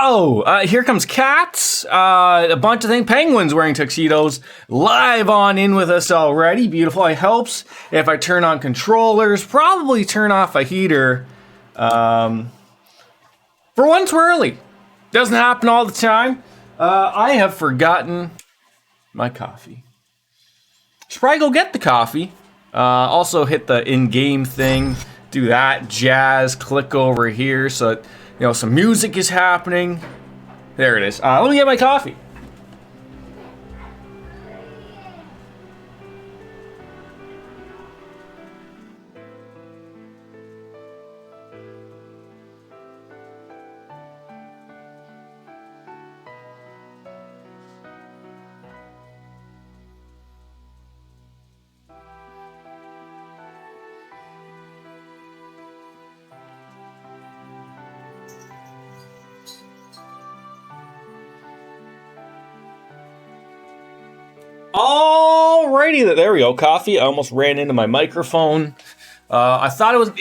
Whoa! Here comes Cats. A bunch of things. Penguins wearing tuxedos. Live on in with us already. Beautiful. It helps if I turn on controllers. Probably turn off a heater. For once we're early. Doesn't happen all the time. I have forgotten my coffee. Should probably go get the coffee. Also hit the in-game thing. Do that. Jazz. Click over here so that, you know, some music is happening. There it is. Let me get my coffee. Alrighty, there we go. Coffee. I almost ran into my microphone. I thought it was.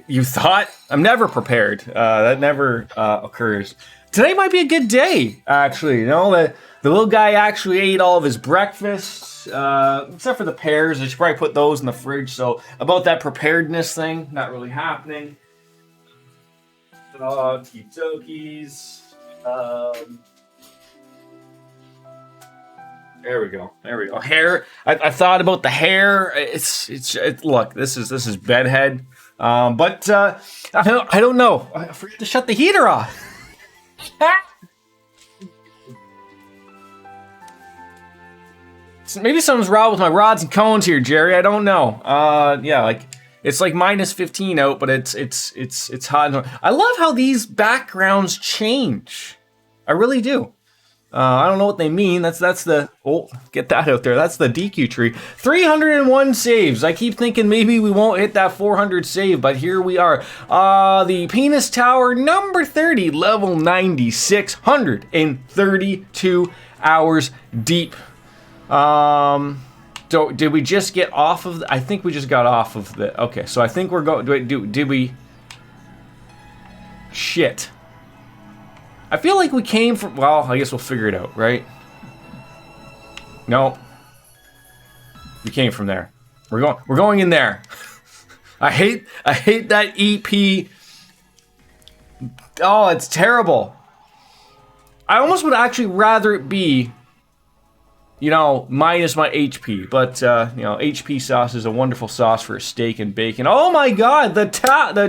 You thought? I'm never prepared. That never occurs. Today might be a good day, actually. You know, the little guy actually ate all of his breakfast, except for the pears. I should probably put those in the fridge. So about that preparedness thing, not really happening. Okie-dokies. There we go. Hair. I thought about the hair. It's look. This is bedhead. But I don't know. I forgot to shut the heater off. Maybe something's wrong with my rods and cones here, Jerry. I don't know. Yeah, like it's like minus 15 out, but it's hot. I love how these backgrounds change. I really do. I don't know what they mean. That's the get that out there. That's the DQ tree. 301 saves. I keep thinking maybe we won't hit that 400 save, but here we are. The Penis Tower number 30, level 96, 132 hours deep. So did we just get off of? I think we just got off of the. Okay, so I think we're going. Did we? Shit. I feel like we came from, well, I guess we'll figure it out, right? No. We came from there. We're going in there. I hate that EP. Oh, it's terrible. I almost would actually rather it be, you know, minus my HP, but you know, HP sauce is a wonderful sauce for steak and bacon. Oh my god, the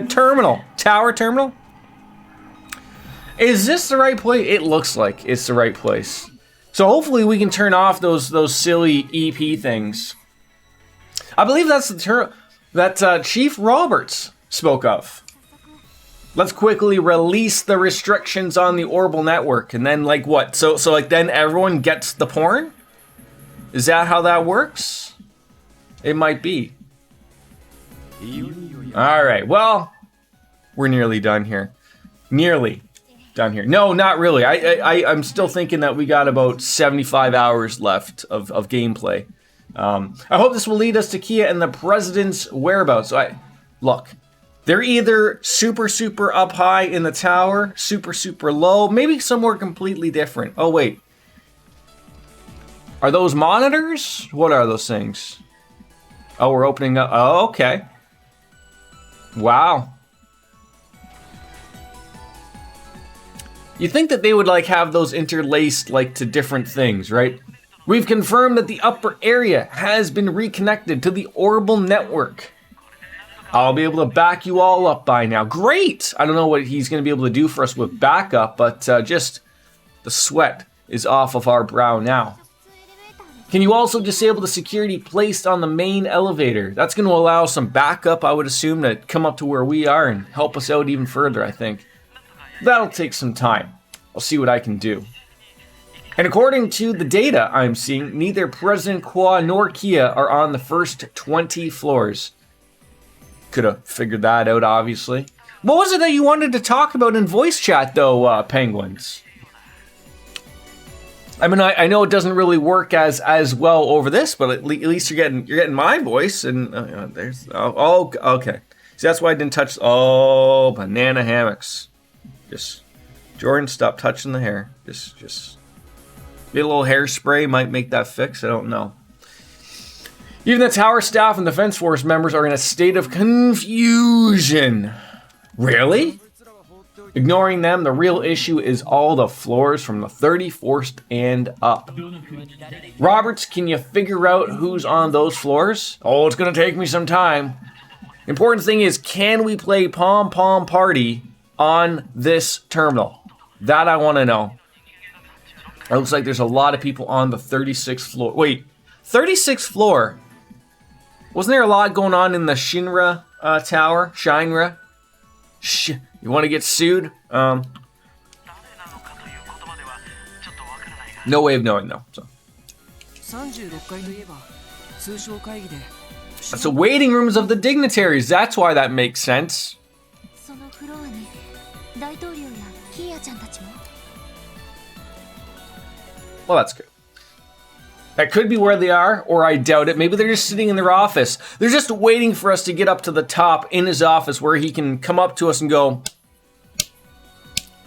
terminal. Tower terminal? Is this the right place? It looks like it's the right place. So hopefully we can turn off those silly EP things. I believe that's the term that Chief Roberts spoke of. Let's quickly release the restrictions on the Orbital network, and then like what? So like then everyone gets the porn? Is that how that works? It might be. All right. Well, we're nearly done here. Nearly. Down here. No, not really. I'm still thinking that we got about 75 hours left of gameplay. I hope this will lead us to Kia and the president's whereabouts. Look, they're either super up high in the tower, super low, maybe somewhere completely different. Oh, wait. Are those monitors? What are those things? Oh, we're opening up. Oh, okay. Wow. You think that they would like have those interlaced like to different things, right? We've confirmed that the upper area has been reconnected to the Orbital network. I'll be able to back you all up by now. Great! I don't know what he's going to be able to do for us with backup, but just the sweat is off of our brow now. Can you also disable the security placed on the main elevator? That's going to allow some backup, I would assume, to come up to where we are and help us out even further, I think. That'll take some time. I'll see what I can do. And according to the data I'm seeing, neither President Kwa nor Kia are on the first 20 floors. Could have figured that out, obviously. What was it that you wanted to talk about in voice chat, though, Penguins? I mean, I know it doesn't really work as well over this, but at least you're getting my voice, and there's okay. See, that's why I didn't touch. Oh, banana hammocks. Just Jordan, stop touching the hair. Just maybe a little hairspray might make that fix. I don't know. Even the tower staff and defense force members are in a state of confusion. Really? Ignoring them, the real issue is all the floors from the 34th and up. Roberts, can you figure out who's on those floors? Oh, it's gonna take me some time. Important thing is, can we play Pom Pom Party on this terminal? That I want to know. It looks like there's a lot of people on the 36th floor. Wait, 36th floor? Wasn't there a lot going on in the Shinra tower? Shinra? You want to get sued? No way of knowing, though. So. That's the waiting rooms of the dignitaries. That's why that makes sense. Well, that's good. That could be where they are, or I doubt it. Maybe they're just sitting in their office. They're just waiting for us to get up to the top in his office where he can come up to us and go,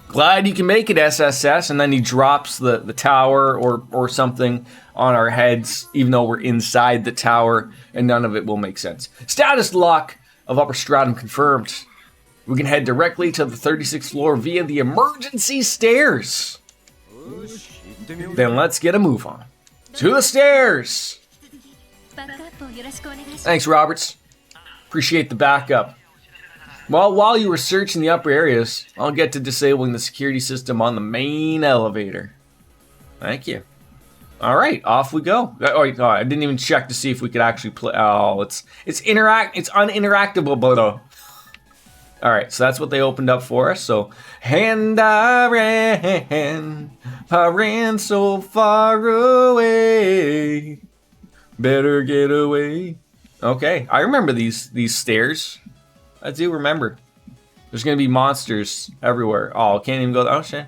glad you can make it, SSS, and then he drops the tower or something on our heads, even though we're inside the tower, and none of it will make sense. Status lock of upper stratum confirmed. We can head directly to the 36th floor via the emergency stairs. Then let's get a move on. To the stairs! Thanks, Roberts. Appreciate the backup. Well, while you were searching the upper areas, I'll get to disabling the security system on the main elevator. Thank you. Alright, off we go. Oh, I didn't even check to see if we could actually play. Oh, it's uninteractable. Alright, so that's what they opened up for us. So, and I ran so far away. Better get away. Okay, I remember these stairs. I do remember. There's gonna be monsters everywhere. Oh, can't even go. Oh shit.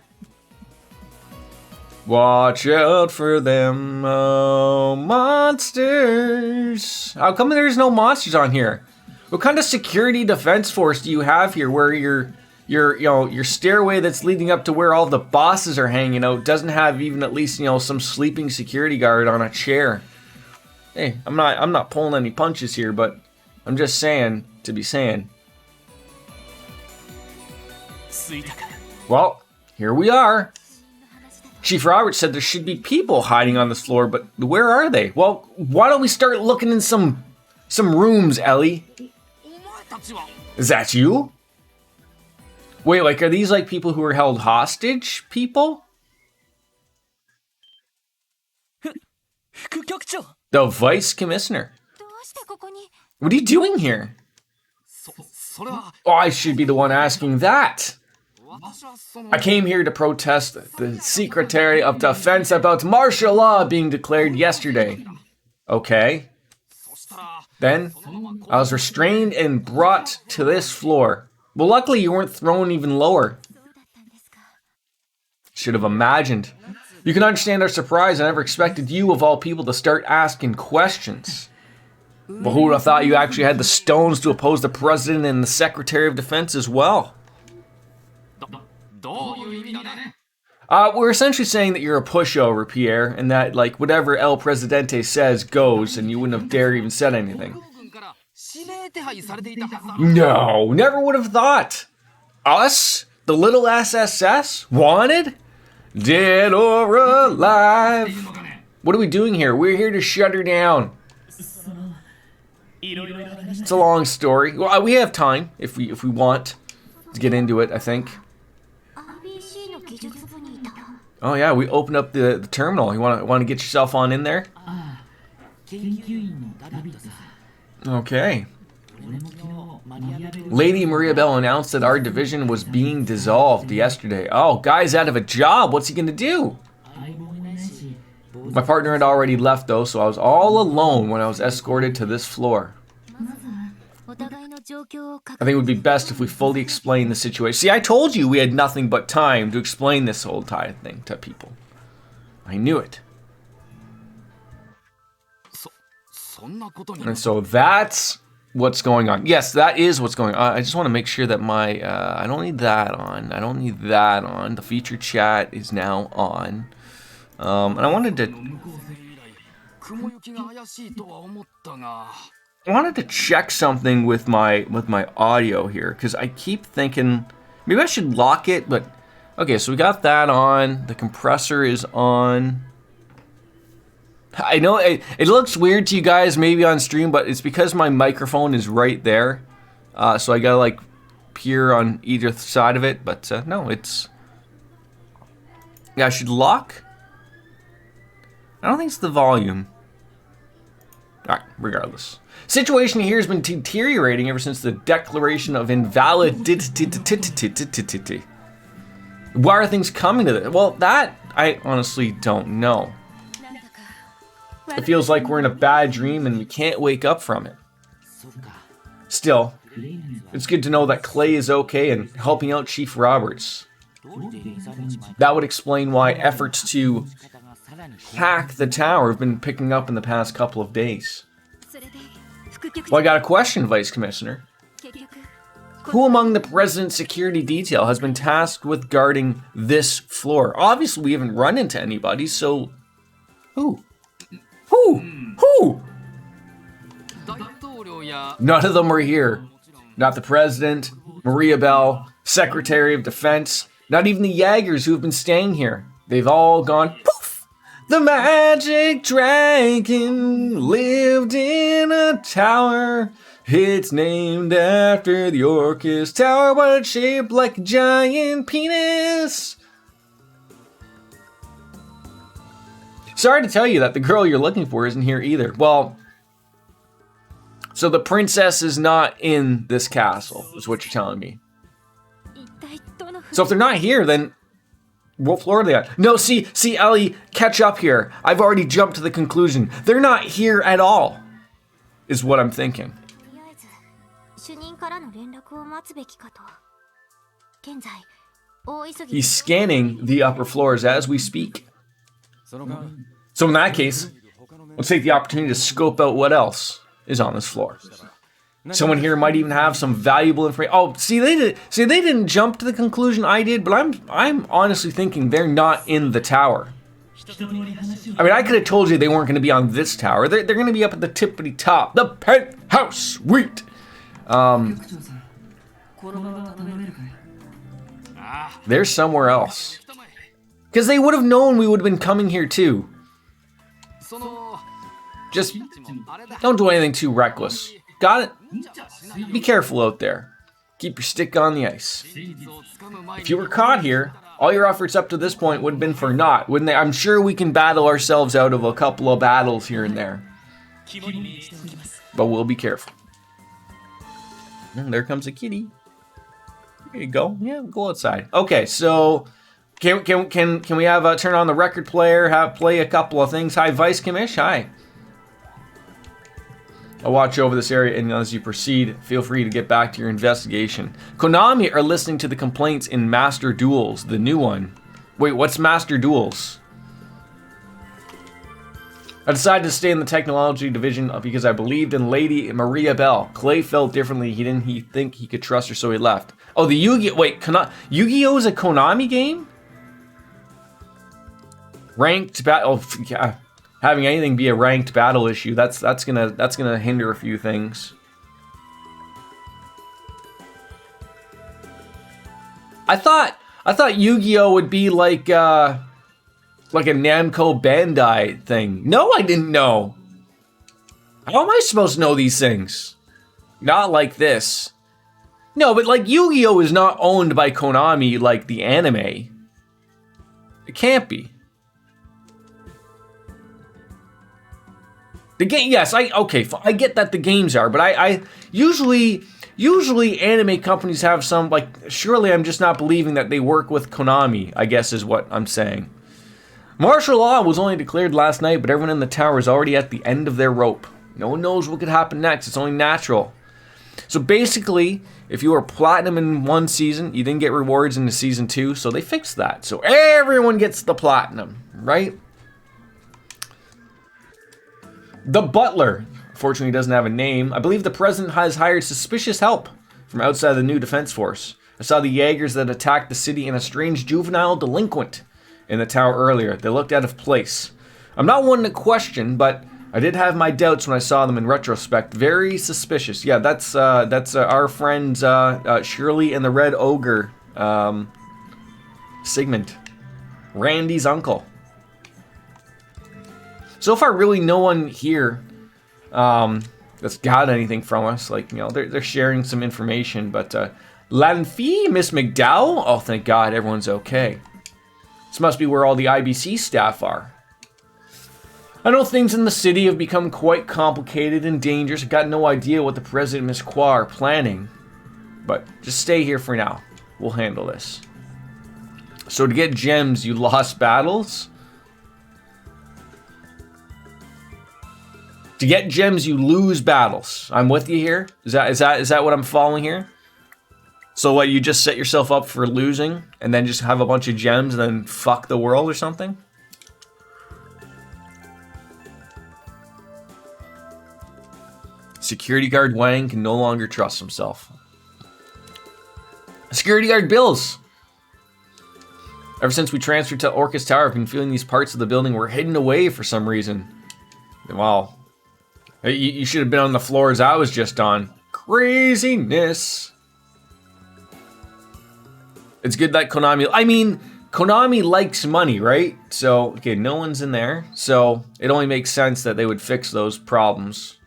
Watch out for them, oh, monsters. How come there's no monsters on here? What kind of security defense force do you have here where your stairway that's leading up to where all the bosses are hanging out doesn't have even at least, some sleeping security guard on a chair? Hey, I'm not pulling any punches here, but I'm just saying to be saying. Well, here we are. Chief Roberts said there should be people hiding on this floor, but where are they? Well, why don't we start looking in some rooms, Ellie? Is that you? Wait, like, are these like people who are held hostage people? The Vice Commissioner. What are you doing here? Oh, I should be the one asking that. I came here to protest the Secretary of Defense about martial law being declared yesterday. Okay. Then, I was restrained and brought to this floor. Well, luckily you weren't thrown even lower. Should have imagined. You can understand our surprise. I never expected you, of all people, to start asking questions. But who would have thought you actually had the stones to oppose the President and the Secretary of Defense as well? We're essentially saying that you're a pushover, Pierre, and that, like, whatever El Presidente says goes, and you wouldn't have dared even said anything. No, never would have thought. Us, the little SSS, wanted? Dead or alive? What are we doing here? We're here to shut her down. It's a long story. Well, we have time, if we want, to get into it, I think. Oh yeah, we opened up the terminal. You want to get yourself on in there? Okay. Lady Maria Bell announced that our division was being dissolved yesterday. Oh, guy's out of a job. What's he gonna do? My partner had already left though, so I was all alone when I was escorted to this floor. I think it would be best if we fully explain the situation. See, I told you we had nothing but time to explain this whole entire thing to people. I knew it. And so that's what's going on. Yes, that is what's going on. I just want to make sure that my, I don't need that on. I don't need that on. The feature chat is now on. And I wanted to check something with my audio here, because I keep thinking maybe I should lock it, but okay, so we got that on. The compressor is on. I know it looks weird to you guys maybe on stream, but it's because my microphone is right there. So I gotta like peer on either side of it, but no, it's... Yeah, I should lock? I don't think it's the volume. Alright, regardless. Situation here has been deteriorating ever since the declaration of invalidity. Why are things coming to this? Well, that I honestly don't know. It feels like we're in a bad dream and we can't wake up from it. Still, it's good to know that Clay is okay and helping out Chief Roberts. That would explain why efforts to hack the tower have been picking up in the past couple of days. Well, I got a question, Vice Commissioner. Who among the President's security detail has been tasked with guarding this floor? Obviously, we haven't run into anybody, so... Who? Who? None of them were here. Not the President, Maria Bell, Secretary of Defense, not even the Jaegers who have been staying here. They've all gone poof! The magic dragon lived in a tower. It's named after the Orcus Tower, but it's shaped like a giant penis. Sorry to tell you that the girl you're looking for isn't here either. Well, so the princess is not in this castle, is what you're telling me. So if they're not here, then what floor are they at? No, see, Ellie, catch up here. I've already jumped to the conclusion. They're not here at all, is what I'm thinking. He's scanning the upper floors as we speak. So in that case, let's take the opportunity to scope out what else is on this floor. Someone here might even have some valuable information. Oh, see, they didn't jump to the conclusion I did, but I'm honestly thinking they're not in the tower. I mean, I could have told you they weren't going to be on this tower. They're going to be up at the tippity top, the penthouse suite. They're somewhere else. Because they would have known we would have been coming here too. Just don't do anything too reckless. Got it? Be careful out there. Keep your stick on the ice. If you were caught here, all your efforts up to this point would have been for naught, wouldn't they? I'm sure we can battle ourselves out of a couple of battles here and there. But we'll be careful. And there comes a kitty. There you go. Yeah, go outside. Okay, so can we have turn on the record player, play a couple of things? Hi, Vice Commish. Hi. I'll watch over this area, and as you proceed, feel free to get back to your investigation. Konami are listening to the complaints in Master Duels, the new one. Wait, what's Master Duels? I decided to stay in the technology division because I believed in Lady Maria Bell. Clay felt differently. He didn't think he could trust her, so he left. Oh, the Yu-Gi-Oh! Wait, Yu-Gi-Oh! Is a Konami game? Ranked battle. Oh, yeah. Having anything be a ranked battle issue, that's gonna hinder a few things. I thought Yu-Gi-Oh! Would be like a Namco Bandai thing. No, I didn't know. How am I supposed to know these things? Not like this. No, but like Yu-Gi-Oh! Is not owned by Konami like the anime. It can't be. The game, yes, I get that the games are, but I usually anime companies have some, like, surely I'm just not believing that they work with Konami, I guess is what I'm saying. Martial law was only declared last night, but everyone in the tower is already at the end of their rope. No one knows what could happen next, it's only natural. So basically, if you were platinum in one season, you didn't get rewards in the season 2, so they fixed that. So everyone gets the platinum, right? The Butler. Unfortunately, he doesn't have a name. I believe the president has hired suspicious help from outside the new defense force. I saw the Jaegers that attacked the city and a strange juvenile delinquent in the tower earlier. They looked out of place. I'm not one to question, but I did have my doubts when I saw them in retrospect. Very suspicious. Yeah, that's our friend Shirley and the Red Ogre, Sigmund, Randy's uncle. So far, really no one here that's got anything from us. Like, you know, they're sharing some information, but Lanfee, Miss McDowell? Oh, thank God, everyone's okay. This must be where all the IBC staff are. I know things in the city have become quite complicated and dangerous. I've got no idea what the President and Miss Qua are planning. But just stay here for now. We'll handle this. So to get gems, you lost battles? To get gems, you lose battles. I'm with you here. Is that what I'm following here? So what, you just set yourself up for losing and then just have a bunch of gems and then fuck the world or something? Security guard Wang can no longer trust himself. Security guard Bills. Ever since we transferred to Orcus Tower, I've been feeling these parts of the building were hidden away for some reason. Wow. You should have been on the floors I was just on. Craziness. It's good that Konami... I mean, Konami likes money, right? So, okay, no one's in there. So, it only makes sense that they would fix those problems.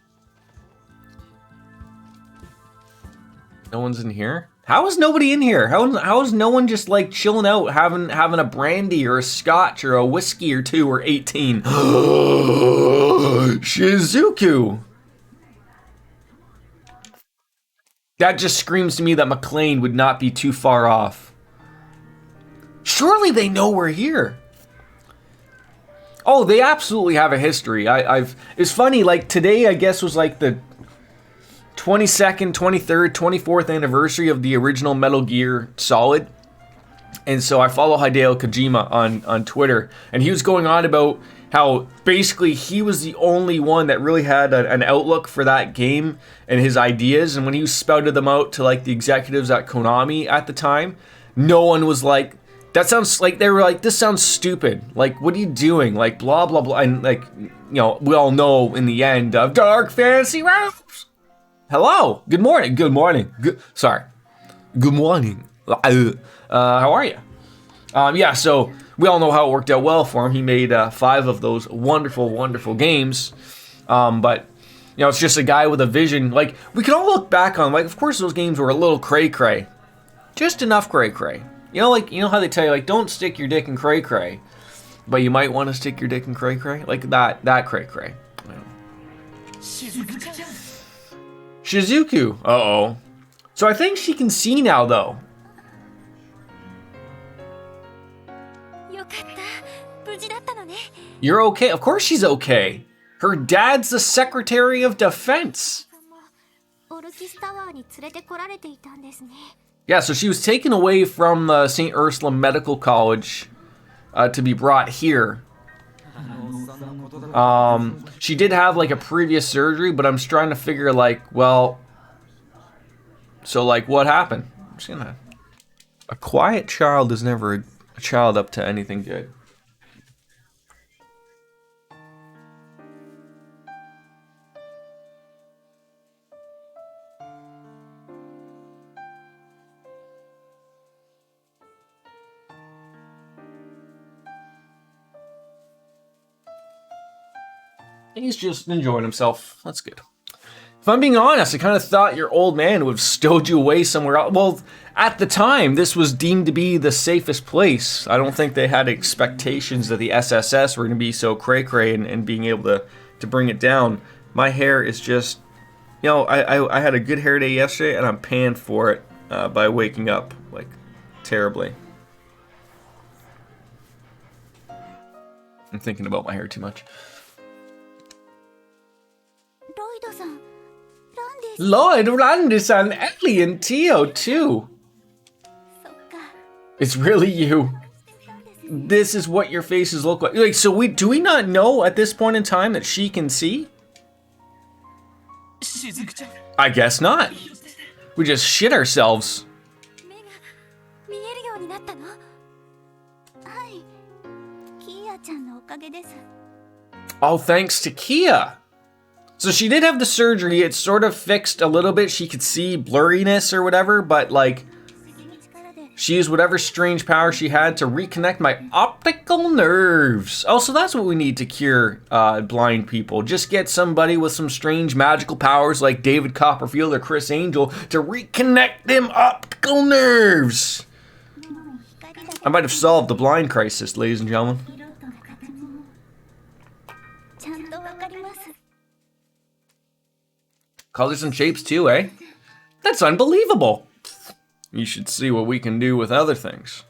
No one's in here? How is nobody in here? How is no one just, like, chilling out, having a brandy or a scotch or a whiskey or two or 18? Shizuku! That just screams to me that McLean would not be too far off. Surely they know we're here. Oh, they absolutely have a history. It's funny, like, today, I guess, was like the 22nd, 23rd, 24th anniversary of the original Metal Gear Solid. And so I follow Hideo Kojima on Twitter, and he was going on about how basically he was the only one that really had an outlook for that game and his ideas. And when he spouted them out to, like, the executives at Konami at the time, no one was like, that sounds like, they were like, this sounds stupid. Like, what are you doing? Like, blah, blah, blah. And, like, you know, we all know in the end of Dark Fantasy Realms. Hello. Good morning. Good morning. Sorry. Good morning. How are you? Yeah, so we all know how it worked out well for him. He made 5 of those wonderful, wonderful games. But, you know, it's just a guy with a vision. Like, we can all look back on, like, of course those games were a little cray-cray. Just enough cray-cray. You know, like, you know how they tell you, like, don't stick your dick in cray-cray, but you might want to stick your dick in cray-cray? Like, that cray-cray. Shizuku. Uh-oh. So I think she can see now, though. You're okay? Of course she's okay. Her dad's the Secretary of Defense. Yeah, so she was taken away from the St. Ursula Medical College to be brought here. She did have, like, a previous surgery, but I'm just trying to figure, like, well, so, like, what happened? I'm just gonna... A quiet child is never a child up to anything good. He's just enjoying himself. That's good. If I'm being honest, I kind of thought your old man would have stowed you away somewhere else. Well, at the time, this was deemed to be the safest place. I don't think they had expectations that the SSS were going to be so cray-cray and being able to bring it down. My hair is just... You know, I had a good hair day yesterday, and I'm panned for it by waking up, like, terribly. I'm thinking about my hair too much. Lloyd, Randy-san, Ellie, and Tio, too. It's really you. This is what your faces look like. Like, so do we not know at this point in time that she can see? I guess not. We just shit ourselves. Oh, thanks to Kia. So she did have the surgery. It sort of fixed a little bit. She could see blurriness or whatever, but like she used whatever strange power she had to reconnect my optical nerves. Oh, so that's what we need to cure blind people. Just get somebody with some strange magical powers like David Copperfield or Chris Angel to reconnect them optical nerves. I might have solved the blind crisis, ladies and gentlemen. Colors and shapes too, eh? That's unbelievable. You should see what we can do with other things.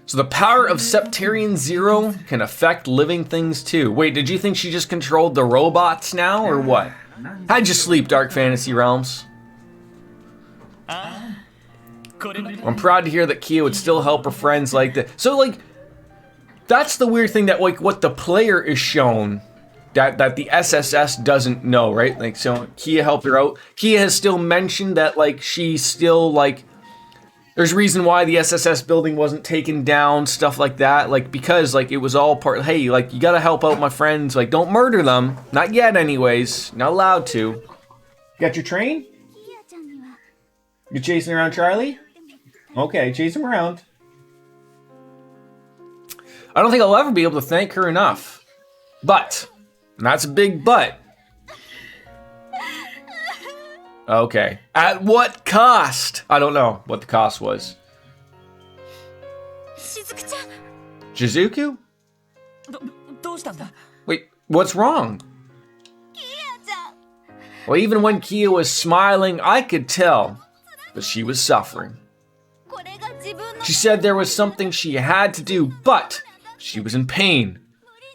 So the power of Septarian Zero can affect living things too. Wait, did you think she just controlled the robots now, or what? How'd you sleep, Dark Fantasy Realms? I'm proud to hear that Kia would still help her friends like that. So, like, that's the weird thing that, like, what the player is shown that the SSS doesn't know, right? Like, so Kia helped her out. Kia has still mentioned that, like, she's still, like, there's reason why the SSS building wasn't taken down, stuff like that. Like, because, like, it was all part, hey, like, you gotta help out my friends. Like, don't murder them. Not yet, anyways. Not allowed to. You got your train? You chasing around Charlie? Okay, chase him around. I don't think I'll ever be able to thank her enough. But, and that's a big but. Okay. At what cost? I don't know what the cost was. Shizuku? Wait, what's wrong? Well, even when Kia was smiling, I could tell that she was suffering. She said there was something she had to do, but she was in pain.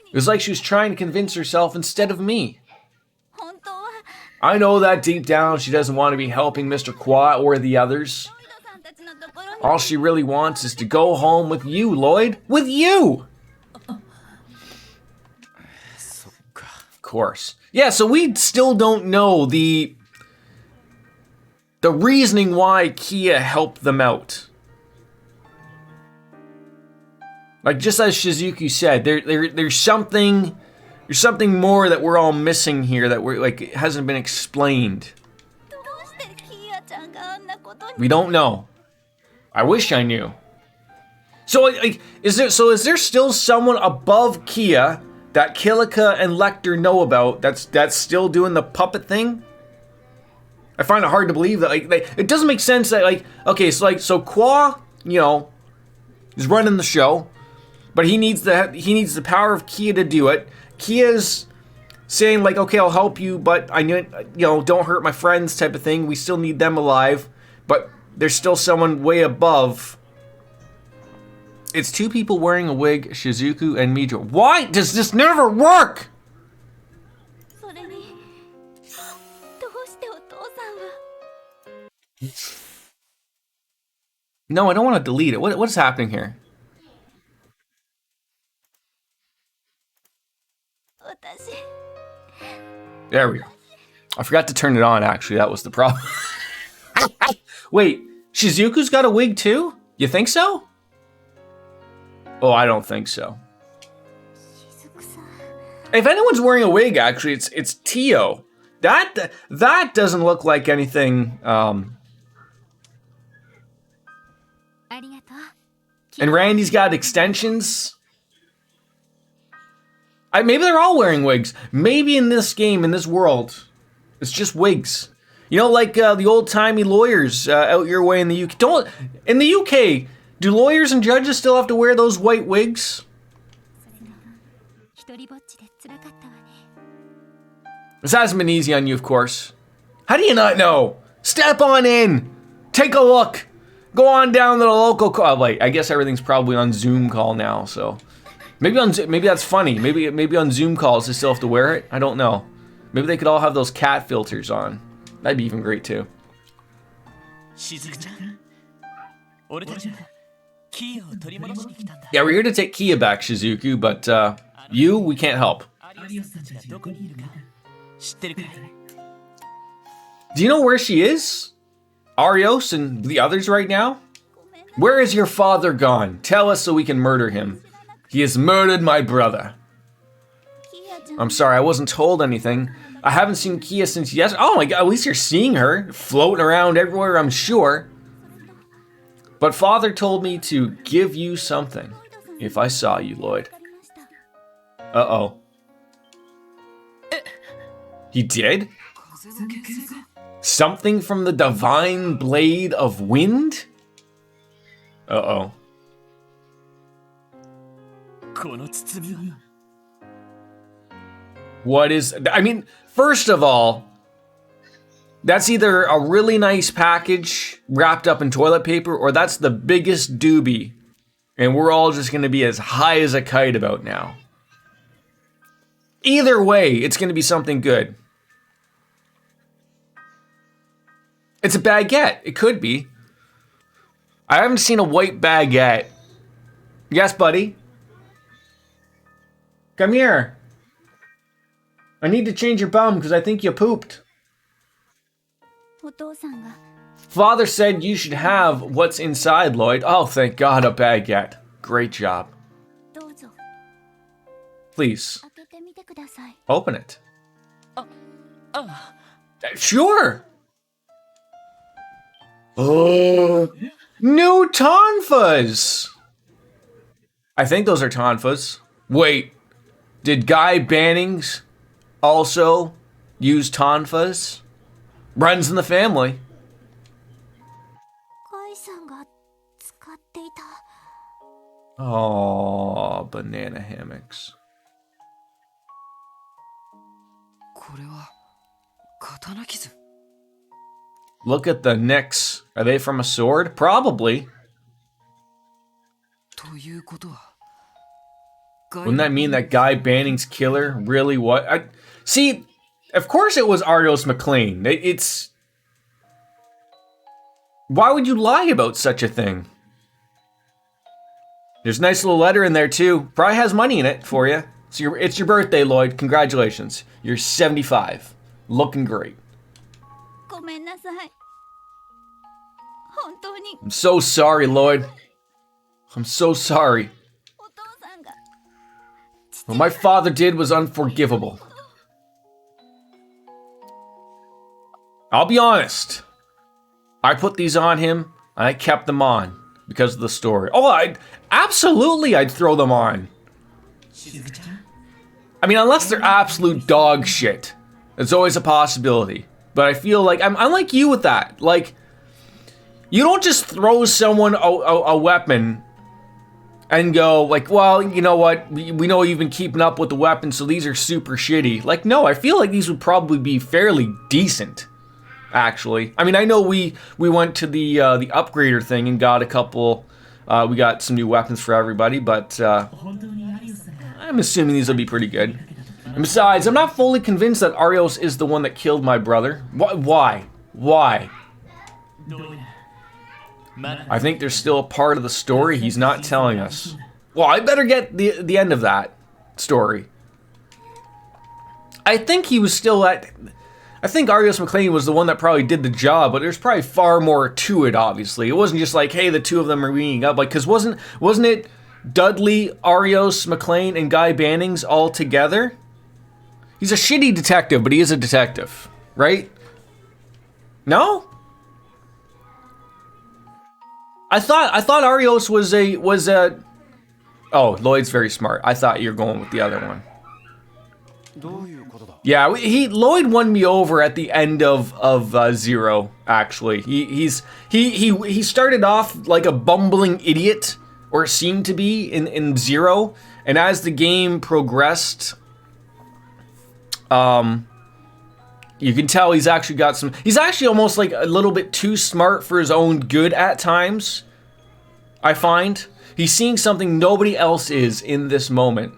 It was like she was trying to convince herself instead of me. I know that deep down she doesn't want to be helping Mr. Kwa or the others. All she really wants is to go home with you, Lloyd. With you! Of course. Yeah, so we still don't know the reasoning why Kia helped them out. Like, just as Shizuku said, there's something more that we're all missing here that we're like it hasn't been explained. We don't know. I wish I knew. So, like, is there still someone above Kia that Kilika and Lecter know about that's still doing the puppet thing? I find it hard to believe that like it doesn't make sense that like okay, so Kwa, you know, is running the show. But he needs the power of Kia to do it. Kia's saying like, okay, I'll help you, but I need, you know, don't hurt my friends type of thing. We still need them alive, but there's still someone way above. It's two people wearing a wig, Shizuku and Mijo. Why does this never work? No, I don't want to delete it. What's happening here? There we go. I forgot to turn it on, actually. That was the problem. Wait, Shizuku's got a wig too? You think so? Oh, I don't think so. If anyone's wearing a wig, actually, it's Tio. That doesn't look like anything. And Randy's got extensions. Maybe they're all wearing wigs. Maybe in this game, in this world, it's just wigs. You know, like the old-timey lawyers out your way in the UK. In the UK, do lawyers and judges still have to wear those white wigs? This hasn't been easy on you, of course. How do you not know? Step on in. Take a look. Go on down to the local call. Wait, I guess everything's probably on Zoom call now, so... Maybe that's funny. Maybe on Zoom calls they still have to wear it. I don't know. Maybe they could all have those cat filters on. That'd be even great too. Yeah, we're here to take Kia back, Shizuku, but we can't help. Do you know where she is? Arios and the others right now? Where is your father gone? Tell us so we can murder him. He has murdered my brother. I'm sorry, I wasn't told anything. I haven't seen Kia since yesterday. Oh my god, at least you're seeing her. Floating around everywhere, I'm sure. But father told me to give you something if I saw you, Lloyd. Uh-oh. He did? Something from the divine blade of wind? Uh-oh. What is... I mean, first of all, that's either a really nice package wrapped up in toilet paper, or that's the biggest doobie, and we're all just going to be as high as a kite about now. Either way, it's going to be something good. It's a baguette. It could be. I haven't seen a white baguette. Yes, buddy? Come here. I need to change your bum because I think you pooped. Father said you should have what's inside, Lloyd. Oh, thank God, a baguette. Great job. Please. Open it. Sure. Oh, new tonfas. I think those are tonfas. Wait, did Guy Bannings also use tonfas? Runs in the family. Oh, banana hammocks. Look at the nicks. Are they from a sword? Probably. Wouldn't that mean that Guy Banning's killer really what? See, of course it was Arios McLean. It's... Why would you lie about such a thing? There's a nice little letter in there too. Probably has money in it for you. It's your birthday, Lloyd. Congratulations. You're 75. Looking great. I'm so sorry, Lloyd. I'm so sorry. What my father did was unforgivable. I'll be honest. I put these on him, and I kept them on because of the story. Oh, I'd throw them on. I mean, unless they're absolute dog shit. It's always a possibility. But I feel like, I'm like you with that. Like, you don't just throw someone a weapon and go, like, well, you know what? We know you've been keeping up with the weapons, so these are super shitty. Like, no, I feel like these would probably be fairly decent, actually. I mean, I know we went to the upgrader thing and got a couple, we got some new weapons for everybody, but I'm assuming these will be pretty good. And besides, I'm not fully convinced that Arios is the one that killed my brother. Why? Why? I think there's still a part of the story he's not telling us. Well, I better get the end of that story. I think he was still at... I think Arios McLean was the one that probably did the job, but there's probably far more to it, obviously. It wasn't just like, hey, the two of them are meeting up. Like, because wasn't it Dudley, Arios McLean, and Guy Bannings all together? He's a shitty detective, but he is a detective, right? No? I thought Arios was a. Oh, Lloyd's very smart. I thought you were going with the other one. Yeah, Lloyd won me over at the end of Zero. Actually, he started off like a bumbling idiot, or seemed to be in Zero, and as the game progressed, you can tell he's actually got some... He's actually almost like a little bit too smart for his own good at times, I find. He's seeing something nobody else is in this moment.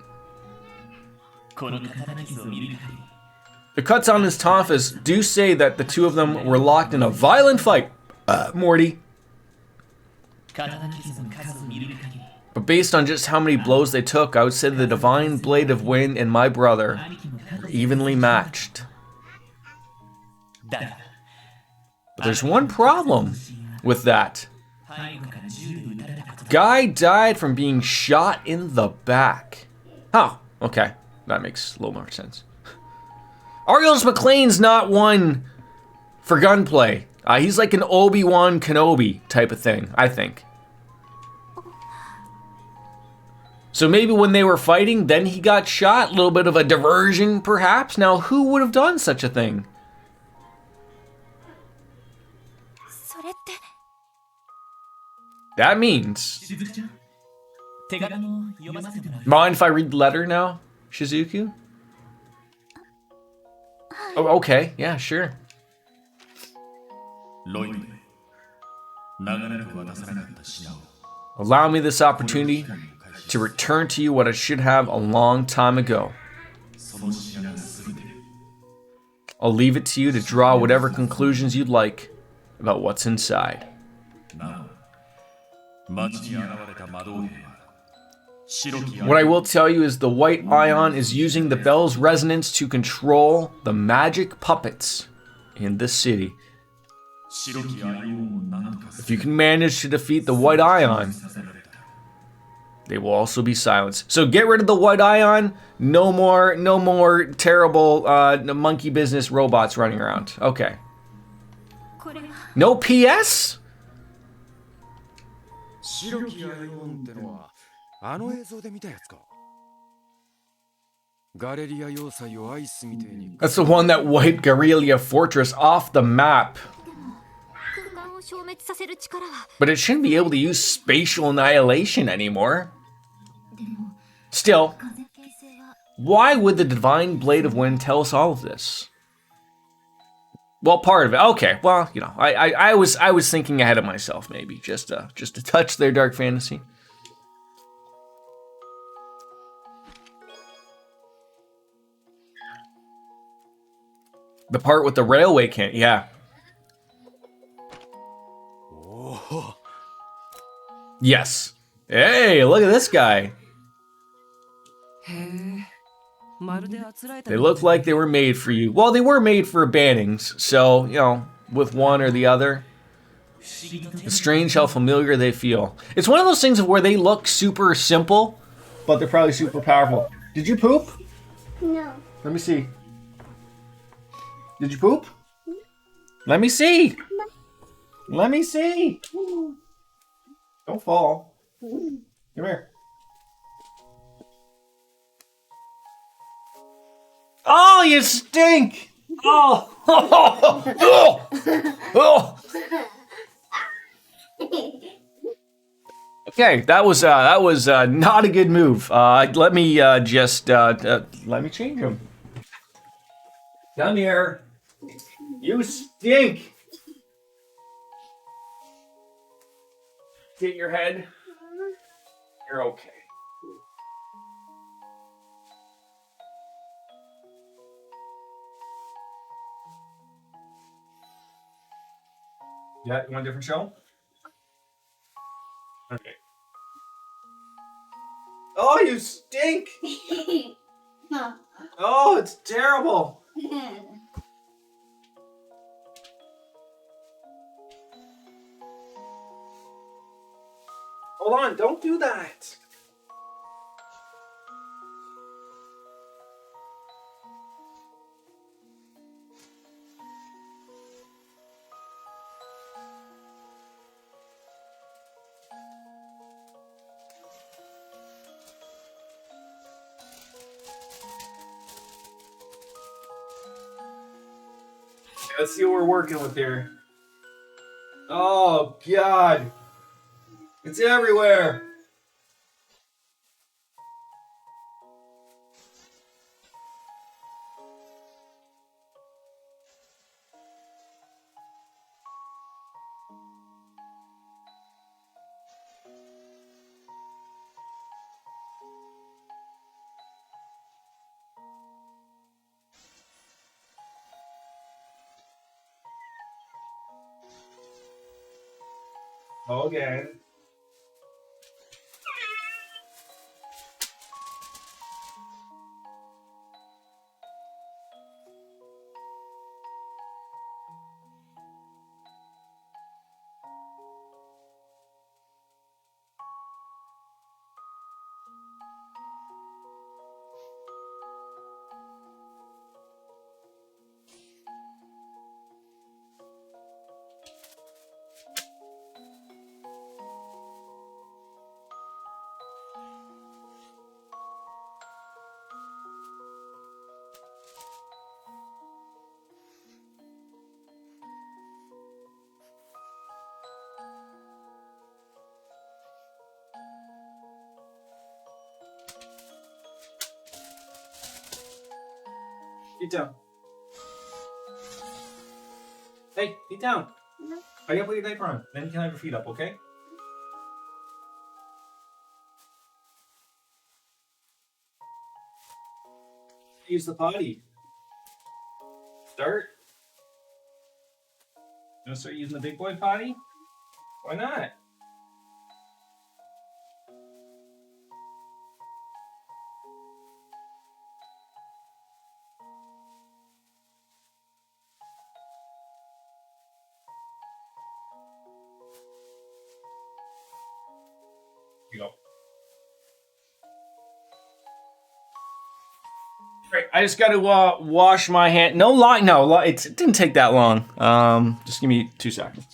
The cuts on his tonfas do say that the two of them were locked in a violent fight, Morty. But based on just how many blows they took, I would say the divine blade of wind and my brother are evenly matched. But there's one problem with that. Guy died from being shot in the back. Oh, okay. That makes a little more sense. Arios McLean's not one for gunplay. He's like an Obi-Wan Kenobi type of thing, I think. So maybe when they were fighting, then he got shot. A little bit of a diversion, perhaps. Now, who would have done such a thing? That means... Mind if I read the letter now, Shizuku? Oh, okay. Yeah, sure. Allow me this opportunity to return to you what I should have a long time ago. I'll leave it to you to draw whatever conclusions you'd like about what's inside. What I will tell you is the white ion is using the bell's resonance to control the magic puppets in the city. If you can manage to defeat the white ion, they will also be silenced. So get rid of the white ion. No more terrible monkey business robots running around. Okay. No PS? That's the one that wiped Guerrilla Fortress off the map. But it shouldn't be able to use spatial annihilation anymore. Still, why would the Divine Blade of Wind tell us all of this? Well, part of it. Okay, well, you know, I was thinking ahead of myself, maybe just a touch there, dark fantasy. The part with the railway can't, yeah. Yes. Hey, look at this guy. They look like they were made for you. Well, they were made for bannings, so, you know, with one or the other. It's strange how familiar they feel. It's one of those things where they look super simple, but they're probably super powerful. Did you poop? No. Let me see. Did you poop? Let me see. Let me see. Don't fall. Come here. Oh, you stink! Oh! Okay, that was not a good move. Let me let me change him. Come here. You stink. Get your head. You're okay. Yeah, you want a different show? Okay. Oh, you stink! Oh, it's terrible! Hold on, don't do that! Let's see what we're working with here. Oh, God. It's everywhere. Okay. Get down. Hey, get down. I gotta put your diaper on. Then you can have your feet up, okay? Use the potty. Start. You wanna start using the big boy potty? Why not? Here you go. Right, I just got to wash my hand. It didn't take that long. Just give me 2 seconds.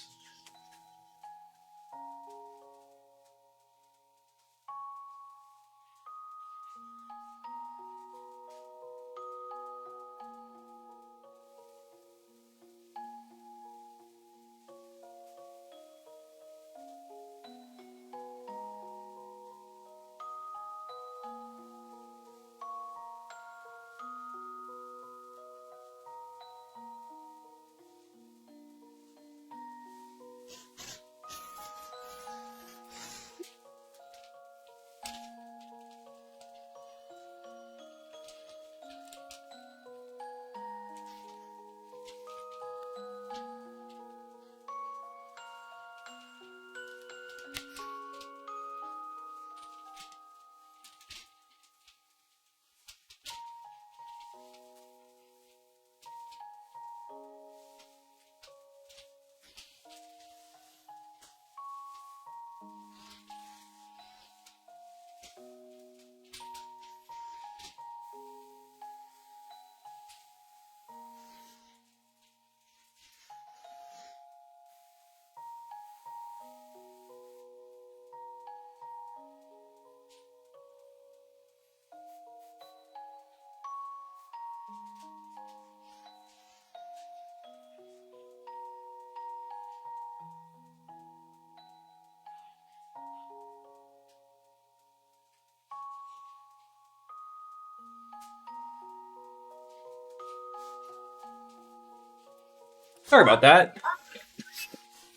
Sorry about that.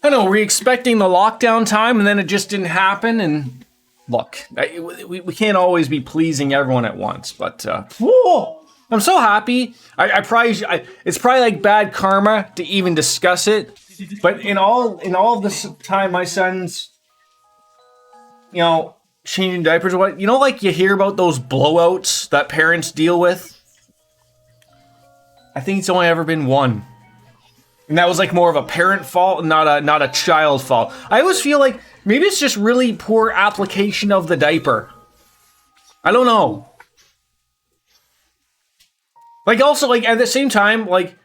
I know, we're expecting the lockdown time and then it just didn't happen. And look, we can't always be pleasing everyone at once, but whoa, I'm so happy. It's probably like bad karma to even discuss it. But in all of this time, my son's, changing diapers or what, like you hear about those blowouts that parents deal with? I think it's only ever been one. And that was like more of a parent fault, not a child fault. I always feel like maybe it's just really poor application of the diaper. I don't know. Like also like at the same time, like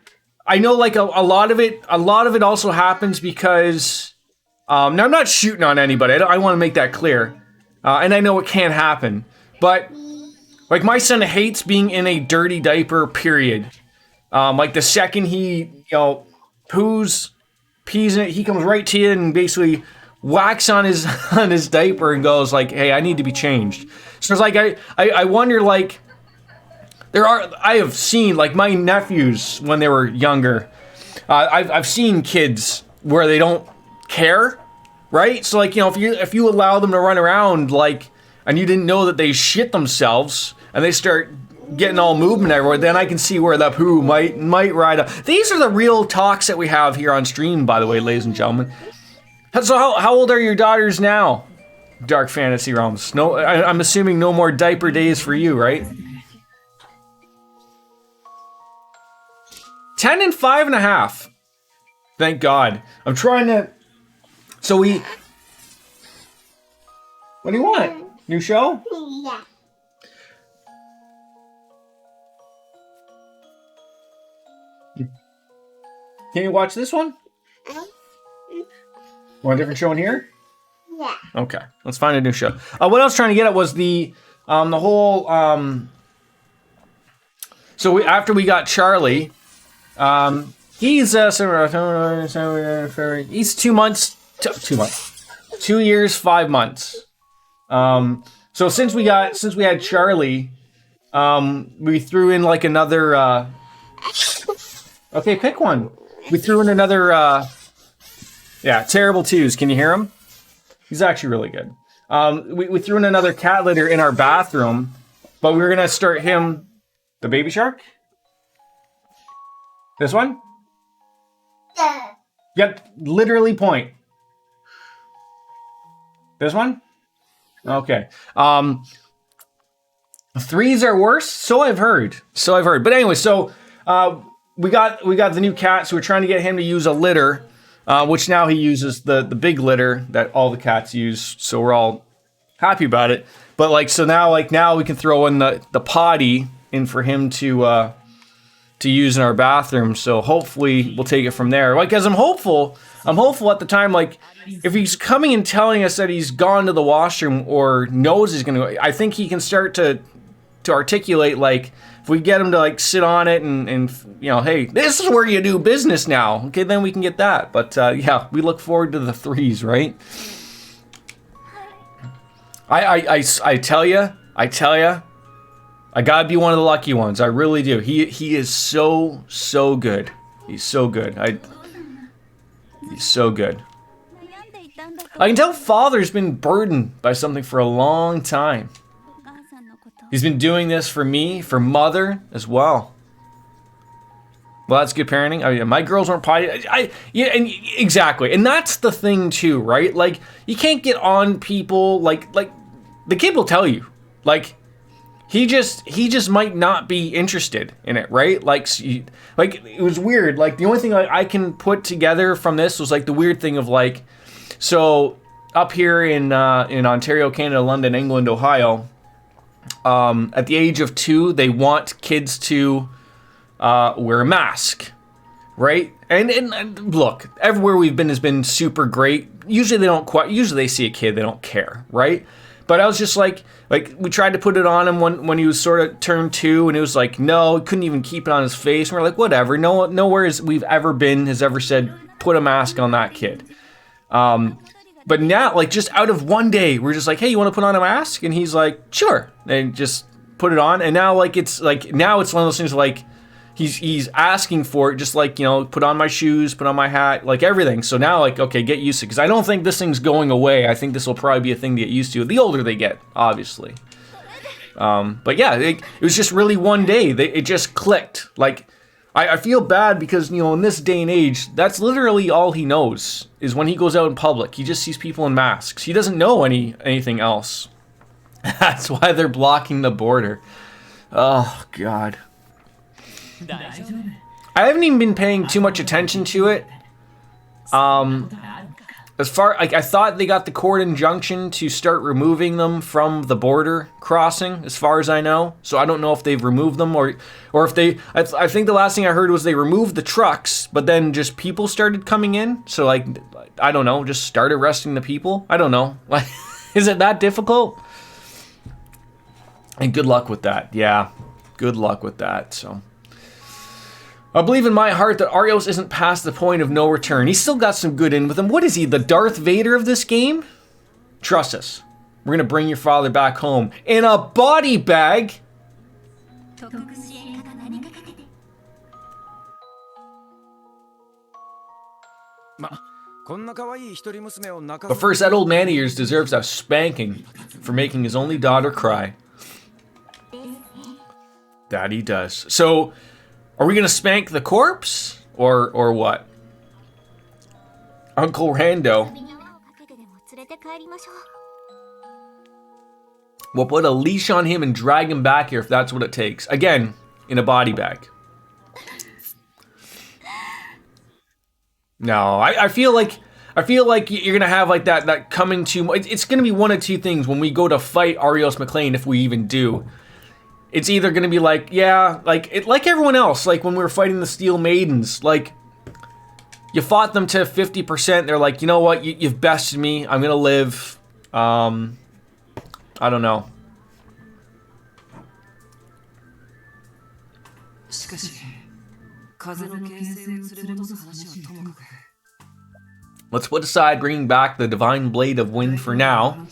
I know like a lot of it also happens because now I'm not shooting on anybody. I want to make that clear. And I know it can't happen. But like my son hates being in a dirty diaper, period. Like the second he, pees in it, he comes right to you and basically whacks on his diaper and goes like, "Hey, I need to be changed." So it's like I wonder, like I have seen like my nephews when they were younger. I've seen kids where they don't care, right? So like if you allow them to run around like and you didn't know that they shit themselves and they start getting all movement everywhere, then I can see where the poo might ride up. These are the real talks that we have here on stream, by the way, ladies and gentlemen. So how old are your daughters now? Dark Fantasy Realms. No, I'm assuming no more diaper days for you, right? 10 and 5.5. Thank God. I'm trying to. So we. What do you want? New show? Yeah. Can you watch this one? Want a different show in here? Yeah. Okay, let's find a new show. What I was trying to get at was the whole. So after we got Charlie, he's 2 months. 2 months. 2 years, 5 months. Since we had Charlie, we threw in like another Okay, pick one. We threw in another, yeah, terrible twos. Can you hear him? He's actually really good. We threw in another cat litter in our bathroom, but we were going to start him... The baby shark? This one? Yeah. Yep, literally point. This one? Okay. Threes are worse, so I've heard. But anyway, so we got the new cat, so we're trying to get him to use a litter, which now he uses the big litter that all the cats use, so we're all happy about it. But like, so now we can throw in the potty in for him to use in our bathroom. So hopefully we'll take it from there. Like, as I'm hopeful at the time, like, if he's coming and telling us that he's gone to the washroom or knows he's gonna go, I think he can start to articulate, like, if we get him to like sit on it and you know, hey, this is where you do business now. Okay, then we can get that. But yeah, we look forward to the threes, right? I tell you, I gotta be one of the lucky ones. I really do. He is so good. He's so good. He's so good. I can tell Father's been burdened by something for a long time. He's been doing this for me, for Mother as well. Well, that's good parenting. I mean, my girls weren't potty. Yeah, and exactly, and that's the thing too, right? Like, you can't get on people. Like the kid will tell you, like, he just might not be interested in it, right? Like it was weird. Like, the only thing I can put together from this was like the weird thing of like, so up here in Ontario, Canada, London, England, Ohio, at the age of 2, they want kids to wear a mask, right? And look, everywhere we've been has been super great. Usually they see a kid, they don't care, right? But I was just like we tried to put it on him when he was sort of turned 2, and it was like, no, he couldn't even keep it on his face. And we're like, whatever. Nowhere we've ever been has ever said put a mask on that kid. But now, like, just out of one day, we're just like, hey, you want to put on a mask? And he's like, sure, and just put it on. And now, it's one of those things like he's asking for it, just like, you know, put on my shoes, put on my hat, like everything. So now, like, okay, get used to it, because I don't think this thing's going away. I think this will probably be a thing to get used to the older they get, obviously. But yeah, it was just really one day. It just clicked. Like, I feel bad because, you know, in this day and age, that's literally all he knows is when he goes out in public. He just sees people in masks. He doesn't know anything else. That's why they're blocking the border. Oh, God. I haven't even been paying too much attention to it. As far, like, I thought they got the court injunction to start removing them from the border crossing, as far as I know. So I don't know if they've removed them or if they, I think the last thing I heard was they removed the trucks, but then just people started coming in. So, like, I don't know, just start arresting the people. I don't know. Like, is it that difficult? And good luck with that. Yeah, good luck with that. So I believe in my heart that Arios isn't past the point of no return. He's still got some good in with him. What is he, the Darth Vader of this game? Trust us. We're going to bring your father back home in a body bag. But first, that old man of yours deserves a spanking for making his only daughter cry. That he does. So, are we gonna spank the corpse or what? Uncle Rando. We'll put a leash on him and drag him back here if that's what it takes. Again, in a body bag. No, I feel like you're gonna have like that coming to. It's gonna be one of two things when we go to fight Arios McLean, if we even do. It's either gonna be like, yeah, like everyone else, like when we were fighting the Steel Maidens, like you fought them to 50%. They're like, you know what, you've bested me. I'm gonna live. I don't know. Let's put aside bringing back the Divine Blade of Wind for now.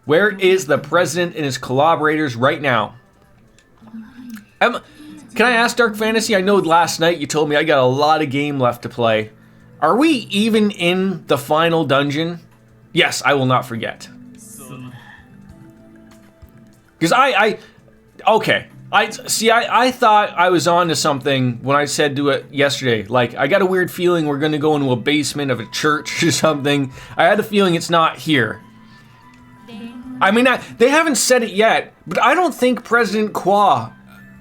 Where is the president and his collaborators right now? Can I ask, Dark Fantasy? I know last night you told me I got a lot of game left to play. Are we even in the final dungeon? Yes, I will not forget. Because okay. I thought I was on to something when I said to it yesterday. Like, I got a weird feeling we're going to go into a basement of a church or something. I had a feeling it's not here. I mean, they haven't said it yet, but I don't think President Qua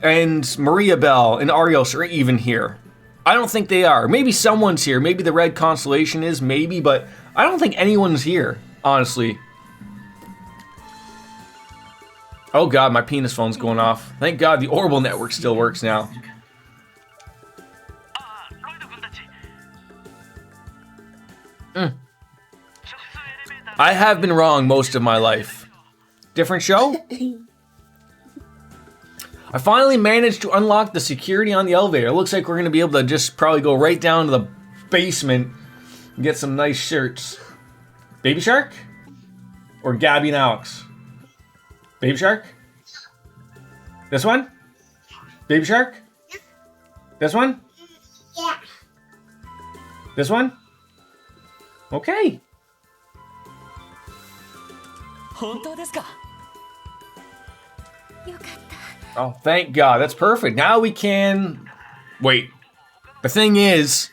and Maria Bell and Arios are even here. I don't think they are. Maybe someone's here. Maybe the Red Constellation is, maybe, but I don't think anyone's here, honestly. Oh god, my penis phone's going off. Thank god the orbital network still works now. I have been wrong most of my life. Different show? I finally managed to unlock the security on the elevator. It looks like we're going to be able to just probably go right down to the basement and get some nice shirts. Baby Shark? Or Gabby and Alex? Baby Shark? This one? Baby Shark? This one? Yeah. This one? Okay. Oh, thank God. That's perfect. Now we can... Wait. The thing is,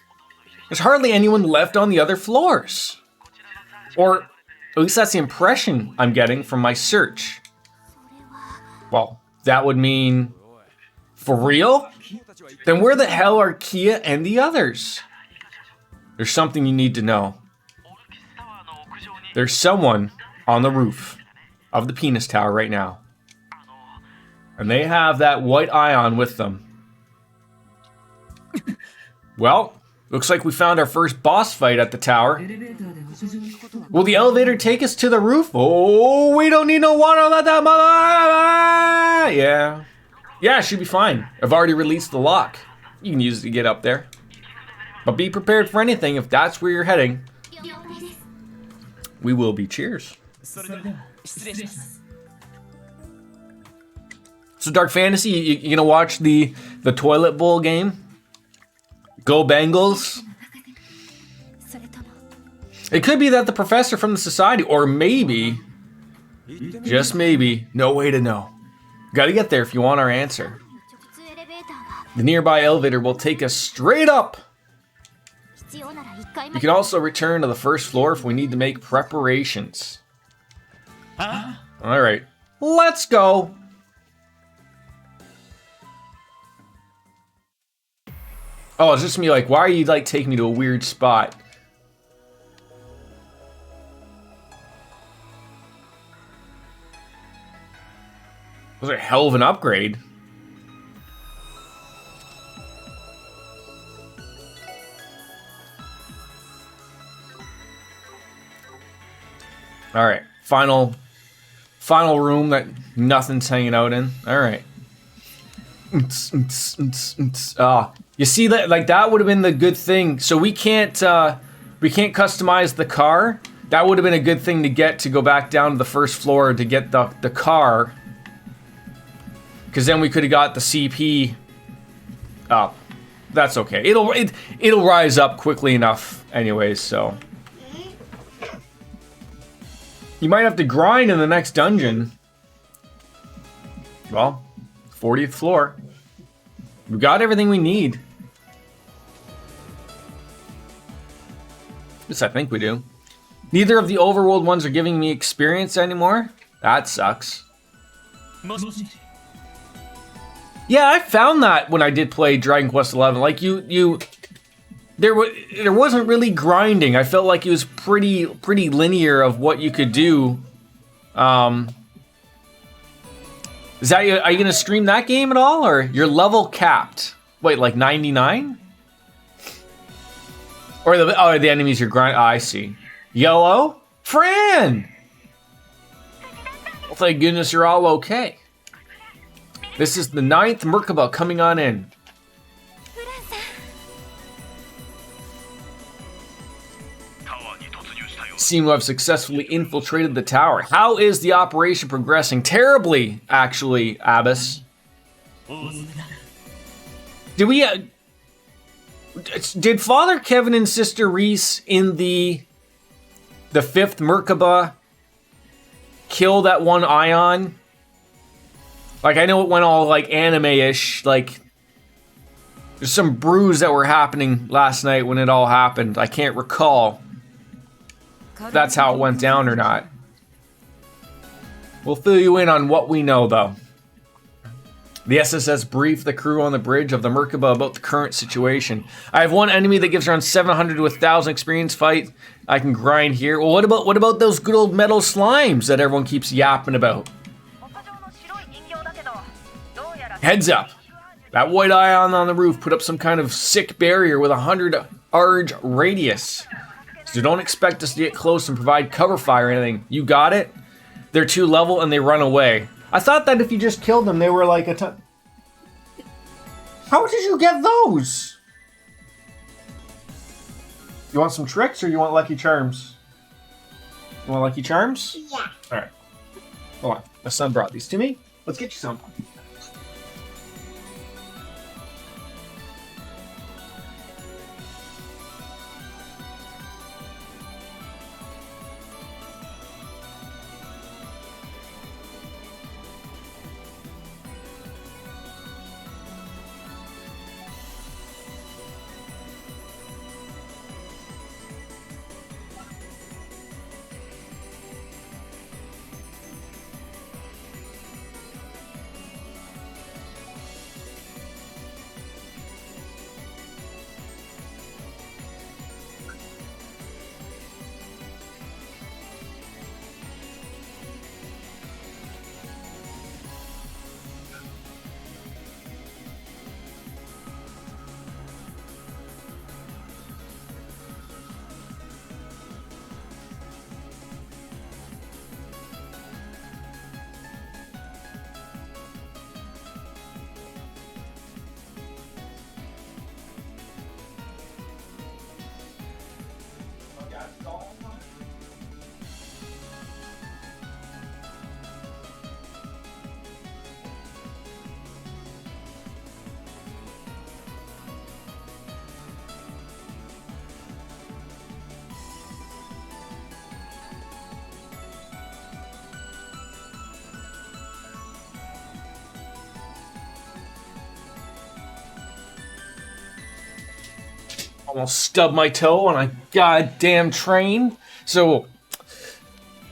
there's hardly anyone left on the other floors. Or, at least that's the impression I'm getting from my search. Well, that would mean... For real? Then where the hell are Kia and the others? There's something you need to know. There's someone on the roof of the penis tower right now. And they have that white ion with them. Well, looks like we found our first boss fight at the tower. Will the elevator take us to the roof? Oh, we don't need no water, let that mother... Yeah. Yeah, it should be fine. I've already released the lock. You can use it to get up there. But be prepared for anything if that's where you're heading. We will be. Cheers. So Dark Fantasy, you gonna watch the toilet bowl game? Go Bengals? It could be that the professor from the society, or maybe, just maybe, no way to know. Gotta get there if you want our answer. The nearby elevator will take us straight up. You can also return to the first floor if we need to make preparations. Alright, let's go. Oh, it's just me like, why are you like taking me to a weird spot? Those are a hell of an upgrade. All right, final room that nothing's hanging out in. All right. You see that, like, that would have been the good thing. So we can't customize the car. That would have been a good thing to get to go back down to the first floor to get the car. Because then we could have got the CP up. That's okay. It'll rise up quickly enough anyways, so. You might have to grind in the next dungeon. Well, 40th floor. We got everything we need. At least I think we do. Neither of the overworld ones are giving me experience anymore. That sucks. Yeah, I found that when I did play Dragon Quest XI. Like there wasn't really grinding. I felt like it was pretty linear of what you could do. Is that, are you gonna stream that game at all, or you're level capped? Wait, like 99? Or the enemies you're grind? Oh, I see. Yellow, Fran. Well, thank goodness you're all okay. This is the 9th Merkaba coming on in. Seem to have successfully infiltrated the tower. How is the operation progressing? Terribly, actually, Abbas. Did we... did Father Kevin and Sister Reese in the 5th Merkaba kill that one Ion? Like, I know it went all, like, anime-ish. Like, there's some brews that were happening last night when it all happened. I can't recall if that's how it went down or not. We'll fill you in on what we know, though. The SSS briefed the crew on the bridge of the Merkaba about the current situation. I have one enemy that gives around 700 to 1,000 experience fight. I can grind here. Well, what about those good old metal slimes that everyone keeps yapping about? Heads up. That white ion on the roof put up some kind of sick barrier with 100 arg radius. So don't expect us to get close and provide cover fire or anything. You got it? They're 2 level and they run away. I thought that if you just killed them, they were like a ton. How did you get those? You want some tricks or you want Lucky Charms? You want Lucky Charms? Yeah. Alright. Hold on. My son brought these to me. Let's get you some. Almost stubbed my toe on a goddamn train. So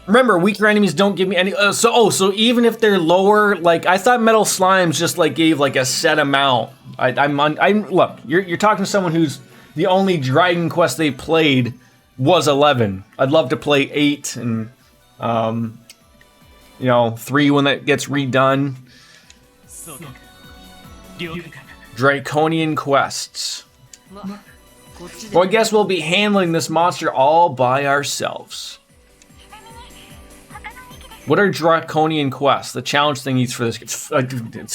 remember, weaker enemies don't give me any. So even if they're lower, like I thought, metal slimes just like gave like a set amount. I'm look. You're talking to someone who's the only Dragon Quest they played was 11. I'd love to play 8 and 3 when that gets redone. Draconian quests. Well, I guess we'll be handling this monster all by ourselves. What are Draconian quests? The challenge thingies for this. It's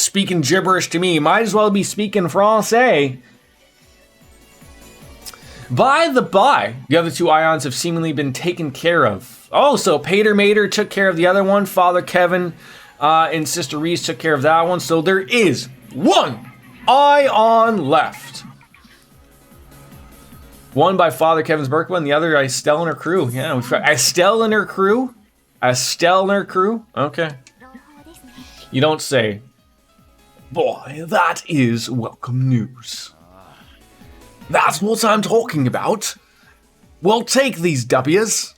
speaking gibberish to me. Might as well be speaking Francais. By the by, the other 2 ions have seemingly been taken care of. Oh, so Pater Mater took care of the other one. Father Kevin and Sister Reese took care of that one. So there is 1 ion left. One by Father Kevin's Merkaba and the other Estelle and her crew. Yeah, we've got Estelle and her crew. Estelle and her crew? Okay. You don't say. Boy, that is welcome news. That's what I'm talking about. We'll take these W's.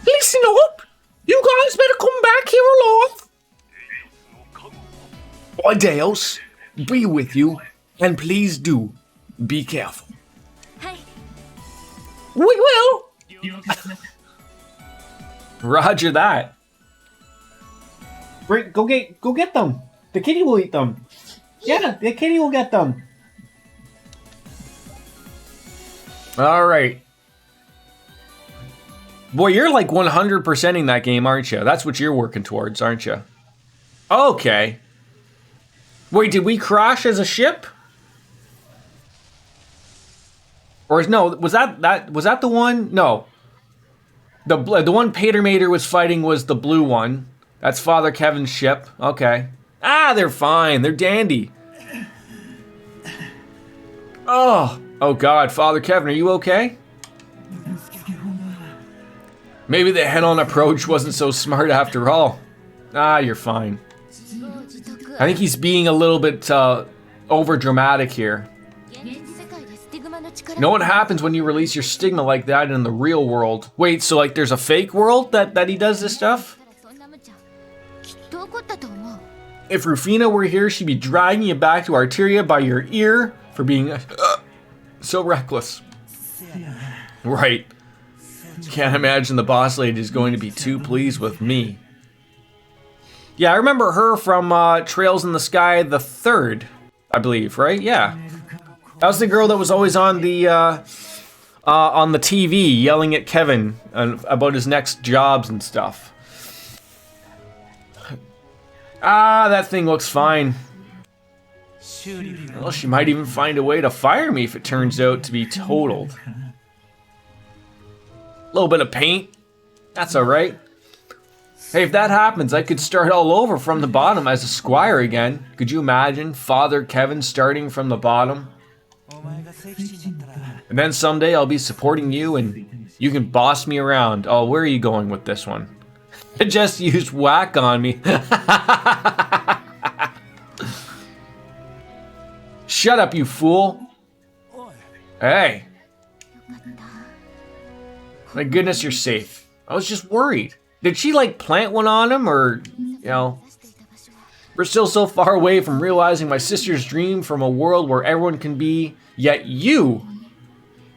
Listen up! You guys better come back here alive. Ideals, be with you, and please do be careful. We will. Roger that. Great, go get them. The kitty will eat them. Yeah, the kitty will get them. All right. Boy, you're like 100%ing that game, aren't you? That's what you're working towards, aren't you? Okay. Wait, did we crash as a ship? Or no, was that the one? No. The one Pater Mater was fighting was the blue one. That's Father Kevin's ship. Okay. Ah, they're fine. They're dandy. Oh God, Father Kevin, are you okay? Maybe the head-on approach wasn't so smart after all. Ah, you're fine. I think he's being a little bit over-dramatic here. You know what happens when you release your stigma like that in the real world? Wait, so like there's a fake world that he does this stuff? If Rufina were here, she'd be dragging you back to Arteria by your ear for being so reckless. Right. Can't imagine the boss lady is going to be too pleased with me. Yeah, I remember her from Trails in the Sky the Third, I believe, right? Yeah. That was the girl that was always on the TV yelling at Kevin about his next jobs and stuff. Ah, that thing looks fine. Well, she might even find a way to fire me if it turns out to be totaled. A little bit of paint, that's alright. Hey, if that happens, I could start all over from the bottom as a squire again. Could you imagine Father Kevin starting from the bottom? And then someday I'll be supporting you and you can boss me around. Oh, where are you going with this one? Just used whack on me. Shut up, you fool. Hey. My goodness, you're safe. I was just worried. Did she like plant one on him or, you know? We're still so far away from realizing my sister's dream from a world where everyone can be, yet you.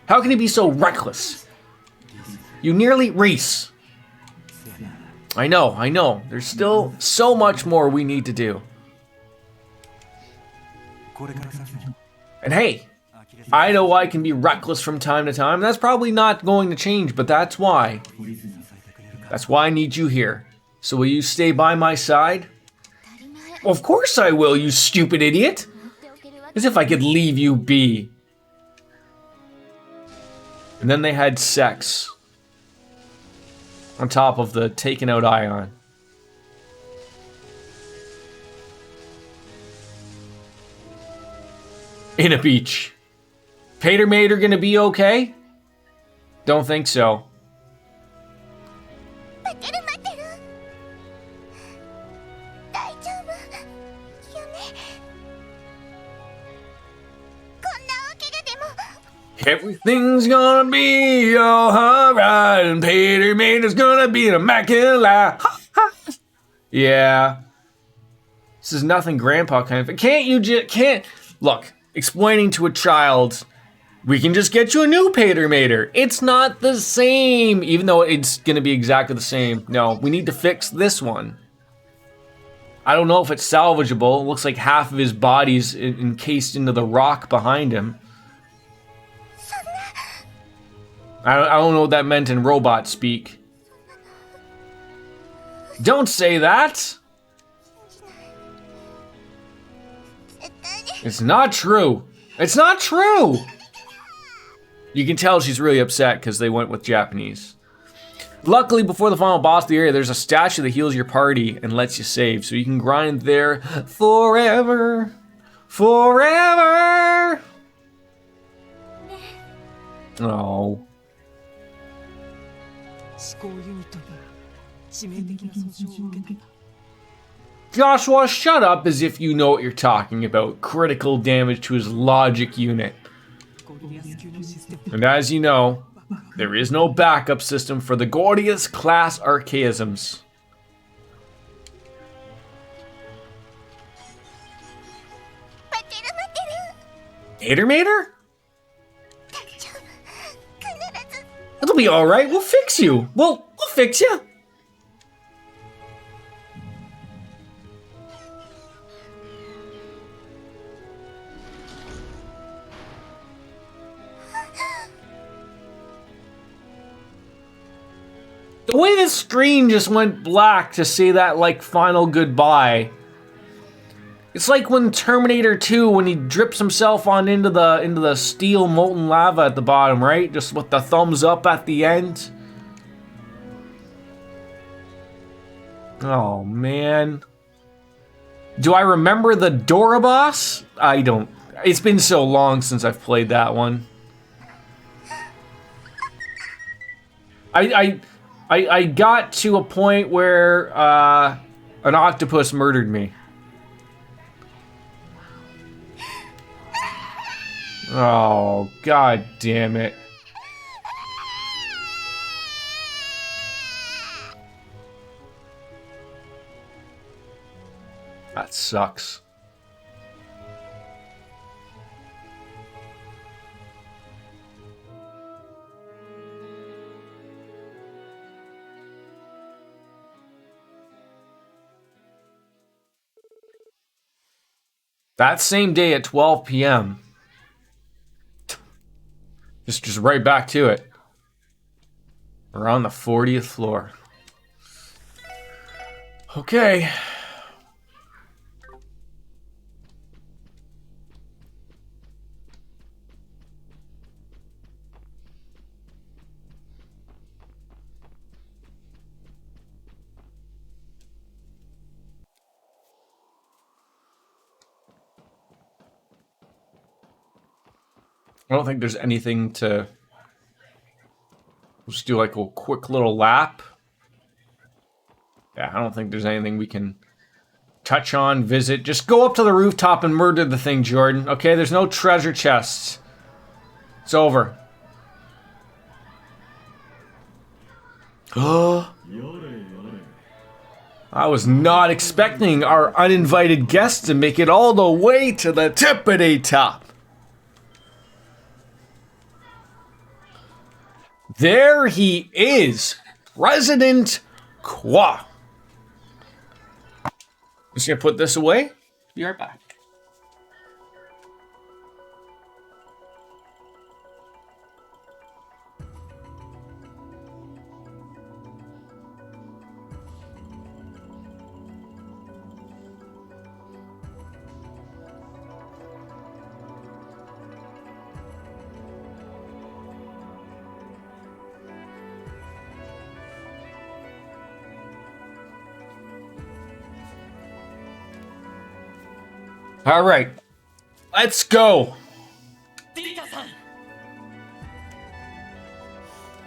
How can you be so reckless? You nearly Reese. I know. There's still so much more we need to do. And hey, I know I can be reckless from time to time. That's probably not going to change, but that's why. That's why I need you here. So will you stay by my side? Well, of course I will, you stupid idiot. As if I could leave you be. And then they had sex. On top of the taken out Ion. In a beach. Pater Mater gonna be okay? Don't think so. Everything's gonna be alright, and Pater Mater's gonna be an immaculate. Yeah. This is nothing grandpa kind of. Can't you just, look, explaining to a child, we can just get you a new Pater Mater. It's not the same, even though it's gonna be exactly the same. No, we need to fix this one. I don't know if it's salvageable. It looks like half of his body's encased into the rock behind him. I don't know what that meant in robot speak. Don't say that! It's not true. It's not true! You can tell she's really upset because they went with Japanese. Luckily, before the final boss of the area, there's a statue that heals your party and lets you save, so you can grind there forever. Forever! Oh. Joshua, shut up as if you know what you're talking about. Critical damage to his logic unit. And as you know, there is no backup system for the Gordius class archaisms. Pater Mater? It'll be alright, we'll fix you. We'll fix you. The way the screen just went black to say that, like, final goodbye. It's like when Terminator 2, when he drips himself on into the steel molten lava at the bottom, right? Just with the thumbs up at the end. Oh, man. Do I remember the Dora boss? I don't It's been so long since I've played that one. I got to a point where an octopus murdered me. Oh, god damn it. That sucks. That same day at 12 p.m. Just right back to it. We're on the 40th floor. Okay. I don't think there's anything to... Just do like a quick little lap. Yeah, I don't think there's anything we can touch on, visit. Just go up to the rooftop and murder the thing, Jordan. Okay, there's no treasure chests. It's over. I was not expecting our uninvited guest to make it all the way to the tippity top. There he is, President Qua. Just gonna put this away. Be right back. All right, let's go.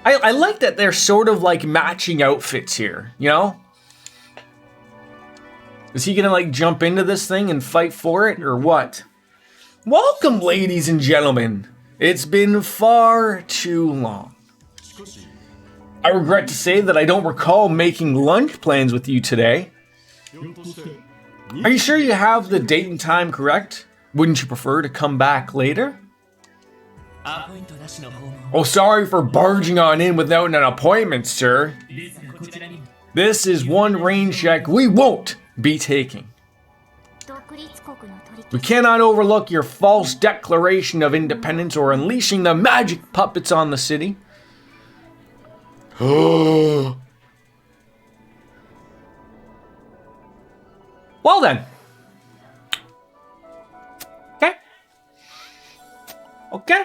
I like that they're sort of like matching outfits here, you know? Is he gonna like jump into this thing and fight for it or what? Welcome, ladies and gentlemen. It's been far too long. I regret to say that I don't recall making lunch plans with you today. Are you sure you have the date and time correct? Wouldn't you prefer to come back later? Oh, sorry for barging on in without an appointment, sir. This is one rain check we won't be taking. We cannot overlook your false declaration of independence or unleashing the magic puppets on the city. Well then. Okay.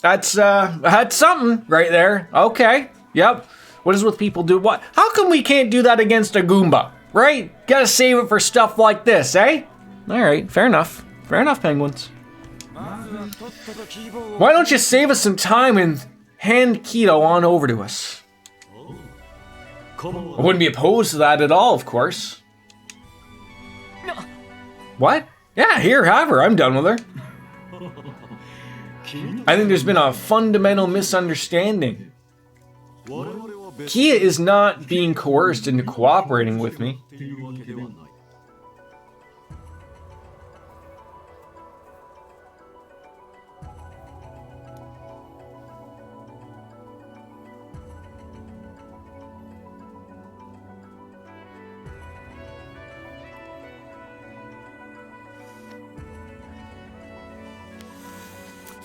That's something right there. Okay. Yep. What is with people do what? How come we can't do that against a Goomba? Right? Gotta save it for stuff like this, eh? Alright, fair enough. Fair enough, penguins. Why don't you save us some time and hand Keto on over to us? I wouldn't be opposed to that at all, of course. What? Yeah, here, have her. I'm done with her. I think there's been a fundamental misunderstanding. Kia is not being coerced into cooperating with me.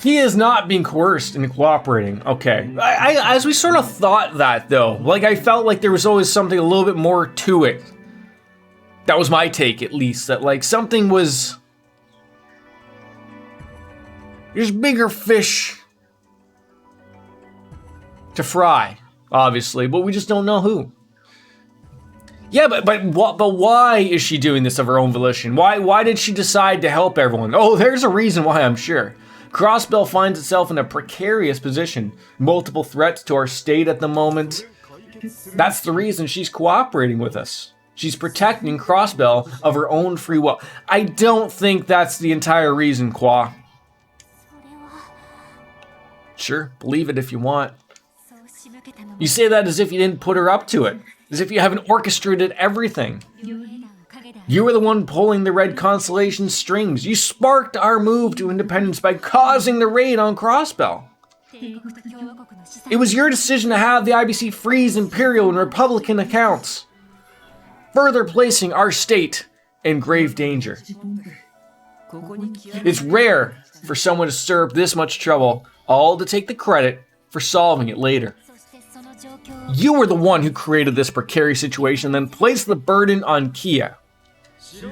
He is not being coerced into cooperating. Okay. As we sort of thought that, though. Like, I felt like there was always something a little bit more to it. That was my take, at least. That, like, something was... There's bigger fish to fry, obviously. But we just don't know who. Yeah, but why is she doing this of her own volition? Why did she decide to help everyone? Oh, there's a reason why, I'm sure. Crossbell finds itself in a precarious position. Multiple threats to our state at the moment. That's the reason she's cooperating with us. She's protecting Crossbell of her own free will. I don't think that's the entire reason, Qua. Sure, believe it if you want. You say that as if you didn't put her up to it. As if you haven't orchestrated everything. You were the one pulling the Red Constellation's strings. You sparked our move to independence by causing the raid on Crossbell. It was your decision to have the IBC freeze Imperial and Republican accounts, further placing our state in grave danger. It's rare for someone to stir up this much trouble, all to take the credit for solving it later. You were the one who created this precarious situation and then placed the burden on Kia. So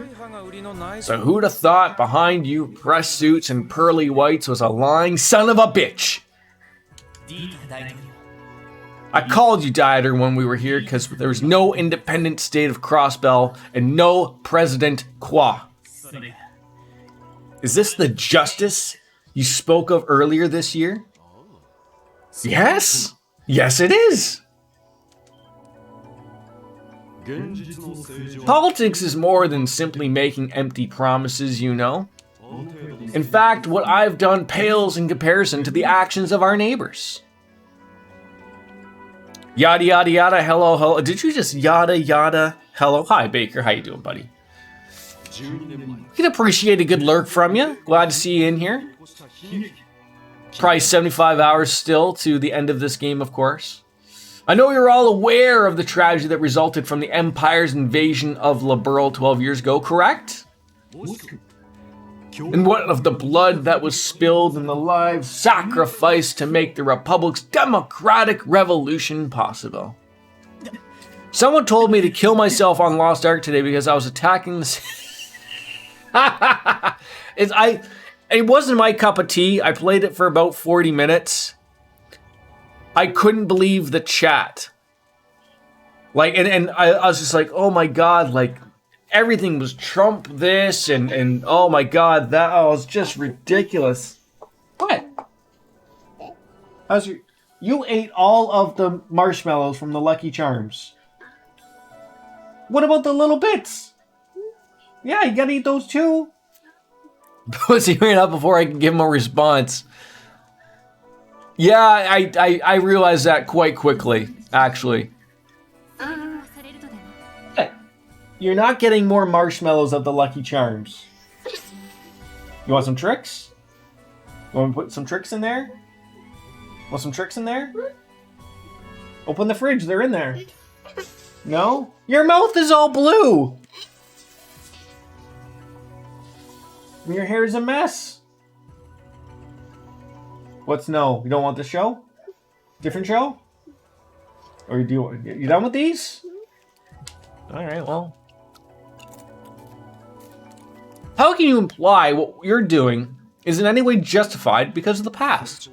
who'd have thought behind you press suits and pearly whites was a lying son of a bitch? I called you Dieter when we were here because there was no independent state of Crossbell and no President Qua. Is this the justice you spoke of earlier this year? Yes? Yes, it is. Politics is more than simply making empty promises, you know. In fact, what I've done pales in comparison to the actions of our neighbors. Yada yada yada, hello, hello. Did you just yada yada, hello? Hi, Baker, how you doing, buddy? Can appreciate a good lurk from you. Glad to see you in here. Probably 75 hours still to the end of this game, of course. I know you're all aware of the tragedy that resulted from the Empire's invasion of Liberl 12 years ago, correct? And what of the blood that was spilled and the lives sacrificed to make the Republic's democratic revolution possible? Someone told me to kill myself on Lost Ark today because I was attacking the... It wasn't my cup of tea. I played it for about 40 minutes. I couldn't believe the chat. Like, and I was just like, oh my God, like, everything was Trump this, and oh my God, that was just ridiculous. What? You ate all of the marshmallows from the Lucky Charms. What about the little bits? Yeah, you gotta eat those too. Pussy ran up before I could give him a response. Yeah, I realized that quite quickly, actually. Hey, you're not getting more marshmallows of the Lucky Charms. You want some tricks? You want me to put some tricks in there? Want some tricks in there? Open the fridge, they're in there. No? Your mouth is all blue! And your hair is a mess. What's no? You don't want the show? Different show? Or you done with these? Alright, well. How can you imply what you're doing is in any way justified because of the past?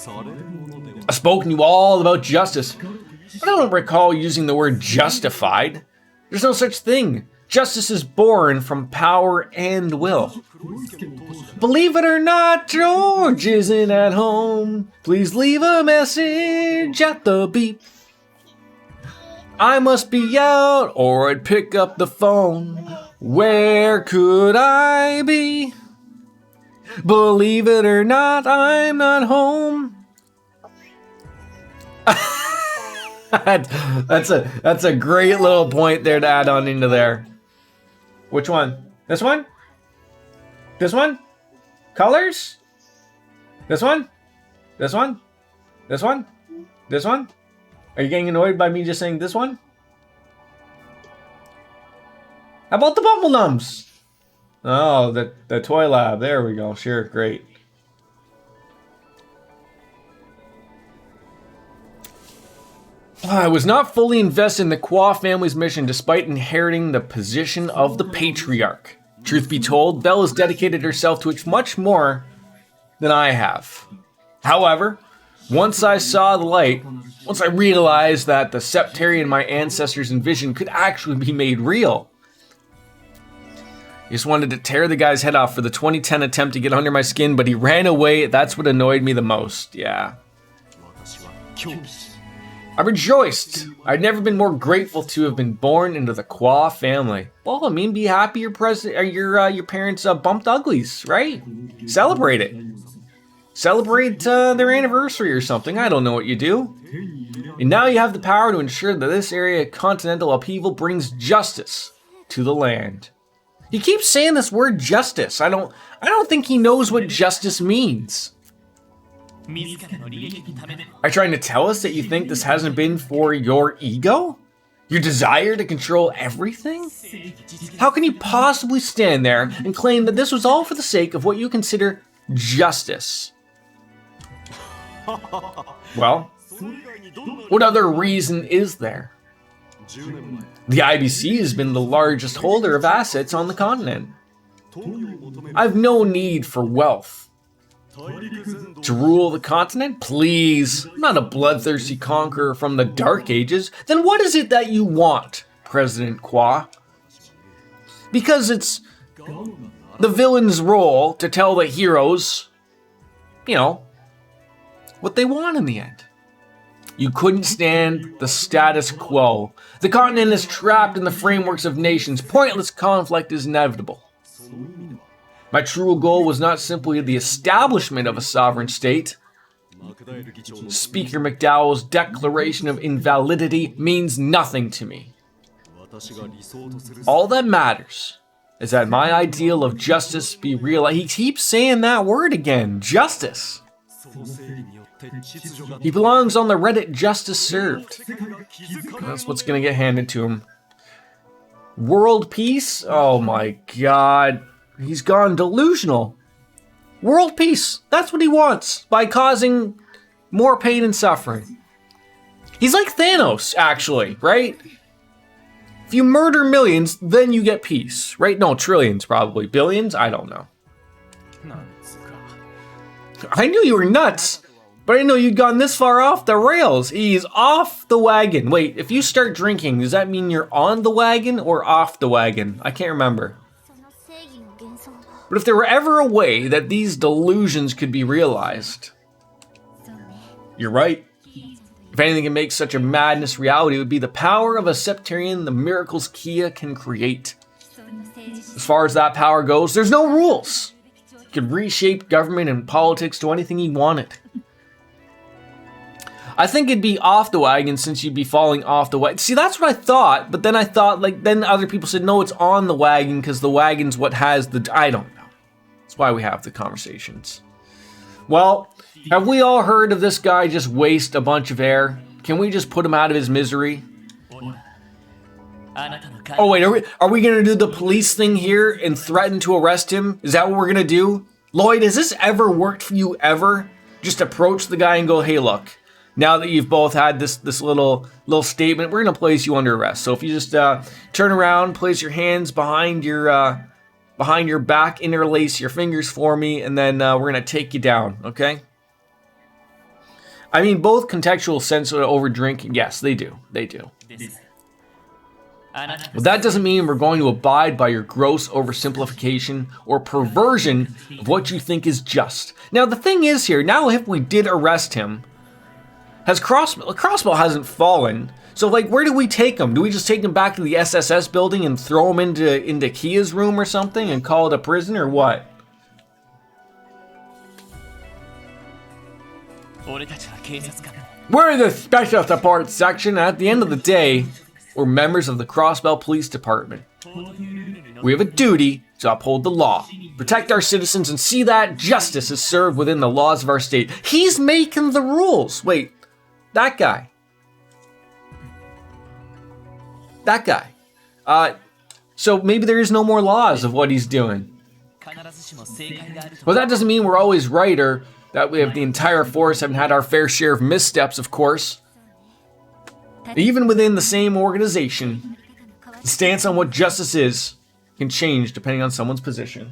I've spoken to you all about justice. I don't recall using the word justified. There's no such thing. Justice is born from power and will. Believe it or not, George isn't at home. Please leave a message at the beep. I must be out or I'd pick up the phone. Where could I be? Believe it or not, I'm not home. That's a great little point there to add on into there. Which one? This one? This one? Colors? This one? This one? This one? This one? Are you getting annoyed by me just saying this one? How about the Bumble Nums? Oh, the Toy Lab. There we go. Sure, great. I was not fully invested in the Qua family's mission despite inheriting the position of the patriarch. Truth be told, Belle has dedicated herself to it much more than I have. However, Once I saw the light, once I realized that the septarian my ancestors envisioned could actually be made real. I just wanted to tear the guy's head off for the 2010 attempt to get under my skin, but he ran away. That's what annoyed me the most, yeah. I rejoiced. I'd never been more grateful to have been born into the Kwa family. Well, I mean, be happy your parents bumped uglies, right? Celebrate it. Celebrate their anniversary or something. I don't know what you do. And now you have the power to ensure that this area of continental upheaval brings justice to the land. He keeps saying this word justice. I don't think he knows what justice means. Are you trying to tell us that you think this hasn't been for your ego? Your desire to control everything? How can you possibly stand there and claim that this was all for the sake of what you consider justice? Well, what other reason is there? The IBC has been the largest holder of assets on the continent. I've no need for wealth. To rule the continent? Please, I'm not a bloodthirsty conqueror from the Dark Ages. Then what is it that you want, President Kwa? Because it's the villain's role to tell the heroes, what they want in the end. You couldn't stand the status quo. The continent is trapped in the frameworks of nations. Pointless conflict is inevitable. My true goal was not simply the establishment of a sovereign state. Speaker McDowell's declaration of invalidity means nothing to me. All that matters is that my ideal of justice be realized. He keeps saying that word again, justice. He belongs on the Reddit Justice Served. That's what's gonna get handed to him. World peace? Oh my god. He's gone delusional. World peace. That's what he wants by causing more pain and suffering. He's like Thanos, actually, right? If you murder millions, then you get peace, right? No, trillions probably. Billions? I don't know. I knew you were nuts, but I didn't know you'd gone this far off the rails. He's off the wagon. Wait, if you start drinking, does that mean you're on the wagon or off the wagon? I can't remember. But if there were ever a way that these delusions could be realized, you're right. If anything can make such a madness reality, it would be the power of a septarian, the miracles Kia can create. As far as that power goes, there's no rules. He could reshape government and politics to anything he wanted. I think it'd be off the wagon since you'd be falling off the wagon. See, that's what I thought, but then I thought, then other people said, no, it's on the wagon because the wagon's what has the... I don't know. That's why we have the conversations. Well, have we all heard of this guy just waste a bunch of air? Can we just put him out of his misery? Oh wait, are we gonna do the police thing here and threaten to arrest him? Is that what we're gonna do? Lloyd, has this ever worked for you ever? Just approach the guy and go, hey look, now that you've both had this little statement, we're gonna place you under arrest. So if you just turn around, place your hands behind your back, interlace your fingers for me, and then we're gonna take you down, okay? I mean, both contextual sense of over drinking, yes, they do. But that doesn't mean we're going to abide by your gross oversimplification or perversion of what you think is just. Now, the thing is here, now if we did arrest him, Crossbow hasn't fallen, so where do we take him? Do we just take him back to the SSS building and throw him into Kia's room or something and call it a prison or what? We're the special support section. At the end of the day, we're members of the Crossbell Police Department. We have a duty to uphold the law, protect our citizens, and see that justice is served within the laws of our state. He's making the rules. Wait, that guy. So maybe there is no more laws of what he's doing. Well, that doesn't mean we're always right or that we have the entire force haven't had our fair share of missteps, of course. Even within the same organization, the stance on what justice is can change depending on someone's position.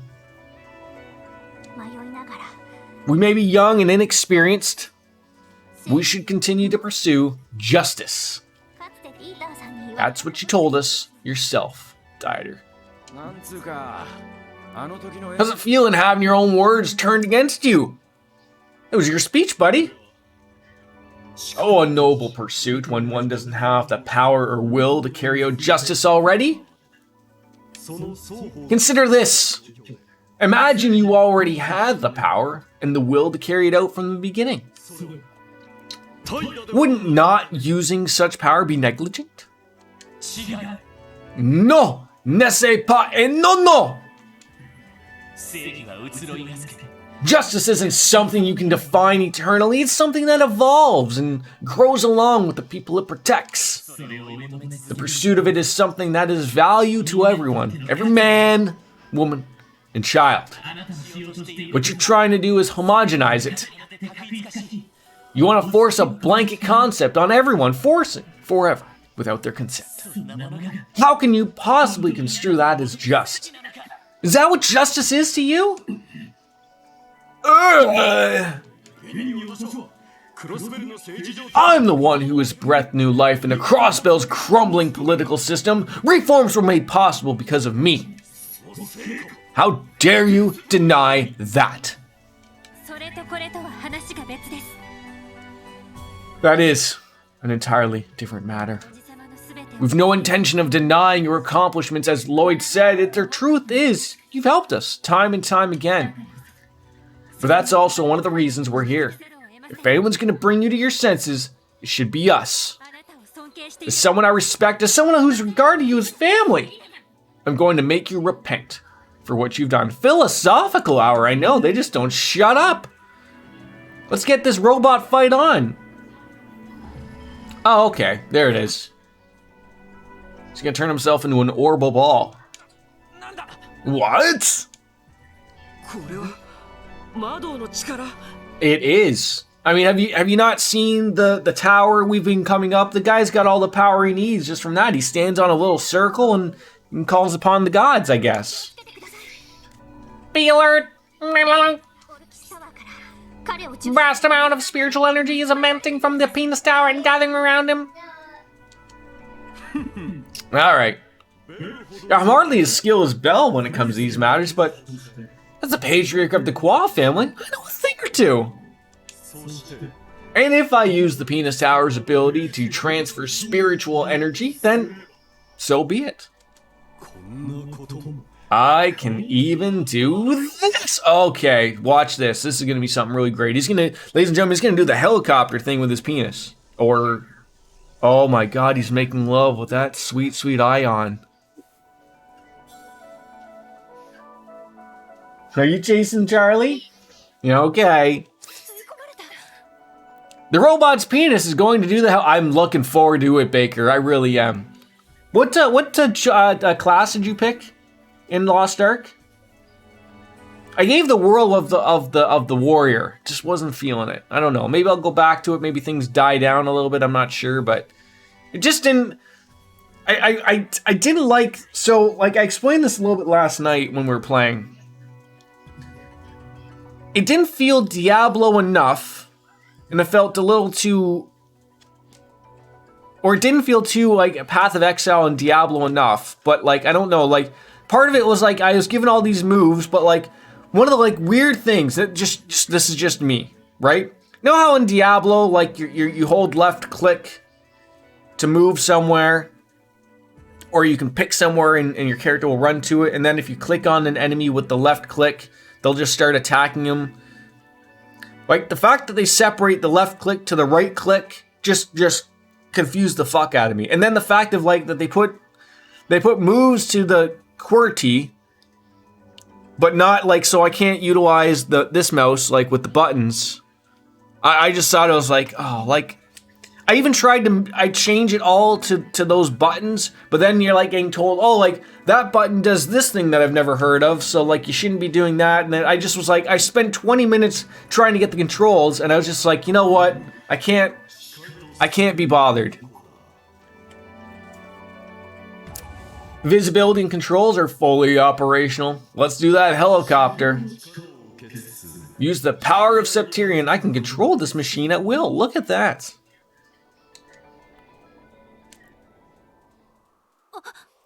We may be young and inexperienced, we should continue to pursue justice. That's what you told us yourself, Dieter. How's it feeling having your own words turned against you? It was your speech, buddy. Oh, a noble pursuit when one doesn't have the power or will to carry out justice already. Consider this. Imagine you already had the power and the will to carry it out from the beginning. Wouldn't not using such power be negligent? No, ne sais pas et non, no. Justice isn't something you can define eternally. It's something that evolves and grows along with the people it protects. The pursuit of it is something that is value to everyone, every man, woman, and child. What you're trying to do is homogenize it. You want to force a blanket concept on everyone, forcing forever without their consent. How can you possibly construe that as just? Is that what justice is to you? I'm the one who has breathed new life into Crossbell's crumbling political system. Reforms were made possible because of me. How dare you deny that? That is an entirely different matter. We've no intention of denying your accomplishments. As Lloyd said, the truth is, you've helped us time and time again. But that's also one of the reasons we're here. If anyone's going to bring you to your senses, it should be us. As someone I respect, as someone who's regarded you as family, I'm going to make you repent for what you've done. Philosophical hour, I know, they just don't shut up. Let's get this robot fight on. Oh, okay, there it is. He's going to turn himself into an orbital ball. What? It is. I mean, have you not seen the tower we've been coming up? The guy's got all the power he needs just from that. He stands on a little circle and calls upon the gods, I guess. Be alert! Vast amount of spiritual energy is emanating from the penis tower and gathering around him. Alright. I'm hardly as skilled as Bell when it comes to these matters, but as the patriarch of the Qua family, I know a thing or two. And if I use the penis tower's ability to transfer spiritual energy, then so be it. I can even do this. Okay, watch this. This is going to be something really great. He's going to, ladies and gentlemen, he's going to do the helicopter thing with his penis. Or, oh my God, he's making love with that sweet, sweet ion. Are you chasing Charlie? Okay. The robot's penis is going to do the hell. I'm looking forward to it, Baker. I really am. What class did you pick in Lost Ark? I gave the world of the warrior. Just wasn't feeling it. I don't know. Maybe I'll go back to it. Maybe things die down a little bit. I'm not sure, but it just didn't. I didn't like. So like I explained this a little bit last night when we were playing. It didn't feel Diablo enough, and it felt a little too. Or it didn't feel too like Path of Exile and Diablo enough, but like I don't know, like part of it was like I was given all these moves, but like one of the like weird things that just this is just me, right? You know how in Diablo like you hold left click to move somewhere, or you can pick somewhere and your character will run to it, and then if you click on an enemy with the left click, they'll just start attacking them. Like the fact that they separate the left click to the right click just confused the fuck out of me. And then the fact of like that they put moves to the QWERTY, but not like so I can't utilize this mouse like with the buttons. I just thought it was like, oh, like I even tried to change it all to those buttons, but then you're like getting told, oh, like that button does this thing that I've never heard of, so like you shouldn't be doing that. And then I just was like, I spent 20 minutes trying to get the controls, and I was just like, you know what? I can't be bothered. Visibility and controls are fully operational. Let's do that helicopter. Use the power of Septirion. I can control this machine at will. Look at that.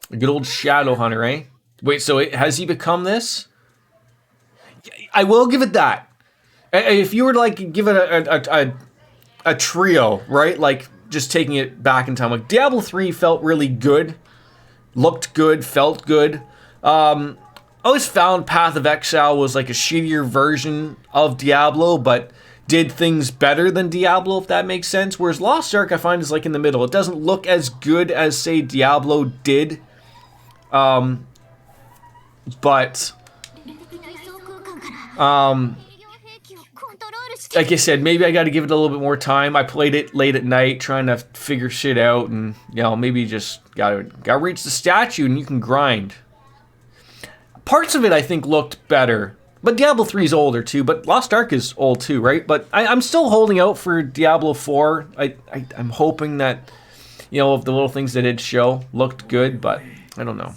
A good old Shadow Hunter, eh? Wait, so has he become this? I will give it that. If you were to like give it a trio, right? Like just taking it back in time. Like Diablo 3 felt really good, looked good, felt good. I always found Path of Exile was like a shittier version of Diablo, but did things better than Diablo, if that makes sense. Whereas Lost Ark I find is like in the middle. It doesn't look as good as say Diablo did. But like I said, maybe I got to give it a little bit more time. I played it late at night trying to figure shit out, and you know, maybe just gotta reach the statue and you can grind. Parts of it I think looked better, but Diablo 3 is older too, but Lost Ark is old too, right? But I'm still holding out for Diablo 4. I'm hoping that, you know, if the little things that it show looked good, but I don't know.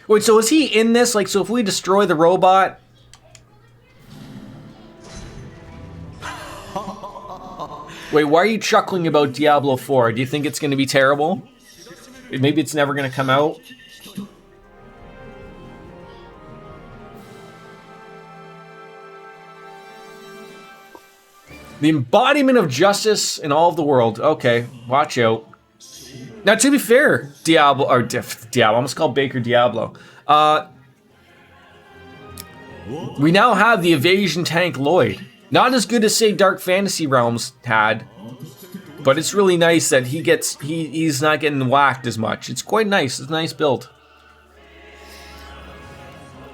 Wait, so is he in this? Like, so if we destroy the robot? Wait, why are you chuckling about Diablo 4? Do you think it's going to be terrible? Maybe it's never going to come out? The embodiment of justice in all of the world. Okay, watch out. Now, to be fair, Diablo, I almost called Baker Diablo. We now have the evasion tank Lloyd. Not as good as, say, Dark Fantasy Realms had, but it's really nice that he's not getting whacked as much. It's quite nice. It's a nice build.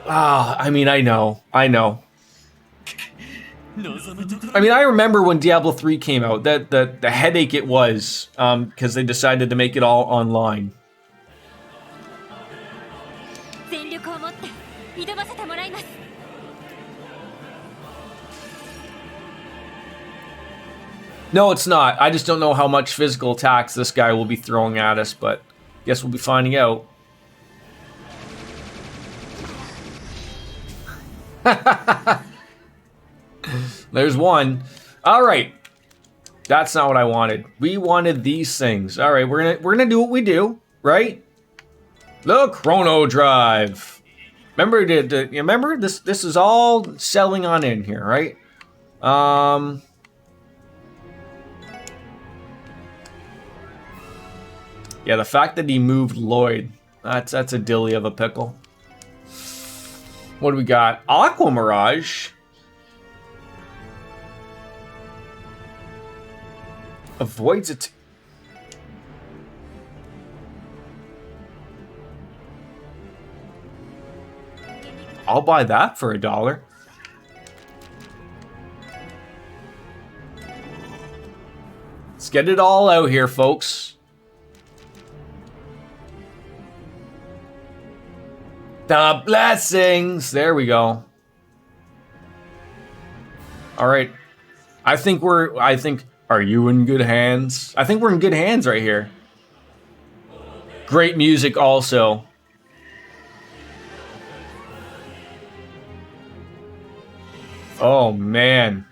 I mean, I know. I mean, I remember when Diablo 3 came out, that the headache it was, because they decided to make it all online. No, it's not. I just don't know how much physical attacks this guy will be throwing at us, but guess we'll be finding out. There's one. All right. That's not what I wanted. We wanted these things. All right, we're gonna do what we do, right? The Chrono Drive. Remember, remember this is all selling on in here, right? Yeah, the fact that he moved Lloyd, that's a dilly of a pickle. What do we got? Aqua Mirage. Avoids it. I'll buy that for $1. Let's get it all out here, folks. The blessings. There we go. All right. I think are you in good hands? I think we're in good hands right here. Great music also. Oh man.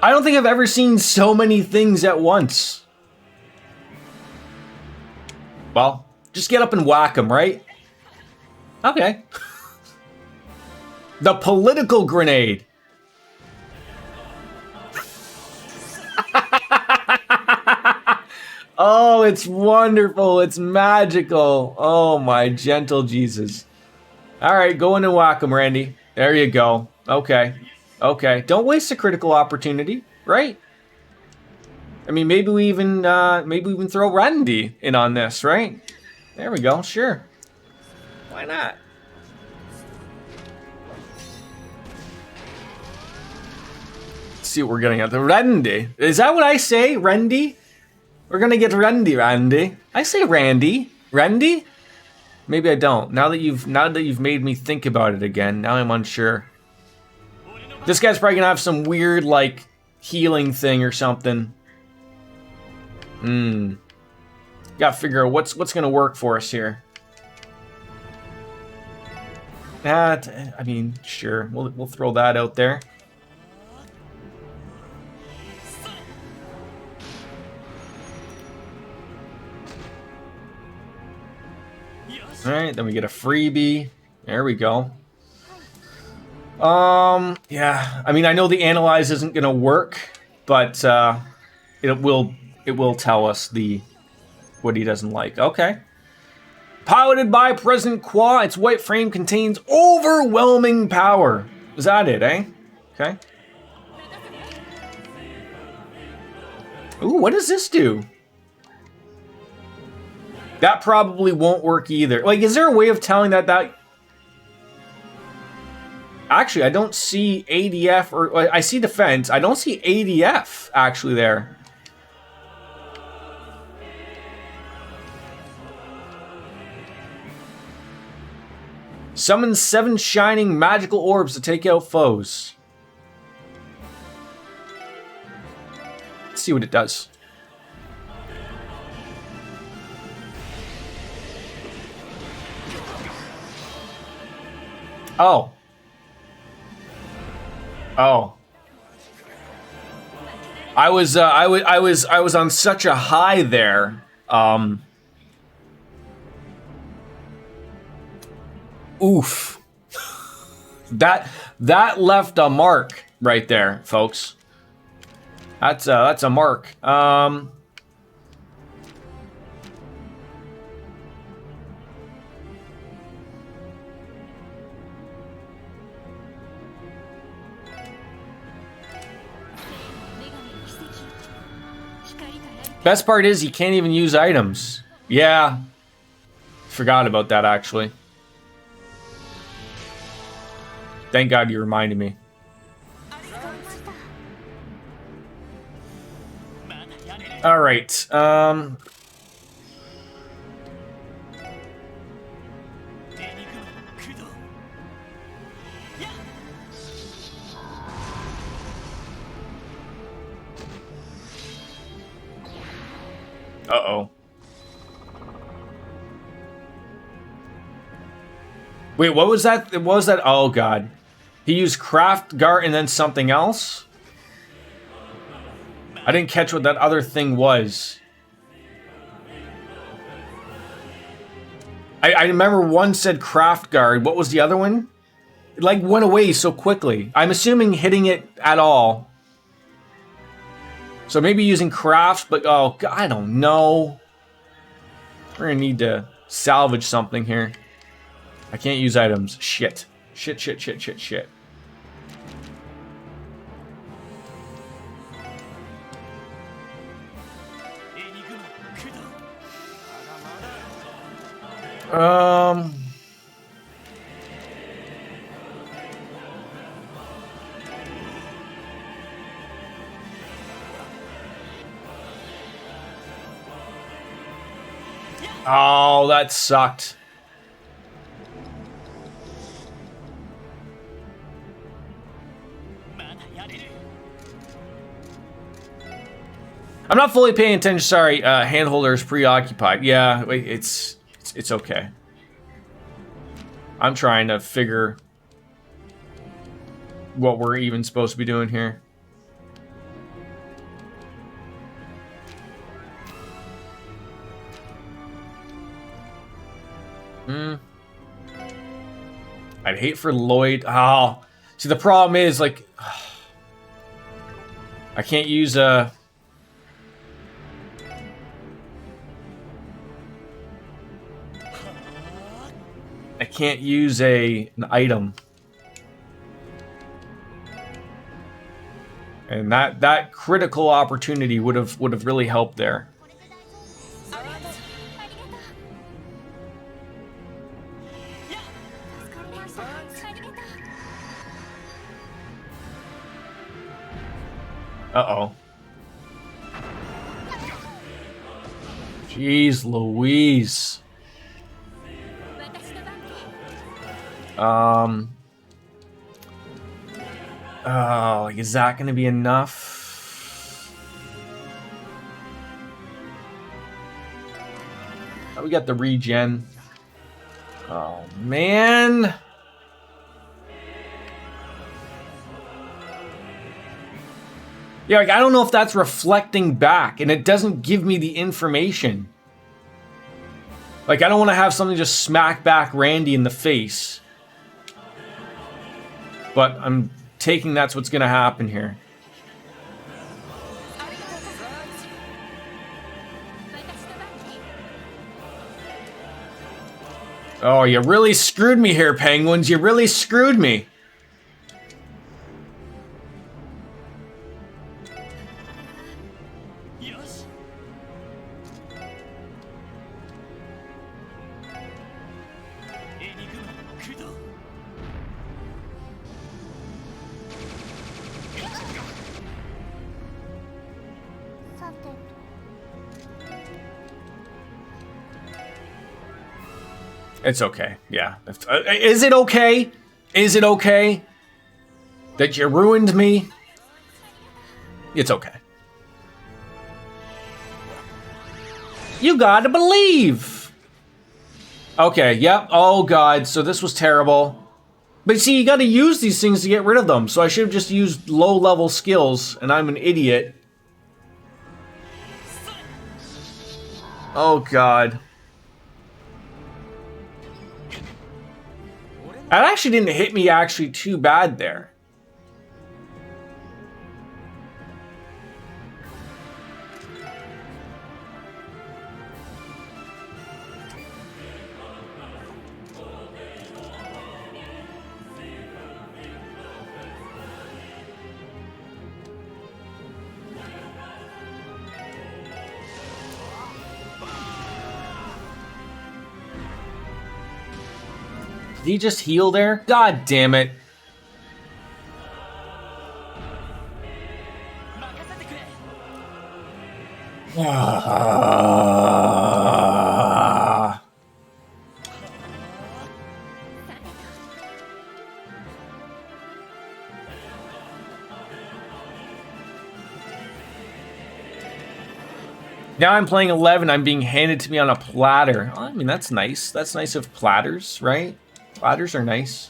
I don't think I've ever seen so many things at once. Well, just get up and whack them, right? Okay. The political grenade. Oh, it's wonderful. It's magical. Oh, my gentle Jesus. All right, go in and whack them, Randy. There you go. Okay. Okay. Don't waste a critical opportunity, right? I mean, maybe we even throw Randy in on this, right? There we go. Sure. Why not? Let's see what we're getting at. The Randy. Is that what I say? Randy? We're gonna get Randy. I say Randy. Randy? Maybe I don't. Now that you've made me think about it again, now I'm unsure. This guy's probably gonna have some weird, like, healing thing or something. Gotta figure out what's gonna work for us here. That, I mean, sure, we'll throw that out there. All right, then we get a freebie. There we go. Yeah, I mean, I know the analyze isn't gonna work, but it will tell us what he doesn't like. Okay. Piloted by President Qua, its white frame contains overwhelming power. Is that it, eh? Okay. Ooh, what does this do? That probably won't work either. Like, is there a way of telling that... Actually, I don't see ADF, or I see defense. I don't see ADF, actually, there. Summon 7 shining magical orbs to take out foes. Let's see what it does. Oh. Oh. I was on such a high there. Oof. That left a mark right there, folks. That's a mark. Best part is you can't even use items. Yeah. Forgot about that, actually. Thank God you reminded me. All right. Uh-oh. Wait, what was that? What was that? Oh, God. He used Craft Guard and then something else? I didn't catch what that other thing was. I remember one said Craft Guard. What was the other one? It like went away so quickly. I'm assuming hitting it at all. So maybe using Craft, but oh, God, I don't know. We're gonna need to salvage something here. I can't use items. Shit. Shit, shit, shit, shit, shit. Oh, that sucked. I'm not fully paying attention. Sorry, handholder is preoccupied. Yeah, it's okay. I'm trying to figure what we're even supposed to be doing here. I'd hate for Lloyd. Oh, see, the problem is, like, I can't use a... I can't use an item. And that critical opportunity would have really helped there. Uh-oh. Jeez Louise. Oh, is that going to be enough? We got the regen. Oh, man. Yeah, like, I don't know if that's reflecting back, and it doesn't give me the information. Like, I don't want to have something just smack back Randy in the face. But I'm taking that's what's going to happen here. Oh, you really screwed me here, Penguins. You really screwed me. It's okay, yeah. Is it okay? Is it okay that you ruined me? It's okay. You gotta believe. Okay, yep. Oh god, so this was terrible. But see, you gotta use these things to get rid of them. So I should have just used low-level skills, and I'm an idiot. Oh god. That actually didn't hit me actually too bad there. Did he just heal there? God damn it. Now I'm playing 11, I'm being handed to me on a platter. Oh, I mean, that's nice. That's nice of platters, right? Platters are nice.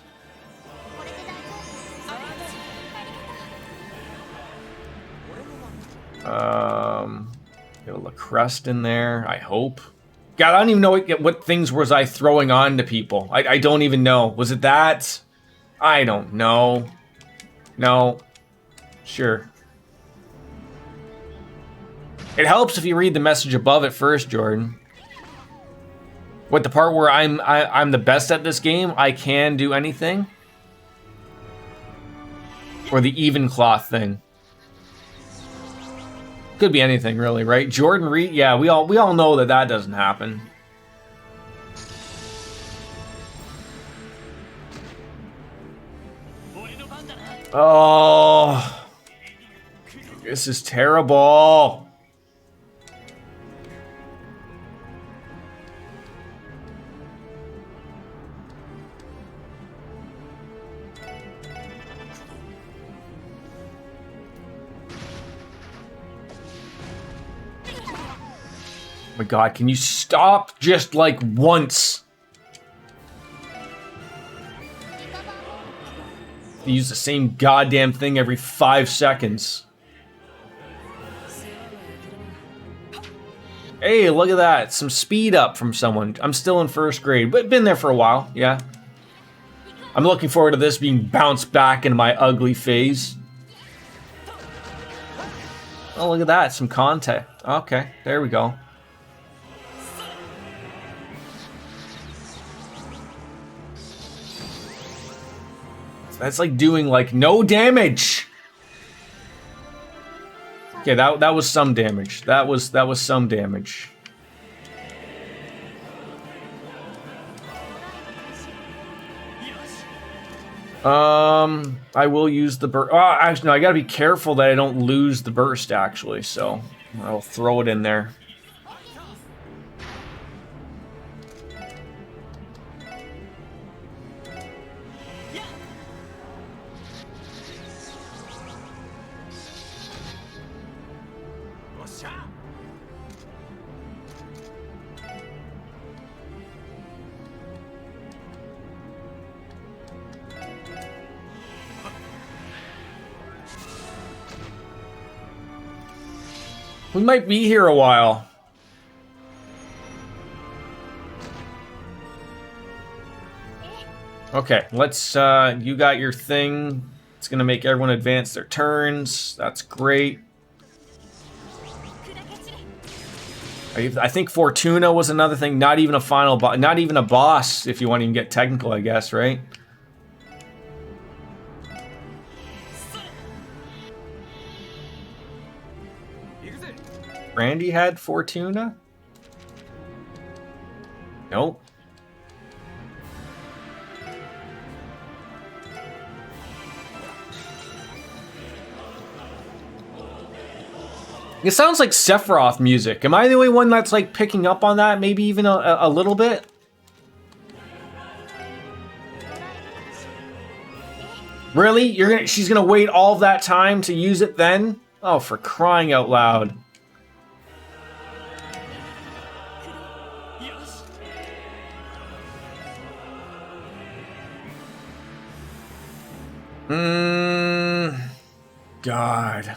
Get a little crust in there, I hope. God, I don't even know what things was I throwing on to people. I don't even know. Was it that? I don't know. No. Sure. It helps if you read the message above it first, Jordan. What, the part where I'm the best at this game? I can do anything? Or the even cloth thing? Could be anything, really, right? Jordan Reed, yeah, we all know that doesn't happen. Oh, this is terrible. Oh my god, can you stop just like once? You use the same goddamn thing every 5 seconds. Hey, look at that. Some speed up from someone. I'm still in first grade, but been there for a while, yeah. I'm looking forward to this being bounced back into my ugly phase. Oh, look at that. Some contact. Okay, there we go. That's like doing like no damage. Okay, that was some damage. That was some damage. I will use the burst. Oh, actually, no, I gotta be careful that I don't lose the burst, actually, so I'll throw it in there. We might be here a while. Okay, let's, you got your thing. It's gonna make everyone advance their turns. That's great. I think Fortuna was another thing. Not even a final boss, not even a boss, if you want to even get technical, I guess, right? Randy had Fortuna? Nope. It sounds like Sephiroth music. Am I the only one that's like picking up on that? Maybe even a little bit? Really? She's gonna wait all of that time to use it then? Oh, for crying out loud. God.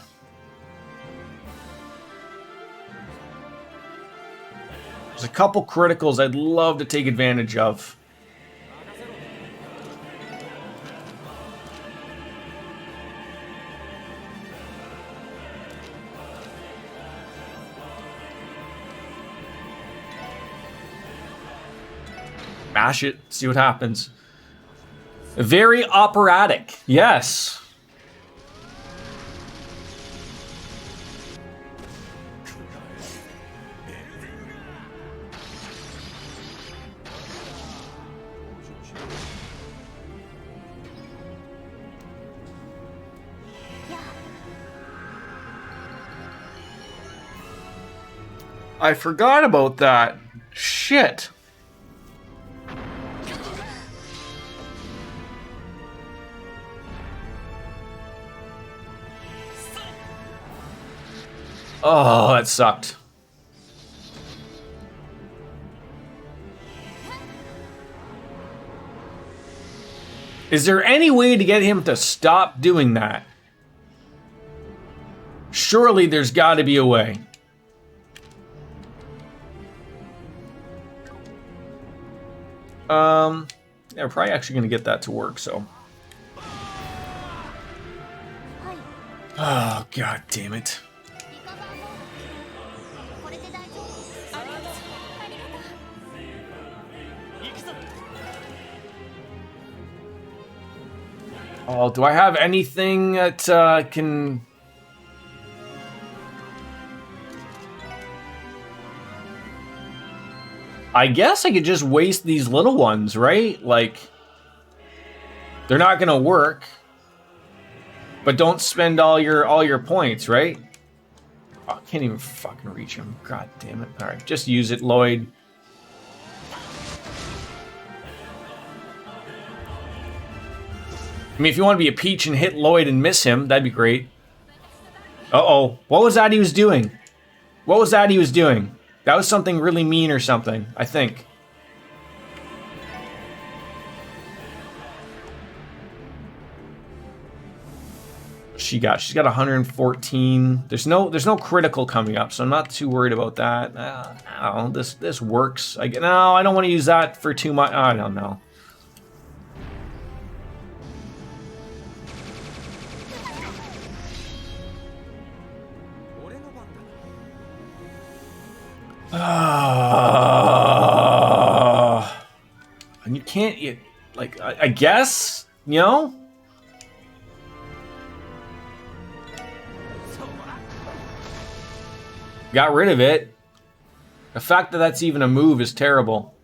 There's a couple criticals I'd love to take advantage of. Mash it, see what happens. Very operatic, yes. I forgot about that. Shit. Oh, that sucked. Is there any way to get him to stop doing that? Surely there's got to be a way. Yeah, we're probably actually going to get that to work, so. Oh, god damn it. Oh, do I have anything that can... I guess I could just waste these little ones, right? Like, they're not gonna work. But don't spend all your points, right? Oh, I can't even fucking reach him. God damn it. Alright, just use it, Lloyd. I mean, if you want to be a peach and hit Lloyd and miss him, that'd be great. Uh-oh. What was that he was doing? What was that he was doing? That was something really mean or something, I think. She's got 114. There's no critical coming up, so I'm not too worried about that. I don't know, this works. No, I don't want to use that for too much. I don't know. And you can't, like, I guess, you know? Got rid of it. The fact that that's even a move is terrible.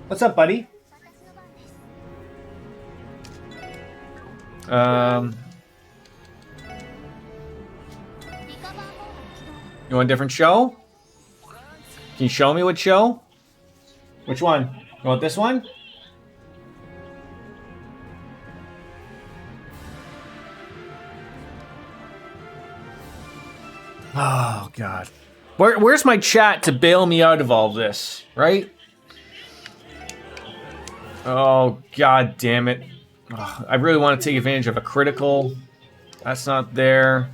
What's up, buddy? You want a different show? Can you show me what show? Which one? You want this one? Oh, God. Where's my chat to bail me out of all this, right? Oh, God damn it. Oh, I really want to take advantage of a critical. That's not there.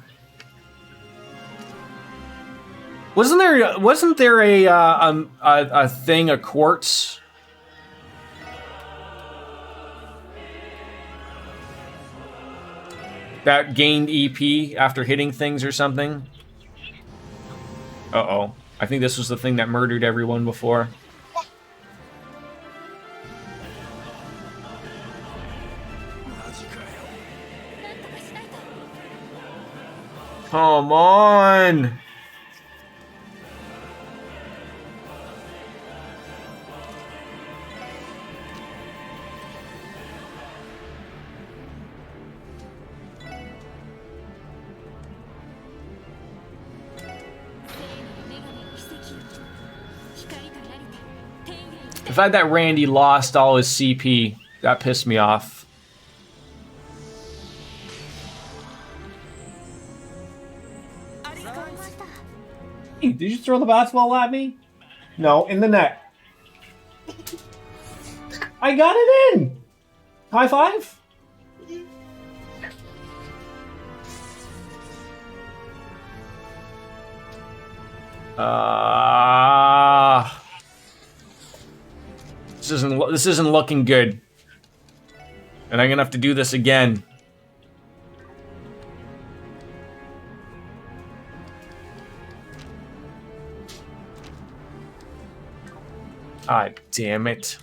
Wasn't there a thing, a quartz? That gained EP after hitting things or something? Uh-oh. I think this was the thing that murdered everyone before. Come on! The fact that Randy lost all his CP, that pissed me off. Hey, did you throw the basketball at me? No, in the net. I got it in! High five? This isn't looking good. And I'm gonna have to do this again. God damn it.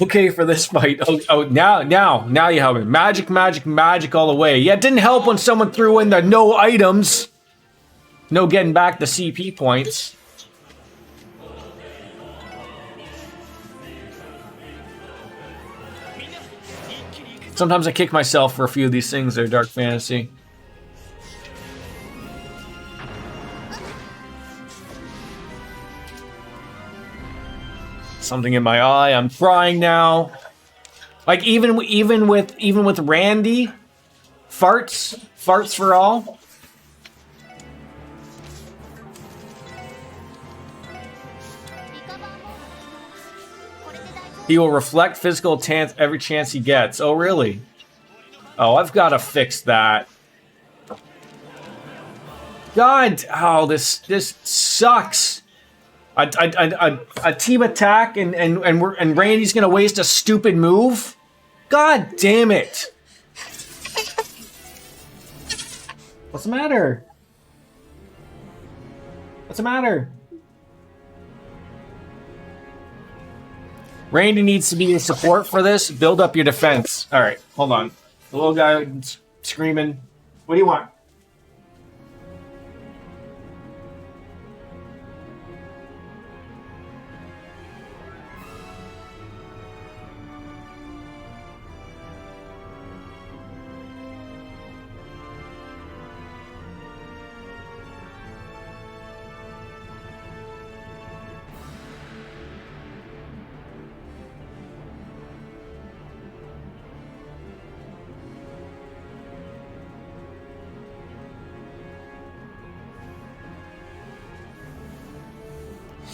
Okay for this fight. Oh, now you have it. Magic, magic, magic all the way. Yeah, it didn't help when someone threw in the no items. No getting back the CP points. Sometimes I kick myself for a few of these things there, Dark Fantasy. Something in my eye. I'm crying now. Like even with Randy, farts for all. He will reflect physical chance every chance he gets. Oh really? Oh, I've got to fix that. God, oh this sucks. A team attack and Randy's gonna waste a stupid move? God damn it! What's the matter? What's the matter? Randy needs to be the support for this. Build up your defense. All right, hold on. The little guy screaming. What do you want?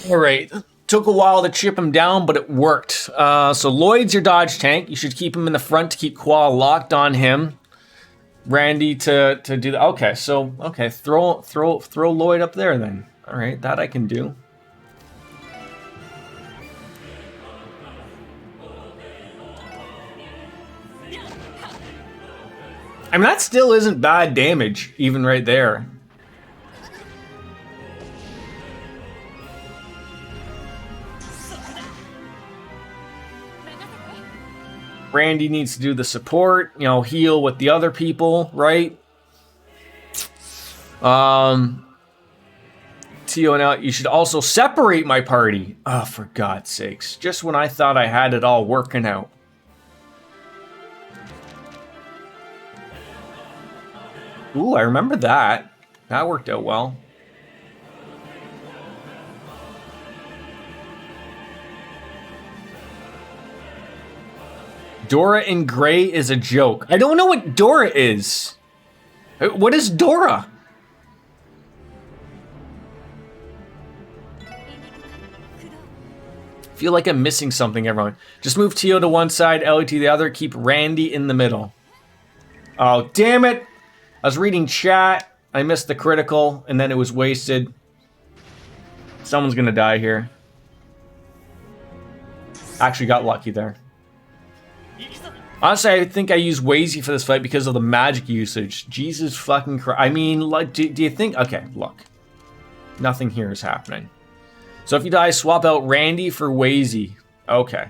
All right, took a while to chip him down, but it worked. So Lloyd's your dodge tank. You should keep him in the front to keep Qual locked on him. Randy to do that. Okay, so okay, throw Lloyd up there then. All right, that I can do. I mean, that still isn't bad damage, even right there. Randy needs to do the support, you know, heal with the other people, right? Tio and Al, you should also separate my party. Oh, for God's sakes. Just when I thought I had it all working out. Ooh, I remember that. That worked out well. Dora in gray is a joke. I don't know what Dora is. What is Dora? feel like I'm missing something, everyone. Just move Tio to one side, Ellie to the other. Keep Randy in the middle. Oh, damn it. I was reading chat. I missed the critical, and then it was wasted. Someone's gonna die here. Actually got lucky there. Honestly, I think I used Wazy for this fight because of the magic usage. Jesus fucking Christ. I mean, like, do you think... Okay, look. Nothing here is happening. So if you die, swap out Randy for Wazy. Okay.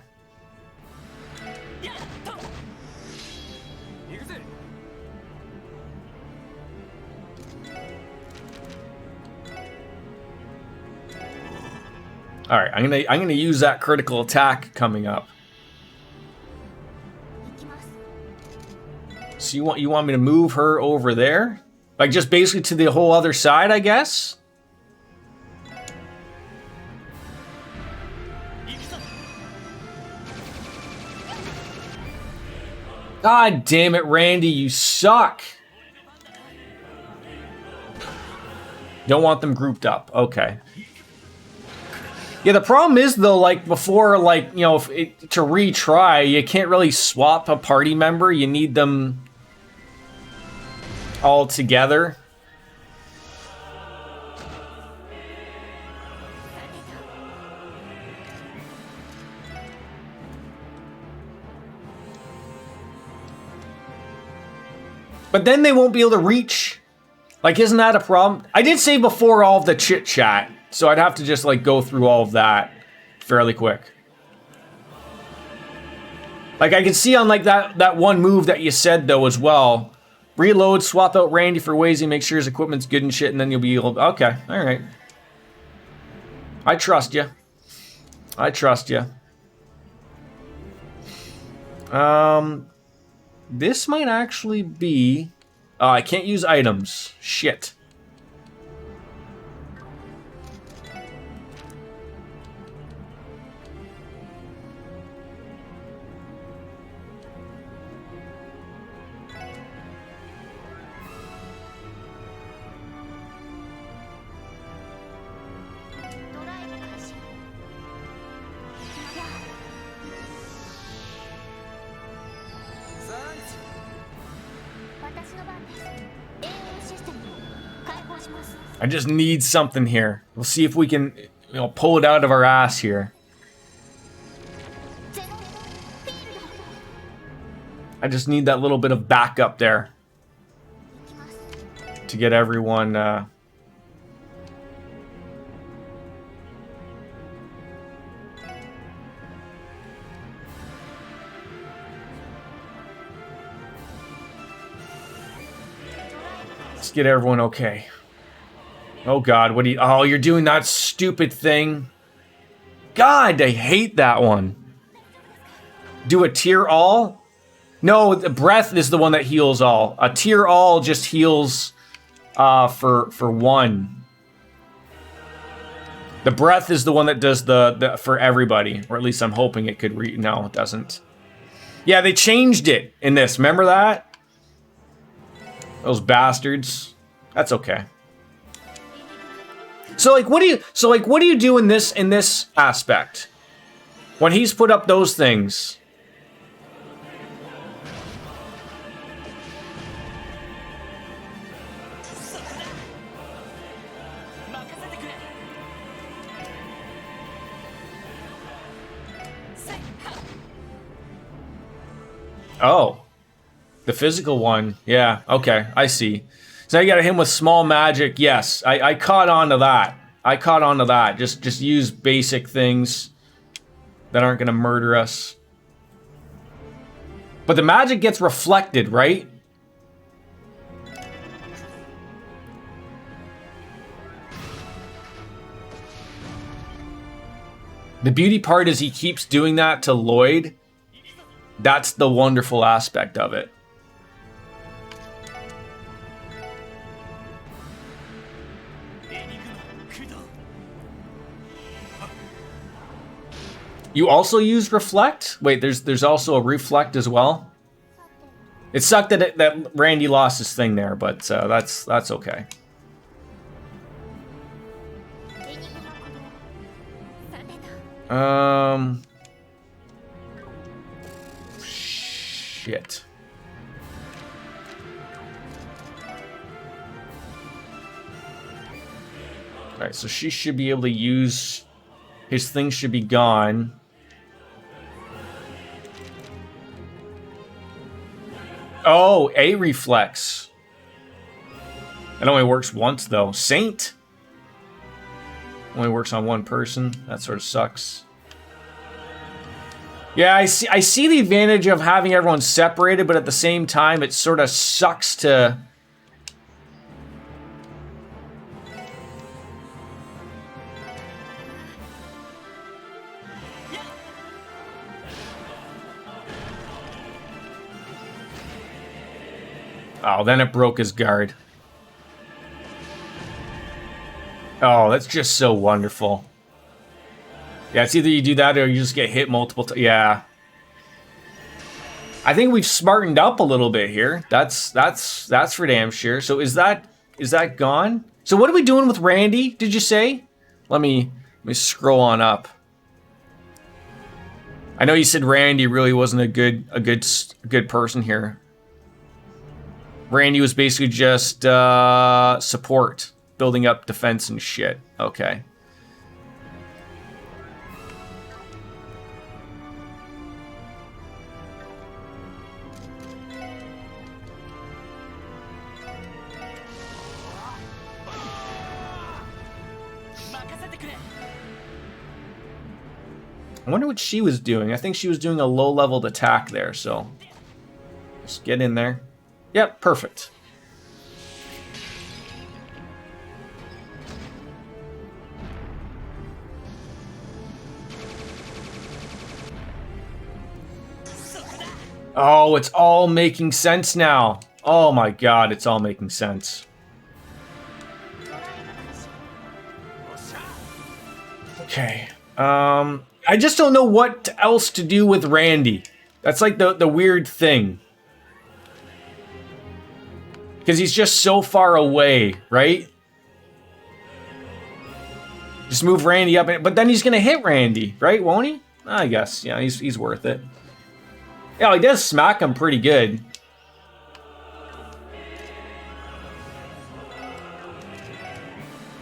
All right, I'm gonna use that critical attack coming up. So you want me to move her over there? Like just basically to the whole other side, I guess? God damn it, Randy, you suck. Don't want them grouped up. Okay. Yeah, the problem is though, like before, like, you know, to retry, you can't really swap a party member. You need them all together. But then they won't be able to reach. Like, isn't that a problem? I did say before all of the chit chat, so I'd have to just like go through all of that fairly quick. Like I can see on like that one move that you said though as well. Reload, swap out Randy for Wazy, make sure his equipment's good and shit, and then you'll be able. Okay, all right. I trust you. I trust you. This might actually be... I can't use items. Shit. I just need something here. We'll see if we can, you know, pull it out of our ass here. I just need that little bit of backup there to get everyone. Let's get everyone okay. Oh God, what do you... Oh, you're doing that stupid thing. God, I hate that one. Do a tier all? No, the breath is the one that heals all. A tier all just heals for one. The breath is the one that does the for everybody. Or at least I'm hoping it could no, it doesn't. Yeah, they changed it in this. Remember that? Those bastards. That's okay. So like what do you do in this aspect? When he's put up those things? Oh. The physical one. Yeah, okay, I see. So you gotta hit him with small magic. Yes, I caught on to that. I caught on to that. Just use basic things that aren't gonna murder us. But the magic gets reflected, right? The beauty part is he keeps doing that to Lloyd. That's the wonderful aspect of it. You also use reflect? Wait, there's also a reflect as well. It sucked that Randy lost his thing there, but that's okay. Shit. Alright, so she should be able to use... His thing should be gone. Oh, A reflex. It only works once, though. Saint? Only works on one person. That sort of sucks. Yeah, I see the advantage of having everyone separated, but at the same time, it sort of sucks to... Oh, then it broke his guard. Oh, that's just so wonderful. Yeah, it's either you do that or you just get hit multiple times. Yeah. I think we've smartened up a little bit here. That's for damn sure. So is that gone? So what are we doing with Randy, did you say? Let me scroll on up. I know you said Randy really wasn't a good person here. Randy was basically just support, building up defense and shit. Okay. I wonder what she was doing. I think she was doing a low-leveled attack there, so just get in there. Yep, perfect. Oh, it's all making sense now. Oh my god, it's all making sense. Okay. I just don't know what else to do with Randy. That's like the weird thing. Because he's just so far away, right? Just move Randy up, but then he's gonna hit Randy, right? Won't he? I guess, yeah, he's worth it. Yeah, he does smack him pretty good.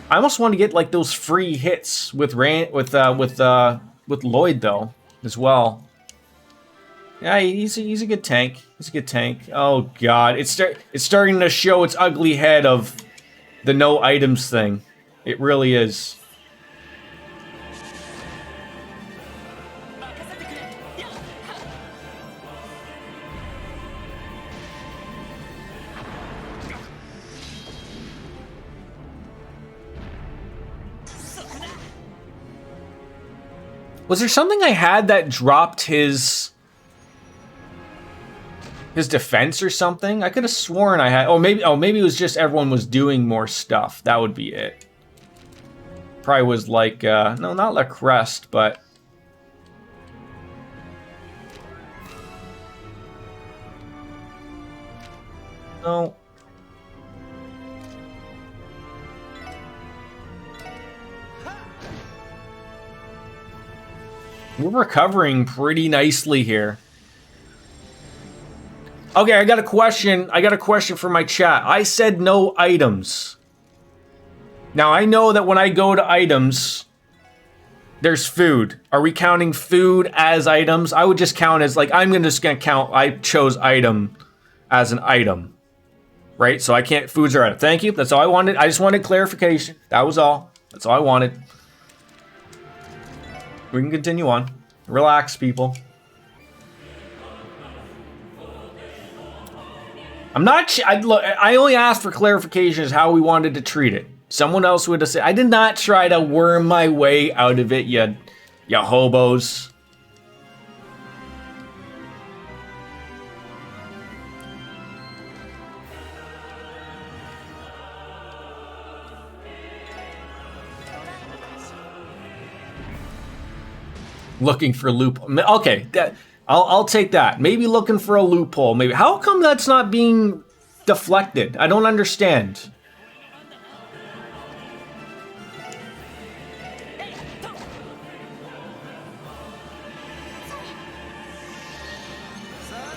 I almost want to get like those free hits with Lloyd though, as well. Yeah, he's a good tank. He's a good tank. Oh god, it's starting to show its ugly head of the no items thing. It really is. Was there something I had that dropped his defense or something? I could have sworn I had. Oh, maybe it was just everyone was doing more stuff. That would be it. Probably was like no, not La Crest, but no. We're recovering pretty nicely here. Okay, I got a question. I got a question for my chat. I said no items. Now, I know that when I go to items, there's food. Are we counting food as items? I would just count as, like, I'm just gonna count, I chose item as an item. Right? So I can't, foods are item. Thank you. That's all I wanted. I just wanted clarification. That was all. That's all I wanted. We can continue on. Relax, people. I'm not. I only asked for clarification as how we wanted to treat it. Someone else would have said. I did not try to worm my way out of it, you hobos. Looking for loophole. Okay, I'll take that. Maybe looking for a loophole. Maybe. How come that's not being deflected? I don't understand.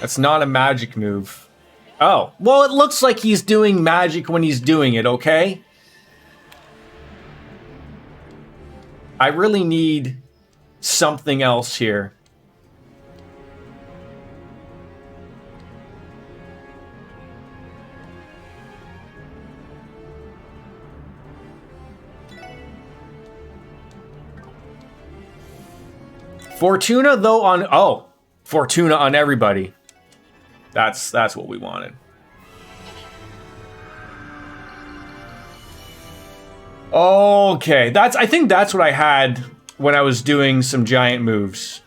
That's not a magic move. Oh, well, it looks like he's doing magic when he's doing it, okay? I really need something else here. Fortuna though on Fortuna on everybody. That's what we wanted. Okay, I think that's what I had when I was doing some giant moves.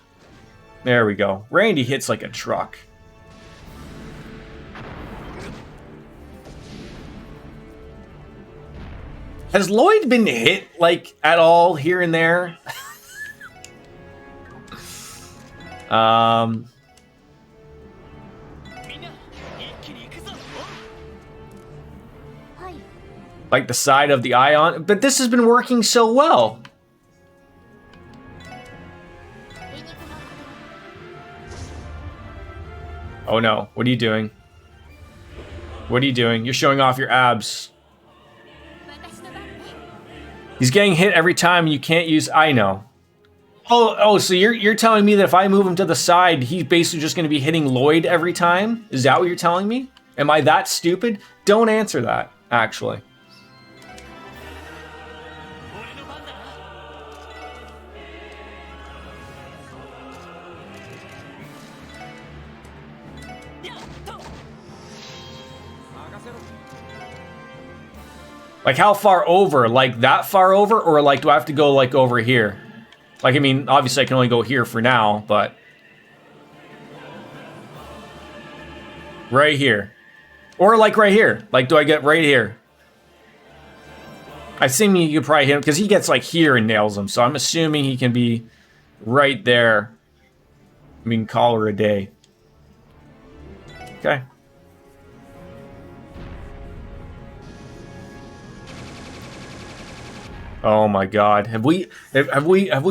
There we go. Randy hits like a truck. Has Lloyd been hit like at all here and there? Like the side of the ion, but this has been working so well. Oh no, what are you doing? What are you doing? You're showing off your abs. He's getting hit every time, you can't use, I know. Oh, so you're telling me that if I move him to the side, he's basically just gonna be hitting Lloyd every time? Is that what you're telling me? Am I that stupid? Don't answer that, actually. Like how far over? Like that far over? Or like do I have to go like over here? Like, I mean, obviously I can only go here for now, but... Right here. Or like right here. Like, do I get right here? I assume you could probably hit him, because he gets like here and nails him, so I'm assuming he can be right there. I mean, call her a day. Okay. Oh my God! Have we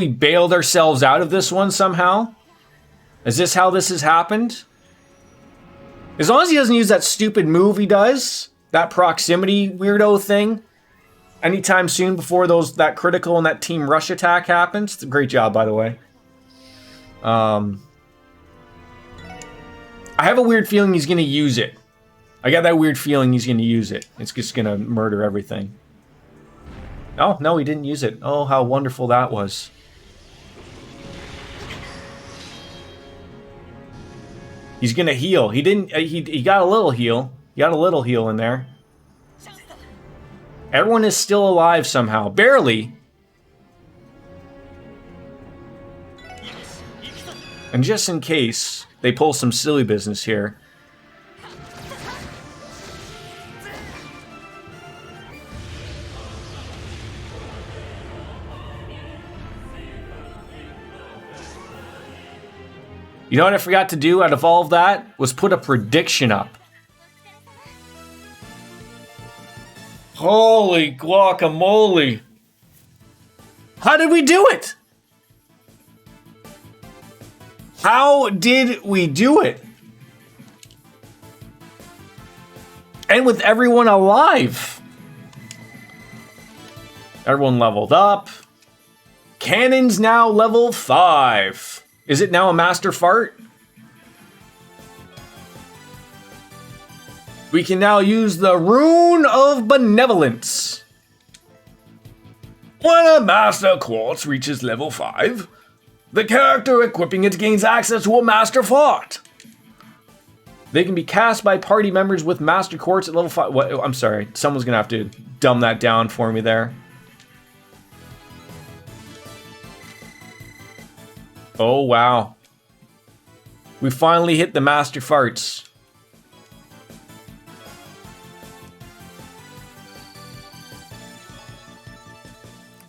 bailed ourselves out of this one somehow? Is this how this has happened? As long as he doesn't use that stupid move he does, that proximity weirdo thing, anytime soon before that critical and that team rush attack happens. It's a great job, by the way. I have a weird feeling he's gonna use it. I got that weird feeling he's gonna use it. It's just gonna murder everything. Oh, no, he didn't use it. Oh, how wonderful that was. He's gonna heal. He didn't, he got a little heal. He got a little heal in there. Everyone is still alive somehow. Barely. And just in case they pull some silly business here. You know what I forgot to do out of all of that? Was put a prediction up. Holy guacamole. How did we do it? How did we do it? And with everyone alive. Everyone leveled up. Cannon's now level 5. Is it now a master fart? We can now use the Rune of Benevolence. When a master quartz reaches level 5, the character equipping it gains access to a master fart. They can be cast by party members with master quartz at level 5. What? I'm sorry, someone's gonna have to dumb that down for me there. Oh, wow. We finally hit the master farts.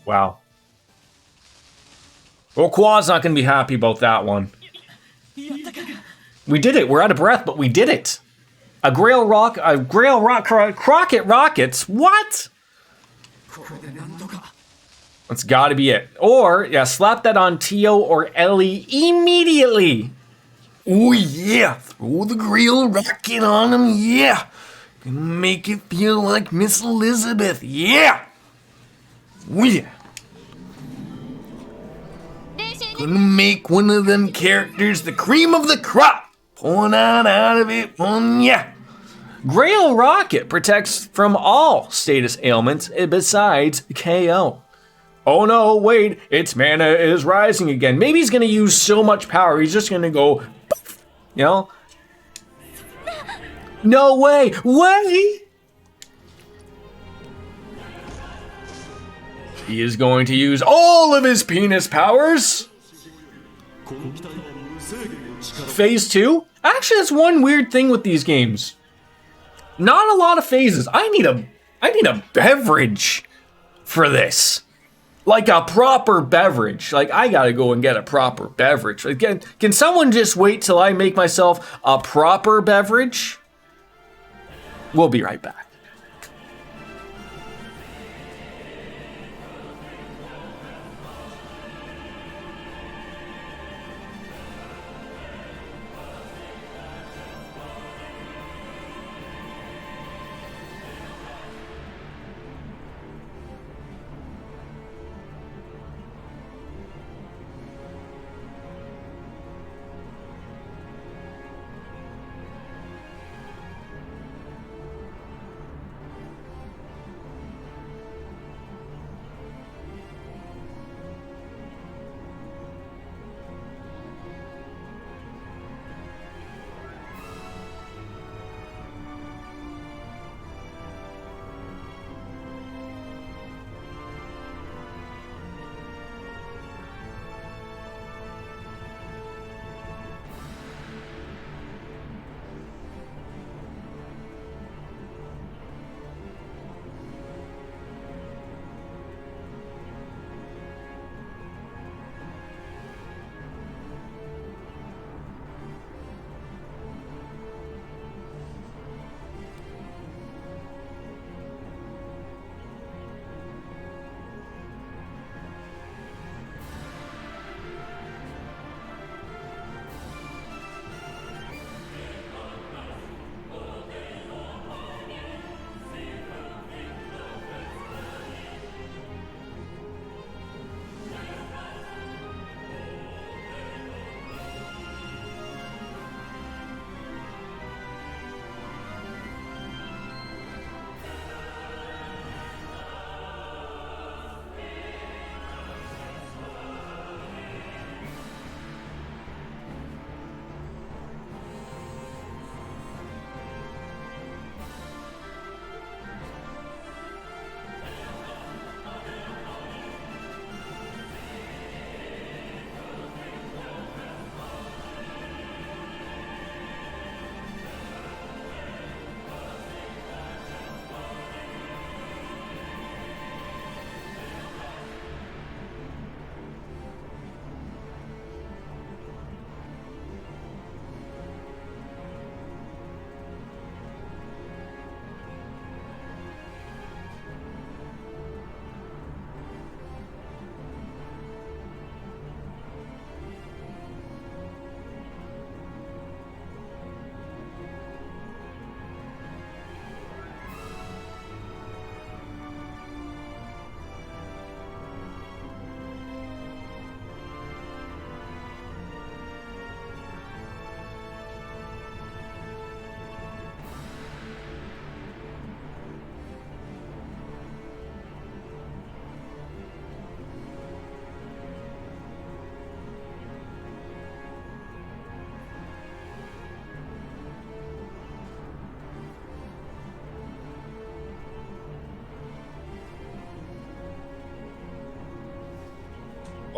Wow. Well, Quad's not going to be happy about that one. We did it. We're out of breath, but we did it. A Grail Crockett Rockets? What? That's got to be it. Or, yeah, slap that on Tio or Ellie immediately. Oh yeah, throw the grill rocket on him, yeah. Gonna make it feel like Miss Elizabeth, yeah. Oh yeah. Gonna make one of them characters the cream of the crop. Pulling out of it, yeah. Grail Rocket protects from all status ailments besides KO. Oh no, wait, its mana is rising again. Maybe he's gonna use so much power, he's just gonna go, you know? No way, way! He is going to use all of his penis powers. Phase 2? Actually, that's one weird thing with these games. Not a lot of phases. I need a beverage for this. Like a proper beverage. Like, I gotta go and get a proper beverage. Again, can someone just wait till I make myself a proper beverage? We'll be right back.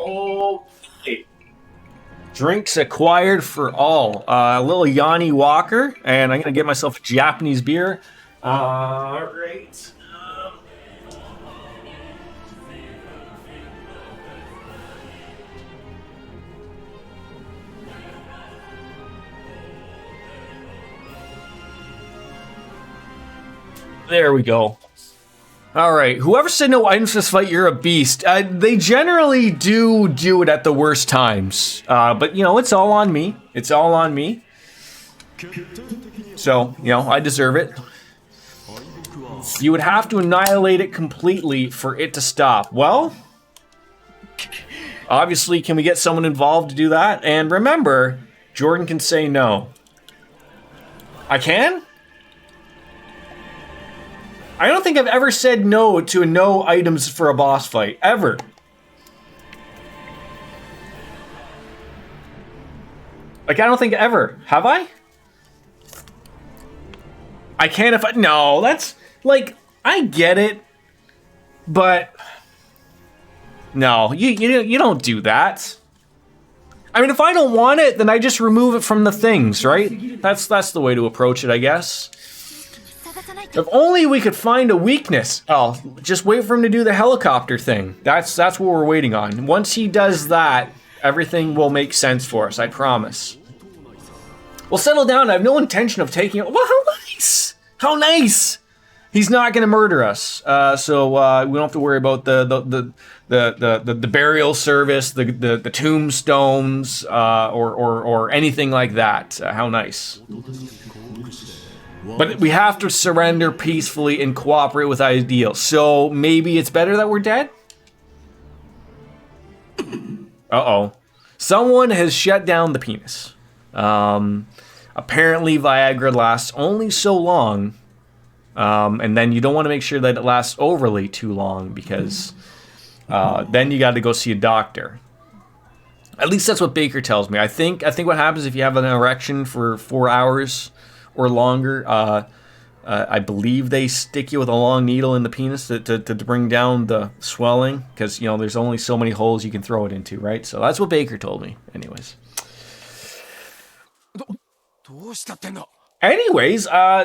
Okay. Drinks acquired for all. A little Yanni Walker, and I'm gonna get myself a Japanese beer. All right. There we go. Alright, whoever said no items this fight, you're a beast. They generally do it at the worst times. But, you know, it's all on me. It's all on me. So, you know, I deserve it. You would have to annihilate it completely for it to stop. Well, obviously, can we get someone involved to do that? And remember, Jordan can say no. I can? I don't think I've ever said no to no items for a boss fight, ever. Like, I don't think ever. Have I? I can if I... No, that's... Like, I get it. But... No, you don't do that. I mean, if I don't want it, then I just remove it from the things, right? That's the way to approach it, I guess. If only we could find a weakness. Oh, just wait for him to do the helicopter thing. That's what we're waiting on. Once he does that, everything will make sense for us, I promise. We'll settle down. I have no intention of taking it. Well, how nice! How nice! He's not gonna murder us, so we don't have to worry about the burial service, the tombstones, or anything like that. How nice! But we have to surrender peacefully and cooperate with Ideal. So maybe it's better that we're dead? Uh-oh. Someone has shut down the penis. Apparently Viagra lasts only so long. And then you don't want to make sure that it lasts overly too long because then you got to go see a doctor. At least that's what Baker tells me. I think what happens if you have an erection for 4 hours or longer, I believe they stick you with a long needle in the penis to bring down the swelling, because, you know, there's only so many holes you can throw it into, right? So that's what Baker told me. Anyways,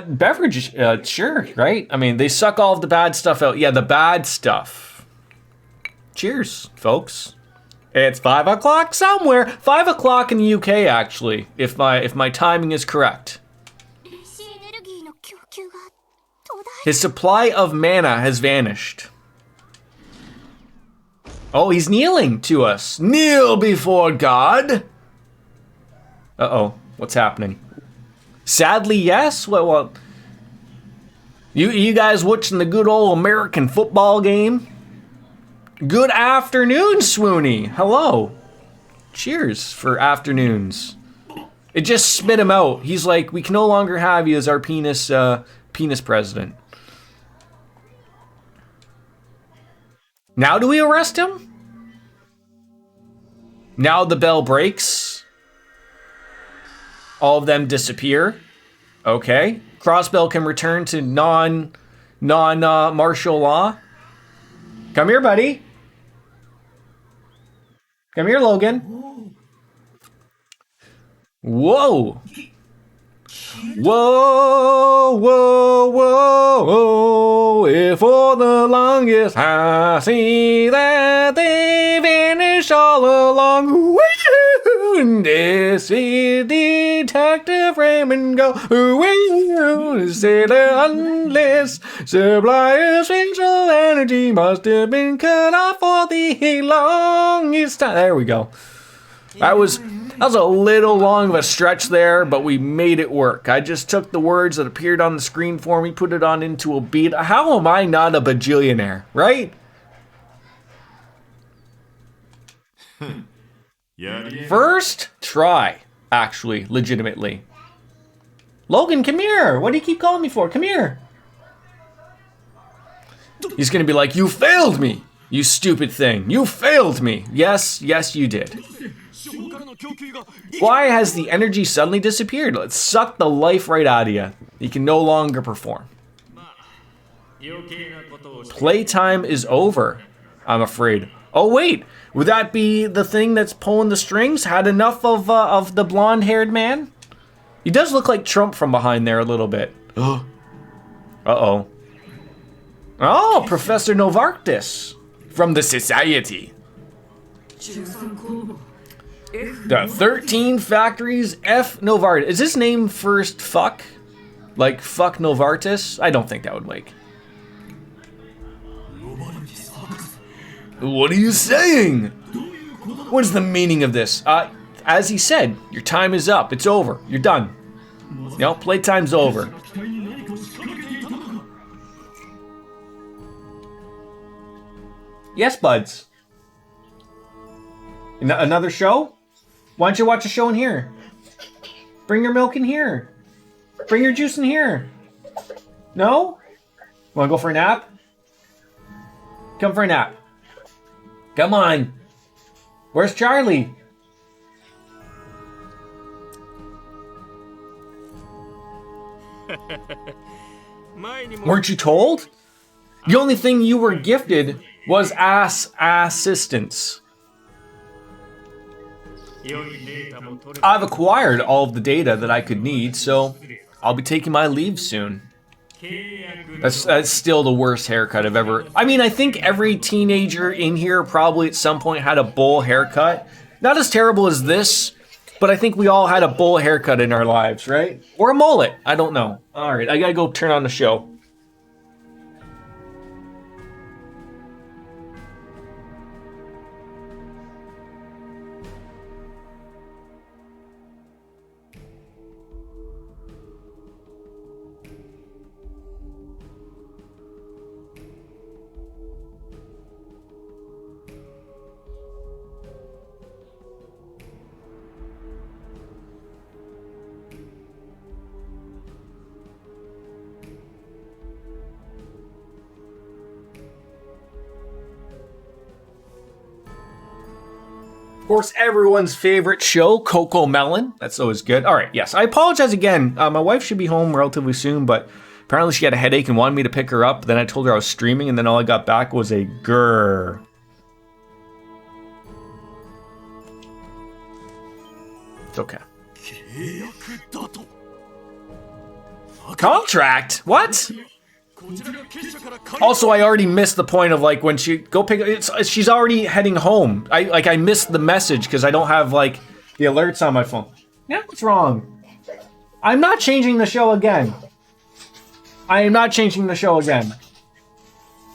beverage, sure, right? I mean, they suck all of the bad stuff out. Yeah, the bad stuff. Cheers, folks. It's 5 o'clock somewhere. 5 o'clock in the UK, actually, if my timing is correct. His supply of mana has vanished. Oh, he's kneeling to us. Kneel before God. Uh-oh, what's happening? Sadly, yes. Well, you guys watching the good old American football game? Good afternoon, Swoony. Hello. Cheers for afternoons. It just spit him out. He's like, we can no longer have you as our penis president. Now do we arrest him? Now the bell breaks. All of them disappear. Okay. Crossbell can return to non-martial law. Come here, buddy. Come here, Logan. Whoa. Whoa, whoa, whoa, whoa. If for the longest I see that they vanish all along. And this is Detective Raymond Go. Say the endless supply of spatial energy must have been cut off for the longest time. There we go. That was a little long of a stretch there, but we made it work. I just took the words that appeared on the screen for me, put it on into a beat. How am I not a bajillionaire, right? First try, actually, legitimately. Logan, come here. What do you keep calling me for? Come here. He's gonna be like, you failed me, you stupid thing. You failed me. Yes, you did. Why has the energy suddenly disappeared? Let's suck the life right out of you. You can no longer perform. Playtime is over, I'm afraid. Oh wait, would that be the thing that's pulling the strings? Had enough of the blonde-haired man? He does look like Trump from behind there a little bit. Uh-oh. Oh, Professor Novartis from the Society. The 13 Factories F Novartis. Is his name first fuck? Like fuck Novartis? I don't think that would make. What are you saying? What is the meaning of this? As he said, your time is up. It's over. You're done. You know, playtime's over. Yes, buds. Another show? Why don't you watch a show in here? Bring your milk in here. Bring your juice in here. No? Want to go for a nap? Come for a nap. Come on. Where's Charlie? Weren't you told? The only thing you were gifted was ass assistance. I've acquired all of the data that I could need, so I'll be taking my leave soon. That's still the worst haircut I've ever... I mean, I think every teenager in here probably at some point had a bowl haircut. Not as terrible as this, but I think we all had a bowl haircut in our lives, right? Or a mullet, I don't know. All right, I gotta go turn on the show. Of course, everyone's favorite show, Coco Melon. That's always good. All right, yes. I apologize again. My wife should be home relatively soon, but apparently she had a headache and wanted me to pick her up. Then I told her I was streaming, and then all I got back was a grrr. It's okay. Contract? What? Also, I already missed the point of like when she go pick she's already heading home. I missed the message because I don't have like the alerts on my phone. Yeah, what's wrong? I'm not changing the show again. I am not changing the show again.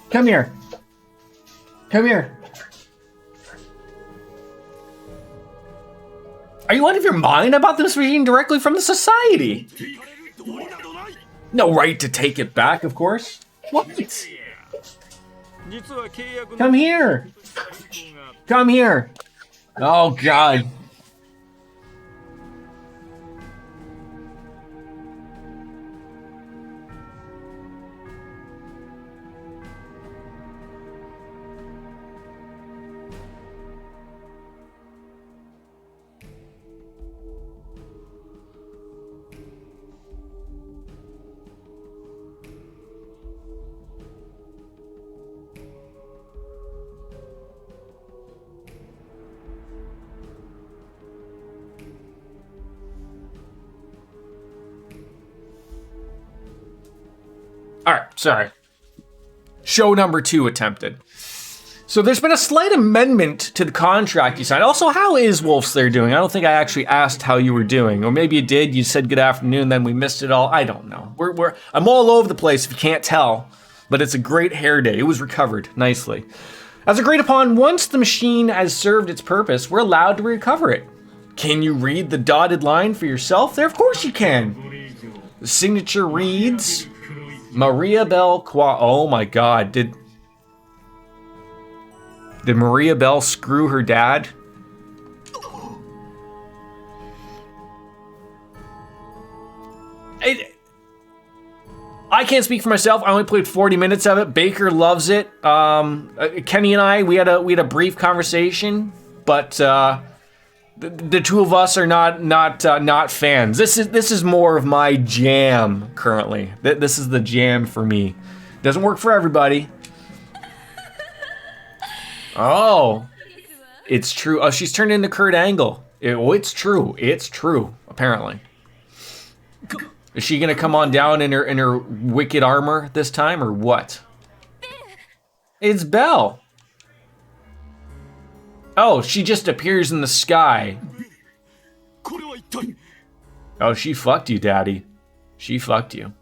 Come here. Come here. Are you out of your mind about this reading directly from the society? No right to take it back, of course. What? Come here. Come here. Oh, God. All right, sorry. Show number 2 attempted. So there's been a slight amendment to the contract you signed. Also, how is Wolfslayer doing? I don't think I actually asked how you were doing. Or maybe you did, you said good afternoon, then we missed it all. I don't know. I'm all over the place if you can't tell. But it's a great hair day. It was recovered nicely. As agreed upon, once the machine has served its purpose, we're allowed to recover it. Can you read the dotted line for yourself there? Of course you can. The signature reads... Maria Bell oh my God, did Maria Bell screw her dad? I can't speak for myself. I only played 40 minutes of it. Baker loves it. Kenny and I, we had a brief conversation, but the two of us are not fans. This is more of my jam currently. This is the jam for me. Doesn't work for everybody. Oh, it's true. Oh, she's turned into Kurt Angle. It's true. It's true. Apparently. Is she gonna come on down in her wicked armor this time or what? It's Belle. Oh, she just appears in the sky. Oh, she fucked you, Daddy. She fucked you.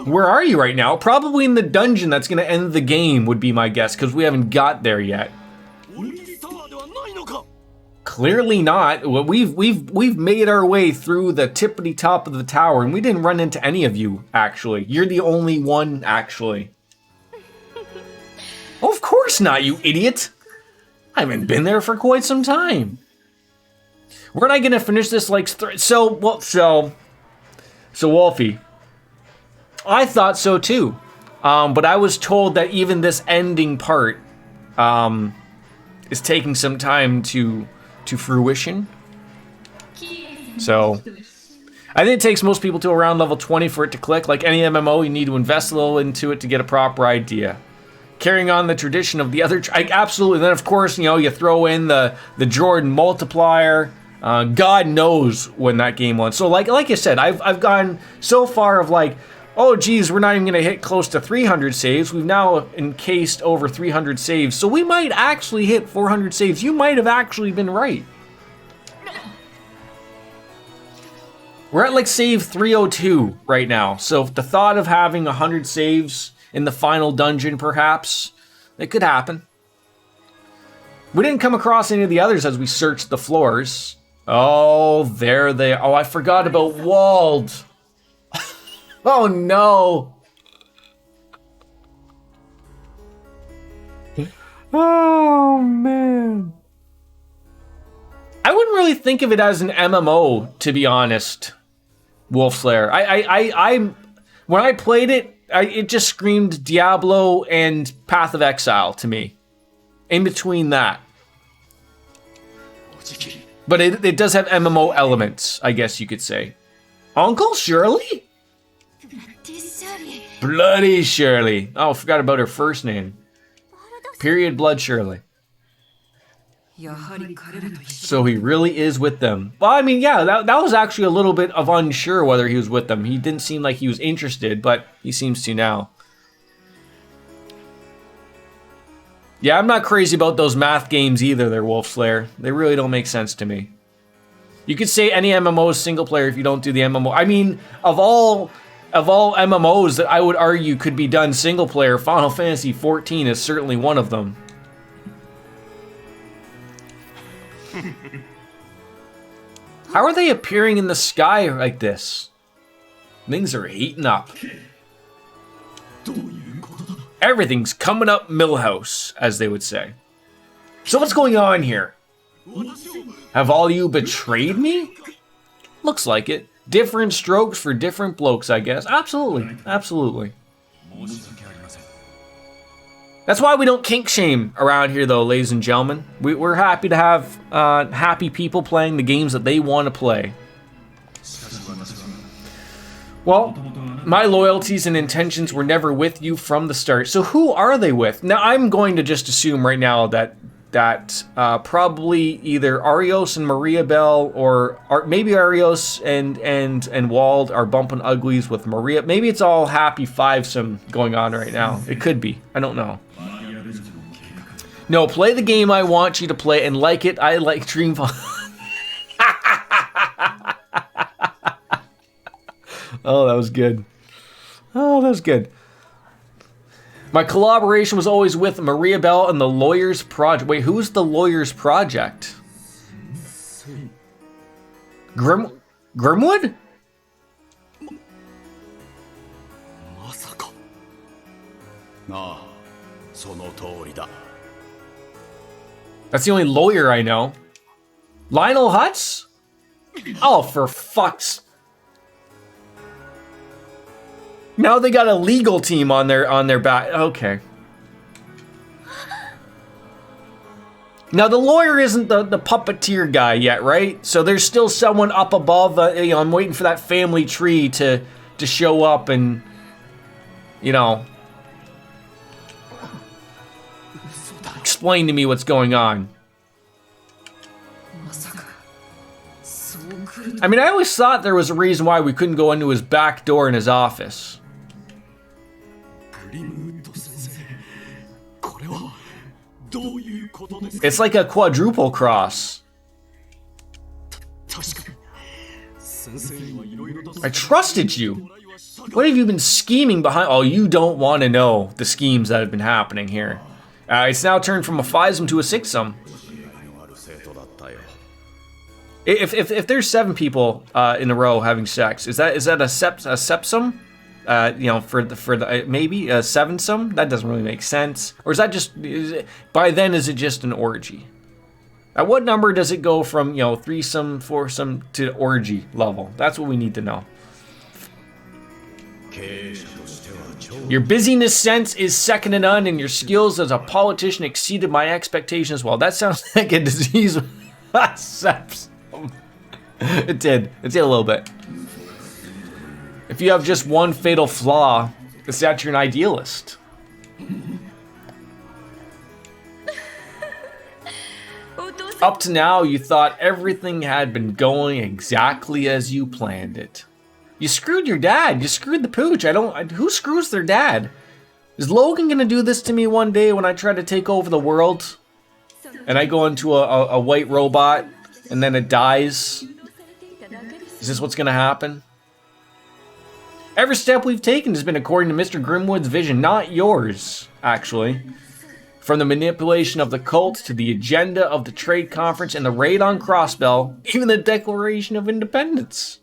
Where are you right now? Probably in the dungeon that's gonna end the game would be my guess, because we haven't got there yet. Clearly not. Well, we've made our way through the tippity top of the tower, and we didn't run into any of you, actually. You're the only one, actually. Oh, of course not, you idiot! I haven't been there for quite some time. Weren't I gonna finish this like so Wolfie? I thought so too, but I was told that even this ending part is taking some time to fruition. So I think it takes most people to around level 20 for it to click. Like any MMO, you need to invest a little into it to get a proper idea. Carrying on the tradition of the other, absolutely. Then of course, you know, you throw in the Jordan multiplier. God knows when that game won. So like I said, I've gone so far of like, oh geez, we're not even gonna hit close to 300 saves. We've now encased over 300 saves. So we might actually hit 400 saves. You might have actually been right. We're at like save 302 right now. So the thought of having 100 saves in the final dungeon, perhaps, it could happen. We didn't come across any of the others as we searched the floors. Oh, there they are. Oh, I forgot about Wald. Oh no. Oh man. I wouldn't really think of it as an MMO, to be honest. Wolfslayer. I when I played it, it just screamed Diablo and Path of Exile to me. In between that. But it does have MMO elements, I guess you could say. Uncle Shirley? Bloody Shirley. Oh, I forgot about her first name. Period Blood Shirley. So he really is with them. Well, I mean, yeah, that was actually a little bit of unsure whether he was with them. He didn't seem like he was interested, but he seems to now. Yeah, I'm not crazy about those math games either, they're Wolfslayer. They really don't make sense to me. You could say any MMO is single player if you don't do the MMO. I mean, of all MMOs that I would argue could be done single player, Final Fantasy XIV is certainly one of them. How are they appearing in the sky like this? Things are heating up. Everything's coming up Millhouse, as they would say. So what's going on here? Have all you betrayed me? Looks like it. Different strokes for different blokes, I guess. Absolutely, absolutely. That's why we don't kink shame around here, though, ladies and gentlemen. We're happy to have happy people playing the games that they want to play. Well, my loyalties and intentions were never with you from the start. So who are they with? Now, I'm going to just assume right now that probably either Arios and Maria Bell, or maybe Arios and Wald are bumping uglies with Maria. Maybe it's all happy fivesome going on right now. It could be. I don't know. No, play the game I want you to play and like it. I like Dreamfall. Oh, that was good. Oh, that was good. My collaboration was always with Maria Bell and the Lawyers Project. Wait, who's the Lawyers Project? Grimwood? That's the only lawyer I know. Lionel Hutz? Oh, for fuck's... Now they got a legal team on their back. Okay. Now the lawyer isn't the puppeteer guy yet, right? So there's still someone up above. You know, I'm waiting for that family tree to show up and, you know, explain to me what's going on. I mean, I always thought there was a reason why we couldn't go into his back door in his office. It's like a quadruple cross. I trusted you. What have you been scheming behind? Oh, you don't want to know the schemes that have been happening here. It's now turned from a 5-sum to a 6-sum. If there's 7 people in a row having sex, is that a sepsum? You know, for the maybe a 7-sum? That doesn't really make sense. Or is that just by then is it just an orgy? At what number does it go from, you know, 3-sum, 4-sum to orgy level? That's what we need to know. Your busyness sense is second to none, and your skills as a politician exceeded my expectations as well. That sounds like a disease. It did a little bit. If you have just one fatal flaw, it's that you're an idealist. Up to now, you thought everything had been going exactly as you planned it. You screwed your dad. You screwed the pooch. Who screws their dad? Is Logan gonna do this to me one day when I try to take over the world? And I go into a white robot and then it dies? Is this what's gonna happen? Every step we've taken has been according to Mr. Grimwood's vision, not yours, actually. From the manipulation of the cult to the agenda of the trade conference and the raid on Crossbell, even the Declaration of Independence.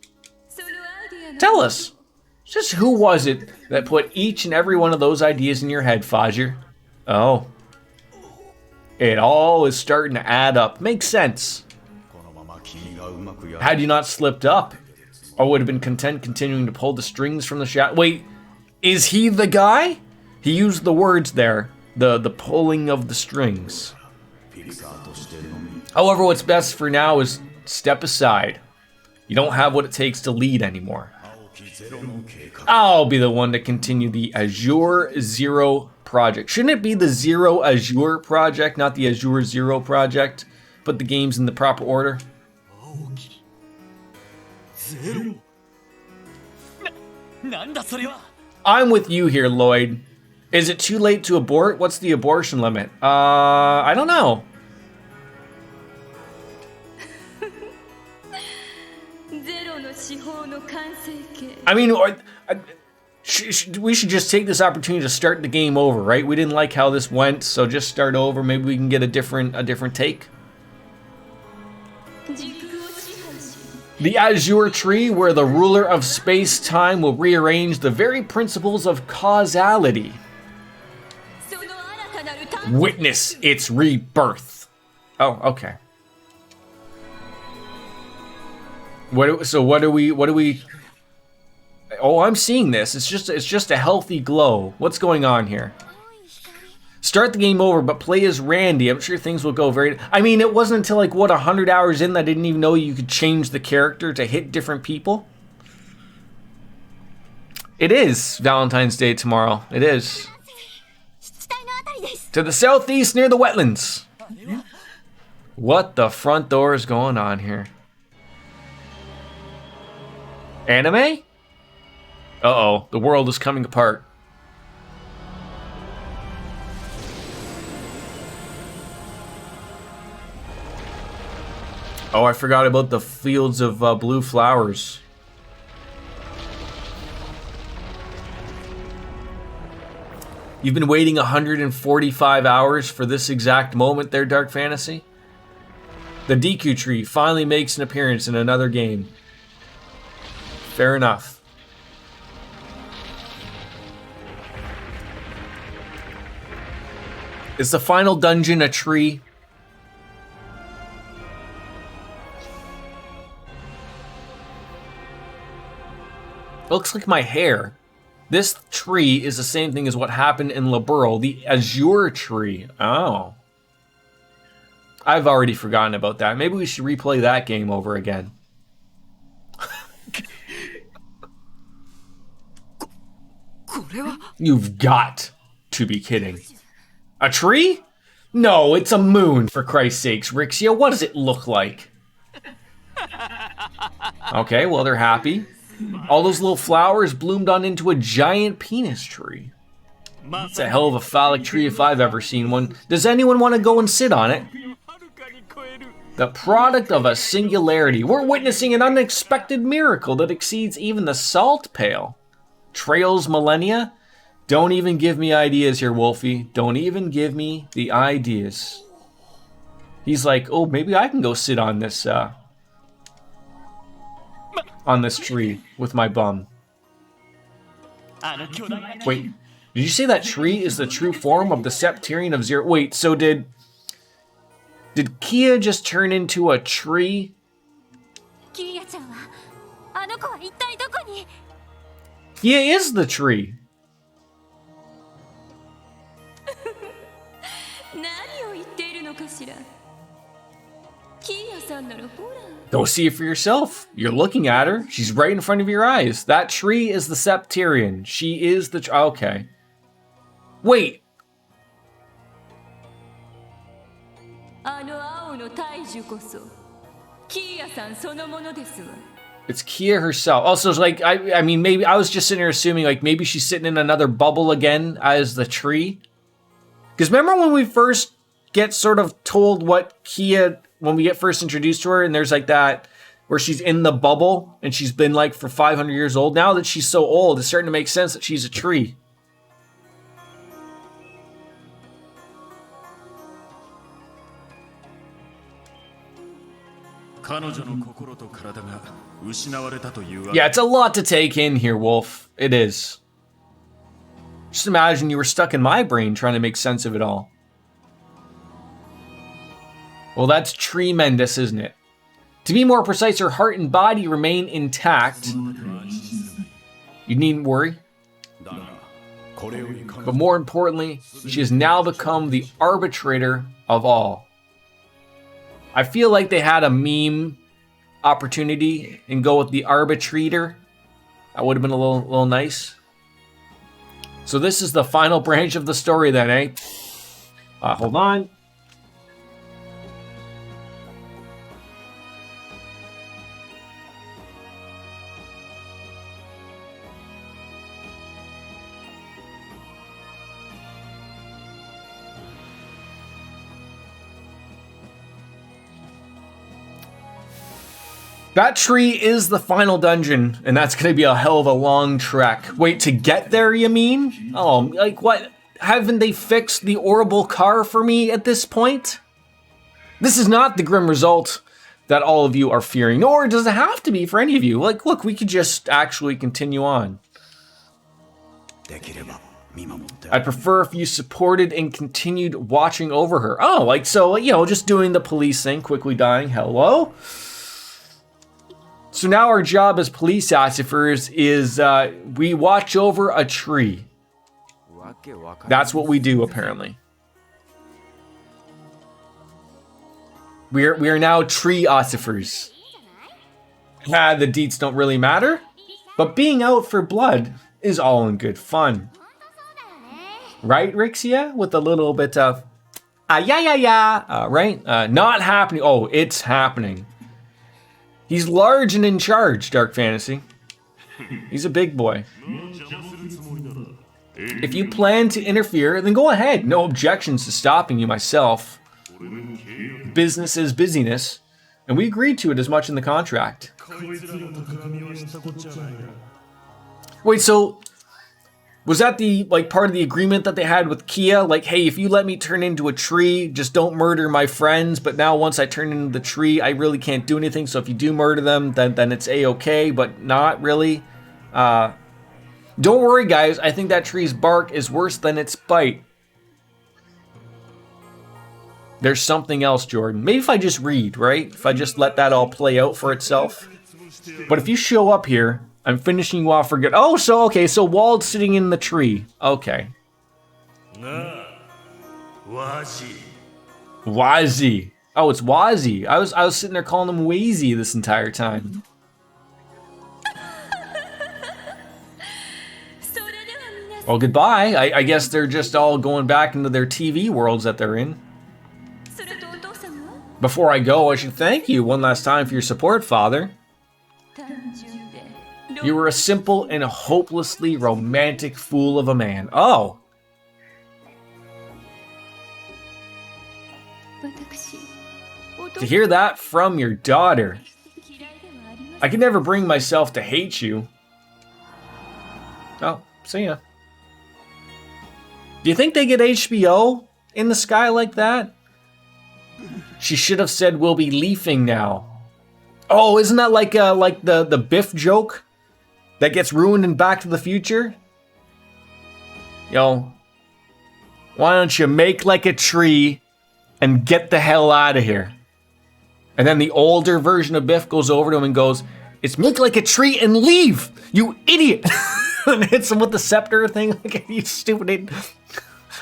Tell us, just who was it that put each and every one of those ideas in your head, Fajr? Oh. It all is starting to add up. Makes sense. Had you not slipped up, or would have been content continuing to pull the strings from the shadow. Wait, is he the guy? He used the words there. The pulling of the strings. However, what's best for now is step aside. You don't have what it takes to lead anymore. I'll be the one to continue the Azure Zero project. Shouldn't it be the Zero Azure project, not the Azure Zero project? Put the games in the proper order. I'm with you here, Lloyd. Is it too late to abort? What's the abortion limit? I don't know. I mean, we should just take this opportunity to start the game over, right? We didn't like how this went, so just start over. Maybe we can get a different take. The Azure Tree, where the ruler of space-time will rearrange the very principles of causality. Witness its rebirth. Oh, okay. What do we? Oh, I'm seeing this. It's just a healthy glow. What's going on here? Start the game over, but play as Randy. I'm sure things will go very... I mean, it wasn't until like, what, 100 hours in that I didn't even know you could change the character to hit different people. It is Valentine's Day tomorrow. It is. To the southeast near the wetlands. What the front door is going on here? Anime? Uh-oh, the world is coming apart. Oh, I forgot about the fields of blue flowers. You've been waiting 145 hours for this exact moment there, Dark Fantasy? The Deku Tree finally makes an appearance in another game. Fair enough. Is the final dungeon a tree? Looks like my hair. This tree is the same thing as what happened in Liberl, the Azure Tree. Oh. I've already forgotten about that. Maybe we should replay that game over again. You've got to be kidding. A tree? No, it's a moon, for Christ's sakes, Rixia. What does it look like? Okay, well, they're happy. All those little flowers bloomed on into a giant penis tree. It's a hell of a phallic tree if I've ever seen one. Does anyone want to go and sit on it? The product of a singularity. We're witnessing an unexpected miracle that exceeds even the salt pail. Trails millennia? Don't even give me ideas here, Wolfie. Don't even give me the ideas. He's like, oh, maybe I can go sit on this tree with my bum. Wait, did you say that tree is the true form of the Septarian of Zero? Wait, so did Kia just turn into a tree? Kia is the tree. Go see it for yourself. You're looking at her. She's right in front of your eyes. That tree is the Septarian. She is the... Okay. Wait. It's Kia herself. Also, it's like, I mean, maybe I was just sitting here assuming, like, maybe she's sitting in another bubble again as the tree. Because remember when we first get sort of told what Kia... When we get first introduced to her, and there's like that where she's in the bubble and she's been like for 500 years old. Now that she's so old, it's starting to make sense that she's a tree. Yeah, it's a lot to take in here, Wolf. It is. Just imagine you were stuck in my brain trying to make sense of it all. Well, that's tremendous, isn't it? To be more precise, her heart and body remain intact. You needn't worry. But more importantly, she has now become the arbitrator of all. I feel like they had a meme opportunity and go with the arbitrator. That would have been a little nice. So this is the final branch of the story then, eh? Hold on. That tree is the final dungeon, and that's going to be a hell of a long trek. Wait, to get there, you mean? Oh, like what? Haven't they fixed the horrible car for me at this point? This is not the grim result that all of you are fearing, nor does it have to be for any of you. Like, look, we could just actually continue on. I'd prefer if you supported and continued watching over her. Oh, like, so, you know, just doing the police thing, quickly dying, hello? So now our job as police officers is we watch over a tree. That's what we do, apparently. We are now tree ossifers. The deets don't really matter, but being out for blood is all in good fun. Right, Rixia? With a little bit of, right? Not happening. Oh, it's happening. He's large and in charge, Dark Fantasy. He's a big boy. If you plan to interfere, then go ahead. No objections to stopping you myself. Business is busyness, and we agreed to it as much in the contract. Wait, so was that the part of the agreement that they had with Kia? Like, hey, if you let me turn into a tree, just don't murder my friends. But now once I turn into the tree, I really can't do anything. So if you do murder them, then it's A-okay, but not really. Don't worry, guys. I think that tree's bark is worse than its bite. There's something else, Jordan. Maybe if I just read, right? If I just let that all play out for itself. But if you show up here, I'm finishing you off for good. Oh, so, okay, so Wald's sitting in the tree. Okay. Wazi. Oh, it's Wazi. I was sitting there calling him Wazy this entire time. Well, goodbye. I guess they're just all going back into their TV worlds that they're in. Before I go, I should thank you one last time for your support, Father. You were a simple and hopelessly romantic fool of a man. Oh. To hear that from your daughter. I could never bring myself to hate you. Oh, see ya. Do you think they get HBO in the sky like that? She should have said we'll be leafing now. Oh, isn't that like the Biff joke that gets ruined in Back to the Future? Yo, why don't you make like a tree and get the hell out of here? And then the older version of Biff goes over to him and goes, it's make like a tree and leave, you idiot. And hits him with the scepter thing. Like, you stupid idiot.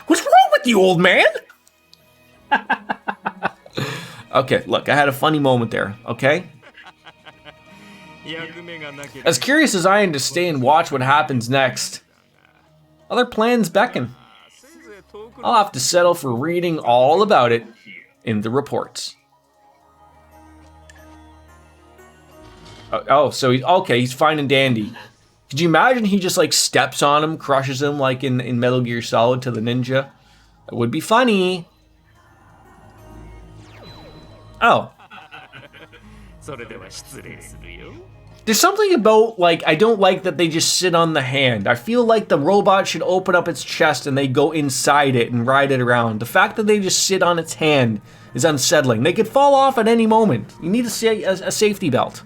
What's wrong with you, old man? Okay, look, I had a funny moment there, okay? As curious as I am to stay and watch what happens next, other plans beckon. I'll have to settle for reading all about it in the reports. Oh, so he's fine and dandy. Could you imagine he just like steps on him, crushes him like in Metal Gear Solid to the ninja? That would be funny. Oh. There's something about, like, I don't like that they just sit on the hand. I feel like the robot should open up its chest and they go inside it and ride it around. The fact that they just sit on its hand is unsettling. They could fall off at any moment. You need a safety belt.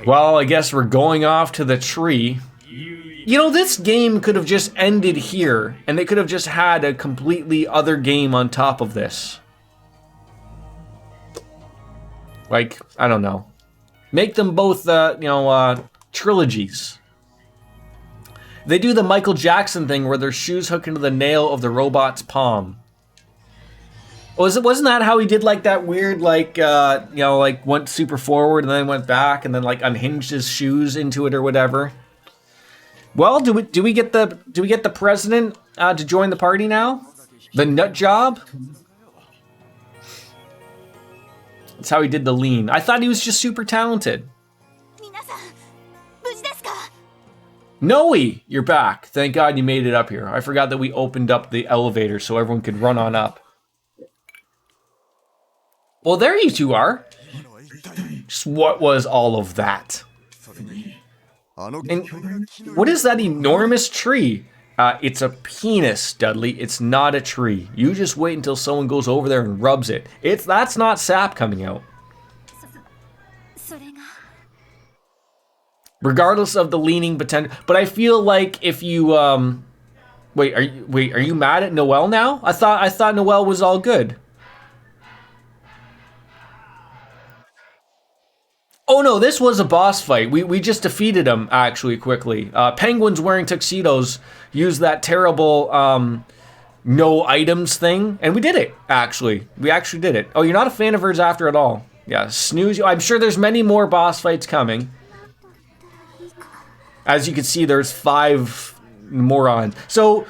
Well, I guess we're going off to the tree. You know, this game could have just ended here, and they could have just had a completely other game on top of this. Like, I don't know. Make them both, trilogies. They do the Michael Jackson thing where their shoes hook into the nail of the robot's palm. Wasn't that how he did like that weird, like, like went super forward and then went back and then like unhinged his shoes into it or whatever? Well, do we get the president to join the party now? The nut job? That's how he did the lean. I thought he was just super talented. Noe, you're back. Thank God you made it up here. I forgot that we opened up the elevator so everyone could run on up. Well, there you two are. Just what was all of that? And what is that enormous tree? It's a penis, Dudley. It's not a tree. You just wait until someone goes over there and rubs it. That's not sap coming out. Regardless of the leaning potential, but I feel like if you wait, are you mad at Noelle now? I thought Noelle was all good. Oh no, this was a boss fight. We just defeated him, actually, quickly. Penguins wearing tuxedos used that terrible no items thing, and we did it, actually. We actually did it. Oh, you're not a fan of hers after at all. Yeah, snooze you. I'm sure there's many more boss fights coming. As you can see, there's 5 morons. So,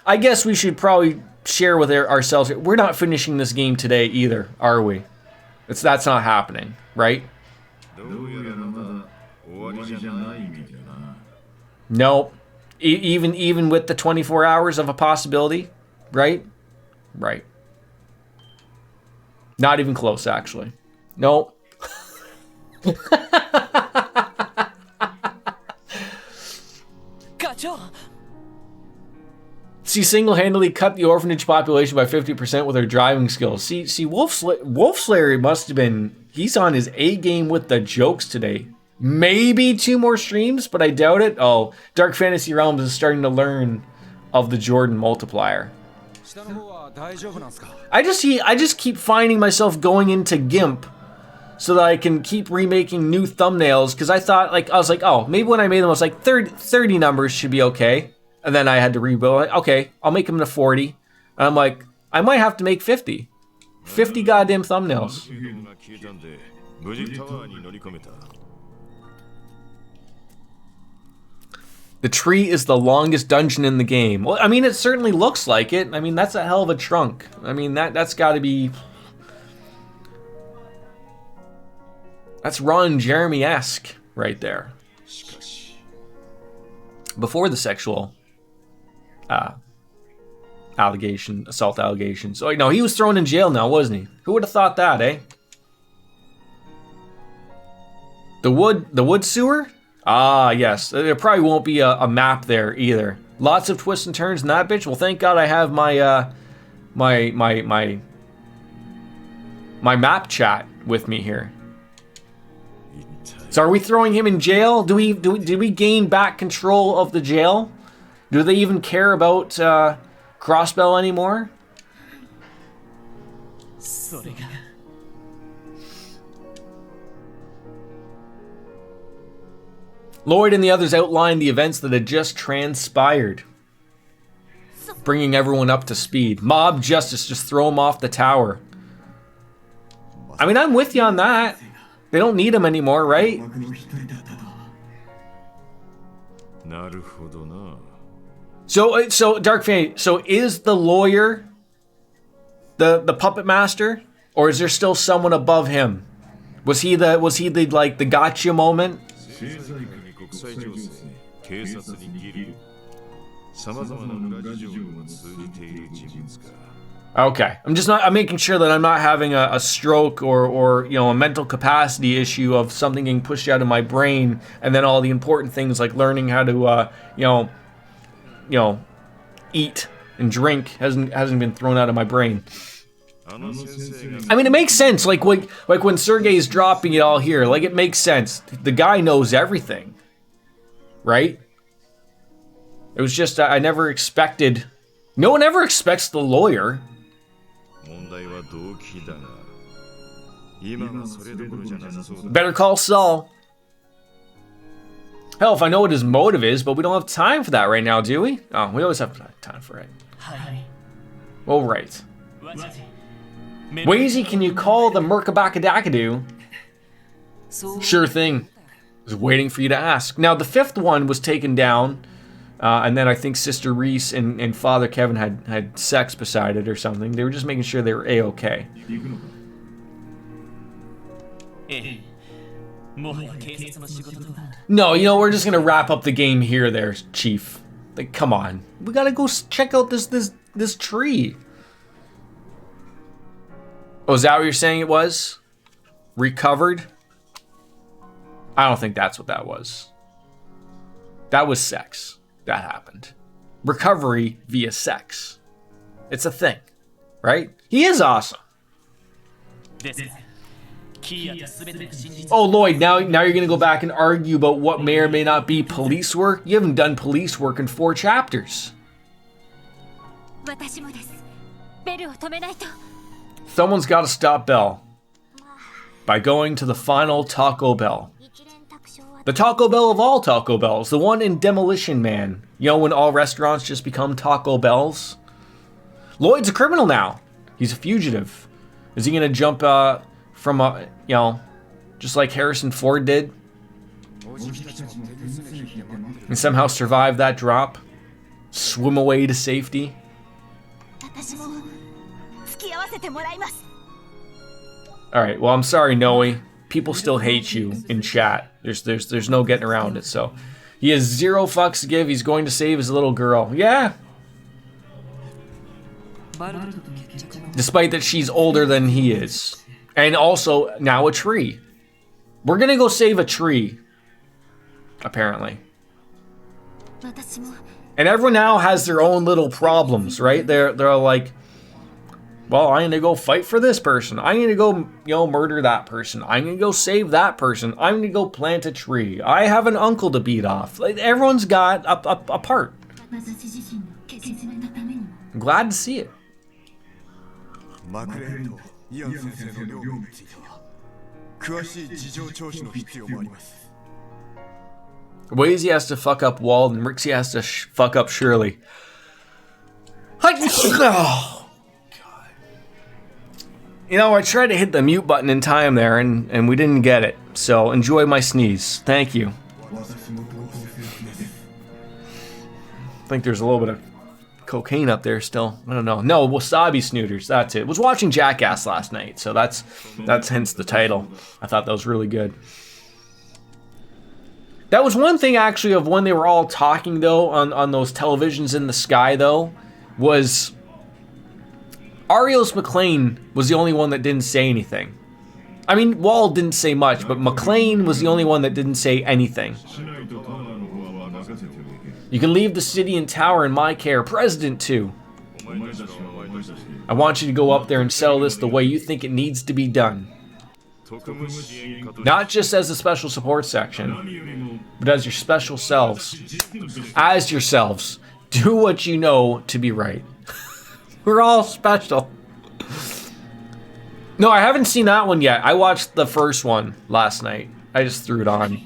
I guess we should probably share with ourselves. We're not finishing this game today either, are we? That's not happening, right? No, even with the 24 hours of a possibility, right? Right. Not even close, actually. No. She single-handedly cut the orphanage population by 50% with her driving skills. See, Wolf Slayer must have been... He's on his A game with the jokes today. Maybe 2 more streams, but I doubt it. Oh, Dark Fantasy Realms is starting to learn of the Jordan multiplier. I just keep finding myself going into GIMP so that I can keep remaking new thumbnails, because I was like, oh, maybe when I made them I was like 30 numbers should be okay. And then I had to rebuild. Like, okay, I'll make them to 40. And I'm like, I might have to make 50. 50 goddamn thumbnails. The tree is the longest dungeon in the game. Well, I mean, it certainly looks like it. I mean, that's a hell of a trunk. I mean, that's got to be... That's Ron Jeremy-esque right there. Before the sexual assault allegations. So, no, he was thrown in jail now, wasn't he? Who would have thought that, eh? The wood sewer? Ah, yes. There probably won't be a map there either. Lots of twists and turns in that bitch. Well, thank God I have my my map chat with me here. So are we throwing him in jail? Did we gain back control of the jail? Do they even care about Crossbell anymore? Lloyd and the others outlined the events that had just transpired, bringing everyone up to speed. Mob justice, just throw him off the tower. I mean, I'm with you on that. They don't need him anymore, right? So Dark Fate, so is the lawyer the puppet master, or is there still someone above him? Was he the like the gotcha moment? Okay, I'm making sure that I'm not having a stroke or you know, a mental capacity issue of something getting pushed out of my brain, and then all the important things like learning how to you know eat and drink hasn't been thrown out of my brain. I mean, it makes sense. Like when Sergei's dropping it all here, like it makes sense. The guy knows everything, right? It was just I never expected. No one ever expects the lawyer. Better call Saul. Hell, if I know what his motive is, but we don't have time for that right now, do we? Oh, we always have time for it. Well, right. Wazy, can you call the Merkabakadakadu? Sure thing. I was waiting for you to ask. Now, the fifth one was taken down, and then I think Sister Reese and Father Kevin had sex beside it or something. They were just making sure they were A-okay. No, you know, we're just gonna wrap up the game here there, Chief. Like, come on. We gotta go check out this tree. Oh, is that what you're saying it was? Recovered? I don't think that's what that was. That was sex. That happened. Recovery via sex. It's a thing, right? He is awesome. Oh, Lloyd, now you're gonna go back and argue about what may or may not be police work? You haven't done police work in 4 chapters. Someone's gotta stop Bell by going to the final Taco Bell. The Taco Bell of all Taco Bells, the one in Demolition Man. You know, when all restaurants just become Taco Bells? Lloyd's a criminal now. He's a fugitive. Is he gonna jump from you know, just like Harrison Ford did, and somehow survive that drop, swim away to safety? All right, well, I'm sorry, Noe. People still hate you in chat. There's no getting around it. So he has 0 fucks to give. He's going to save his little girl. Yeah. Despite that she's older than he is. And also now a tree. We're gonna go save a tree. Apparently. And everyone now has their own little problems, right? They're like, well, I'm gonna go fight for this person. I'm gonna go, you know, murder that person. I'm gonna go save that person. I'm gonna go plant a tree. I have an uncle to beat off. Like, everyone's got a part. I'm glad to see it. Wazy has to fuck up Wald, and Rixie has to fuck up Shirley. Oh, God. You know, I tried to hit the mute button in time there, and we didn't get it. So enjoy my sneeze. Thank you. I think there's a little bit of cocaine up there still. I don't know. No, wasabi snooters. That's it. Was watching Jackass last night, so that's hence the title. I thought that was really good. That was one thing actually of when they were all talking though on those televisions in the sky though, was Arios McLean was the only one that didn't say anything. I mean, Wall didn't say much, but McLean was the only one that didn't say anything. You can leave the city and tower in my care, President 2. I want you to go up there and settle this the way you think it needs to be done. Not just as a special support section, but as your special selves. As yourselves. Do what you know to be right. We're all special. No, I haven't seen that one yet. I watched the first one last night. I just threw it on.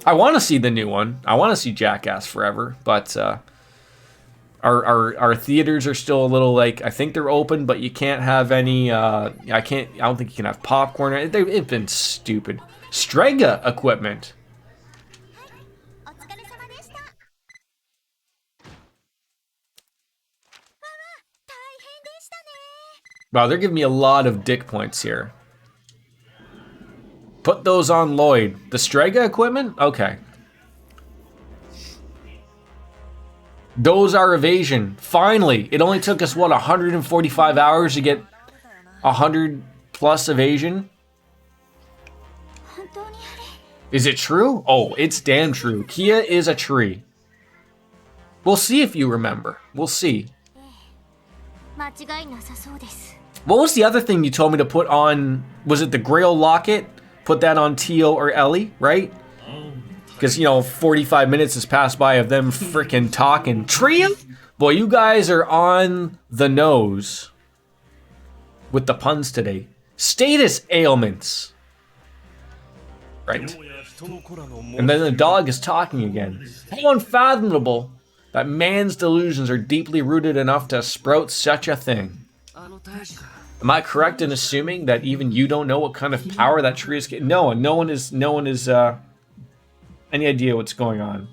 I want to see the new one. I want to see Jackass Forever, but our theaters are still a little like, I think they're open, but you can't have any. I don't think you can have popcorn. They've been stupid. Strega equipment. Wow, they're giving me a lot of dick points here. Put those on Lloyd. The Strega equipment? Okay. Those are evasion. Finally. It only took us, what, 145 hours to get 100 plus evasion? Is it true? Oh, it's damn true. Kia is a tree. We'll see if you remember. We'll see. What was the other thing you told me to put on? Was it the Grail Locket? Put that on Tio or Ellie, right? Because, you know, 45 minutes has passed by of them freaking talking. Tria? Boy, you guys are on the nose with the puns today. Status ailments. Right. And then the dog is talking again. How unfathomable that man's delusions are deeply rooted enough to sprout such a thing. Am I correct in assuming that even you don't know what kind of power that tree is getting? No one is any idea what's going on.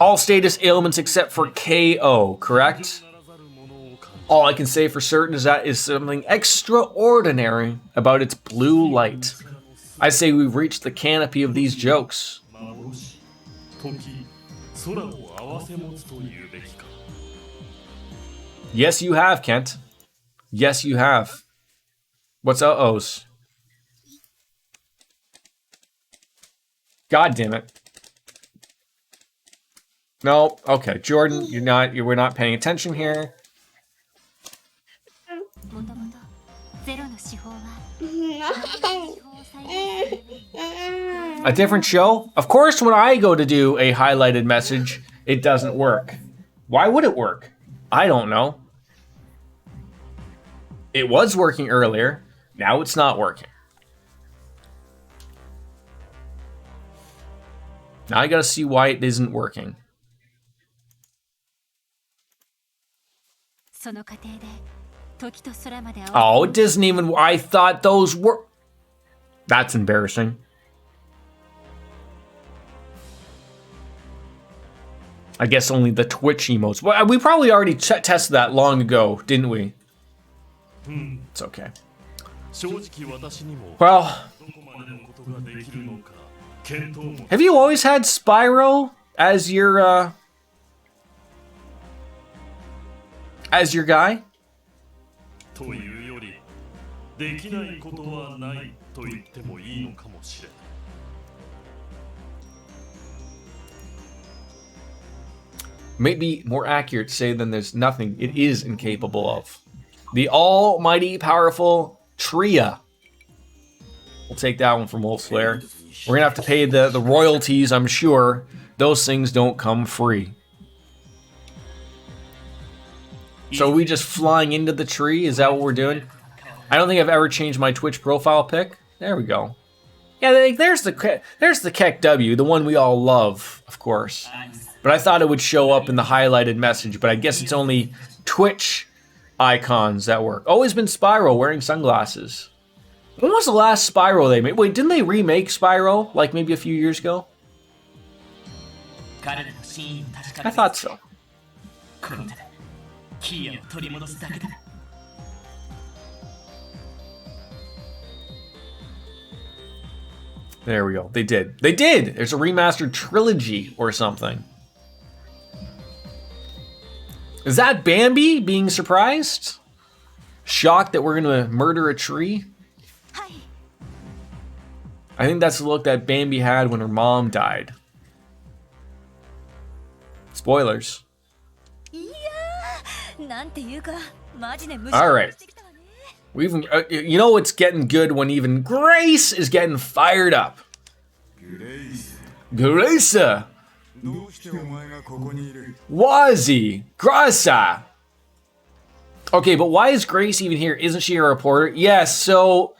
All status ailments except for KO, correct? All I can say for certain is that is something extraordinary about its blue light. I say we've reached the canopy of these jokes. Yes, you have, Kent. Yes, you have. What's uh-ohs? God damn it. No, okay, Jordan, we're not paying attention here. A different show? Of course, when I go to do a highlighted message, it doesn't work. Why would it work? I don't know. It was working earlier. Now it's not working. Now I gotta see why it isn't working. Oh, it doesn't even... I thought those were... That's embarrassing. I guess only the Twitch emotes. Well, we probably already tested that long ago, didn't we? It's okay. Well... Have you always had Spyro as your guy? Maybe more accurate to say than there's nothing it is incapable of. The almighty powerful Tria. We'll take that one from Wolf's Lair. We're gonna have to pay the royalties, I'm sure. Those things don't come free. So are we just flying into the tree? Is that what we're doing? I don't think I've ever changed my Twitch profile pic. There we go. Yeah, there's the Keck W, the one we all love, of course. But I thought it would show up in the highlighted message, but I guess it's only Twitch icons that work. Always been Spyro wearing sunglasses. When was the last Spyro they made? Wait, didn't they remake Spyro like maybe a few years ago? I thought so. There we go. They did. They did! There's a remastered trilogy or something. Is that Bambi being surprised? Shocked that we're gonna murder a tree? I think that's the look that Bambi had when her mom died. Spoilers. Alright. You know what's getting good when even Grace is getting fired up. Grace. Wazi. Grasa. Okay, but why is Grace even here? Isn't she a reporter? Yes, so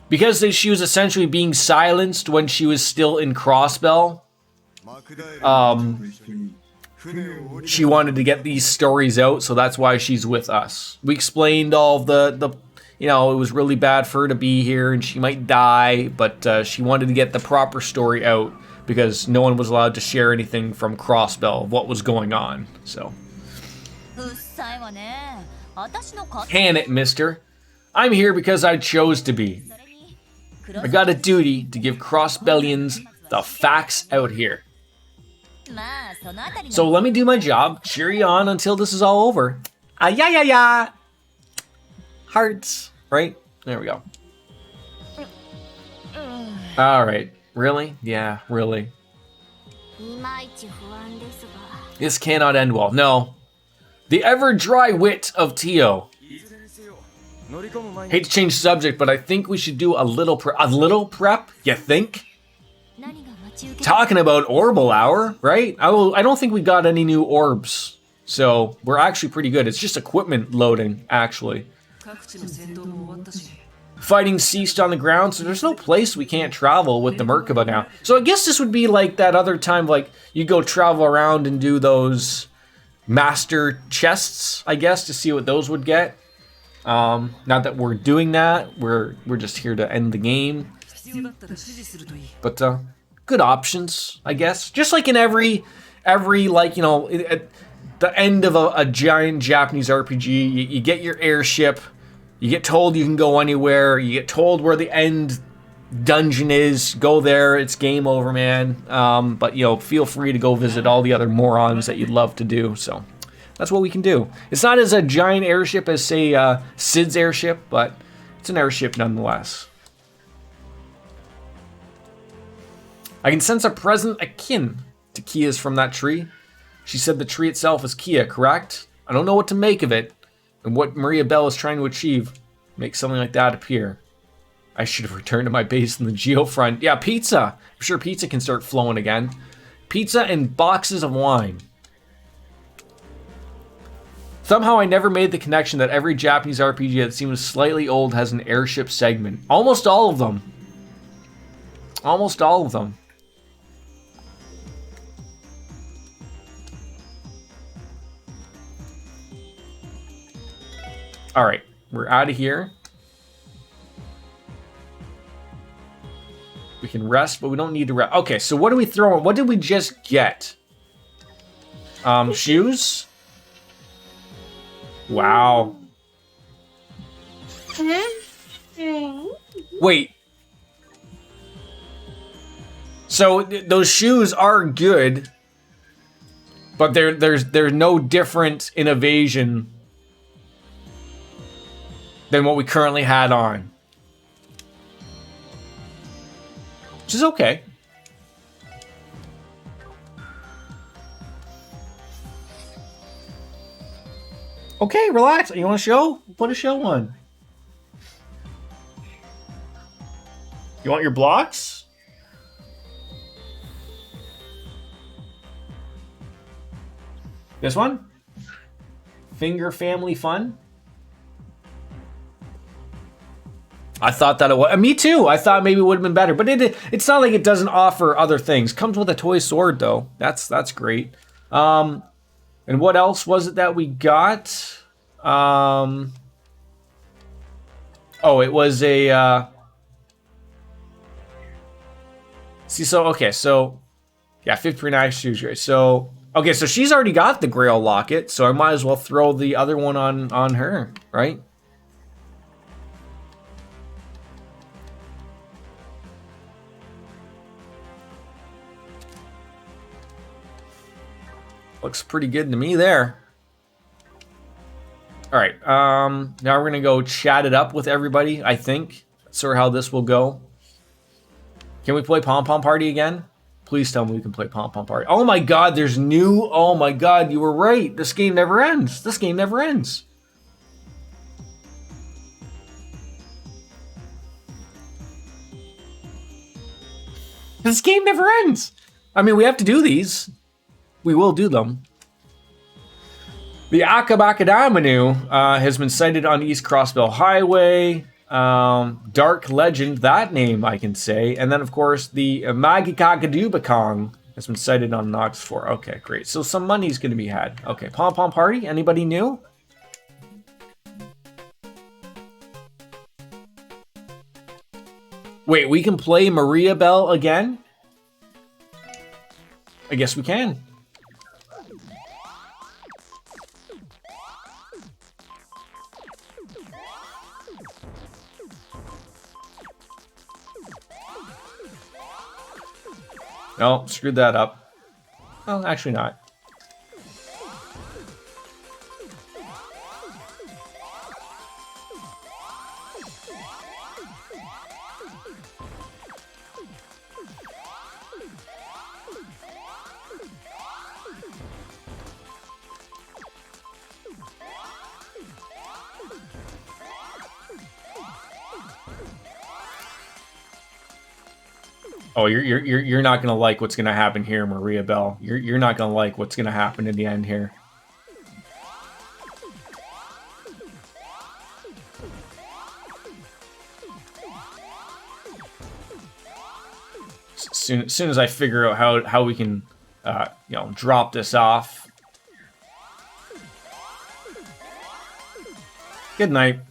because she was essentially being silenced when she was still in Crossbell. She wanted to get these stories out, so that's why she's with us. We explained all of the it was really bad for her to be here and she might die, but she wanted to get the proper story out because no one was allowed to share anything from Crossbell of what was going on. So, can it, mister? I'm here because I chose to be. I got a duty to give Crossbellians the facts out here. So let me do my job. Cheery on until this is all over. Yeah. Hearts, right? There we go. All right. Really? Yeah, really. This cannot end well. No. The ever dry wit of Tio. Hate to change subject, but I think we should do a little prep. You think? Talking about Orbal Hour, right? I don't think we got any new orbs, so we're actually pretty good. It's just equipment loading, actually. Fighting ceased on the ground, so there's no place we can't travel with the Merkaba now. So I guess this would be like that other time, like you go travel around and do those master chests, I guess, to see what those would get. Not that we're doing that, we're just here to end the game. But good options, I guess. Just like in every like, at the end of a giant Japanese RPG, you get your airship, you get told you can go anywhere, you get told where the end dungeon is, go there, it's game over, man. But feel free to go visit all the other morons that you'd love to do, so. That's what we can do. It's not as a giant airship as, say, Sid's airship, but it's an airship nonetheless. I can sense a present akin to Kia's from that tree. She said the tree itself is Kia, correct? I don't know what to make of it, and what Maria Bell is trying to achieve. Make something like that appear. I should have returned to my base in the Geofront. Yeah, pizza. I'm sure pizza can start flowing again. Pizza and boxes of wine. Somehow I never made the connection that every Japanese RPG that seems slightly old has an airship segment. Almost all of them. Almost all of them. Alright, we're out of here. We can rest, but we don't need to rest. Okay, so what do we throw? What did we just get? Shoes? Wow. Wait. So those shoes are good, but they're no different in evasion than what we currently had on. Which is okay. Okay, relax. You want a show? Put a show on. You want your blocks? This one? Finger Family Fun? I thought that it was. Me too. I thought maybe it would have been better, but it's not like it doesn't offer other things. Comes with a toy sword though. That's great. And what else was it that we got? Oh, it was a. See, so okay, so yeah, 59 shoes, right? So okay, so she's already got the Grail locket, so I might as well throw the other one on her, right? Looks pretty good to me there. All right, now we're gonna go chat it up with everybody, I think. That's sort of how this will go. Can we play Pom Pom Party again? Please tell me we can play Pom Pom Party. Oh my god, there's new... Oh my god, you were right. This game never ends. This game never ends. This game never ends. I mean, we have to do these. We will do them. The Akabakadamanu has been sighted on East Crossville Highway. Dark Legend, that name I can say. And then, of course, the Magikakadubakong has been sighted on Knox 4. Okay, great. So some money's going to be had. Okay, Pom Pom Party. Anybody new? Wait, we can play Maria Bell again? I guess we can. No, screwed that up. Well, actually not. Oh, you're not gonna like what's gonna happen here, Maria Bell. You're not gonna like what's gonna happen in the end here. As soon as I figure out how we can, drop this off. Good night.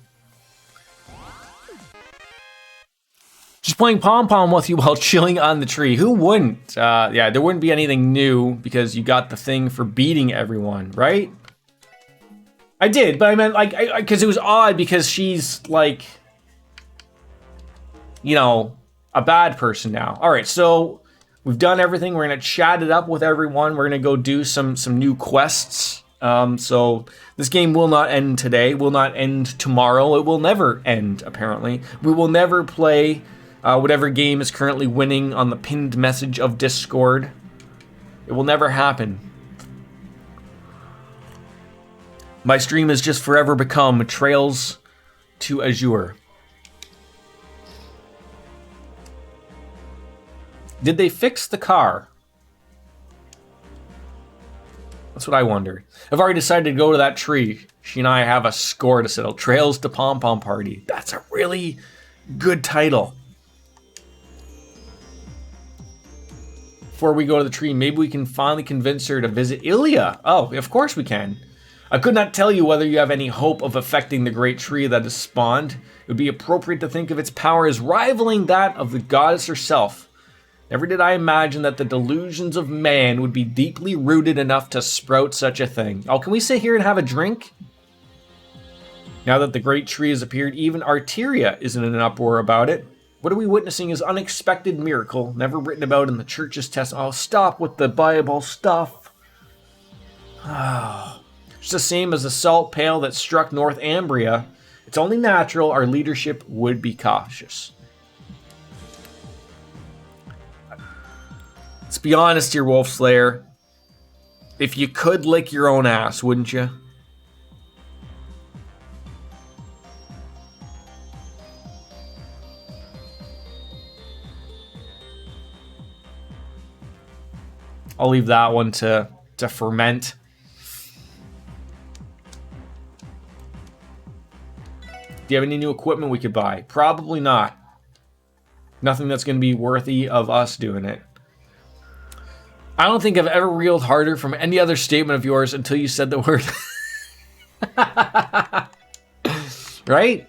Just playing Pom Pom with you while chilling on the tree. Who wouldn't? Yeah, there wouldn't be anything new because you got the thing for beating everyone, right? I did, but I meant like, because it was odd because she's like, a bad person now. All right, so we've done everything. We're gonna chat it up with everyone. We're gonna go do some new quests. So this game will not end today. Will not end tomorrow. It will never end. Apparently, we will never play. Whatever game is currently winning on the pinned message of Discord. It will never happen. My stream has just forever become Trails to Azure. Did they fix the car? That's what I wonder. I've already decided to go to that tree. She and I have a score to settle. Trails to Pom Pom Party. That's a really good title. Before we go to the tree, maybe we can finally convince her to visit Ilya. Oh, of course we can. I could not tell you whether you have any hope of affecting the great tree that has spawned. It would be appropriate to think of its power as rivaling that of the goddess herself. Never did I imagine that the delusions of man would be deeply rooted enough to sprout such a thing. Oh, can we sit here and have a drink? Now that the great tree has appeared, even Arteria isn't in an uproar about it. What are we witnessing is unexpected miracle, never written about in the church's test. Oh, stop with the Bible stuff. Oh, it's the same as the salt pail that struck Northumbria. It's only natural our leadership would be cautious. Let's be honest here, Wolf Slayer. If you could lick your own ass, wouldn't you? I'll leave that one to ferment. Do you have any new equipment we could buy? Probably not. Nothing that's going to be worthy of us doing it. I don't think I've ever reeled harder from any other statement of yours until you said the word. Right?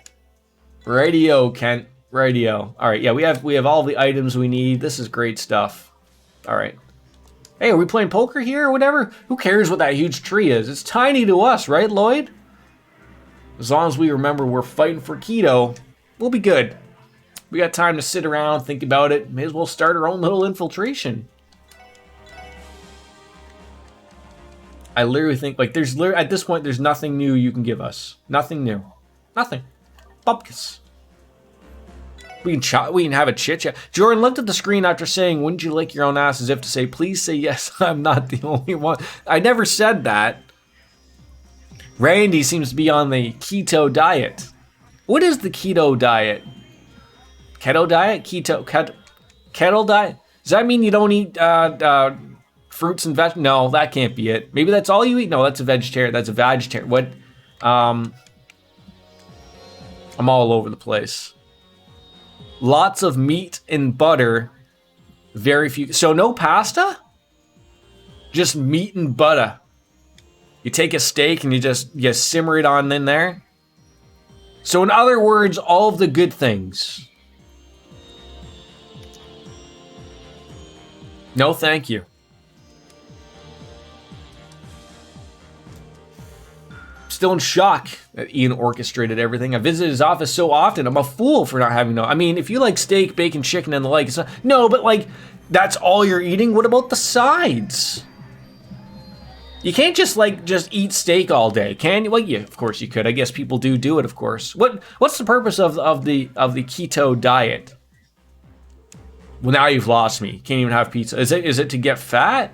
Radio, Kent. Radio. All right, yeah, we have all the items we need. This is great stuff. All right. Hey, are we playing poker here or whatever? Who cares what that huge tree is? It's tiny to us, right, Lloyd? As long as we remember we're fighting for keto, we'll be good. We got time to sit around, think about it. May as well start our own little infiltration. I literally think, like, there's literally, at this point, there's nothing new you can give us. Nothing new. Nothing. Bupkis. We can have a chit chat. Jordan looked at the screen after saying, "Wouldn't you lick your own ass?" as if to say, "Please say yes, I'm not the only one." I never said that. Randy seems to be on the keto diet. What is the keto diet? Keto diet? Keto diet? Does that mean you don't eat fruits and vegetables? No, that can't be it. Maybe that's all you eat? No, that's a vegetarian. That's a vegetarian. What? I'm all over the place. Lots of meat and butter. Very few. So no pasta? Just meat and butter. You take a steak and you simmer it on in there. So in other words, all of the good things. No, thank you. Still in shock that Ian orchestrated everything. I visit his office so often. I'm a fool for not having no. I mean, if you like steak, bacon, chicken, and the like, it's not, no, but like, that's all you're eating? What about the sides? You can't just eat steak all day, can you? Well, yeah, of course you could. I guess people do it, of course. What's the purpose of the keto diet? Well, now you've lost me. Can't even have pizza. Is it to get fat?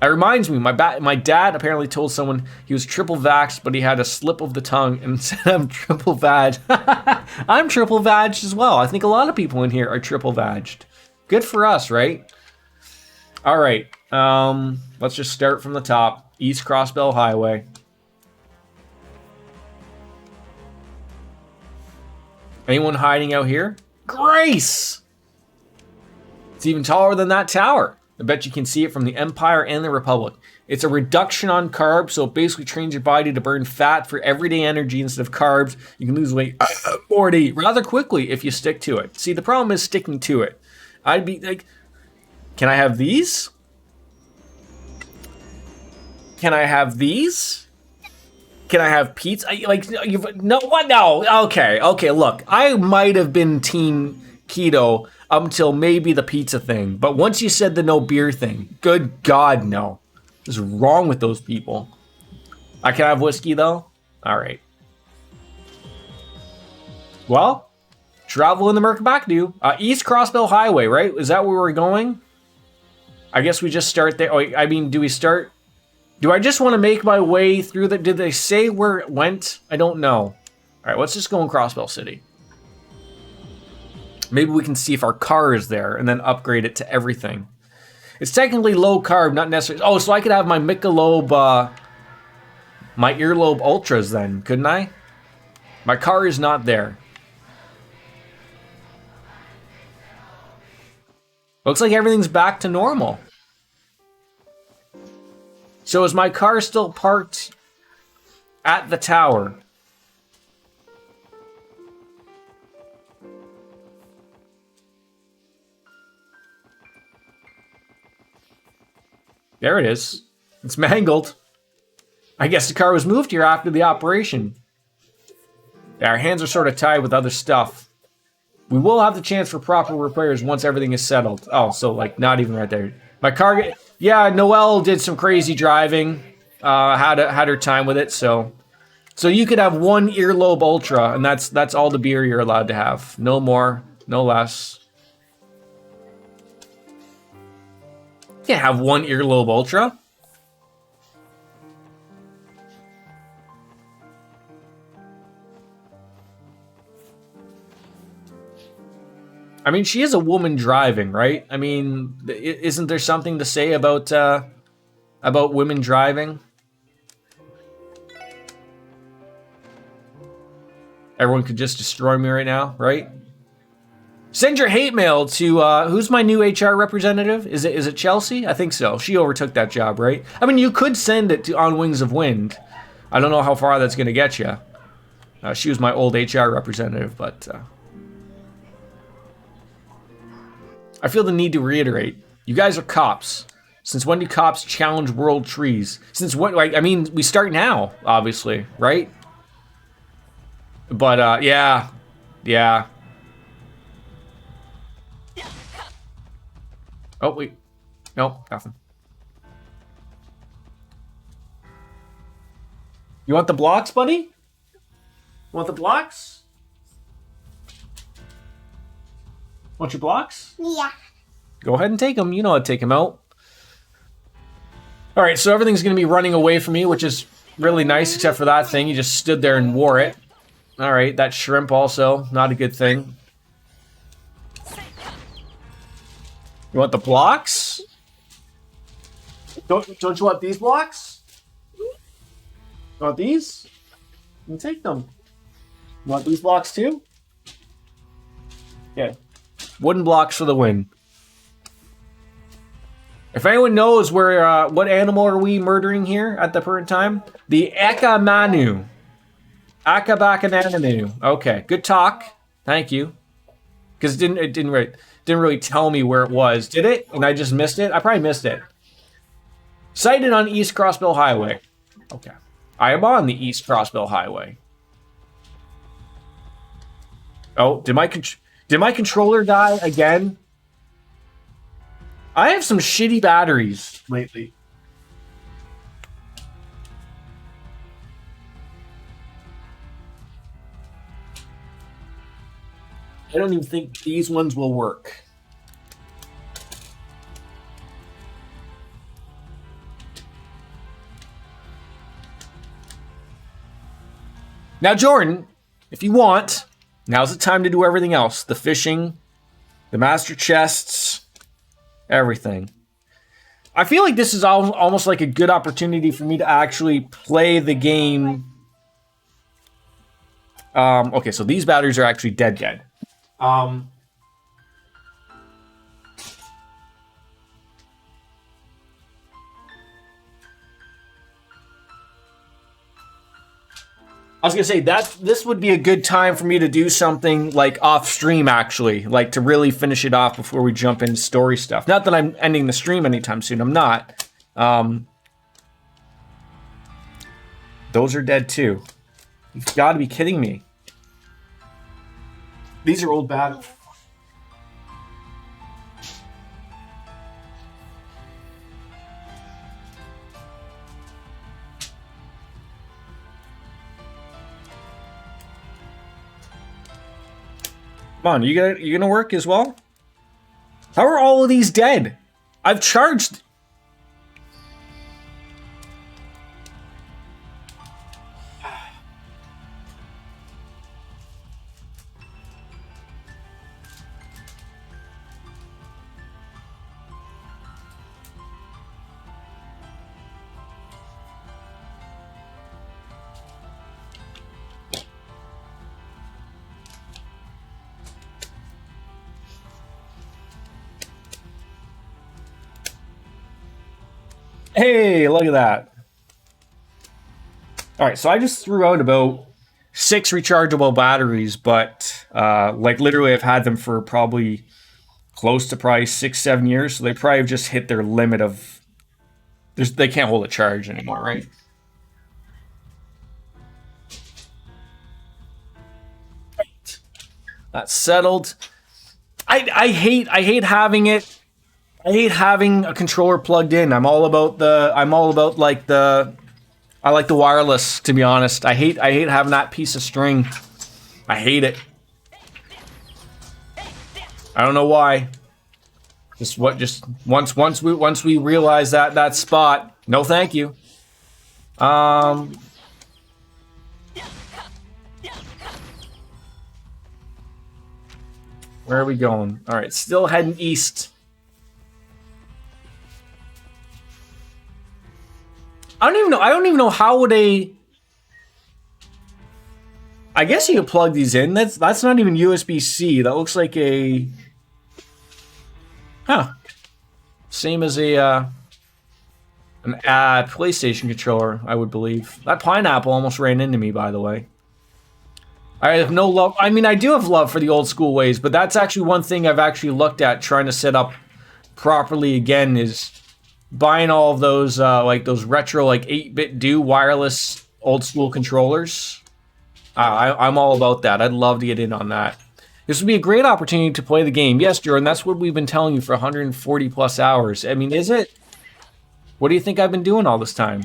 It reminds me, my dad apparently told someone he was triple vaxxed, but he had a slip of the tongue and said, "I'm triple vagged." I'm triple vagged as well. I think a lot of people in here are triple vagged. Good for us, right? All right, let's just start from the top. East Crossbell Highway. Anyone hiding out here? Grace! It's even taller than that tower. I bet you can see it from the Empire and the Republic. It's a reduction on carbs, so it basically trains your body to burn fat for everyday energy instead of carbs. You can lose weight rather quickly if you stick to it. See, the problem is sticking to it. I'd be like, can I have these? Can I have these? Can I have pizza? No, what? No. Okay, look, I might have been team keto up until maybe the pizza thing. But once you said the no beer thing, good God, no. What's wrong with those people? I can have whiskey, though? All right. Well, travel in the Merkabakdu. East Crossbell Highway, right? Is that where we're going? I guess we just start there. Oh, I mean, do we start? Do I just want to make my way through the... Did they say where it went? I don't know. All right, let's just go in Crossbell City. Maybe we can see if our car is there and then upgrade it to everything. It's technically low carb, not necessarily... Oh, so I could have my Michelob... my earlobe ultras then, couldn't I? My car is not there. Looks like everything's back to normal. So is my car still parked at the tower? There it is. It's mangled. I guess the car was moved here after the operation. Yeah, our hands are sort of tied with other stuff. We will have the chance for proper repairs once everything is settled. Oh, so like not even right there. My car, yeah, Noelle did some crazy driving. Had her time with it, so you could have one earlobe ultra, and that's all the beer you're allowed to have. No more, no less. You can't have one earlobe ultra. I mean, she is a woman driving, right? I mean, isn't there something to say about women driving? Everyone could just destroy me right now, right? Send your hate mail to who's my new HR representative? Is it Chelsea? I think so. She overtook that job, right? I mean, you could send it to On Wings of Wind. I don't know how far that's gonna get you. She was my old HR representative, but I feel the need to reiterate: you guys are cops. Since when do cops challenge world trees? Since when? Like, I mean, we start now, obviously, right? But yeah. Oh, wait. Nope, nothing. You want the blocks, buddy? You want the blocks? Want your blocks? Yeah. Go ahead and take them. You know how to take them out. All right, so everything's going to be running away from me, which is really nice, except for that thing. You just stood there and wore it. All right, that shrimp also, not a good thing. You want the blocks? Don't you want these blocks? You want these? You can take them. You want these blocks too? Yeah. Wooden blocks for the win. If anyone knows where, what animal are we murdering here at the current time? The Akamanu. Akabakananu. Okay, good talk. Thank you. Because it didn't really tell me where it was, did it? And I just missed it. I probably missed it. Sighted on East Crossbill Highway. Okay, I am on the East Crossbill Highway. Oh, did my controller die again? I have some shitty batteries lately. I don't even think these ones will work. Now, Jordan, if you want, now's the time to do everything else. The fishing, the master chests, everything. I feel like this is almost like a good opportunity for me to actually play the game. Okay, so these batteries are actually dead. I was gonna say that this would be a good time for me to do something like off stream, actually, like to really finish it off before we jump into story stuff. Not that I'm ending the stream anytime soon. I'm not. Those are dead too. You've got to be kidding me. These are old batteries. Come on, you gonna work as well? How are all of these dead? I've charged. Hey, look at that. All right, so I just threw out about 6 rechargeable batteries, but like literally I've had them for probably close to probably 6-7 years, so they probably have just hit their limit of they can't hold a charge anymore, right? Right. That's settled. I hate having it. I hate having a controller plugged in. I like the wireless, to be honest. I hate having that piece of string. I hate it. I don't know why. Just once we realize that spot. No, thank you. Where are we going? All right, still heading east. I don't even know how would I guess you could plug these in. That's not even USB-C. That looks like a same as an PlayStation controller, I would believe. That pineapple almost ran into me, by the way. I have no love. I mean, I do have love for the old school ways, but that's actually one thing I've actually looked at trying to set up properly again is buying all of those like those retro like 8-bit do wireless old school controllers. I'm all about that. I'd love to get in on that. This would be a great opportunity to play the game. Yes, Jordan, that's what we've been telling you for 140 plus hours. I mean, is it? What do you think I've been doing all this time?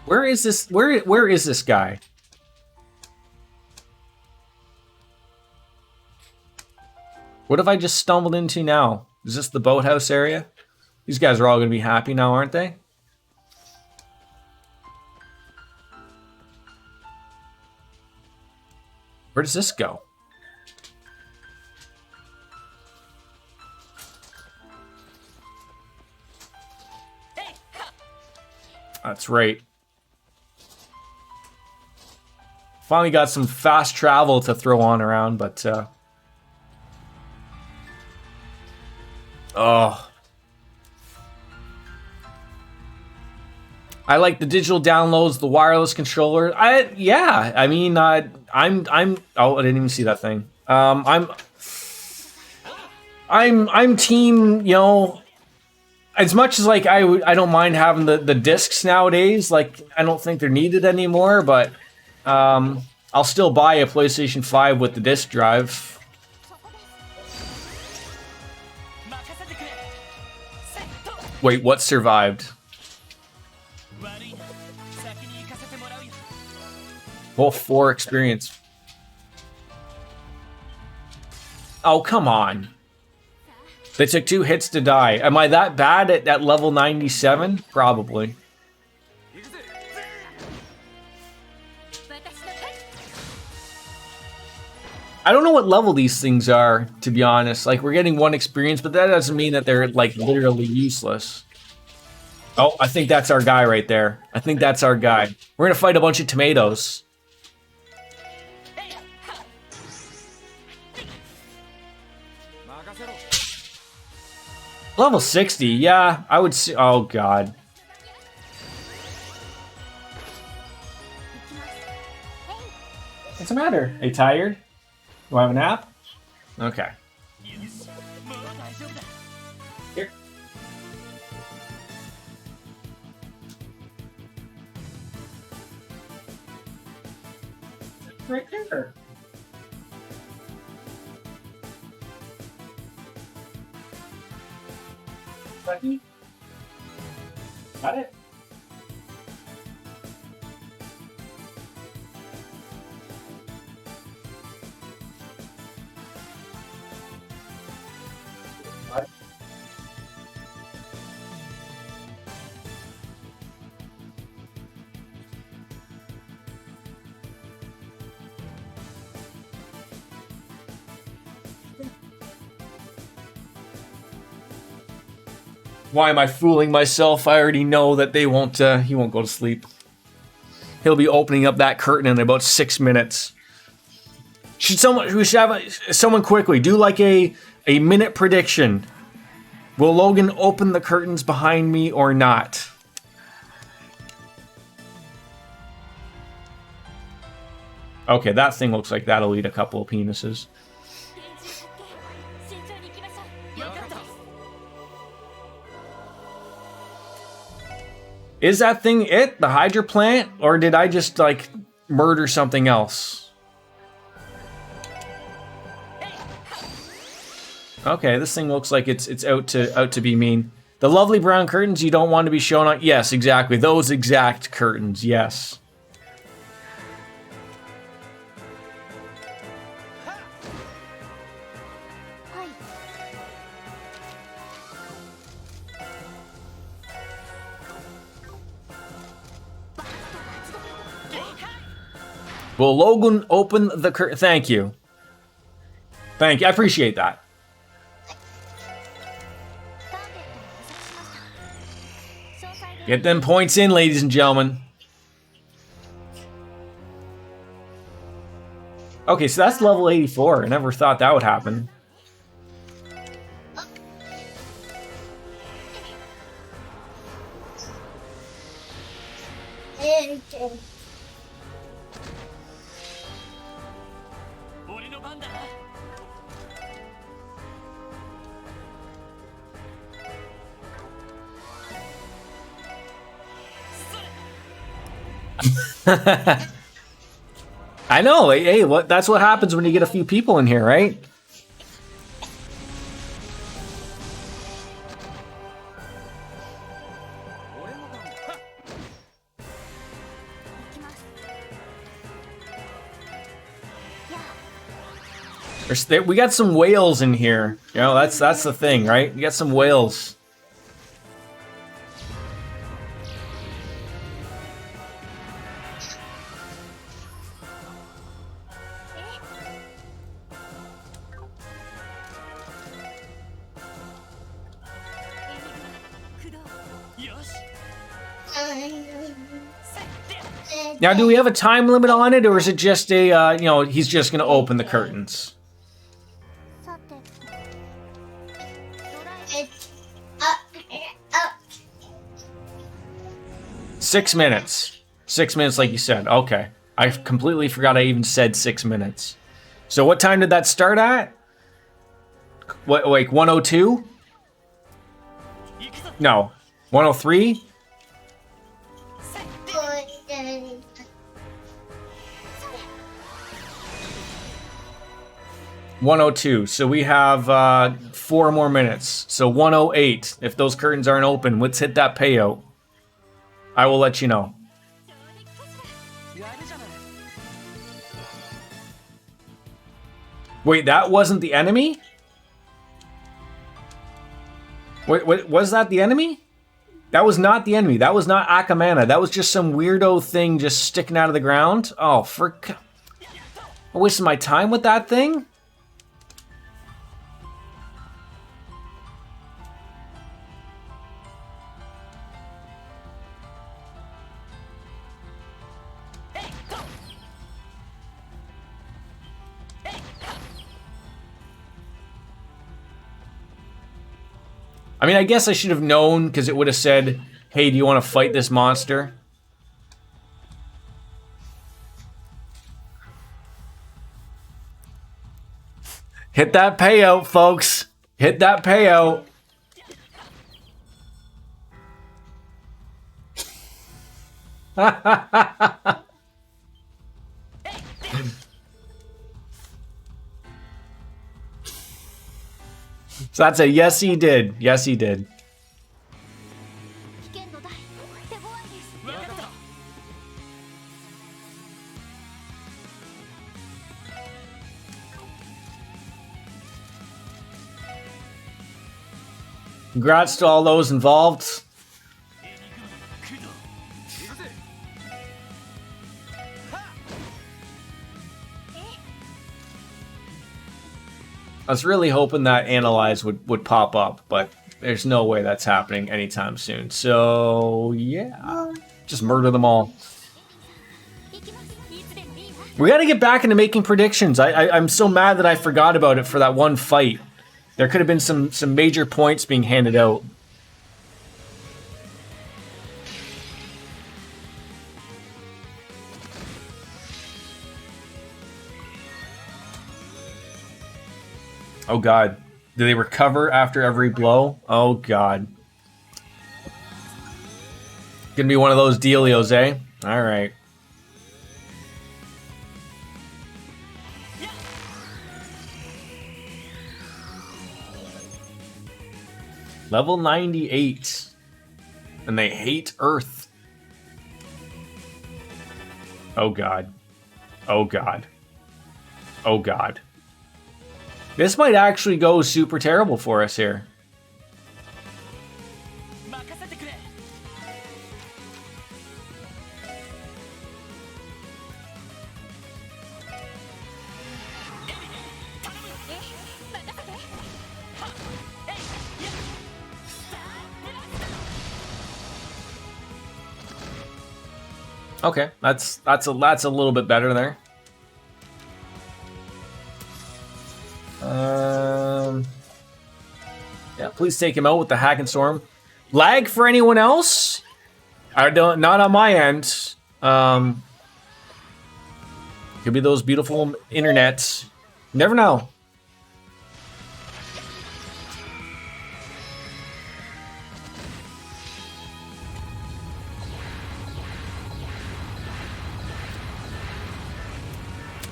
Where is this? Where is this guy? What have I just stumbled into now? Is this the boathouse area? These guys are all going to be happy now, aren't they? Where does this go? That's right. Finally got some fast travel to throw on around, but oh, I like the digital downloads, the wireless controller. Yeah, I mean, I'm. Oh, I didn't even see that thing. I'm team. You know, as much as like I don't mind having the discs nowadays. Like I don't think they're needed anymore, but I'll still buy a PlayStation 5 with the disc drive. Wait, what survived? Well, 4 experience. Oh, come on. They took 2 hits to die. Am I that bad at level 97? Probably. I don't know what level these things are, to be honest. Like, we're getting 1 experience, but that doesn't mean that they're, like, literally useless. Oh, I think that's our guy right there. I think that's our guy. We're gonna fight a bunch of tomatoes. Level 60, yeah, I would see. Oh, God. What's the matter? Are you tired? Do I have a nap? Okay. Here. Right there. Lucky. Got it. Why am I fooling myself? I already know that they won't. He won't go to sleep. He'll be opening up that curtain in about 6 minutes. We should have someone quickly do like a minute prediction. Will Logan open the curtains behind me or not? Okay, that thing looks like that'll eat a couple of penises. Is that thing it? The Hydra plant? Or did I just, like, murder something else? Okay, this thing looks like it's out to be mean. The lovely brown curtains you don't want to be shown on. Yes, exactly. Those exact curtains, yes. Will Logan open the curtain? Thank you. Thank you. I appreciate that. Get them points in, ladies and gentlemen. Okay, so that's level 84. I never thought that would happen. I know. Hey, that's what happens when you get a few people in here, right? We got some whales in here. You know, that's the thing, right? You got some whales. Now, do we have a time limit on it, or is it just a, you know, he's just going to open the curtains? It's up. 6 minutes. 6 minutes, like you said. Okay. I completely forgot I even said 6 minutes. So what time did that start at? What, like 102? No. 103? 102. So we have 4 more minutes. So 108. If those curtains aren't open, let's hit that payout. I will let you know. Wait, that wasn't the enemy? Wait, was that the enemy? That was not the enemy. That was not Akamana. That was just some weirdo thing just sticking out of the ground. Oh, I'm wasting my time with that thing? I mean, I guess I should have known, because it would have said, hey, do you want to fight this monster? Hit that payout, folks. Hit that payout. So that's a yes, he did. Yes, he did. Congrats to all those involved. I was really hoping that Analyze would pop up, but there's no way that's happening anytime soon. So, yeah. Just murder them all. We gotta get back into making predictions. I'm so mad that I forgot about it for that one fight. There could have been some major points being handed out. Oh god. Do they recover after every blow? Oh god. Gonna be one of those dealios, eh? Alright. Level 98. And they hate Earth. Oh god. Oh god. Oh god. This might actually go super terrible for us here. Okay, that's a little bit better there. Yeah, please take him out with the Hack and Storm. Lag for anyone else? I don't, not on my end. Could be those beautiful internets. Never know.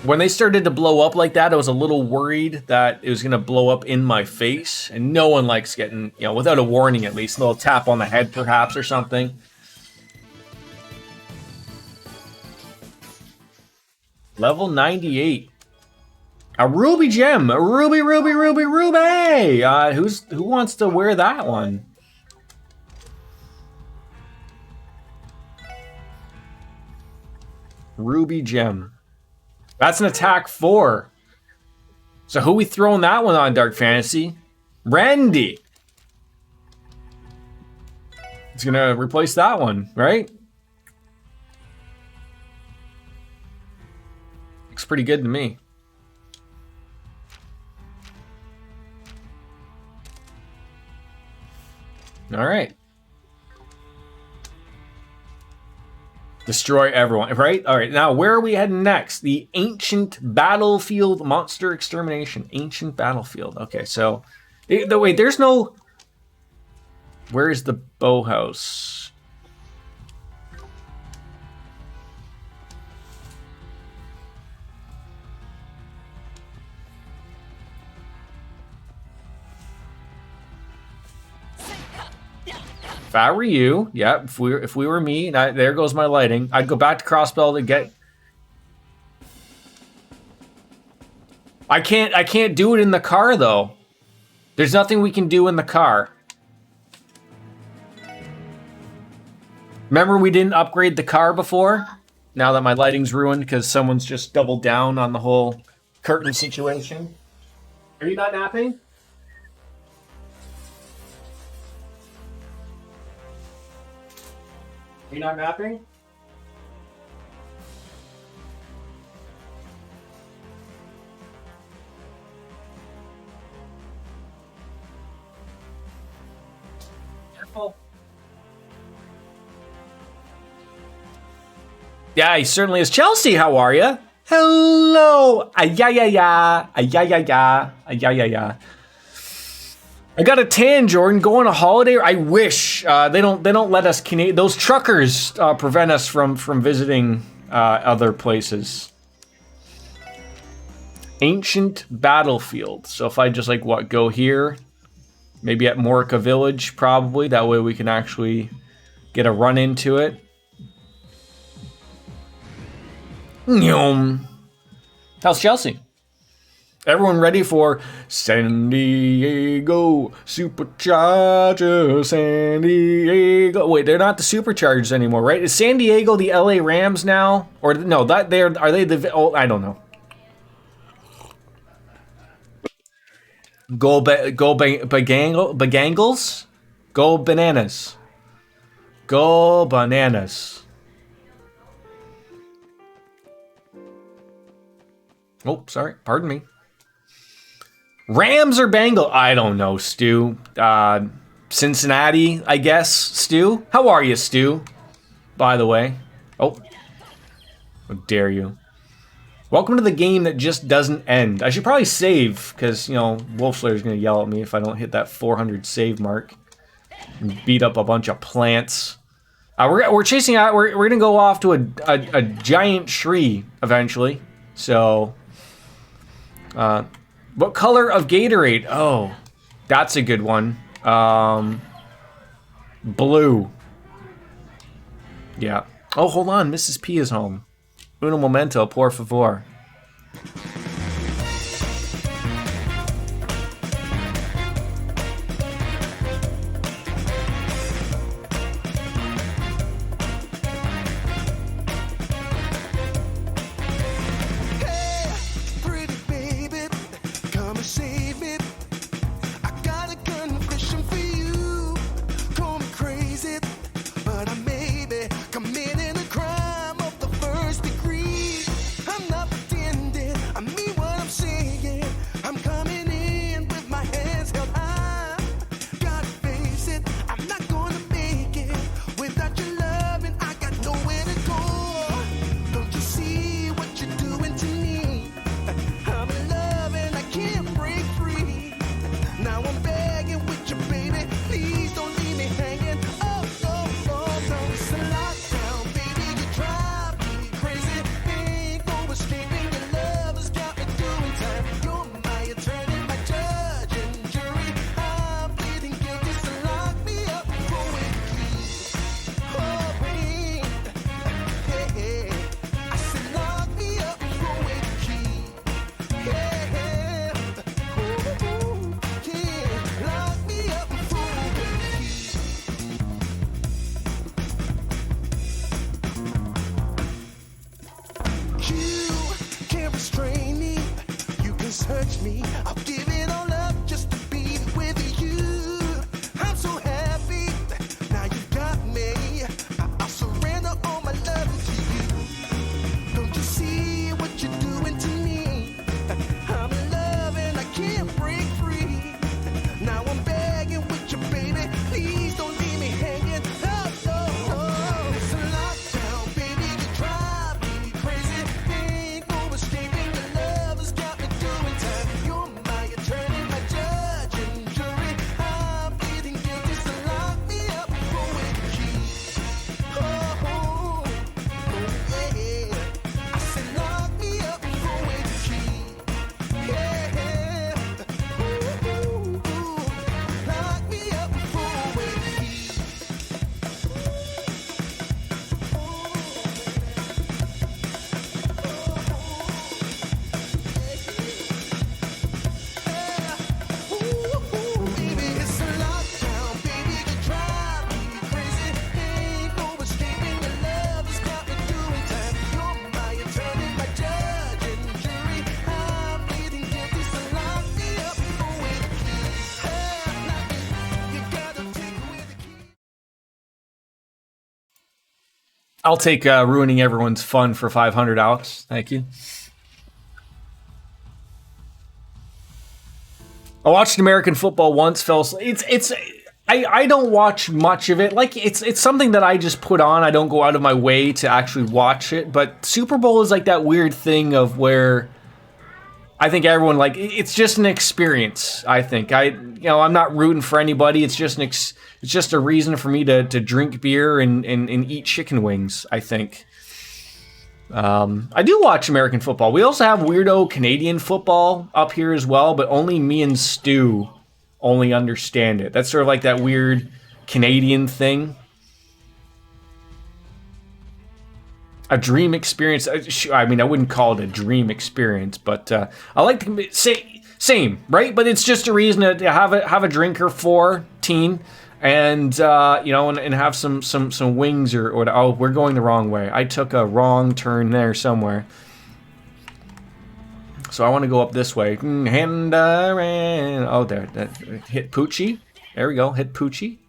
When they started to blow up like that, I was a little worried that it was going to blow up in my face. And no one likes getting, you know, without a warning at least, a little tap on the head perhaps or something. Level 98. A ruby gem. A ruby. Who wants to wear that one? Ruby gem. That's an attack 4. So who we throwing that one on, Dark Fantasy? Randy. It's gonna replace that one, right? Looks pretty good to me. All right. Destroy everyone, right? All right, now where are we heading next? The Ancient Battlefield Monster Extermination. Ancient Battlefield. Okay, so... wait, there's no... Where is the bow house? If I were you, yeah, if we were me, and there goes my lighting, I'd go back to Crossbell to get... I can't do it in the car, though. There's nothing we can do in the car. Remember we didn't upgrade the car before? Now that my lighting's ruined because someone's just doubled down on the whole curtain situation. Are you not napping? Are you not napping? Careful. Yeah, he certainly is. Chelsea, how are you? Hello. Ayayaya. Ayayaya. Ayayaya. I got a tan, Jordan. Go on a holiday. I wish they don't let us Canadian. Those truckers prevent us from visiting other places. Ancient Battlefield. So if I just like go here, maybe at Morica Village, probably that way we can actually get a run into it. How's Chelsea? Everyone ready for San Diego Superchargers? San Diego. Wait, they're not the Superchargers anymore, right? Is San Diego the LA Rams now? Or no, are they the... Oh, I don't know. Go Bagangles? Go Bananas. Go Bananas. Oh, sorry. Pardon me. Rams or Bengals? I don't know, Stu. Cincinnati, I guess. Stu? How are you, Stu? By the way. Oh. How dare you. Welcome to the game that just doesn't end. I should probably save, because, you know, Wolfslayer's going to yell at me if I don't hit that 400 save mark. And beat up a bunch of plants. We're chasing out... We're going to go off to a giant tree, eventually. So... what color of Gatorade? Oh, that's a good one. Blue. Yeah. Oh, hold on. Mrs. P is home. Uno momento, por favor. Committing a crime of the first degree. I'm not the me. I'll give it all up just to be with you. I'm so happy. Now you got me. I'll surrender all my love to you. Don't you see what you're doing to me? I'm in love and I can't break free. Now I'm begging with you, baby. Please don't leave me hanging. Oh, oh, oh. It's a lockdown, baby. You drive me crazy. Ain't no escaping. Your love has got me doing time. You're my attorney, my judge and jury. I'm pleading guilty, so lock me up with the key. Oh, oh, oh, yeah. I said lock me up with the key. Yeah. Ooh, ooh, ooh. Lock me up with the key. Ooh, baby, it's a lockdown, baby. You drive me crazy. Ain't no escaping. Your love has got me doing time. You're my attorney, my judge and jury. I'm pleading guilty, so lock me up with the key. You gotta take away the key. I'll take ruining everyone's fun for 500, Alex. Thank you. I watched American football once, fell asleep. I don't watch much of it. Like it's something that I just put on. I don't go out of my way to actually watch it. But Super Bowl is like that weird thing of where I think everyone it's just an experience. I think I'm not rooting for anybody. It's just it's just a reason for me to drink beer and eat chicken wings, I think. I do watch American football. We also have weirdo Canadian football up here as well, but only me and Stu only understand it. That's sort of like that weird Canadian thing. A dream experience. I mean, I wouldn't call it a dream experience, but I like to say same, right? But it's just a reason to have a drink or 14 and and have some wings or oh, we're going the wrong way. I took a wrong turn there somewhere. So I want to go up this way. And oh, there, that hit Poochie. There we go, hit Poochie.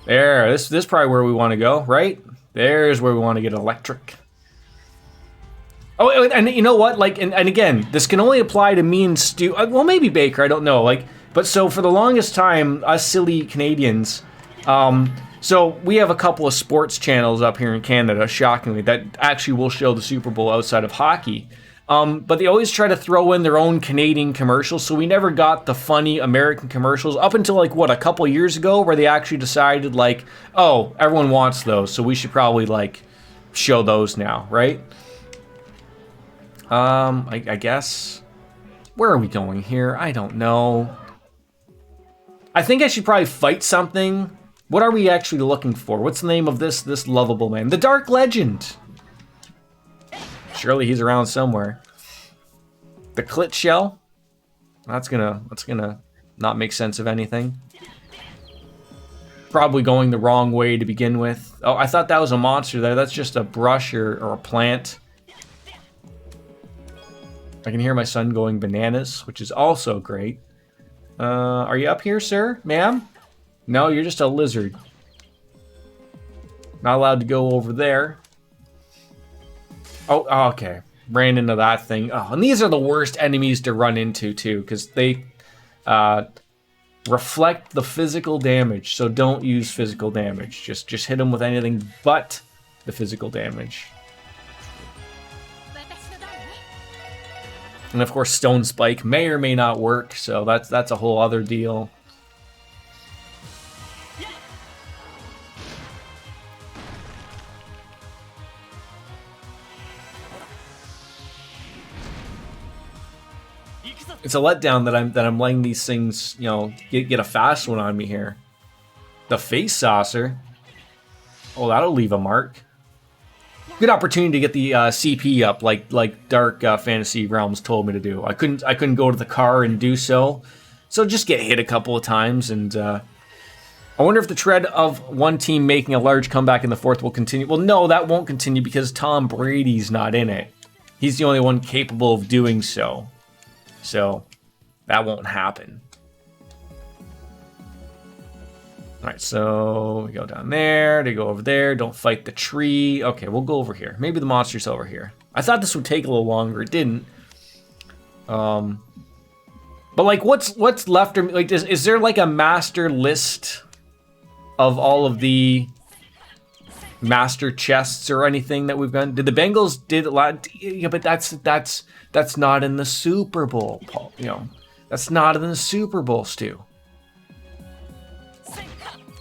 There, this is probably where we want to go, right? There's where we want to get electric. Oh, and you know what? And again, this can only apply to me and Stu. Well, maybe Baker. I don't know. But so for the longest time, us silly Canadians, so we have a couple of sports channels up here in Canada, shockingly, that actually will show the Super Bowl outside of hockey. But they always try to throw in their own Canadian commercials, so we never got the funny American commercials up until a couple years ago, where they actually decided oh, everyone wants those, so we should probably show those now, right? I guess. Where are we going here? I don't know. I think I should probably fight something. What are we actually looking for? What's the name of this lovable man? The Dark Legend. Surely he's around somewhere. The Clit Shell. That's gonna not make sense of anything. Probably going the wrong way to begin with. Oh, I thought that was a monster there. That's just a brush or a plant. I can hear my son going bananas, which is also great. Are you up here, sir? Ma'am? No, you're just a lizard. Not allowed to go over there. Oh, okay. Ran into that thing. Oh, and these are the worst enemies to run into, too, because they reflect the physical damage. So don't use physical damage. Just hit them with anything but the physical damage. And of course, Stone Spike may or may not work, so that's a whole other deal. It's a letdown that I'm letting these things, get a fast one on me here. The Face Saucer. Oh, that'll leave a mark. Good opportunity to get the CP up, like Dark Fantasy Realms told me to do. I couldn't go to the car and do so, so just get hit a couple of times. And I wonder if the trend of one team making a large comeback in the fourth will continue. Well, no, that won't continue because Tom Brady's not in it. He's the only one capable of doing so. So that won't happen. All right, so we go down there, they go over there, don't fight the tree. Okay, we'll go over here. Maybe the monster's over here. I thought this would take a little longer, it didn't. But like what's left, or like is there like a master list of all of the master chests or anything that we've done? Did the Bengals did a lot? Yeah, but that's not in the Super Bowl, Paul. You know, that's not in the Super Bowl, Stu.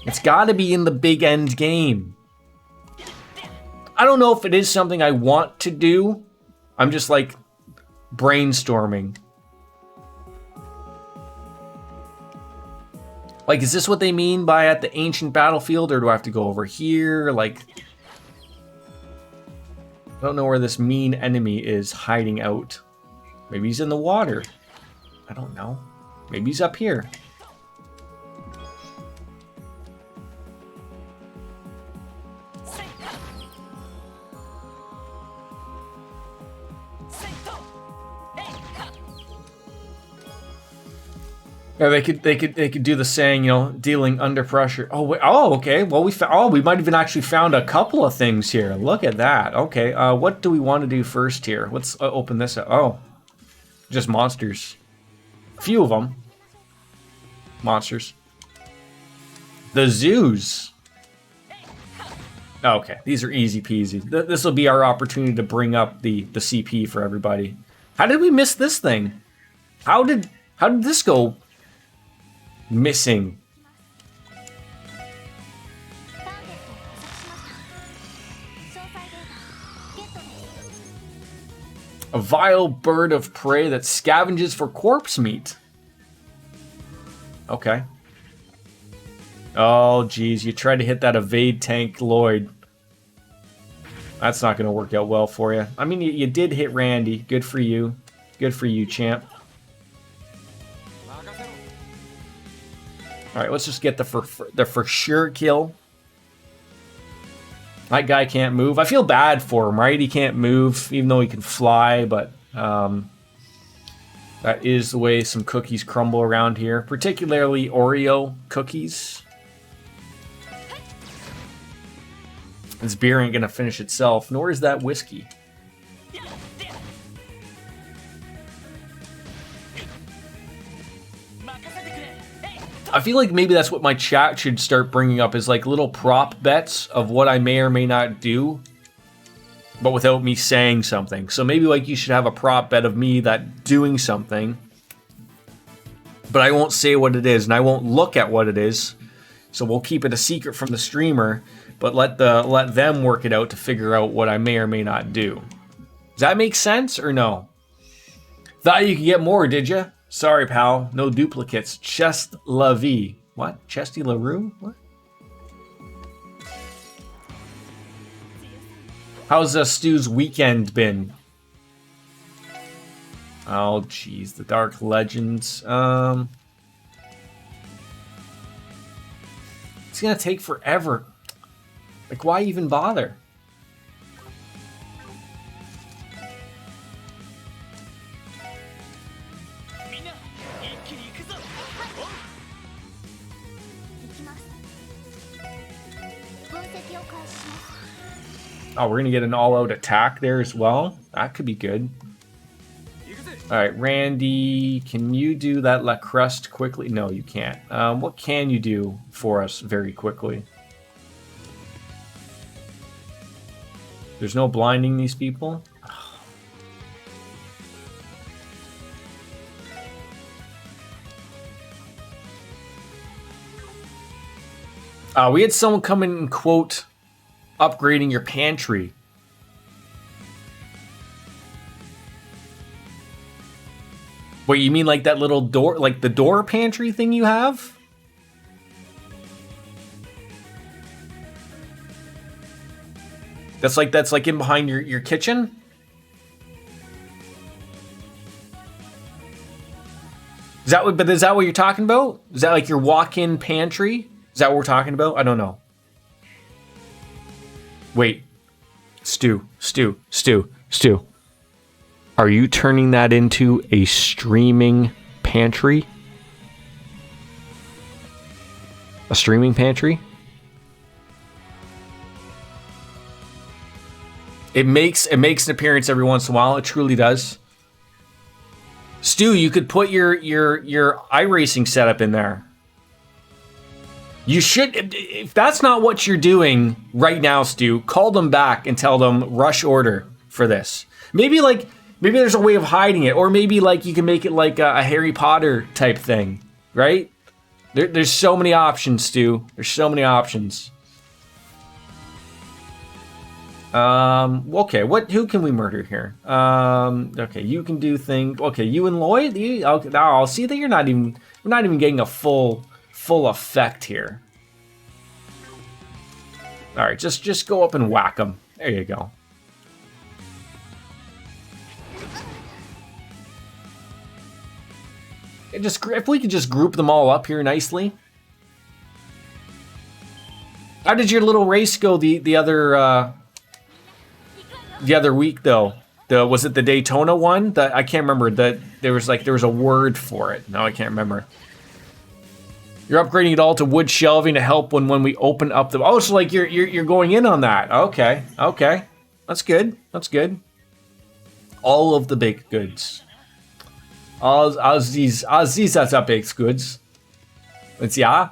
It's got to be in the big end game. I don't know if it is something I want to do. I'm just like brainstorming. Like, is this what they mean by at the ancient battlefield, or do I have to go over here? Like, I don't know where this mean enemy is hiding out. Maybe he's in the water. I don't know. Maybe he's up here. Yeah, they could do the saying, you know, dealing under pressure. Oh wait, oh okay. Well, we might even actually found a couple of things here. Look at that. Okay, what do we want to do first here? Let's open this up. Oh, just monsters. A few of them. Monsters. The zoos. Okay, these are easy peasy. This will be our opportunity to bring up the CP for everybody. How did we miss this thing? How did this go missing? A vile bird of prey that scavenges for corpse meat. Okay. Oh, geez, you tried to hit that evade tank, Lloyd. That's not going to work out well for you. I mean, you did hit Randy. Good for you. Good for you, champ. All right, let's just get the for sure kill. That guy can't move. I feel bad for him, right? He can't move, even though he can fly, but that is the way some cookies crumble around here, particularly Oreo cookies. This beer ain't gonna finish itself, nor is that whiskey. I feel like maybe that's what my chat should start bringing up, is like little prop bets of what I may or may not do, but without me saying something. So maybe like you should have a prop bet of me that doing something, but I won't say what it is and I won't look at what it is. So we'll keep it a secret from the streamer, but let them work it out to figure out what I may or may not do. Does that make sense or no? Thought you could get more, did you? Sorry, pal. No duplicates. Chest la vie. What? Chesty LaRue? What? How's Stu's weekend been? Oh, jeez. The Dark Legends. It's gonna take forever. Like, why even bother? Oh, we're gonna get an all-out attack there as well. That could be good. All right, Randy, can you do that La Crust quickly? No, you can't. What can you do for us very quickly? There's no blinding these people. We had someone come in and quote, upgrading your pantry. Wait, you mean like that little door, like the door pantry thing you have? That's like in behind your kitchen? Is that what you're talking about? Is that like your walk-in pantry? Is that what we're talking about? I don't know. Wait. Stu. Are you turning that into a streaming pantry? A streaming pantry? It makes an appearance every once in a while. It truly does. Stu, you could put your iRacing setup in there. You should, if that's not what you're doing right now, Stu, call them back and tell them rush order for this. Maybe there's a way of hiding it, or maybe like you can make it like a Harry Potter type thing, right? There's so many options, Stu. There's so many options. Okay, who can we murder here? Okay, you can do things. Okay, you and Lloyd. Okay, now I'll see that you're not even getting a full effect here. All right, just go up and whack them. There you go. If we could just group them all up here nicely. How did your little race go the other week though? Was it the Daytona one? I can't remember. There was a word for it. No, I can't remember. You're upgrading it all to wood shelving to help when we open up the. Oh, so like you're going in on that. Okay, that's good. That's good. All of the baked goods. All these that's up baked goods. Let's yeah.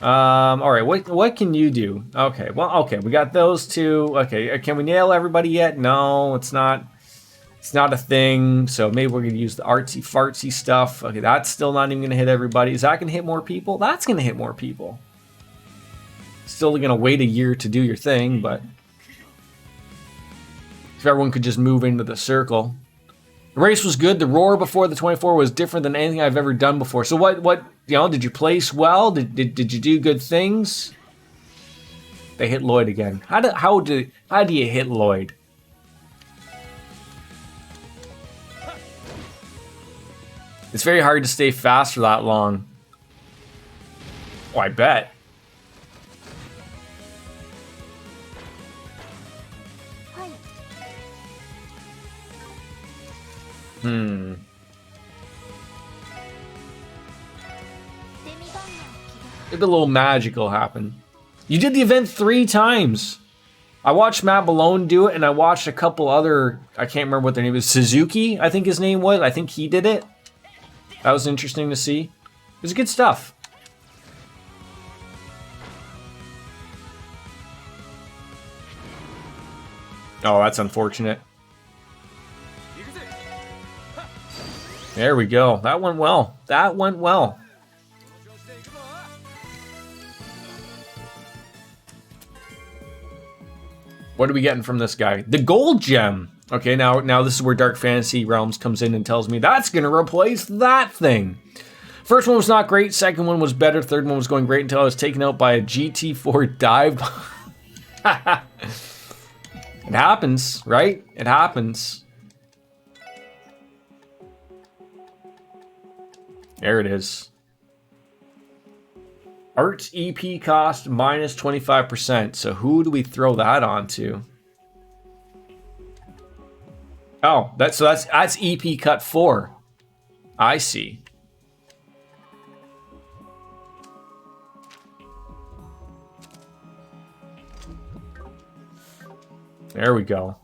All right. What can you do? Okay. Well, okay. We got those two. Okay. Can we nail everybody yet? No, it's not. It's not a thing. So maybe we're gonna use the artsy fartsy stuff. Okay, that's still not even gonna hit everybody. Is that gonna hit more people? That's gonna hit more people. Still gonna wait a year to do your thing, but if everyone could just move into the circle. The race was good. The roar before the 24 was different than anything I've ever done before. So what did you place well? Did you do good things? They hit Lloyd again. How do you hit Lloyd? It's very hard to stay fast for that long. Oh, I bet. Maybe a little magic will happen. You did the event 3 times. I watched Matt Malone do it, and I watched a couple other, I can't remember what their name is. Suzuki, I think his name was. I think he did it. That was interesting to see. It was good stuff. Oh, that's unfortunate. There we go. That went well. That went well. What are we getting from this guy? The gold gem. Okay, now this is where Dark Fantasy Realms comes in and tells me that's going to replace that thing. First one was not great. Second one was better. Third one was going great until I was taken out by a GT4 dive. It happens, right? It happens. There it is. Art EP cost minus 25%. So who do we throw that onto? Oh, that's EP cut 4. I see. There we go.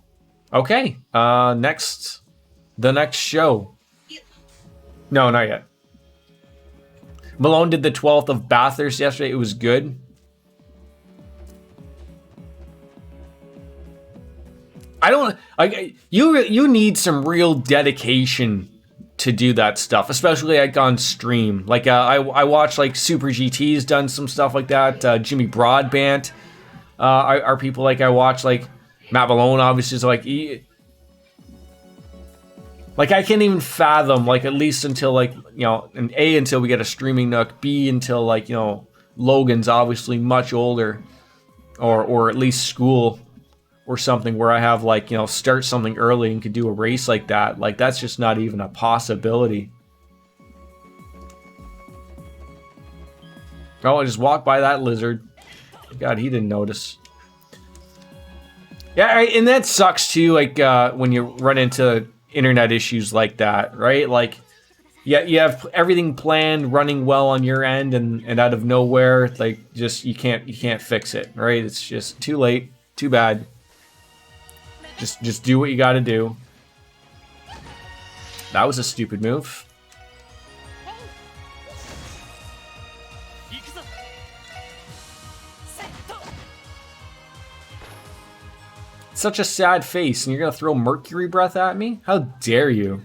Okay. The next show. No, not yet. Malone did the 12th of Bathurst yesterday. It was good. You need some real dedication to do that stuff, especially like on stream. Like I watch like Super GT's done some stuff like that. Jimmy Broadbent are people like I watch. Like Matt Malone obviously is like I can't even fathom, like, at least until like, and A, until we get a streaming nook, B, until like, Logan's obviously much older, or at least school or something where I have like, start something early and could do a race like that. Like, that's just not even a possibility. Oh, I just walked by that lizard. God, he didn't notice. Yeah, and that sucks too, like when you run into internet issues like that, right? Like, yeah, you have everything planned, running well on your end, and out of nowhere, like just you can't fix it, right? It's just too late, too bad. Just do what you got to do. That was a stupid move. Such a sad face, and you're gonna throw Mercury Breath at me? How dare you?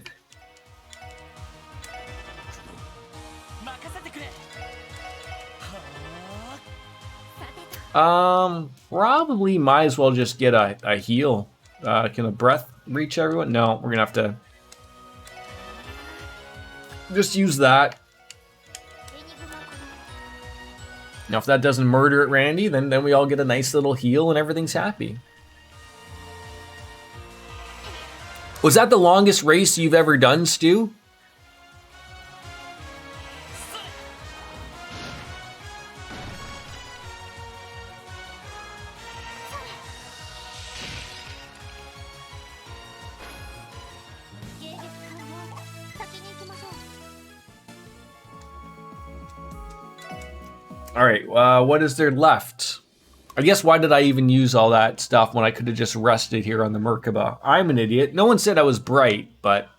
Probably might as well just get a heal. Can a breath reach everyone? No, we're gonna have to just use that. Now, if that doesn't murder it, Randy, then we all get a nice little heal and everything's happy. Was that the longest race you've ever done, Stu? All right, what is there left? I guess why did I even use all that stuff when I could have just rested here on the Merkaba? I'm an idiot. No one said I was bright, but...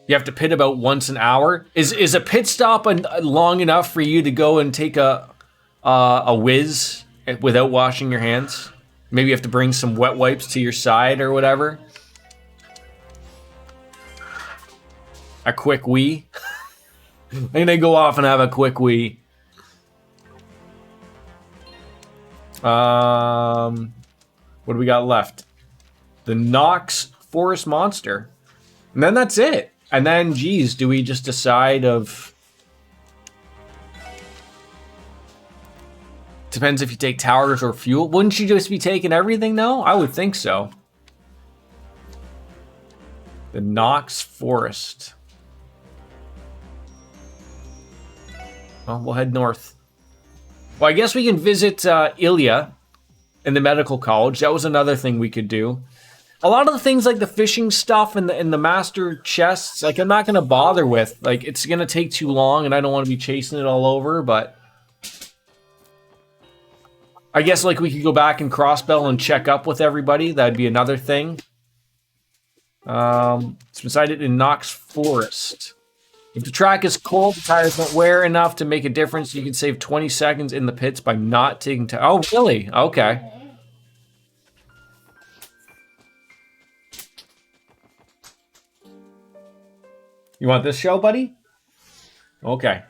You have to pit about once an hour? Is a pit stop long enough for you to go and take a whiz without washing your hands? Maybe you have to bring some wet wipes to your side or whatever? A quick wee. I'm gonna go off and have a quick wee. What do we got left? The Nox Forest Monster. And then that's it. And then, geez, do we just decide of... Depends if you take towers or fuel. Wouldn't you just be taking everything, though? I would think so. The Nox Forest. Well, we'll head north. Well, I guess we can visit Ilya in the medical college. That was another thing we could do. A lot of the things like the fishing stuff and the master chests, like I'm not going to bother with. Like it's going to take too long and I don't want to be chasing it all over, but... I guess like we could go back and crossbell and check up with everybody. That'd be another thing. It's beside it in Nox Forest. If the track is cold, the tires don't wear enough to make a difference. You can save 20 seconds in the pits by not taking tires. Oh, really? Okay. You want this show, buddy? Okay.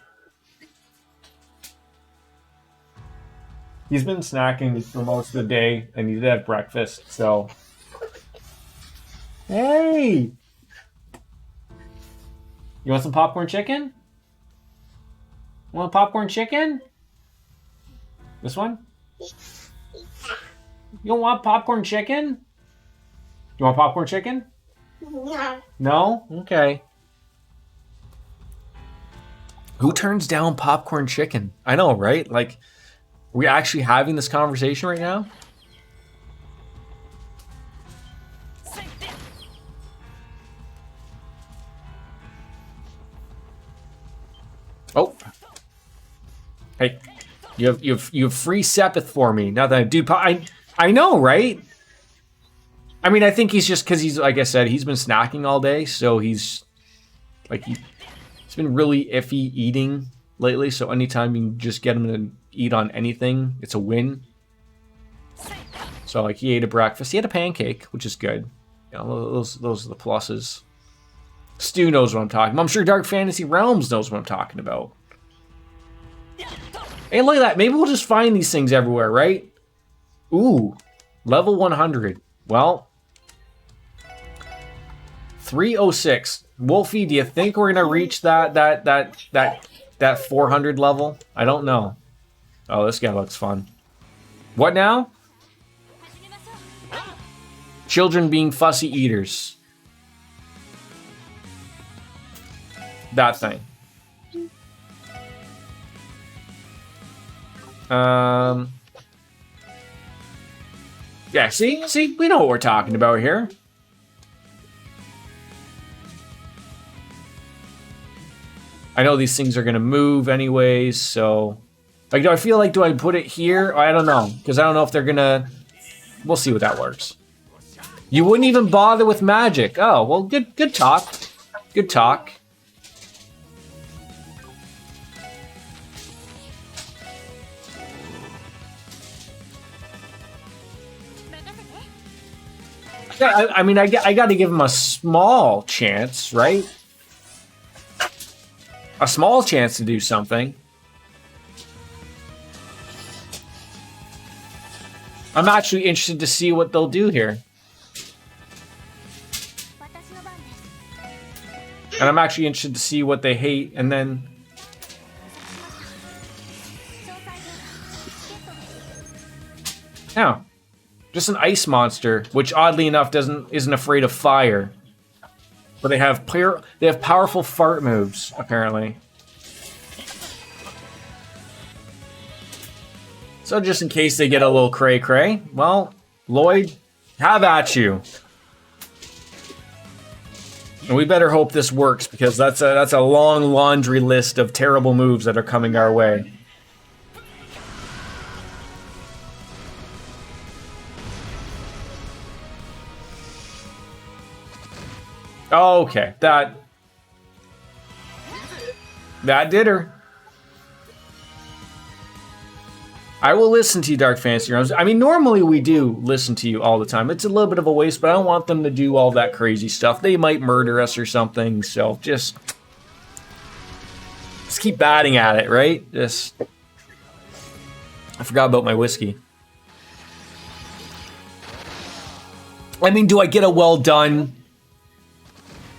He's been snacking for most of the day, and he did have breakfast, so... Hey! You want some popcorn chicken? Want popcorn chicken? This one? You don't want popcorn chicken? You want popcorn chicken? No. No? Okay. Who turns down popcorn chicken? I know, right? Like, are we actually having this conversation right now? Oh, hey, you have free Sepith for me. Now that I do, I know, right? I mean, I think he's just because he's like I said, he's been snacking all day, so he's like he's been really iffy eating lately. So anytime you can just get him to eat on anything, it's a win. So like he ate a breakfast, he had a pancake, which is good. You know, those are the pluses. Stu knows what I'm talking about. I'm sure Dark Fantasy Realms knows what I'm talking about. Hey, look at that. Maybe we'll just find these things everywhere, right? Ooh, level 100. Well, 306. Wolfie, do you think we're gonna reach that 400 level? I don't know. Oh, this guy looks fun. What now? Children being fussy eaters. That thing. Yeah, see, we know what we're talking about here. I know these things are gonna move anyways, so like, do I feel like do I put it here? I don't know, because I don't know if they're gonna. We'll see what that works. You wouldn't even bother with magic. Oh well, good talk. Good talk. Yeah, I mean, I got to give him a small chance, right? A small chance to do something. I'm actually interested to see what they'll do here. And I'm actually interested to see what they hate, and then... Oh. Just an ice monster, which oddly enough isn't afraid of fire. But they have powerful fart moves, apparently. So just in case they get a little cray-cray, well, Lloyd, have at you. And we better hope this works, because that's a long laundry list of terrible moves that are coming our way. Okay, that did her. I will listen to you, Dark Fantasy Realms. I mean, normally we do listen to you all the time. It's a little bit of a waste, but I don't want them to do all that crazy stuff. They might murder us or something, so just keep batting at it, right? I forgot about my whiskey. I mean, do I get a well done?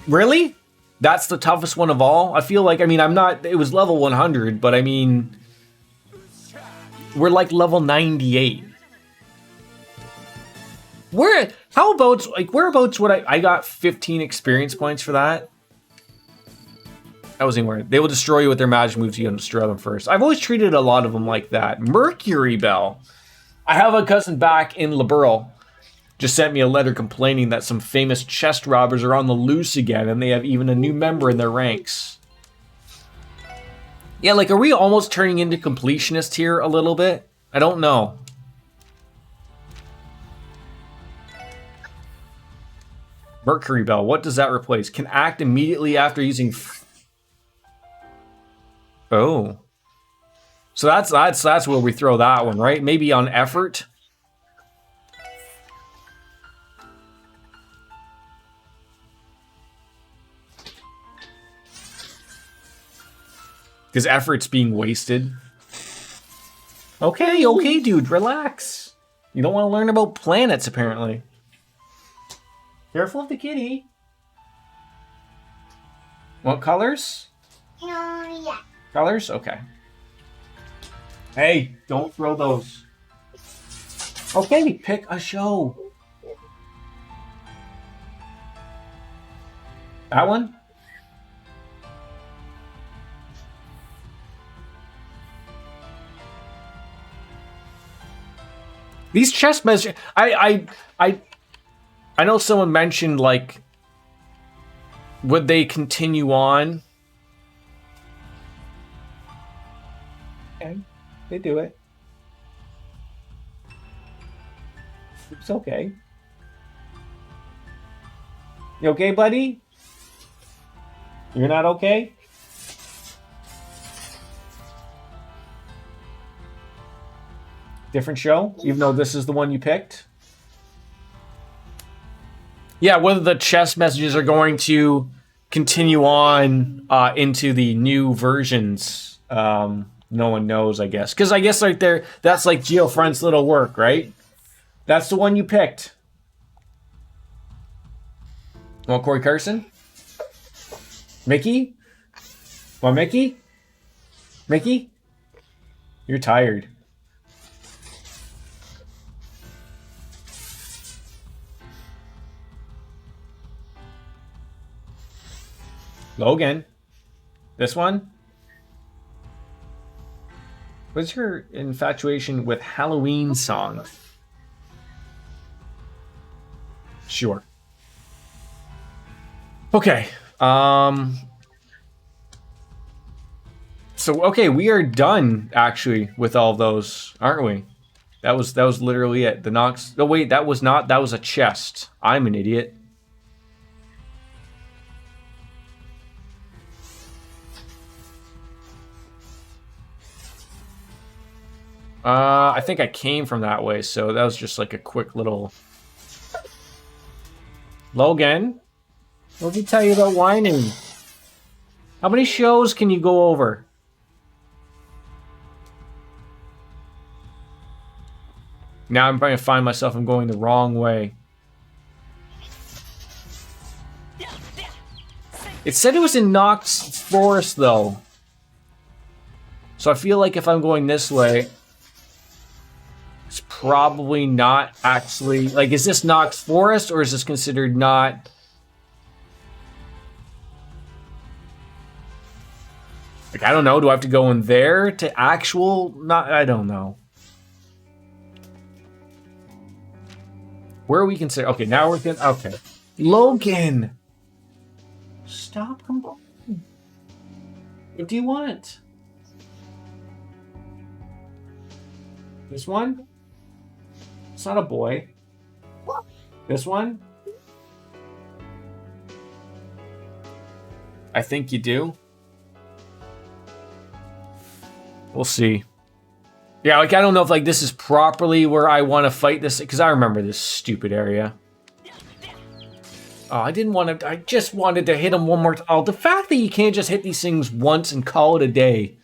Really? That's the toughest one of all? I feel like, I mean, it was level 100, but I mean, we're like level 98. Whereabouts would I got 15 experience points for that? That wasn't weird. They will destroy you with their magic moves. You can destroy them first. I've always treated a lot of them like that. Mercury Bell. I have a cousin back in Liberal. Just sent me a letter complaining that some famous chest robbers are on the loose again, and they have even a new member in their ranks. Yeah, like, are we almost turning into completionist here a little bit? I don't know. Mercury Bell, what does that replace? Can act immediately after using... Oh. So that's where we throw that one, right? Maybe on effort? Because effort's being wasted. Okay, dude, relax. You don't want to learn about planets, apparently. Careful of the kitty. What colors? Yeah. Colors? Okay. Hey, don't throw those. Okay, pick a show. That one? These chest messages, I know someone mentioned, like, would they continue on? Okay, they do it. It's okay. You okay, buddy? You're not okay? Different show, even though this is the one you picked? Yeah, whether the chest messages are going to continue on into the new versions, no one knows, I guess. Because I guess right there, that's like Geofront's little work, right? That's the one you picked. Want Corey Carson? Mickey? Want Mickey? Mickey? You're tired. Logan. This one? What's your infatuation with Halloween songs? Sure. Okay. So okay, we are done actually with all of those, aren't we? That was literally it. The Nox. Oh wait, that was not. That was a chest. I'm an idiot. I think I came from that way, so that was just like a quick little. Logan, what did he tell you about whining? How many shows can you go over? Now I'm trying to find myself. I'm going the wrong way. It said it was in Nox Forest, though. So I feel like if I'm going this way, it's probably not actually... Like, is this Nox Forest, or is this considered not... Like, I don't know. Do I have to go in there to actual... Not... I don't know. Where are we considered? Okay, now we're going... Okay. Logan! Stop complaining. What do you want? This one? It's not a boy. This one? I think you do. We'll see. Yeah, like, I don't know if, like, this is properly where I want to fight this, because I remember this stupid area. Oh, I didn't want to... I just wanted to hit him one more time. Oh, the fact that you can't just hit these things once and call it a day.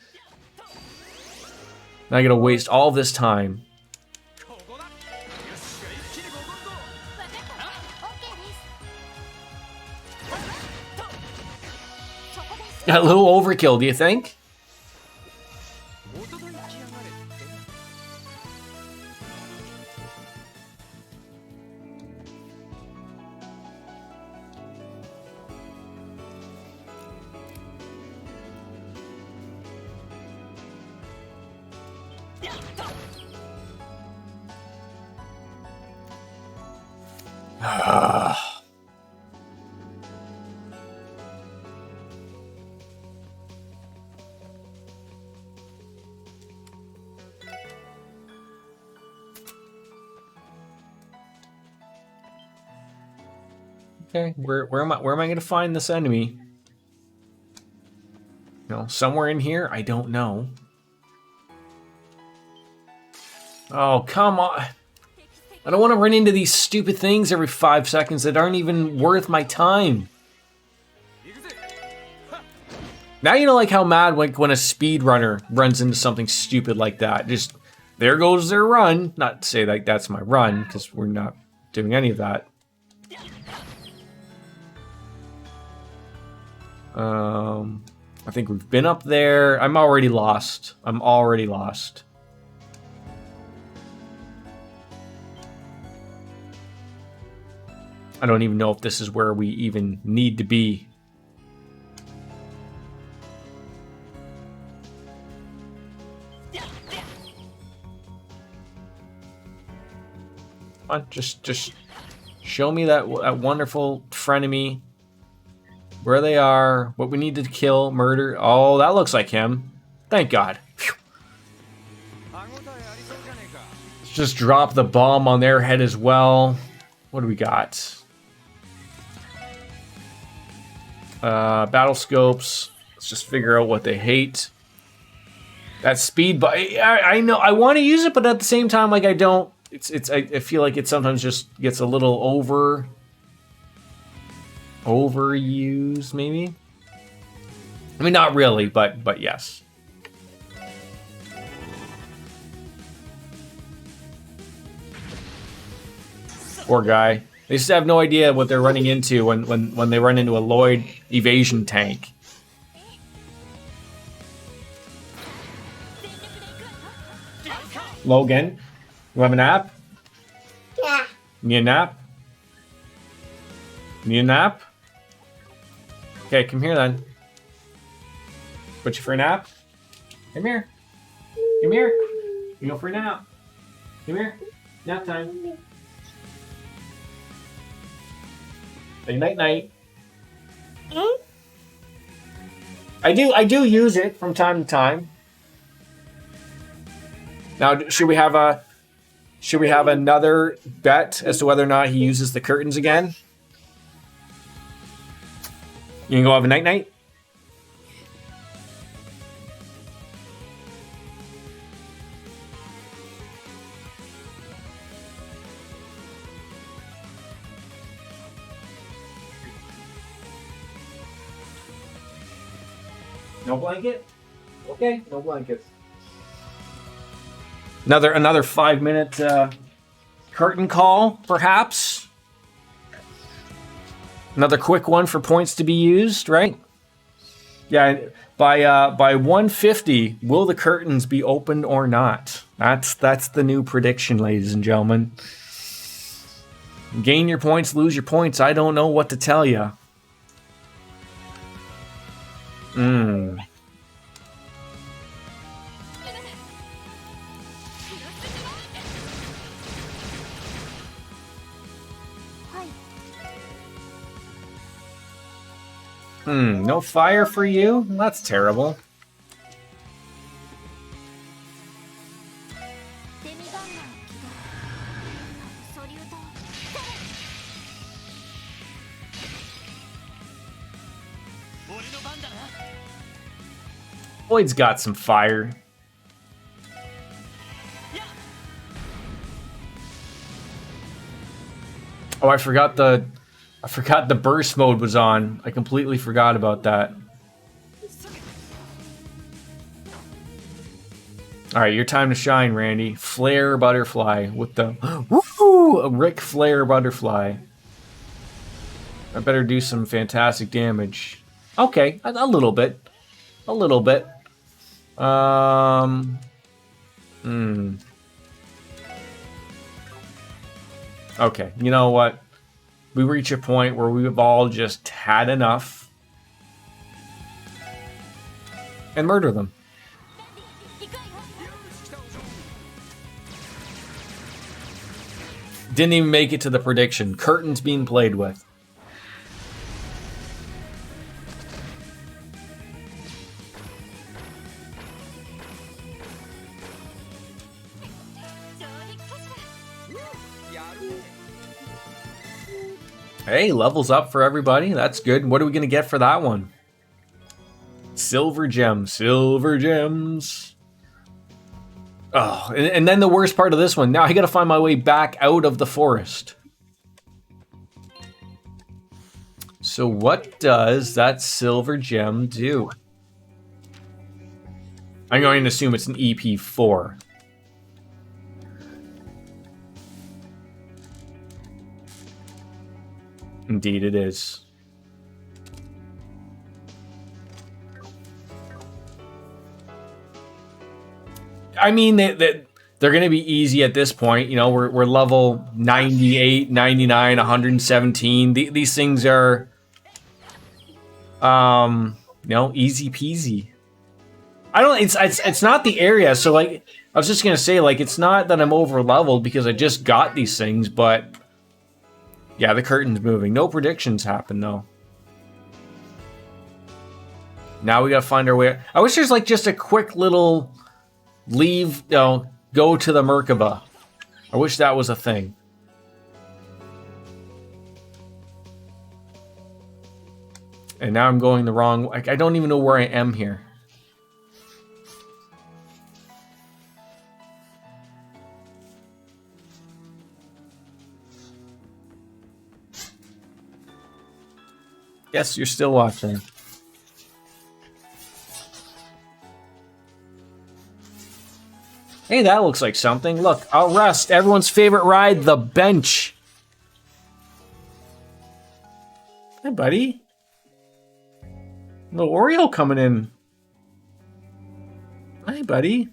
Now I gotta waste all this time. A little overkill, do you think? Okay, where am I gonna find this enemy? No, somewhere in here? I don't know. Oh, come on. I don't want to run into these stupid things every 5 seconds that aren't even worth my time. Now you know, like, how mad when a speedrunner runs into something stupid like that. Just, there goes their run. Not to say like that's my run, because we're not doing any of that. I think we've been up there. I'm already lost. I'm already lost. I don't even know if this is where we even need to be. Come on, just show me that wonderful frenemy. Where they are, what we need to kill, murder. Oh, that looks like him. Thank God. Phew. Let's just drop the bomb on their head as well. What do we got? Battle scopes. Let's just figure out what they hate. That speed, but I know I want to use it, but at the same time, like, I don't. I feel like it sometimes just gets a little overused, maybe. I mean, not really, but yes. Poor guy. They just have no idea what they're running into when they run into a Lloyd evasion tank. Logan, you have a nap? Yeah. Need a nap? Need a nap? Okay, come here then. Put you for a nap? Come here. Come here. You go for a nap. Come here. Nap time. Say night night. I do use it from time to time. Now, should we have another bet as to whether or not he uses the curtains again? You can go have a night night. No blanket? Okay, no blankets. Another 5-minute curtain call, perhaps. Another quick one for points to be used, right? Yeah, by 150, will the curtains be opened or not? That's the new prediction, ladies and gentlemen. Gain your points, lose your points. I don't know what to tell you. No fire for you? That's terrible. Boyd's got some fire. Oh, I forgot the burst mode was on. I completely forgot about that. All right, your time to shine, Randy. Flare butterfly with the woohoo, a Ric Flair butterfly. I better do some fantastic damage. Okay, a little bit. A little bit. Okay, you know what? We reach a point where we've all just had enough. And murder them. Didn't even make it to the prediction. Curtains being played with. Hey, levels up for everybody. That's good. What are we going to get for that one? Silver gems. Silver gems. Oh, and then the worst part of this one. Now I got to find my way back out of the forest. So what does that silver gem do? I'm going to assume it's an EP4. Indeed it is. I mean, they're going to be easy at this point. You know, we're level 98, 99, 117. These things are, you know, easy peasy. I don't. It's not the area. So like, I was just gonna say, like, it's not that I'm over leveled because I just got these things, but yeah, the curtain's moving. No predictions happen though. Now we gotta find our way. I wish there's like just a quick little leave, you know, go to the Merkaba. I wish that was a thing. And now I'm going the wrong way. I don't even know where I am here. Yes, you're still watching. Hey, that looks like something. Look, I'll rest. Everyone's favorite ride, the bench. Hey, buddy. Little Oreo coming in. Hi, buddy.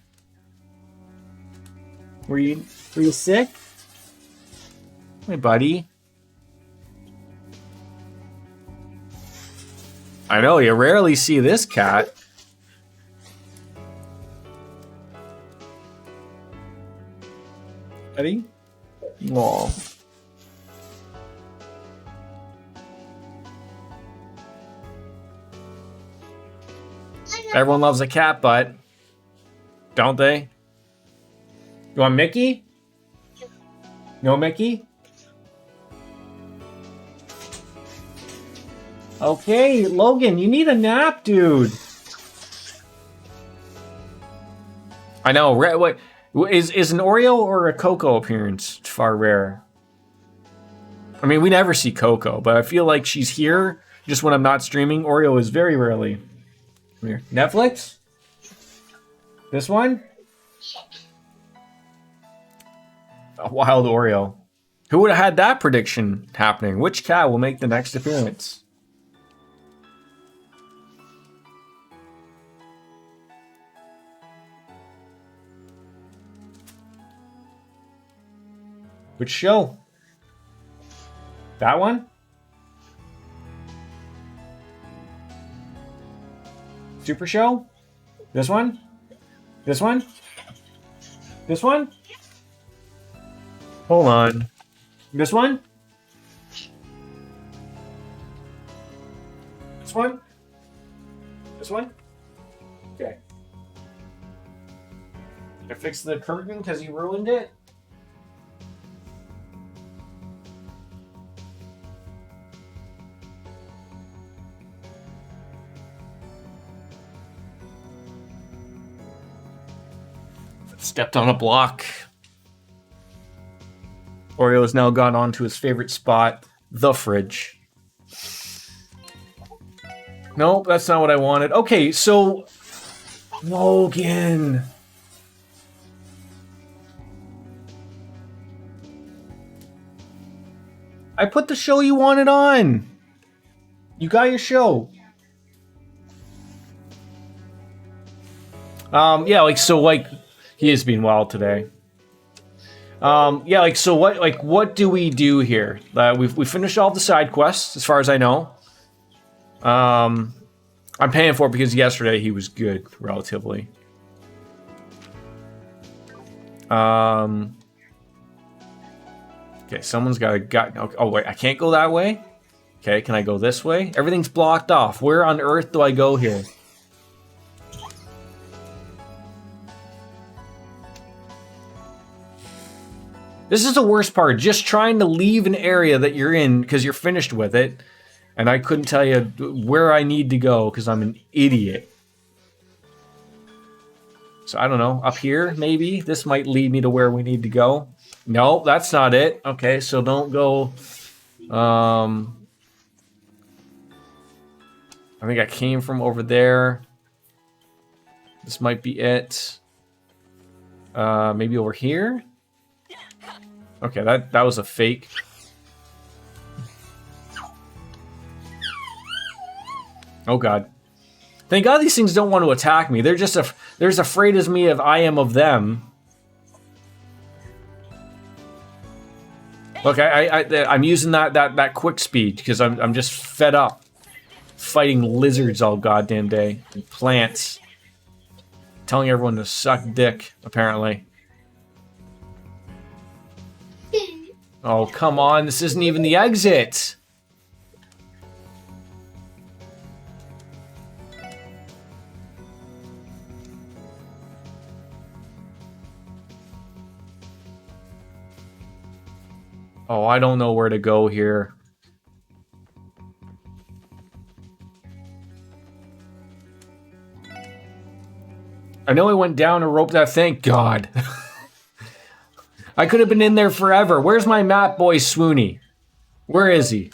Were you sick? Hey, buddy. I know, you rarely see this cat. Ready? Aw. Everyone loves a cat butt, don't they? You want Mickey? No Mickey? Okay, Logan, you need a nap, dude. I know. What is an Oreo or a Coco appearance far rare? I mean, we never see Coco, but I feel like she's here just when I'm not streaming. Oreo is very rarely. Come here. Netflix? This one? A wild Oreo. Who would have had that prediction happening? Which cat will make the next appearance? Which show? That one? Super Show? This one? This one? This one? Hold on. This one? This one? This one? Okay. I fixed the curtain because you ruined it? Stepped on a block. Oreo has now gone on to his favorite spot, the fridge. Nope, that's not what I wanted. Okay, so Logan. I put the show you wanted on. You got your show. Yeah, like he is being wild today. Yeah, what do we do here? We finished all the side quests, as far as I know. I'm paying for it because yesterday he was good, relatively. Okay, someone's got a gut. Oh wait, I can't go that way. Okay, can I go this way? Everything's blocked off. Where on earth do I go here? This is the worst part, just trying to leave an area that you're in because you're finished with it, and I couldn't tell you where I need to go because I'm an idiot. So I don't know, up here maybe? This might lead me to where we need to go. No, that's not it. Okay, so don't go... I think I came from over there. This might be it. Maybe over here? Okay, that was a fake. Oh god. Thank god these things don't want to attack me. They're just they're as afraid as me of I am of them. Look, I'm using that quick speed because I'm just fed up fighting lizards all goddamn day and plants. Telling everyone to suck dick, apparently. Oh, come on, this isn't even the exit. Oh, I don't know where to go here. I know I went down a rope that, thank God. I could have been in there forever. Where's my map boy, Swoony? Where is he?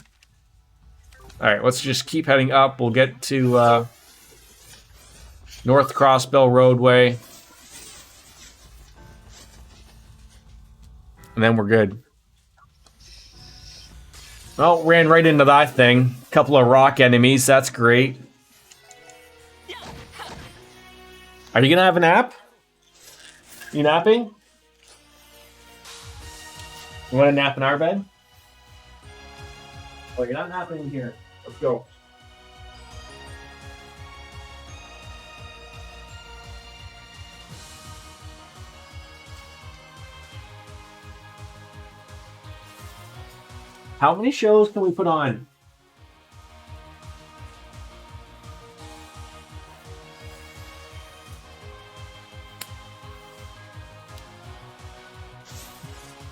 Alright, let's just keep heading up. We'll get to North Crossbell Roadway. And then we're good. Oh, ran right into that thing. Couple of rock enemies, that's great. Are you gonna have a nap? You napping? You want to nap in our bed? Oh, you're not napping in here. Let's go. How many shows can we put on?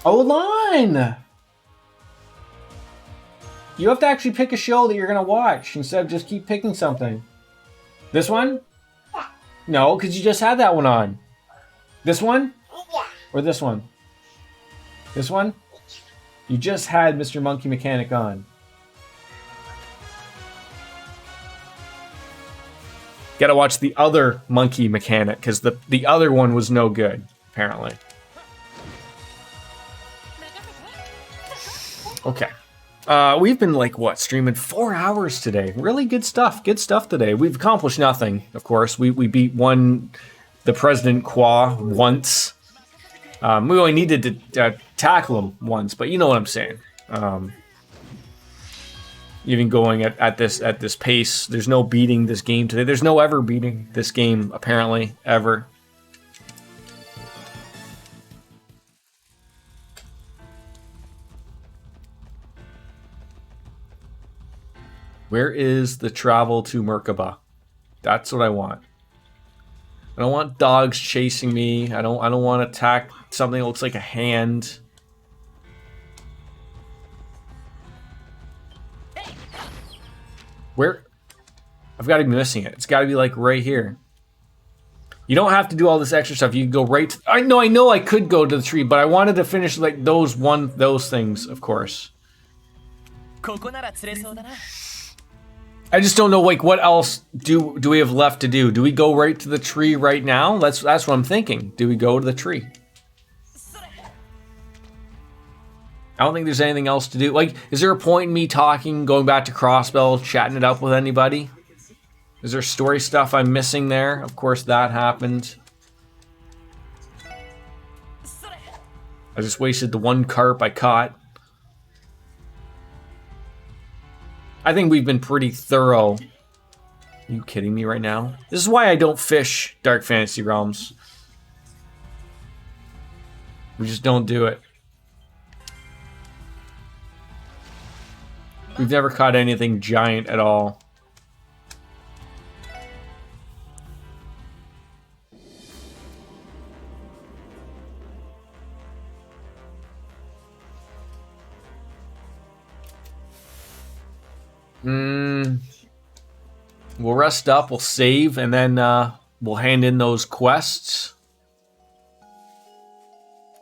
Hold on! You have to actually pick a show that you're gonna watch instead of just keep picking something. This one? No, because you just had that one on. This one? Yeah. Or this one? This one? You just had Mr. Monkey Mechanic on. Gotta watch the other Monkey Mechanic, because the other one was no good, apparently. Okay. We've been like, what, streaming 4 hours today. Really good stuff. Good stuff today. We've accomplished nothing, of course. We beat the President Qua once. We only needed to tackle him once, but you know what I'm saying. Even going at this pace, there's no beating this game today. There's no ever beating this game, apparently, ever. Where is the travel to Merkaba? That's what I want. I don't want dogs chasing me. I don't want to attack something that looks like a hand. Where? I've got to be missing it. It's got to be like right here. You don't have to do all this extra stuff. You can go right to, I know I could go to the tree, but I wanted to finish like those things, of course. I just don't know, like, what else do we have left to do? Do we go right to the tree right now? That's what I'm thinking. Do we go to the tree? I don't think there's anything else to do. Like, is there a point in me talking, going back to Crossbell, chatting it up with anybody? Is there story stuff I'm missing there? Of course, that happened. I just wasted the one carp I caught. I think we've been pretty thorough. Are you kidding me right now? This is why I don't fish Dark Fantasy Realms. We just don't do it. We've never caught anything giant at all. We'll rest up, we'll save, and then we'll hand in those quests.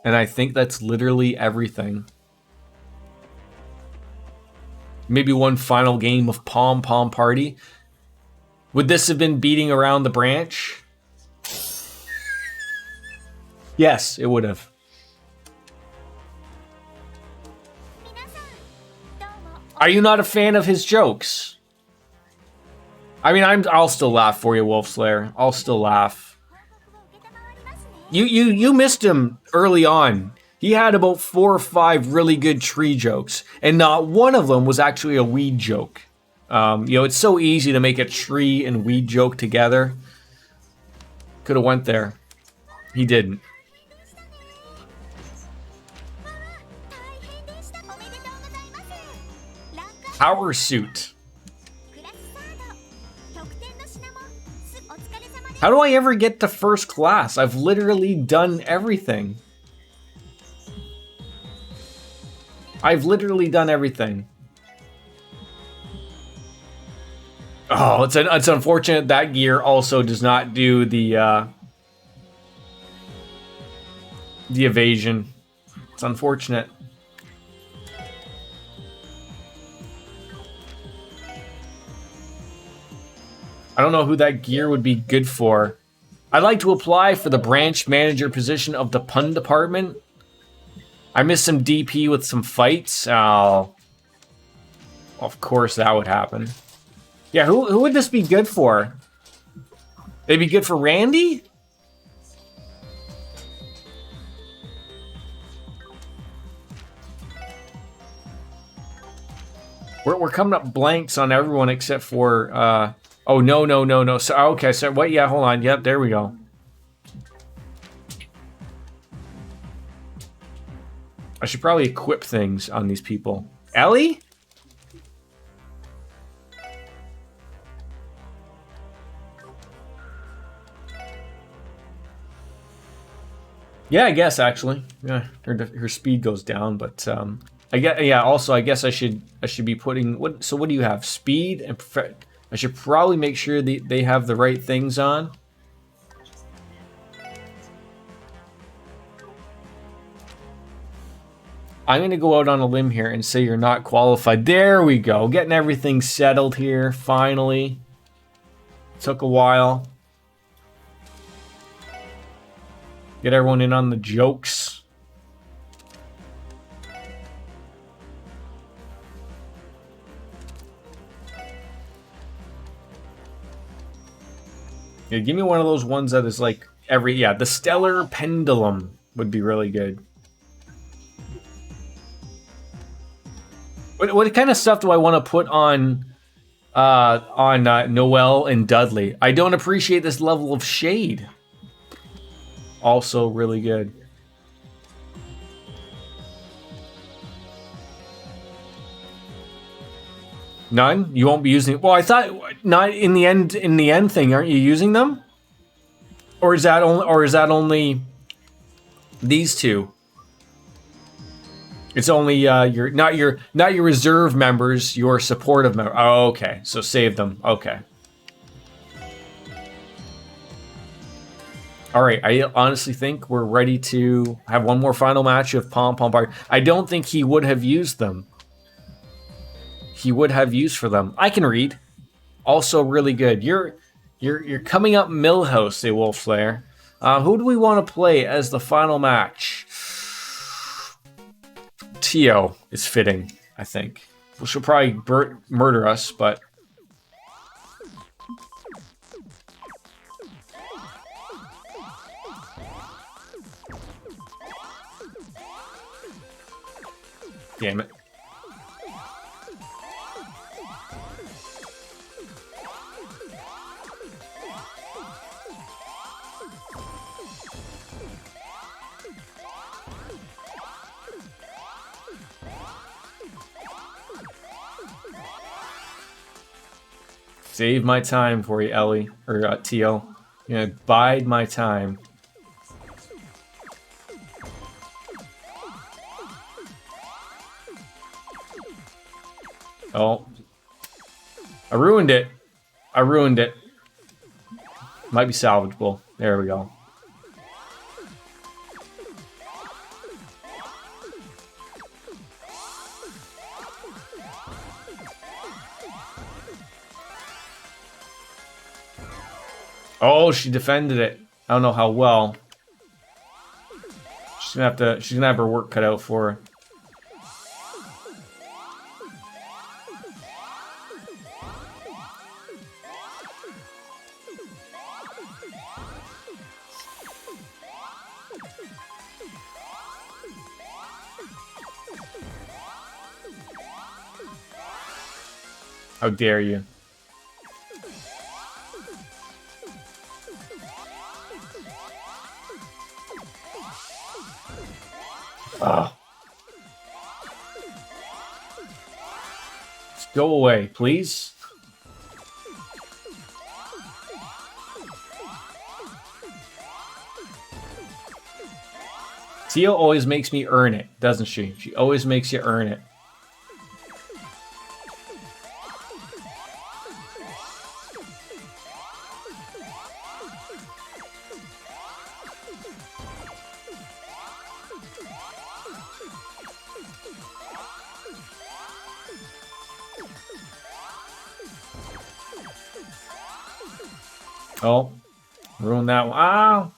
And I think that's literally everything. Maybe one final game of Pom Pom Party. Would this have been beating around the branch? Yes, it would have. Are you not a fan of his jokes? I mean, I'll still laugh for you, Wolf Slayer. I'll still laugh. You missed him early on. He had about 4 or 5 really good tree jokes, and not one of them was actually a weed joke. You know, it's so easy to make a tree and weed joke together. Could have went there. He didn't. Power suit. How do I ever get to first class? I've literally done everything. I've literally done everything. Oh, it's unfortunate that gear also does not do the evasion. It's unfortunate. I don't know who that gear would be good for. I'd like to apply for the branch manager position of the pun department. I missed some DP with some fights. Oh, of course that would happen. Yeah, who would this be good for? They'd be good for Randy? We're coming up blanks on everyone except for oh, no. So, okay, so what? Yeah, hold on. Yep, there we go. I should probably equip things on these people. Ellie? Yeah, I guess actually. Yeah, her speed goes down, but I get, yeah. Also, I guess I should be putting what. So what do you have? Speed and I should probably make sure they have the right things on. I'm going to go out on a limb here and say you're not qualified. There we go. Getting everything settled here, finally. Took a while. Get everyone in on the jokes. Yeah, give me one of those ones that is like yeah, the Stellar Pendulum would be really good. What kind of stuff do I want to put on Noelle and Dudley? I don't appreciate this level of shade. Also really good. None? You won't be using it. Well, I thought not in the end thing, aren't you using them? Or is that only these two? It's only your not your reserve members, your supportive members. Oh, okay. So save them. Okay. All right. I honestly think we're ready to have one more final match of Pom Pom Party. I don't think he would have used them. He would have use for them. I can read. Also really good. You're coming up Millhouse, a Wolf Slayer. Who do we want to play as the final match? Tio is fitting, I think. Well, she'll probably murder us, but... Damn it. Save my time for you, Ellie. Or Tio. You know, bide my time. Oh. I ruined it. I ruined it. Might be salvageable. There we go. Oh, she defended it. I don't know how well. She's gonna have her work cut out for her. How dare you? Ah. Just go away, please. Tio always makes me earn it, doesn't she? She always makes you earn it. Oh, ruined that one. Ow!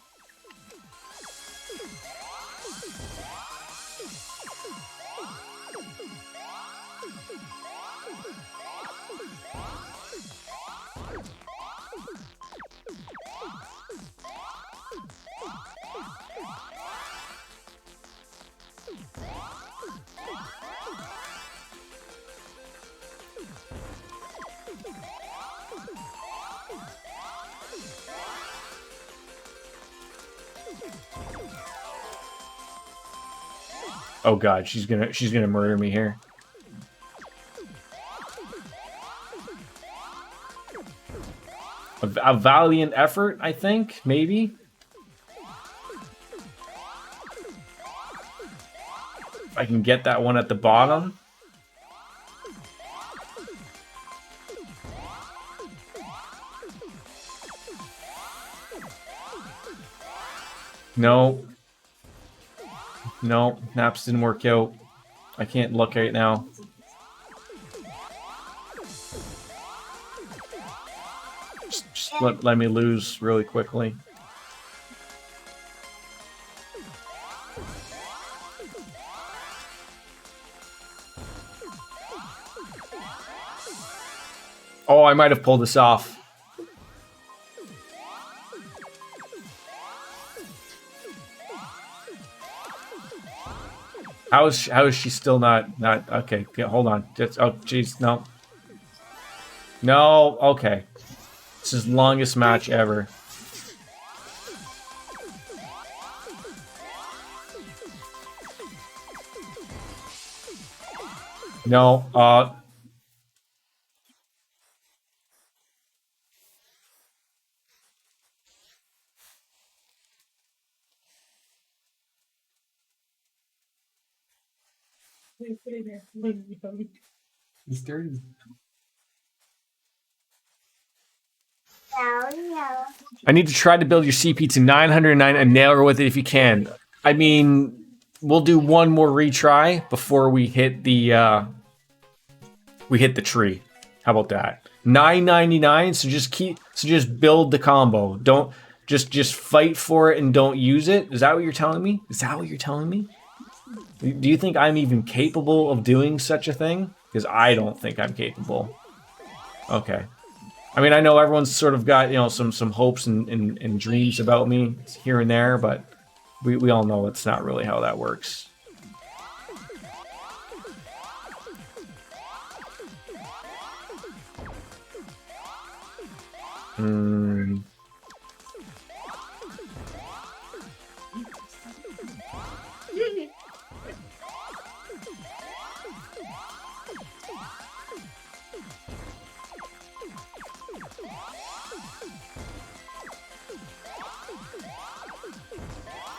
Oh god, she's gonna murder me here. A valiant effort, I think, maybe. If I can get that one at the bottom. No. No, naps didn't work out. I can't look right now. Just let me lose really quickly. Oh, I might have pulled this off. How is she still not okay? Yeah, hold on. Just oh jeez, no. No, okay. This is the longest match ever. No, He's dirty. No. I need to try to build your CP to 909 and nail her with it if you can. I mean, we'll do one more retry before we hit the tree. How about that? 999. So just build the combo. Don't just fight for it and don't use it. Is that what you're telling me? Is that what you're telling me? Do you think I'm even capable of doing such a thing? Because I don't think I'm capable. Okay. I mean, I know everyone's sort of got, you know, some hopes and dreams about me here and there, but we all know it's not really how that works.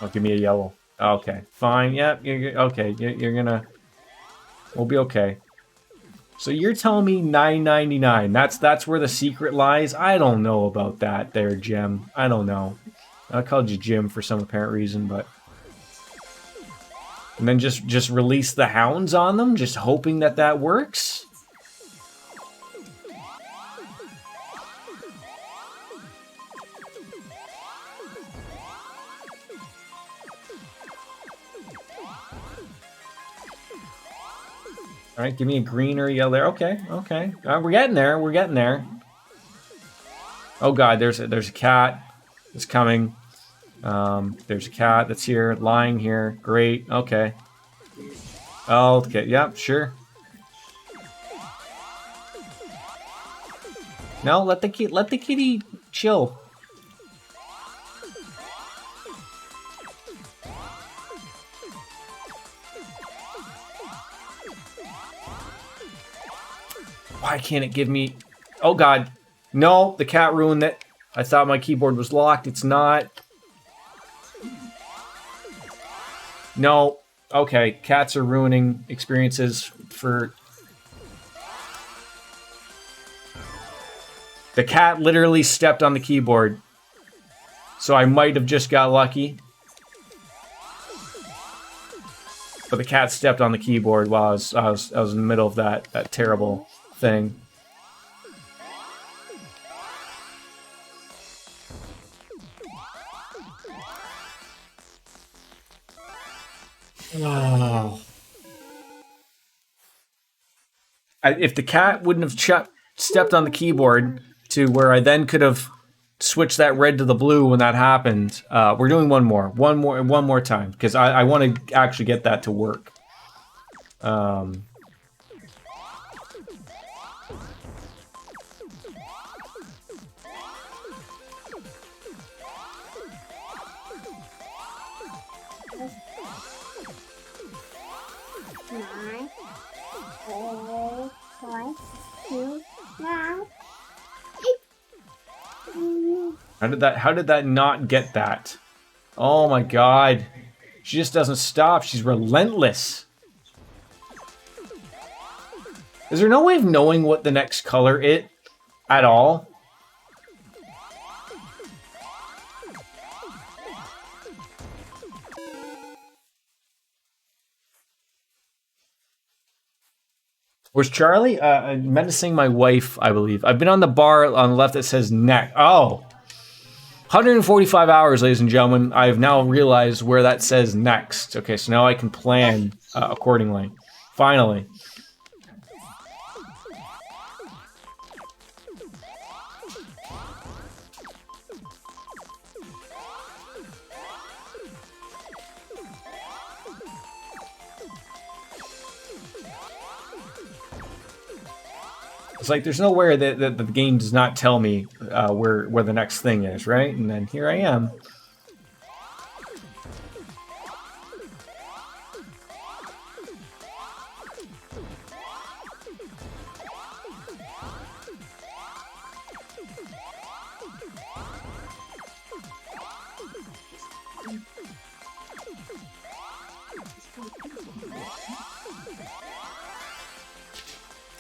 Oh, give me a yellow. Okay, fine. Yeah, okay. You're gonna. We'll be okay. So you're telling me 999? That's where the secret lies? I don't know about that, there, Jim. I don't know. I called you Jim for some apparent reason, but. And then just release the hounds on them, just hoping that works. All right, give me a green or a yellow there. Okay, okay. We're getting there. We're getting there. Oh God, there's a cat that's coming. There's a cat that's here, lying here. Great. Okay. Oh, okay. Yep. Sure. No, let the kitty chill. Why can't it give me... Oh, God. No, the cat ruined it. I thought my keyboard was locked. It's not. No. Okay, cats are ruining experiences for... The cat literally stepped on the keyboard. So I might have just got lucky. But the cat stepped on the keyboard while I was in the middle of that terrible... thing. Oh. If the cat wouldn't have stepped on the keyboard to where I then could have switched that red to the blue when that happened, we're doing one more time because I want to actually get that to work. Nine, 8, 5, 2, 1. How did that not get that? Oh my god. She just doesn't stop. She's relentless. Is there no way of knowing what the next color is at all? Where's Charlie? Menacing my wife, I believe. I've been on the bar on the left that says neck. Oh. 145 hours, ladies and gentlemen. I've now realized where that says next. Okay, so now I can plan accordingly. Finally. It's like there's nowhere that the game does not tell me where the next thing is, right? And then here I am.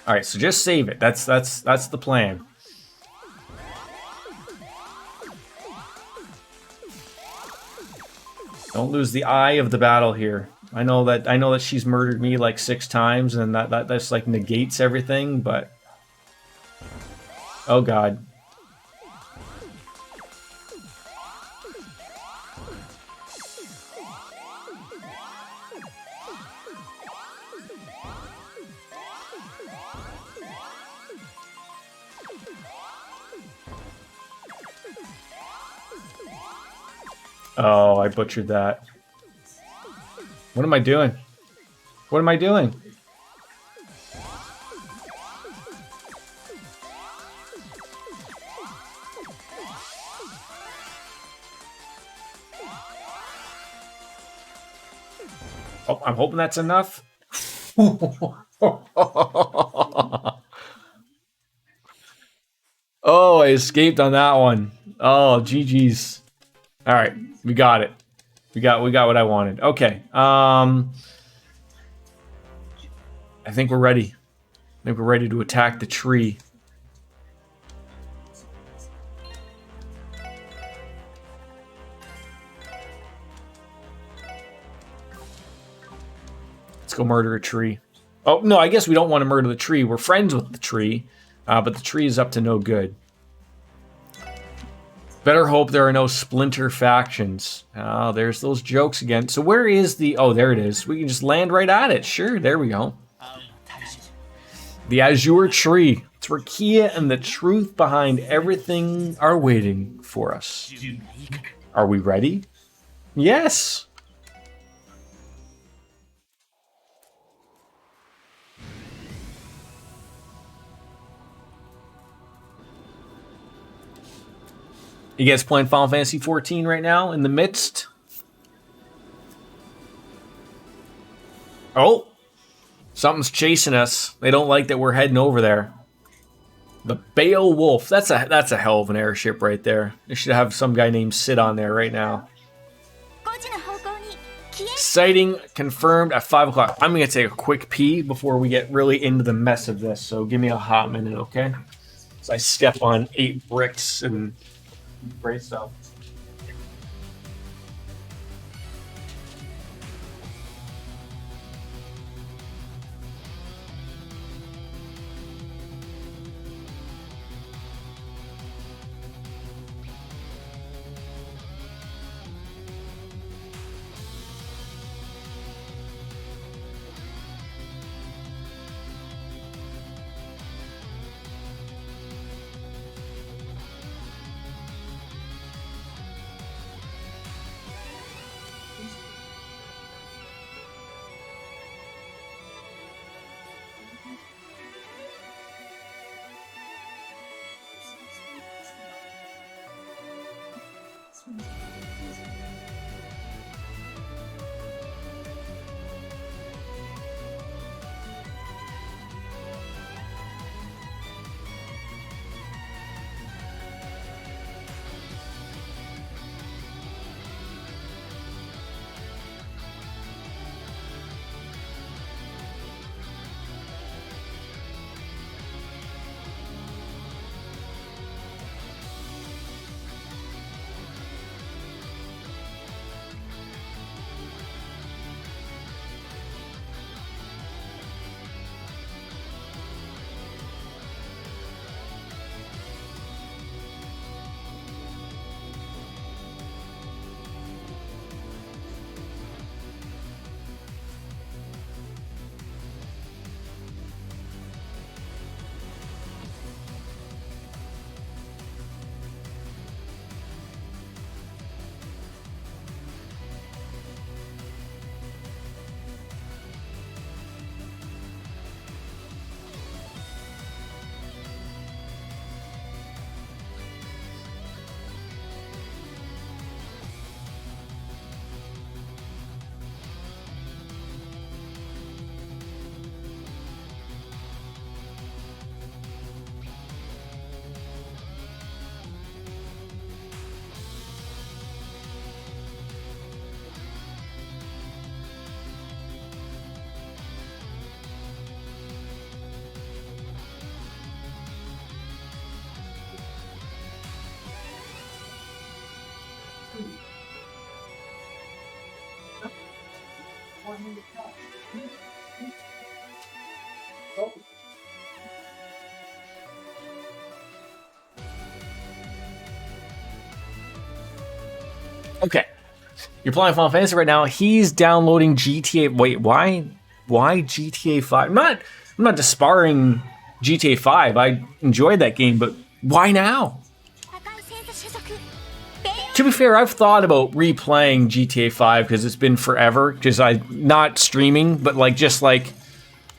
All right, so just save it. That's the plan. Don't lose the eye of the battle here. I know that she's murdered me like 6 times, and that's like negates everything. But oh god. Oh, I butchered that. What am I doing? What am I doing? Oh, I'm hoping that's enough. Oh, I escaped on that one. Oh, GG's. All right, we got it. We got what I wanted. Okay. I think we're ready. I think we're ready to attack the tree. Let's go murder a tree. Oh, no, I guess we don't want to murder the tree. We're friends with the tree, but the tree is up to no good. Better hope there are no splinter factions. Oh, there's those jokes again. So where is the... Oh, there it is. We can just land right at it. Sure, there we go. The Azure tree. It's where Kia and the truth behind everything are waiting for us. Are we ready? Yes! You guys playing Final Fantasy 14 right now in the midst? Oh! Something's chasing us. They don't like that we're heading over there. The Beowulf. That's a hell of an airship right there. They should have some guy named Sid on there right now. Sighting confirmed at 5 o'clock. I'm going to take a quick pee before we get really into the mess of this. So give me a hot minute, okay? So I step on 8 bricks and... Great stuff. Okay. You're playing Final Fantasy right now. He's downloading GTA. Wait, why? Why GTA 5? I'm not disparring GTA 5. I enjoyed that game, but why now? To be fair, I've thought about replaying GTA 5 because it's been forever. Because I'm not streaming, but like just like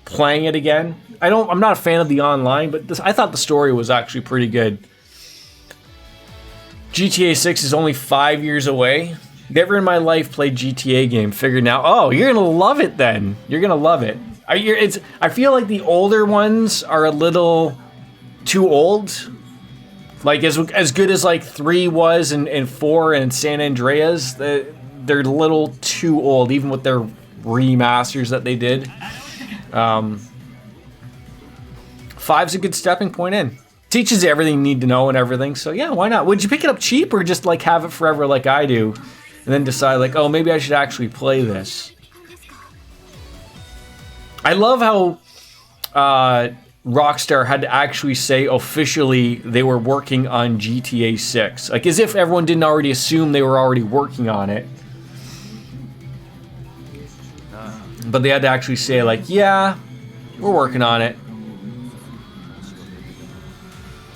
playing it again. I'm not a fan of the online, but I thought the story was actually pretty good. GTA 6 is only 5 years away. Never in my life played GTA game. Figured now, oh, you're gonna love it then. You're gonna love it. I feel like the older ones are a little too old. Like as good as like 3 was and 4 and San Andreas, they're a little too old, even with their remasters that they did. 5's a good stepping point in. Teaches you everything you need to know and everything. So yeah, why not? Would you pick it up cheap or just like have it forever like I do, and then decide like, oh, maybe I should actually play this? I love how Rockstar had to actually say officially they were working on GTA 6. Like as if everyone didn't already assume they were already working on it. But they had to actually say like, yeah, we're working on it.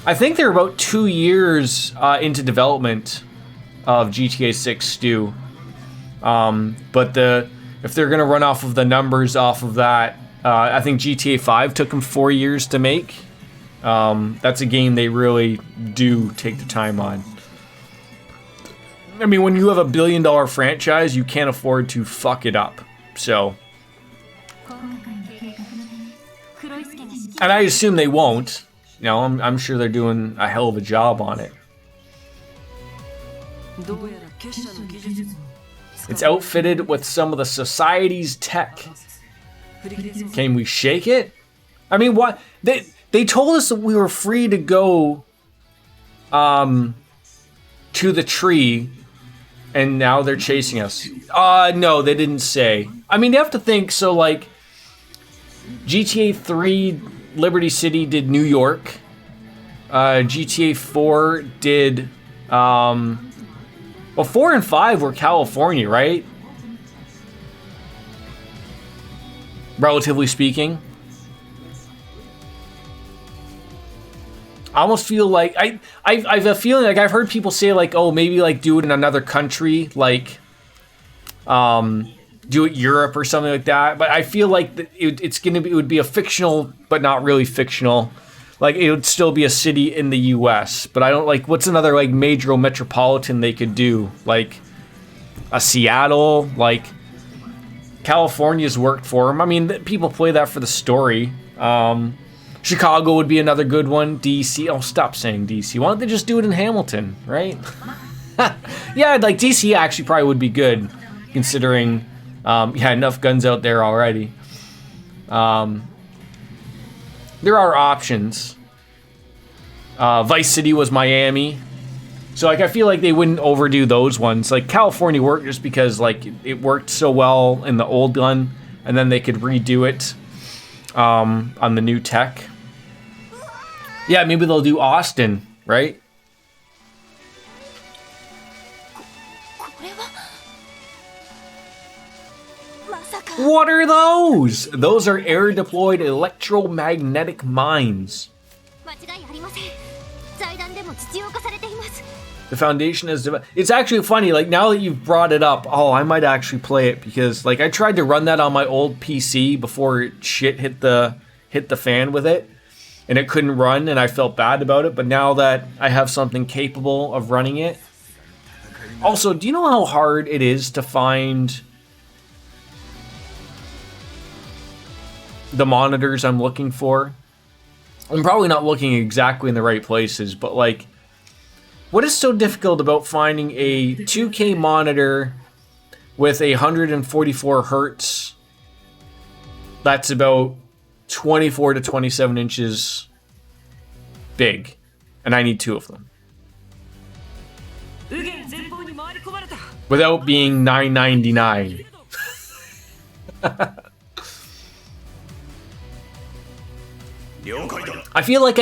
I think they're about 2 years into development of GTA 6 Stu. But if they're going to run off of the numbers off of that, I think GTA 5 took them 4 years to make. That's a game they really do take the time on. I mean, when you have $1 billion franchise, you can't afford to fuck it up. So, and I assume they won't. You know, I'm sure they're doing a hell of a job on it. It's outfitted with some of the society's tech. Can we shake it? I mean, what they told us that we were free to go to the tree, and now they're chasing us. No, they didn't say. I mean, you have to think, so like GTA 3 Liberty City did New York. GTA 4 did well, 4 and 5 were California, right? Relatively speaking. I almost feel like I have a feeling like I've heard people say like, oh, maybe like do it in another country, like do it Europe or something like that. But I feel like it would be a fictional, but not really fictional. Like it would still be a city in the U.S. But I don't like what's another like major metropolitan they could do, like a Seattle, like California's worked for them. I mean, people play that for the story. Chicago would be another good one. DC. Oh, stop saying DC. Why don't they just do it in Hamilton, right? Yeah, like DC actually probably would be good, considering enough guns out there already. There are options. Vice City was Miami. So like I feel like they wouldn't overdo those ones. Like California worked just because like it worked so well in the old gun, and then they could redo it on the new tech. Yeah, maybe they'll do Austin, right? What are those? Those are air-deployed electromagnetic mines. The Foundation is... It's actually funny, like, now that you've brought it up, oh, I might actually play it, because, like, I tried to run that on my old PC before shit hit the fan with it, and it couldn't run, and I felt bad about it, but now that I have something capable of running it... Also, do you know how hard it is to find the monitors I'm looking for? I'm probably not looking exactly in the right places, but like, what is so difficult about finding a 2K monitor with 144 hertz that's about 24 to 27 inches big, and I need 2 of them? without being $9.99. I feel like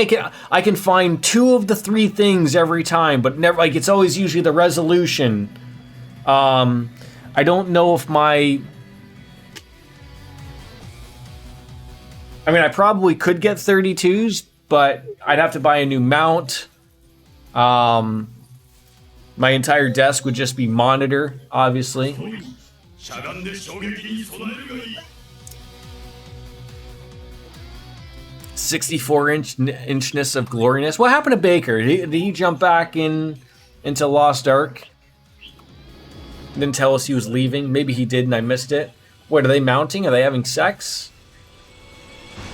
I can find 2 of the 3 things every time, but never, like, it's always usually the resolution. I don't know if my... I mean, I probably could get 32s, but I'd have to buy a new mount. My entire desk would just be monitor, obviously. 64-inchness of gloriness. What happened to Baker? Did he jump back into Lost Ark? Didn't tell us he was leaving. Maybe he did and I missed it. What, are they mounting? Are they having sex?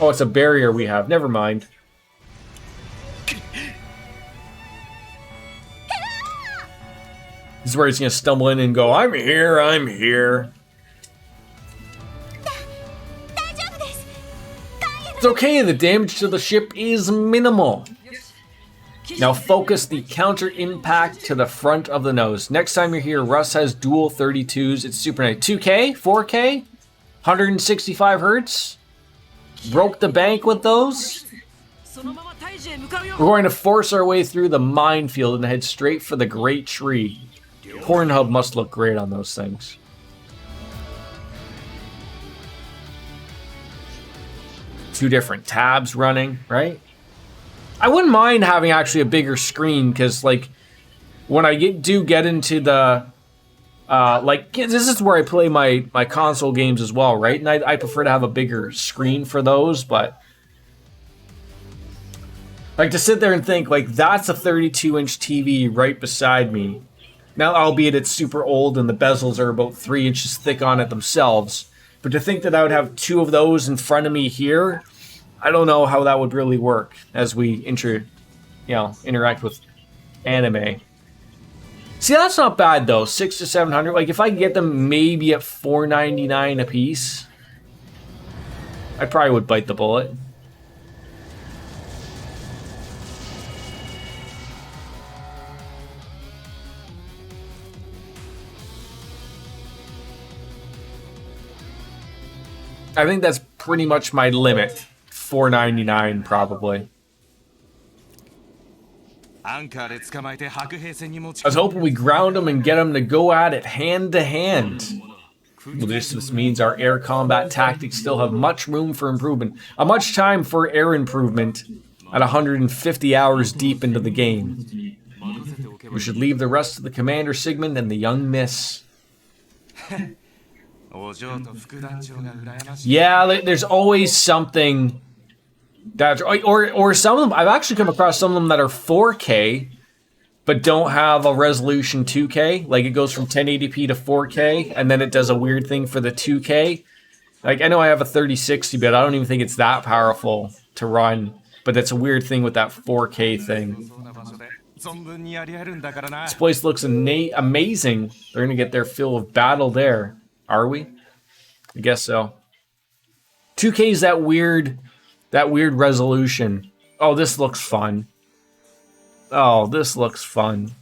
Oh, it's a barrier we have. Never mind. This is where he's gonna stumble in and go, I'm here, I'm here. It's okay, the damage to the ship is minimal. Now focus the counter impact to the front of the nose. Next time you're here, Russ has dual 32s. It's super nice. 2K? 4K? 165 hertz? Broke the bank with those? We're going to force our way through the minefield and head straight for the Great Tree. Pornhub must look great on those things. Two different tabs running, right? I wouldn't mind having actually a bigger screen because, like, when I do get into the, like, this is where I play my console games as well, right? And I prefer to have a bigger screen for those, but like to sit there and think, like, that's a 32-inch TV right beside me. Now, albeit it's super old and the bezels are about 3 inches thick on it themselves, but to think that I would have 2 of those in front of me here, I don't know how that would really work as we interact with anime. See, that's not bad though. 600 to 700. Like, if I could get them maybe at $4.99 a piece, I probably would bite the bullet. I think that's pretty much my limit. $4.99 probably. I was hoping we ground them and get them to go at it hand to hand. Well, this means our air combat tactics still have much room for improvement. Much time for air improvement at 150 hours deep into the game. We should leave the rest of the Commander Sigmund and the young miss. Yeah, there's always something that, or some of them, I've actually come across some of them that are 4K, but don't have a resolution 2K. Like, it goes from 1080p to 4K, and then it does a weird thing for the 2K. Like, I know I have a 3060, but I don't even think it's that powerful to run, but that's a weird thing with that 4K thing. This place looks amazing. They're gonna get their fill of battle there. Are we? I guess so. 2K is that weird resolution. Oh, this looks fun. Oh, this looks fun.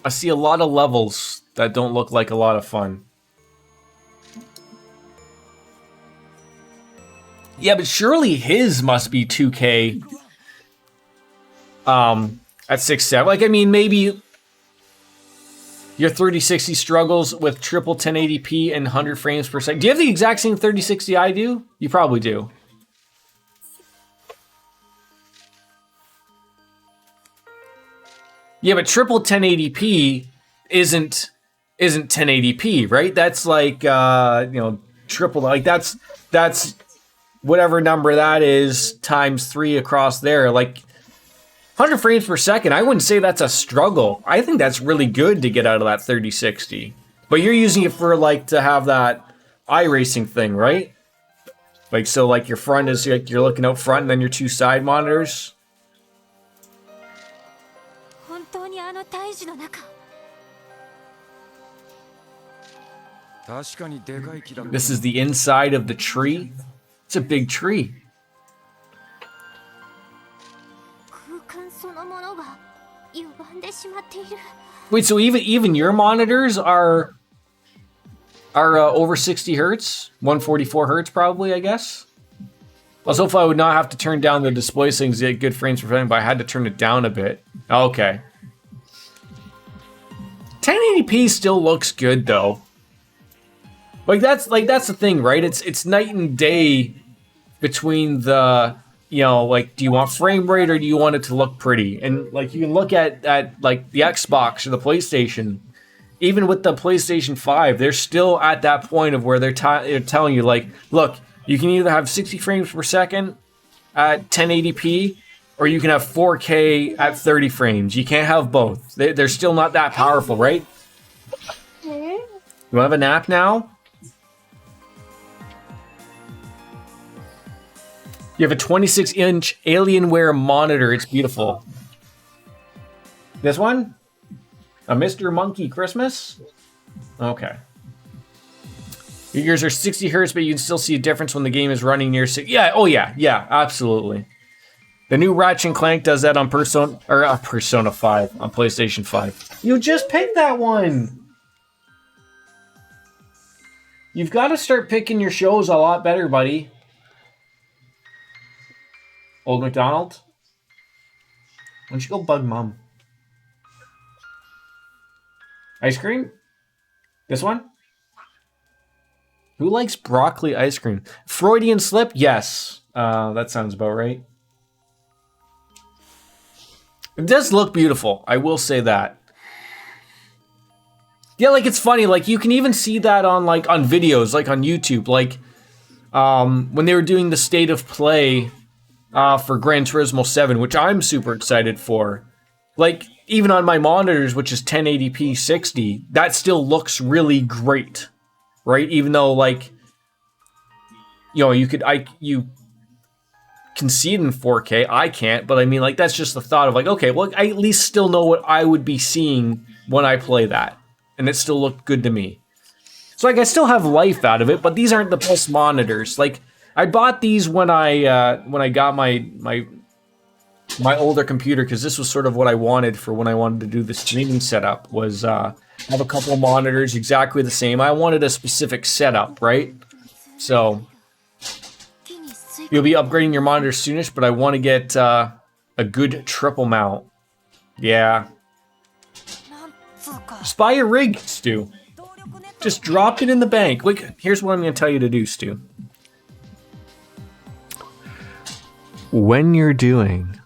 I see a lot of levels that don't look like a lot of fun. Yeah, but surely his must be 2K. At 6.7. Like, I mean, maybe your 3060 struggles with triple 1080p and 100 frames per second. Do you have the exact same 3060 I do? You probably do. Yeah, but triple 1080p isn't 1080p, right? That's like triple, like that's whatever number that is times 3 across there. Like 100 frames per second, I wouldn't say that's a struggle. I think that's really good to get out of that 3060. But you're using it for, like, to have that iRacing thing, right? Like, so, like, your front is, like, you're looking out front and then your 2 side monitors. This is the inside of the tree. It's a big tree. 空間そのものが歪んでしまっている。 Wait, so even your monitors are over 60 hertz, 144 hertz probably, I guess. Also, if I would not have to turn down the display settings to get good frames per second, but I had to turn it down a bit. Okay. 1080p still looks good though. Like that's the thing, right? It's night and day between the, you know, like, do you want frame rate or do you want it to look pretty? And like you can look at like the Xbox or the PlayStation. Even with the PlayStation 5, they're still at that point of where they're telling you, like, look, you can either have 60 frames per second at 1080p, or you can have 4K at 30 frames. You can't have both. They're still not that powerful, right? You want to have a nap now? You have a 26-inch Alienware monitor. It's beautiful. This one? A Mr. Monkey Christmas? Okay. Yours are 60 hertz, but you can still see a difference when the game is running near 60. Yeah, oh yeah, absolutely. The new Ratchet & Clank does that on Persona 5, on PlayStation 5. You just picked that one! You've got to start picking your shows a lot better, buddy. Old McDonald? Why don't you go bug Mom? Ice cream? This one? Who likes broccoli ice cream? Freudian slip? Yes. That sounds about right. It does look beautiful. I will say that. Yeah, like it's funny. Like you can even see that on videos, like on YouTube. Like when they were doing the state of play for Gran Turismo 7, which I'm super excited for. Like even on my monitors, which is 1080p 60, that still looks really great. Right? Even though, like, you know, you can see it in 4K. I can't, but I mean, like, that's just the thought of, like, okay, well, I at least still know what I would be seeing when I play that. And it still looked good to me. So, like, I still have life out of it, but these aren't the best monitors. Like, I bought these when I got my older computer, because this was sort of what I wanted for when I wanted to do the streaming setup, was, have a couple of monitors exactly the same. I wanted a specific setup, right? So you'll be upgrading your monitor soonish, but I want to get a good triple mount. Yeah. Just buy a rig, Stu. Just drop it in the bank. Like, here's what I'm going to tell you to do, Stu. When you're doing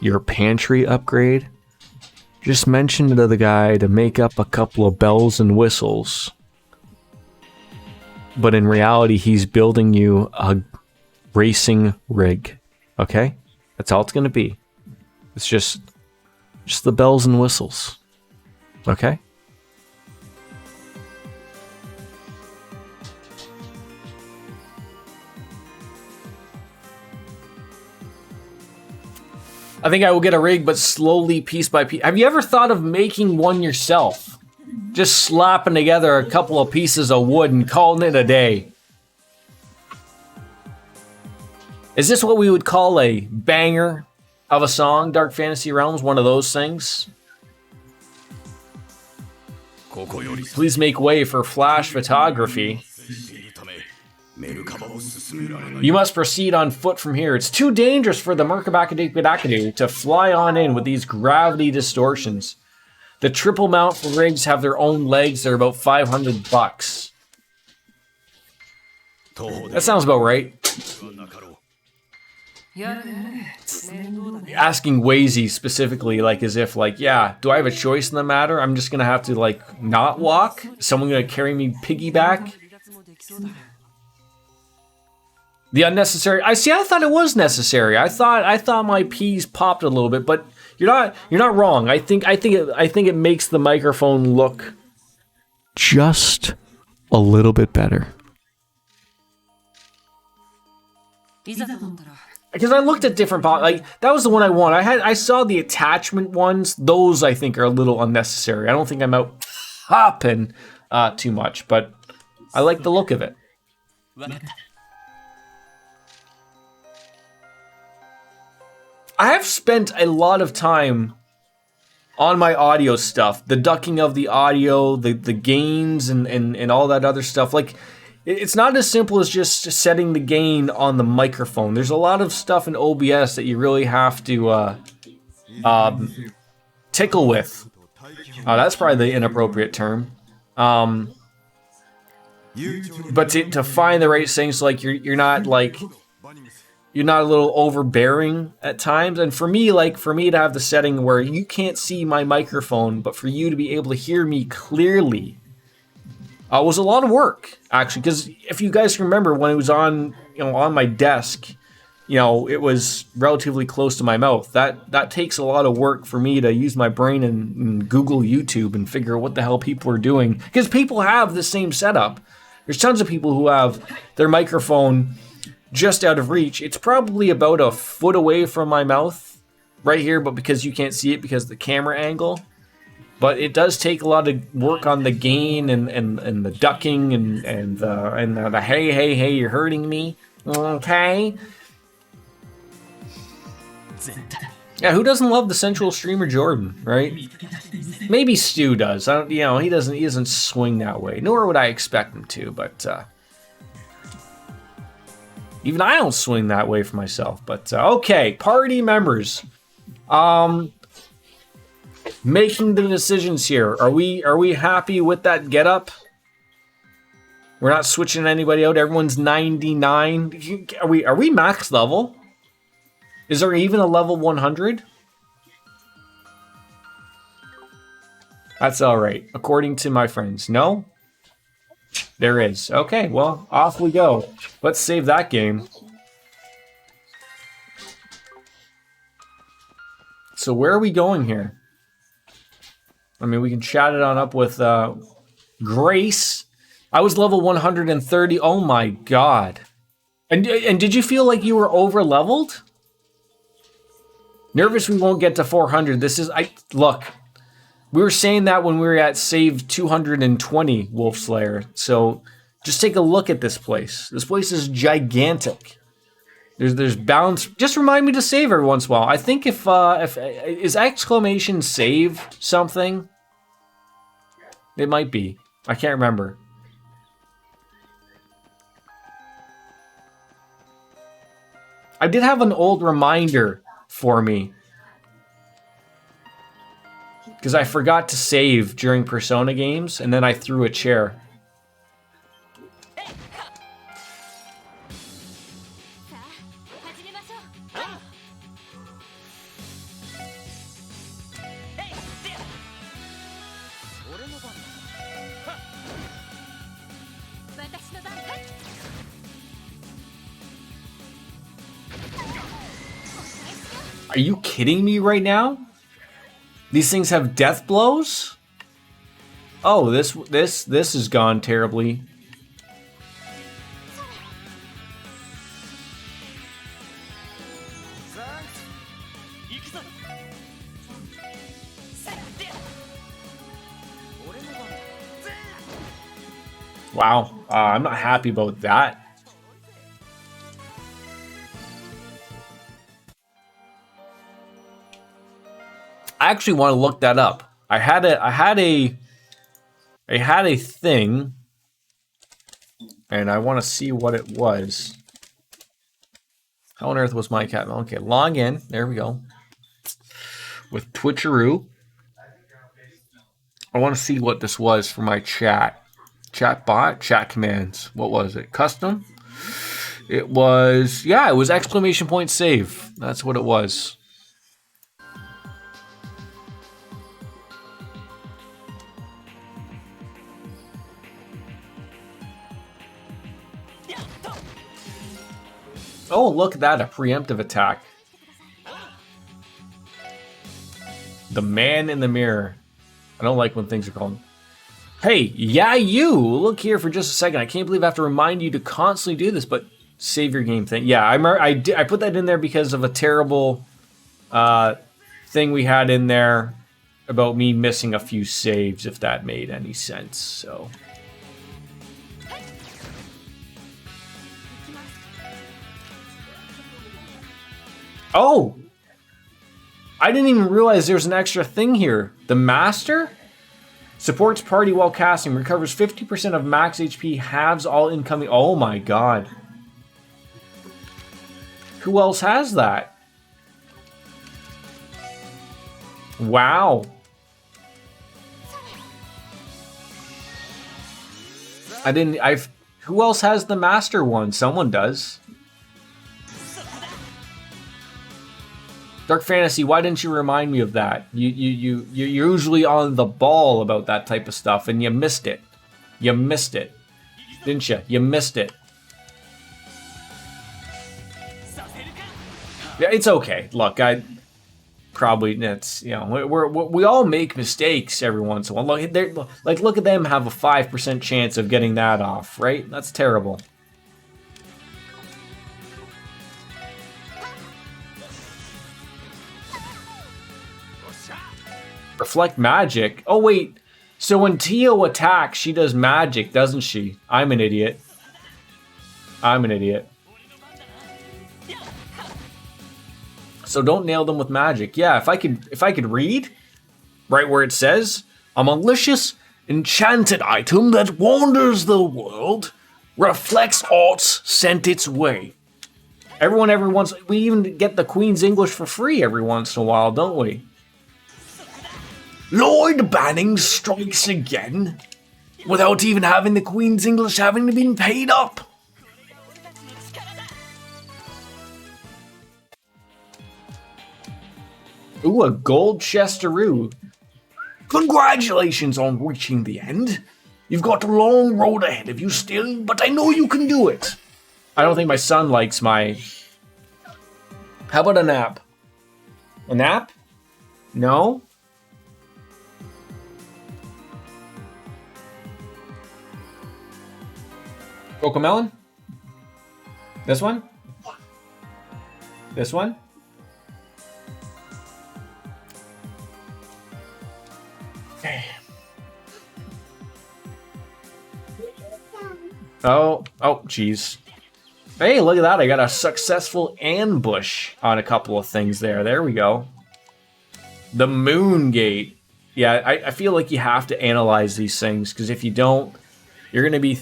your pantry upgrade, just mention to the guy to make up a couple of bells and whistles. But in reality, he's building you a racing rig. Okay? That's all it's going to be. It's just the bells and whistles. Okay? I think I will get a rig, but slowly, piece by piece. Have you ever thought of making one yourself? Just slapping together a couple of pieces of wood and calling it a day. Is this what we would call a banger of a song, Dark Fantasy Realms? One of those things? Please make way for flash photography. You must proceed on foot from here. It's too dangerous for the Merkabakadikbadakadu to fly on in with these gravity distortions. The triple mount rigs have their own legs. They're about $500. That sounds about right. Asking Wazy specifically, like, as if, like, yeah, do I have a choice in the matter? I'm just gonna have to, like, not walk? Is someone gonna carry me piggyback? The unnecessary. I thought it was necessary. I thought my P's popped a little bit, but you're not wrong. I think it makes the microphone look just a little bit better. Because I looked at different like that was the one I want. I saw the attachment ones. Those I think are a little unnecessary. I don't think I'm out popping too much, but I like the look of it. I have spent a lot of time on my audio stuff, the ducking of the audio, the gains and all that other stuff. Like, it's not as simple as just setting the gain on the microphone. There's a lot of stuff in OBS that you really have to tickle with. That's probably the inappropriate term. But to find the right things, like you're not a little overbearing at times. And for me to have the setting where you can't see my microphone, but for you to be able to hear me clearly, was a lot of work, actually. Because if you guys remember, when it was on my desk, it was relatively close to my mouth. That takes a lot of work for me to use my brain and Google YouTube and figure out what the hell people are doing. Because people have the same setup. There's tons of people who have their microphone just out of reach. It's probably about a foot away from my mouth right here, but because you can't see it because of the camera angle. But it does take a lot of work on the gain and the ducking and the hey, you're hurting me. Okay. Yeah, who doesn't love the sensual streamer Jordan, right? Maybe Stu does. He doesn't swing that way. Nor would I expect him to, but even I don't swing that way for myself. But okay, party members. Making the decisions here. Are we happy with that getup? We're not switching anybody out. Everyone's 99. Are we max level? Is there even a level 100? That's all right, according to my friends. No? There is. Okay, well, off we go. Let's save that game. So where are we going here? I mean, we can chat it on up with Grace. I was level 130. Oh my god. And did you feel like you were over leveled? Nervous we won't get to 400. Look. We were saying that when we were at save 220 Wolf Slayer. So just take a look at this place. This place is gigantic. There's balance. Just remind me to save every once in a while. I think if is exclamation save something? It might be. I can't remember. I did have an old reminder for me. Because I forgot to save during Persona games, and then I threw a chair. Are you kidding me right now? These things have death blows? Oh, this has gone terribly. Wow, I'm not happy about that. I actually want to look that up. I had a thing, and I want to see what it was. How on earth was my cat? Okay, log in. There we go. With Twitcheroo. I want to see what this was for my chat. Chat bot, chat commands. What was it? Custom? It was, yeah, it was exclamation point save. That's what it was. Oh, look at that, a preemptive attack. The man in the mirror. I don't like when things are called. Hey, yeah, you! Look here for just a second. I can't believe I have to remind you to constantly do this, but save your game thing. Yeah, I put that in there because of a terrible thing we had in there about me missing a few saves, if that made any sense, so... Oh! I didn't even realize there's an extra thing here. The Master? Supports party while casting. Recovers 50% of max HP. Halves all incoming... Oh my god. Who else has that? Wow. Who else has the Master one? Someone does. Dark Fantasy, why didn't you remind me of that? You're usually on the ball about that type of stuff, and you missed it. You missed it. Didn't you? You missed it. Yeah, it's okay. Look, I probably, it's, you know, we all make mistakes every once in a while. Look at them have a 5% chance of getting that off, right? That's terrible. Reflect magic? Oh wait, so when Tio attacks, she does magic, doesn't she? I'm an idiot. I'm an idiot. So don't nail them with magic. Yeah, if I could read, right where it says, a malicious, enchanted item that wanders the world, reflects arts sent its way. We even get the Queen's English for free every once in a while, don't we? Lord Banning strikes again, without even having the Queen's English having been paid up. Ooh, a gold chesteroo. Congratulations on reaching the end. You've got a long road ahead of you still, but I know you can do it. I don't think my son likes my... How about a nap? A nap? No? Cocomelon? This one? This one? Okay. Oh, jeez. Hey, look at that. I got a successful ambush on a couple of things there. There we go. The Moon Gate. Yeah, I feel like you have to analyze these things, because if you don't, you're gonna be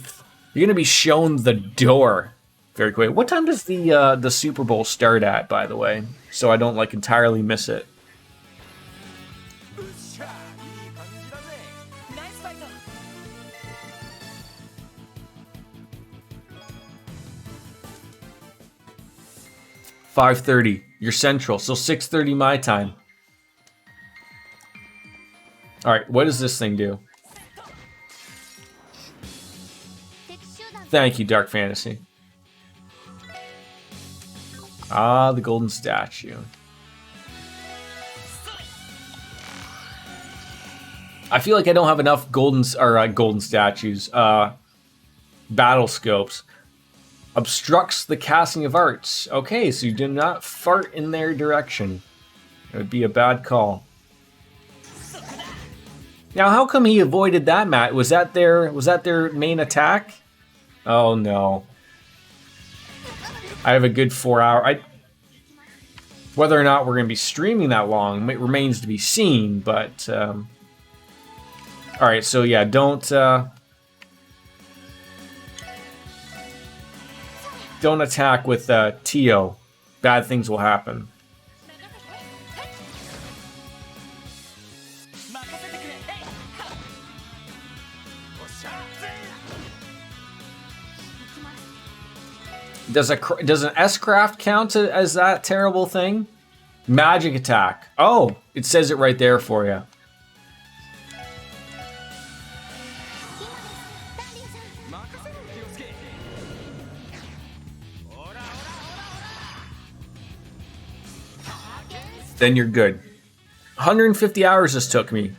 shown the door very quick. What time does the Super Bowl start at, by the way? So I don't like entirely miss it. $5:30. You're central, so 6:30 my time. All right, what does this thing do? Thank you, Dark Fantasy. Ah, the golden statue. I feel like I don't have enough golden statues. Battle scopes. Obstructs the casting of arts. Okay, so you do not fart in their direction. It would be a bad call. Now, how come he avoided that, Matt? Was that their main attack? Oh no. I have a good 4 hour. Whether or not we're going to be streaming that long remains to be seen, but all right, so yeah, don't attack with Tio. Bad things will happen. Does an S-craft count as that terrible thing? Magic attack. Oh, it says it right there for you. Then you're good. 150 hours this took me,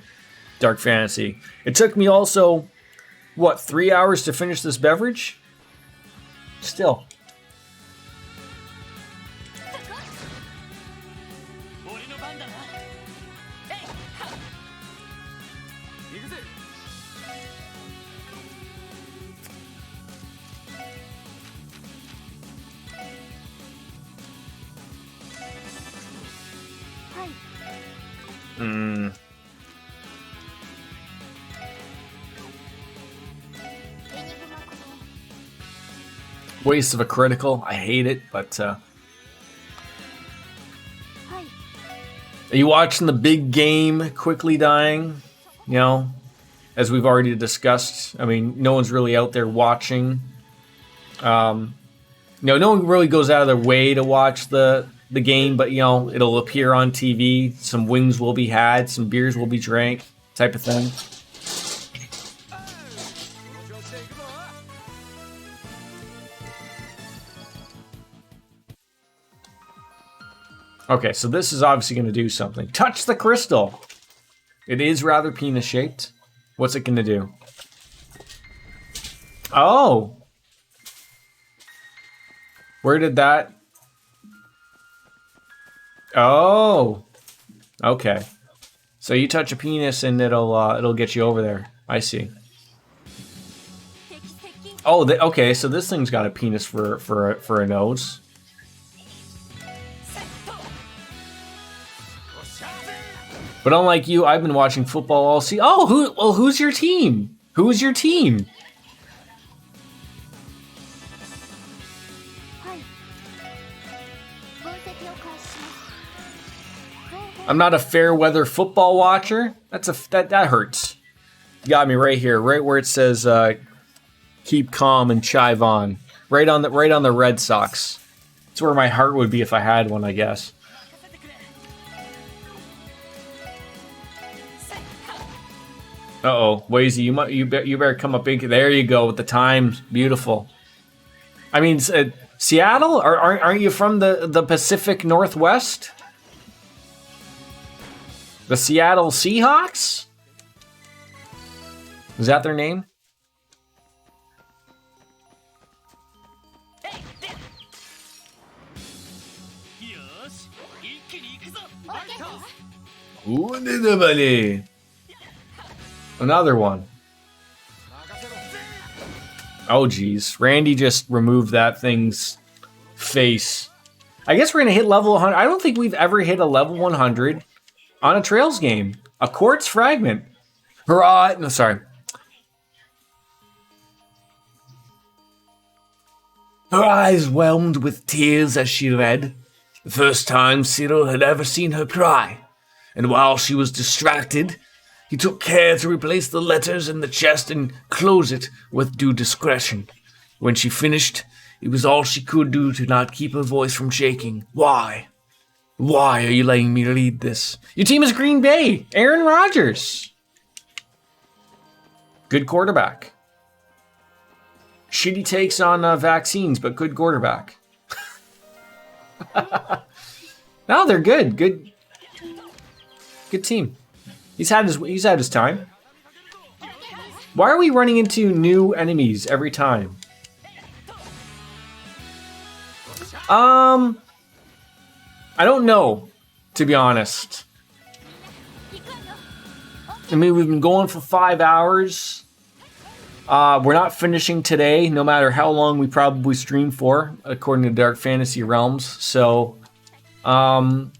Dark Fantasy. It took me also, what, 3 hours to finish this beverage? Still. Waste of a critical. I hate it, but are you watching the big game quickly dying? You know, as we've already discussed. I mean, no one's really out there watching. No one really goes out of their way to watch the game, but you know, it'll appear on TV. Some wings will be had, some beers will be drank, type of thing. Okay, so this is obviously going to do something. Touch the crystal. It is rather penis-shaped. What's it going to do? Oh. Where did that... Oh. Okay. So you touch a penis and it'll get you over there. I see. Oh, okay, so this thing's got a penis for a nose. But unlike you, I've been watching football all season. Oh, who's your team? Who's your team? I'm not a fair weather football watcher. That hurts. You got me right here, right where it says keep calm and chive on. Right on the Red Sox. It's where my heart would be if I had one, I guess. Uh-oh, Wazy, you better come up big. There you go with the times. Beautiful. I mean, Seattle? Aren't you from the Pacific Northwest? The Seattle Seahawks? Is that their name? Another one. Oh, geez. Randy just removed that thing's face. I guess we're going to hit level 100. I don't think we've ever hit a level 100 on a Trails game. A quartz fragment. Hurrah! No, sorry. Her eyes whelmed with tears as she read. The first time Cyril had ever seen her cry. And while she was distracted, he took care to replace the letters in the chest and close it with due discretion. When she finished, it was all she could do to not keep her voice from shaking. Why? Why are you letting me lead this? Your team is Green Bay. Aaron Rodgers. Good quarterback. Shitty takes on vaccines, but good quarterback. No, they're good. Good team. He's had his time. Why are we running into new enemies every time? I don't know, to be honest. I mean, we've been going for 5 hours. We're not finishing today, no matter how long we probably stream for, according to Dark Fantasy Realms. So, I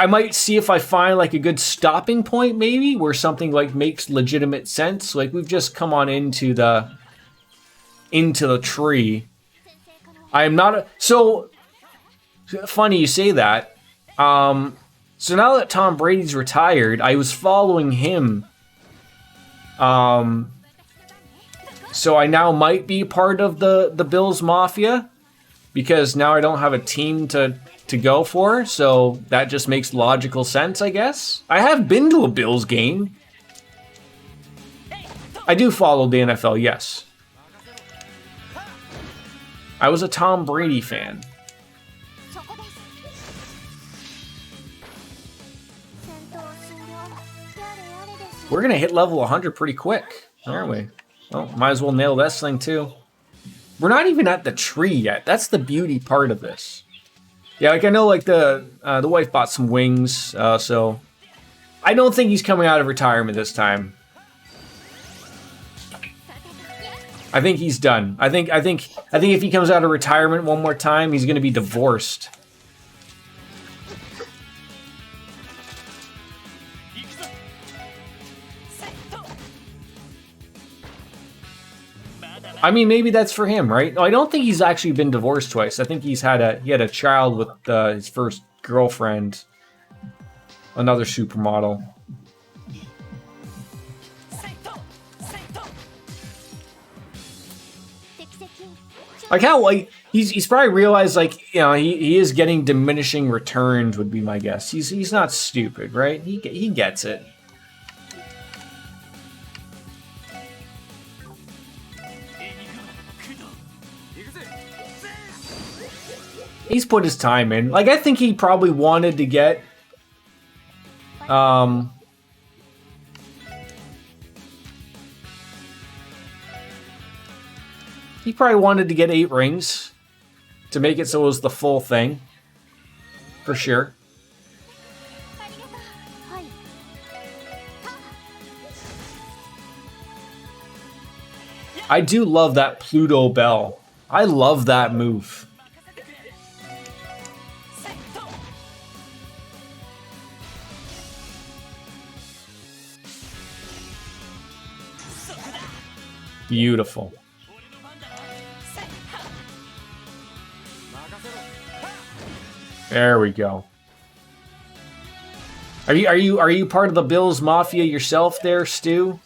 might see if I find like a good stopping point, maybe, where something like makes legitimate sense. Like we've just come on into the tree. I am not so funny you say that. So now that Tom Brady's retired, I was following him. So I now might be part of the Bills Mafia because now I don't have a team to go for, so that just makes logical sense, I guess. I have been to a Bills game. I do follow the NFL, yes. I was a Tom Brady fan. We're gonna hit level 100 pretty quick, aren't we? Well, might as well nail this thing too. We're not even at the tree yet. That's the beauty part of this. Yeah, like I know, like the wife bought some wings, so I don't think he's coming out of retirement this time. I think he's done. I think if he comes out of retirement one more time, he's gonna be divorced. I mean, maybe that's for him, right? No, I don't think he's actually been divorced twice. I think he had a child with his first girlfriend, another supermodel. Like how like he's probably realized like, you know, he is getting diminishing returns would be my guess. He's not stupid, right? He gets it. He's put his time in. Like I think he probably wanted to get he probably wanted to get 8 rings to make it so it was the full thing. For sure. I do love that Pluto Bell. I love that move. Beautiful. There we go. Are you part of the Bills Mafia yourself there, Stu?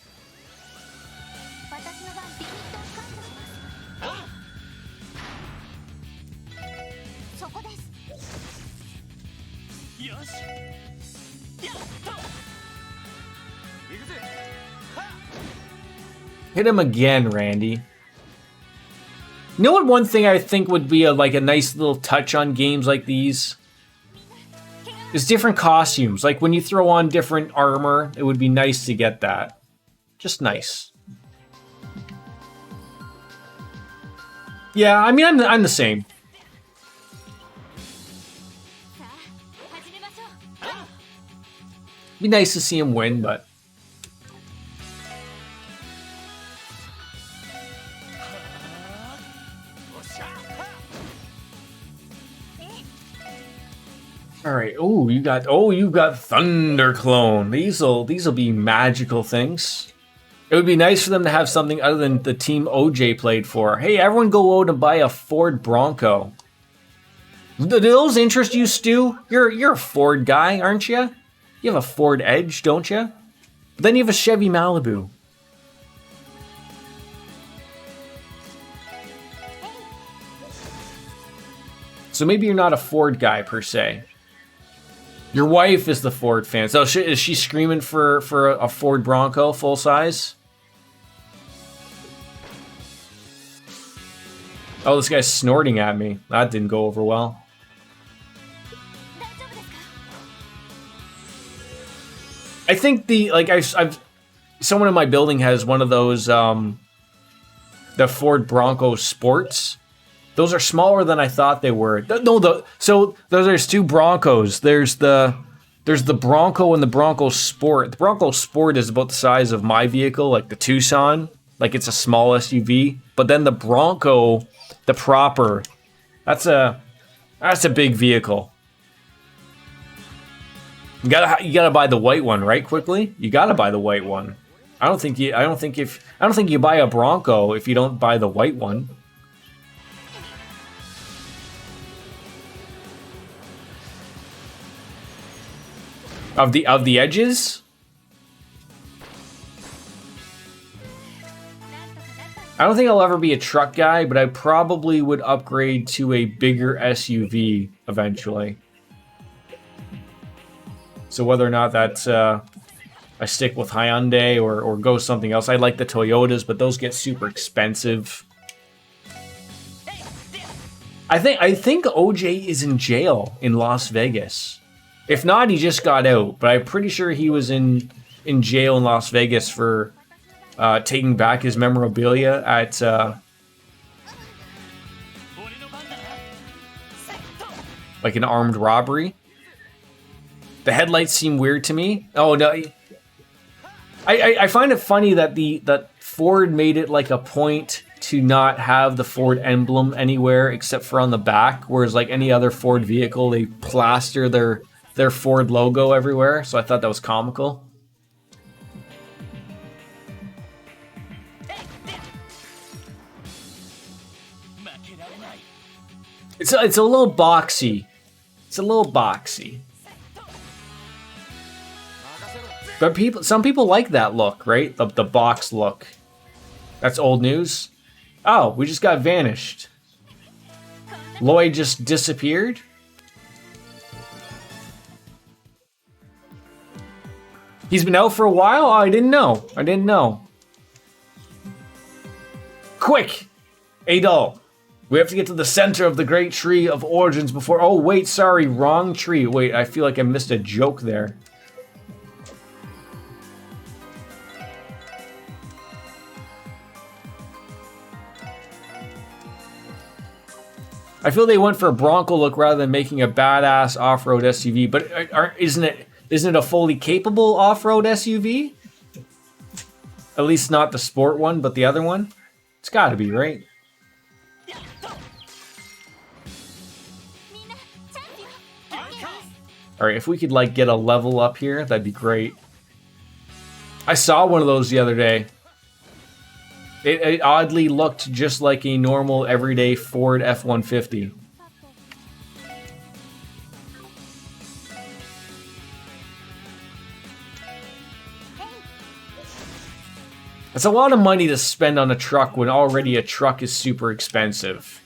Hit him again, Randy. You know what one thing I think would be like a nice little touch on games like these? Is different costumes. Like when you throw on different armor, it would be nice to get that. Just nice. Yeah, I mean, I'm the same. Be nice to see him win, but... All right. Oh, you got Thunder Clone. These'll be magical things. It would be nice for them to have something other than the team OJ played for. Hey, everyone go out and buy a Ford Bronco. Do those interest you, Stu? You're a Ford guy, aren't you? You have a Ford Edge, don't you? But then you have a Chevy Malibu. So maybe you're not a Ford guy per se. Your wife is the Ford fan. So is she screaming for a Ford Bronco full size? Oh, this guy's snorting at me. That didn't go over well. I think I've someone in my building has one of those the Ford Bronco Sports. Those are smaller than I thought they were. There's 2 Broncos. There's the Bronco and the Bronco Sport. The Bronco Sport is about the size of my vehicle, like the Tucson. Like it's a small SUV. But then the Bronco, the proper, that's a big vehicle. You gotta buy the white one, right? Quickly, you gotta buy the white one. I don't think you buy a Bronco if you don't buy the white one. Of the edges? I don't think I'll ever be a truck guy, but I probably would upgrade to a bigger SUV eventually. So whether or not that's I stick with Hyundai or go something else. I like the Toyotas, but those get super expensive. I think OJ is in jail in Las Vegas. If not, he just got out. But I'm pretty sure he was in jail in Las Vegas for taking back his memorabilia at like an armed robbery. The headlights seem weird to me. Oh no, I find it funny that Ford made it like a point to not have the Ford emblem anywhere except for on the back, whereas like any other Ford vehicle, they plaster their Ford logo everywhere. So I thought that was comical. It's a little boxy. It's a little boxy. But some people like that look, right? The box look. That's old news. Oh, we just got vanished. Lloyd just disappeared? He's been out for a while? Oh, I didn't know. I didn't know. Quick! Adol, we have to get to the center of the great tree of origins before... Oh, wait, sorry, wrong tree. Wait, I feel like I missed a joke there. I feel they went for a Bronco look rather than making a badass off-road SUV, but isn't it a fully capable off-road SUV? At least not the sport one, but the other one? It's gotta be, right? Alright, if we could like get a level up here, that'd be great. I saw one of those the other day. It oddly looked just like a normal, everyday Ford F-150. That's a lot of money to spend on a truck when already a truck is super expensive.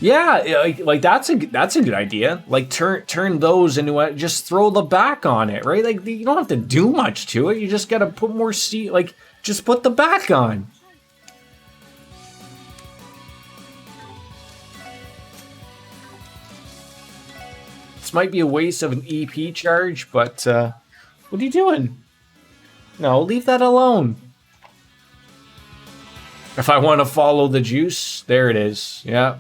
Yeah, like that's a good idea. Like turn those into a, just throw the back on it, right? Like you don't have to do much to it. You just gotta put more seat. Like just put the back on. This might be a waste of an EP charge, but what are you doing? No, leave that alone. If I want to follow the juice, there it is. Yeah.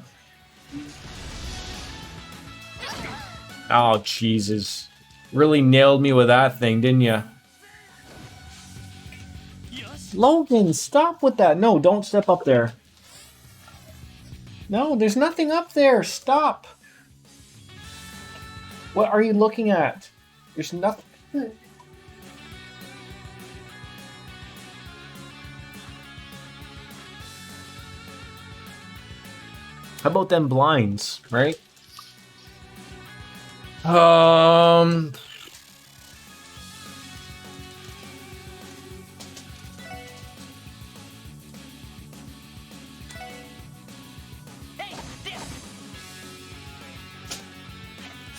Oh, Jesus. Really nailed me with that thing, didn't you? Logan, stop with that. No, don't step up there. No, there's nothing up there. Stop. What are you looking at? There's nothing. How about them blinds, right?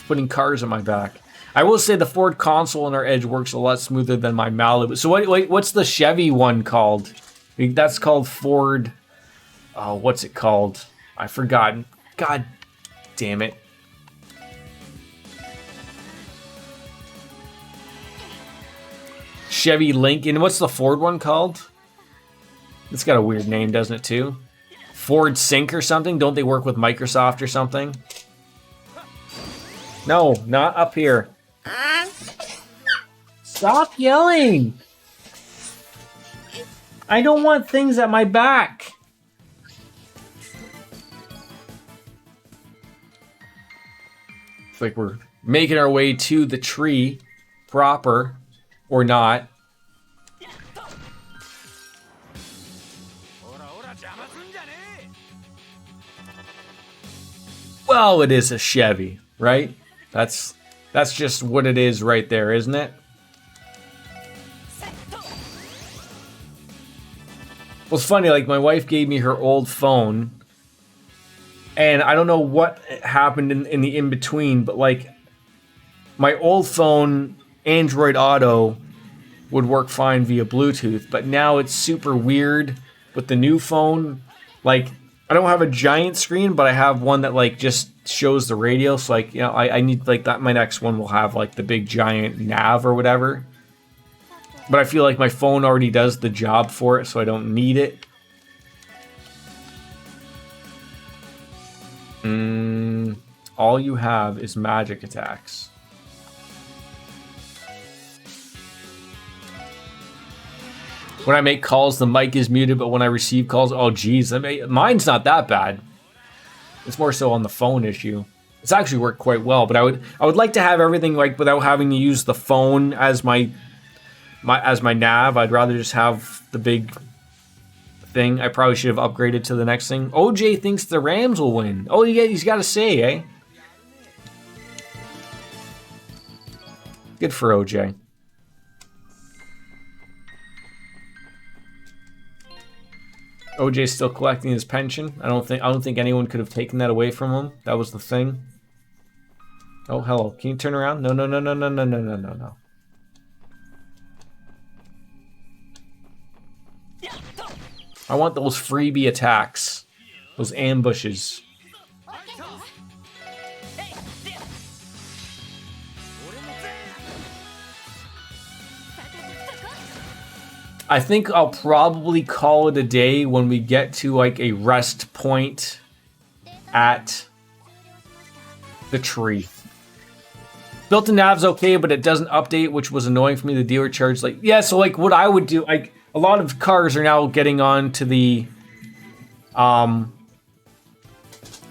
Putting cars on my back. I will say the Ford console on our Edge works a lot smoother than my Malibu. So what's the Chevy one called? That's called Ford. Oh, what's it called? I've forgotten. God damn it. Chevy Lincoln. What's the Ford one called? It's got a weird name, doesn't it, too? Ford Sync or something? Don't they work with Microsoft or something? No, not up here. Stop yelling! I don't want things at my back. It's like we're making our way to the tree proper, or not. Well, it is a Chevy, right? That's just what it is right there, isn't it? Well, it's funny, like my wife gave me her old phone, and I don't know what happened in the in-between, but like my old phone, Android Auto, would work fine via Bluetooth, but now it's super weird with the new phone. Like, I don't have a giant screen, but I have one that like just shows the radio. So like, you know, I need like that. My next one will have like the big giant nav or whatever. But I feel like my phone already does the job for it, so I don't need it. All you have is magic attacks. When I make calls, the mic is muted, but when I receive calls, oh geez, mine's not that bad. It's more so on the phone issue. It's actually worked quite well, but I would like to have everything like without having to use the phone as my nav. I'd rather just have the big thing. I probably should have upgraded to the next thing. OJ thinks the Rams will win. Oh, yeah, he's got to say, eh? Good for OJ. OJ's still collecting his pension. I don't think anyone could have taken that away from him. That was the thing. Oh, hello. Can you turn around? No, no, no, no, no, no, no, no, no, no. I want those freebie attacks. Those ambushes. I think I'll probably call it a day when we get to like a rest point at the tree. Built-in nav's okay, but it doesn't update, which was annoying for me. The dealer charged like, yeah, so like what I would do, like a lot of cars are now getting on to the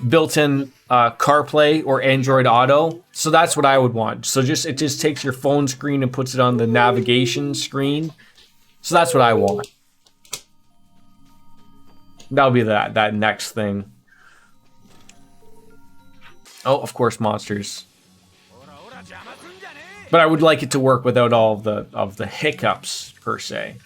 built-in CarPlay or Android Auto. So that's what I would want. So it just takes your phone screen and puts it on the navigation screen. So that's what I want. That'll be that next thing. Oh, of course, monsters. But I would like it to work without all of the hiccups per se.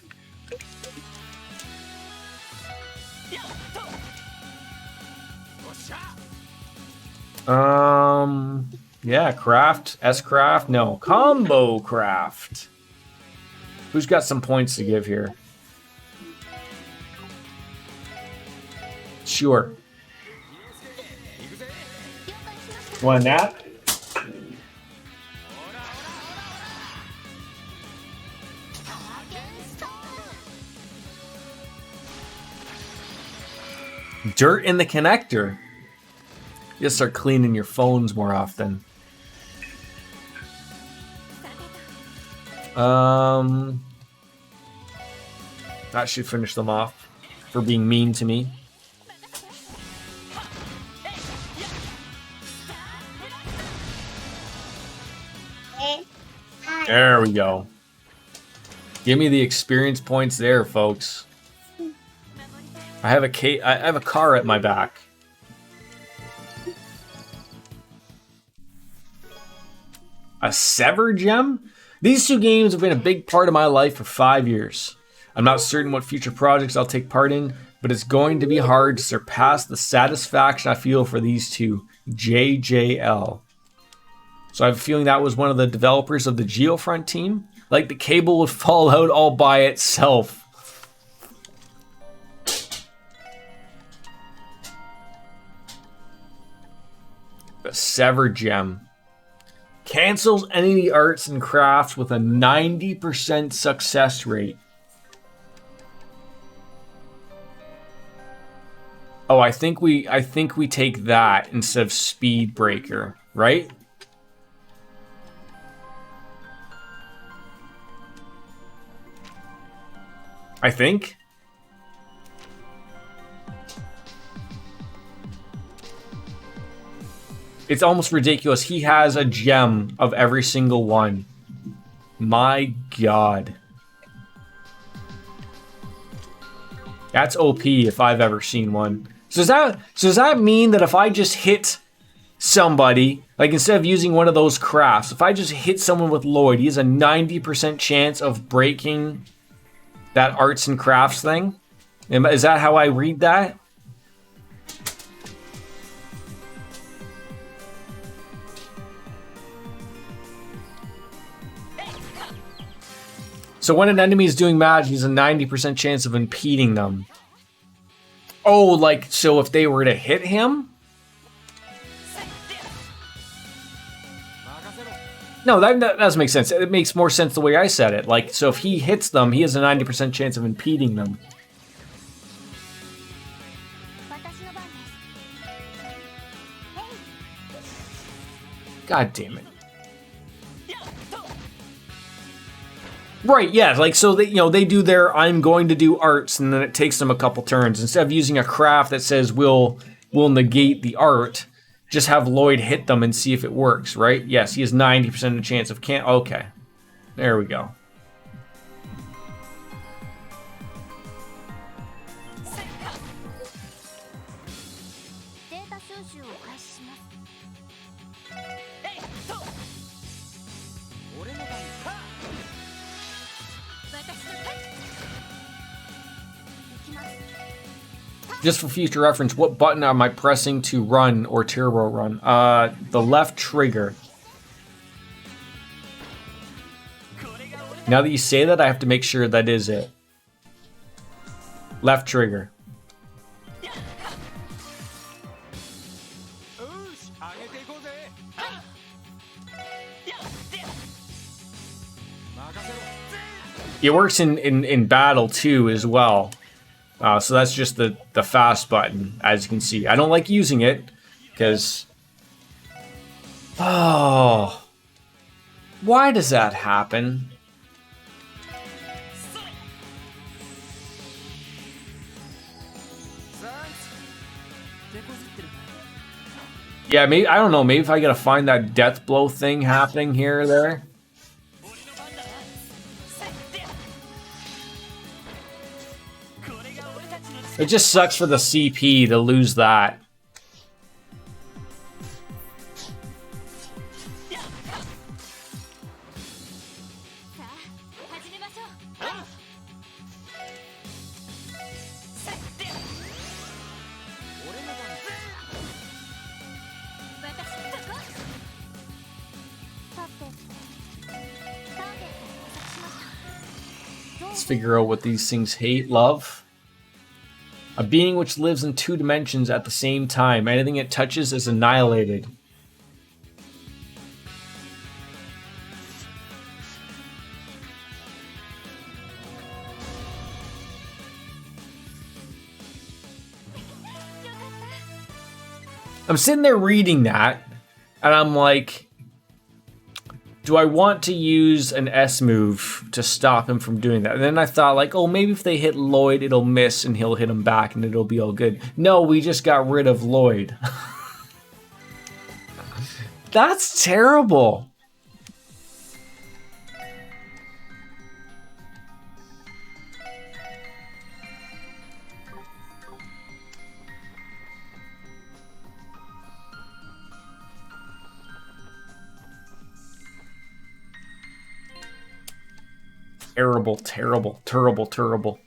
Yeah, craft, S-craft, no, combo craft. Who's got some points to give here? Sure. Want a nap? Dirt in the connector. You gotta start cleaning your phones more often. That should finish them off for being mean to me. There we go. Give me the experience points there, folks. I have a car at my back. A Sever Gem? These two games have been a big part of my life for 5 years. I'm not certain what future projects I'll take part in, but it's going to be hard to surpass the satisfaction I feel for these two. JJL. So I have a feeling that was one of the developers of the Geofront team. Like the cable would fall out all by itself. The Sever Gem. Cancels any arts and crafts with a 90% success rate. Oh, I think we take that instead of Speed Breaker, right? I think. It's almost ridiculous. He has a gem of every single one. My God. That's OP if I've ever seen one. So does that mean that if I just hit somebody, like instead of using one of those crafts, if I just hit someone with Lloyd, he has a 90% chance of breaking that arts and crafts thing? Is that how I read that? So when an enemy is doing magic, he's a 90% chance of impeding them. Oh, like, so if they were to hit him? No, that doesn't make sense. It makes more sense the way I said it. Like, so if he hits them, he has a 90% chance of impeding them. God damn it. Right, yeah, like, so they, they do their I'm going to do arts, and then it takes them a couple turns. Instead of using a craft that says we'll negate the art, just have Lloyd hit them and see if it works, right? Yes, he has 90% of chance of can't. Okay, there we go. Just for future reference, what button am I pressing to run or turbo run? The left trigger. Now that you say that, I have to make sure that is it. Left trigger. It works in battle too as well. So that's just the fast button, as you can see. I don't like using it, because... Oh... Why does that happen? Yeah, maybe, I don't know, maybe if I gotta find that death blow thing happening here or there. It just sucks for the CP to lose that. Let's figure out what these things hate. Love. A being which lives in 2 dimensions at the same time. Anything it touches is annihilated. I'm sitting there reading that, and I'm like, do I want to use an S move to stop him from doing that? And then I thought, like, oh, maybe if they hit Lloyd, it'll miss and he'll hit him back and it'll be all good. No, we just got rid of Lloyd. That's terrible. Terrible, terrible, terrible, terrible.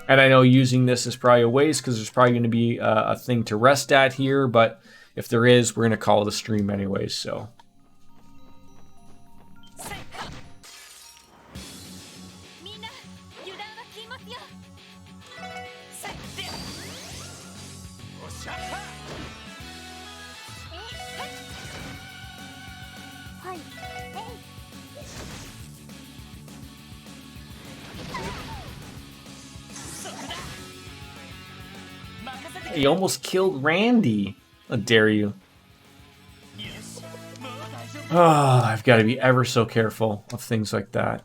And I know using this is probably a waste because there's probably going to be a thing to rest at here, but if there is, we're going to call it a stream anyways, so. He almost killed Randy. How dare you? Oh, I've got to be ever so careful of things like that.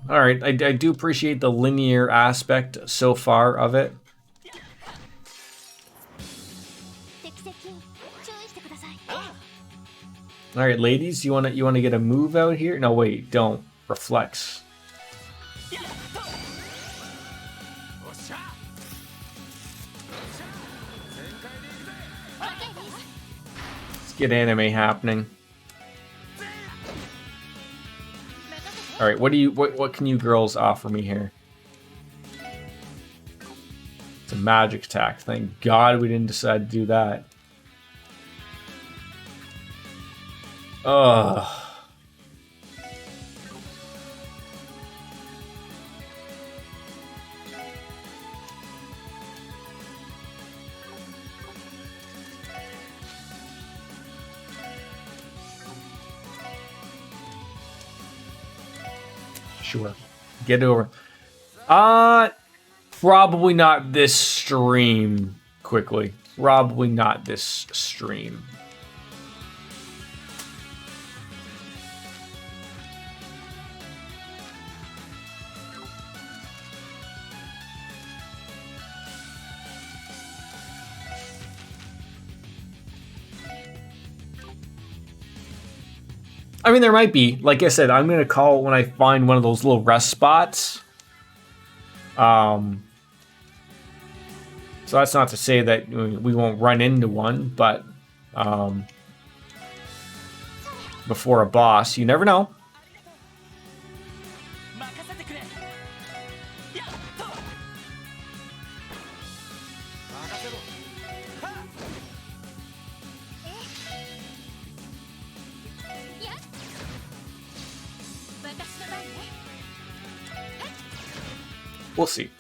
Alright, I do appreciate the linear aspect so far of it. Alright, ladies, you wanna get a move out here? No, wait, don't. Reflex. Get anime happening. All right, what can you girls offer me here? It's a magic attack. Thank God we didn't decide to do that. Ugh. Sure. Get it over. Probably not this stream quickly. Probably not this stream. I mean, there might be. Like I said, I'm gonna call when I find one of those little rest spots. So that's not to say that we won't run into one, but before a boss, you never know. We'll see.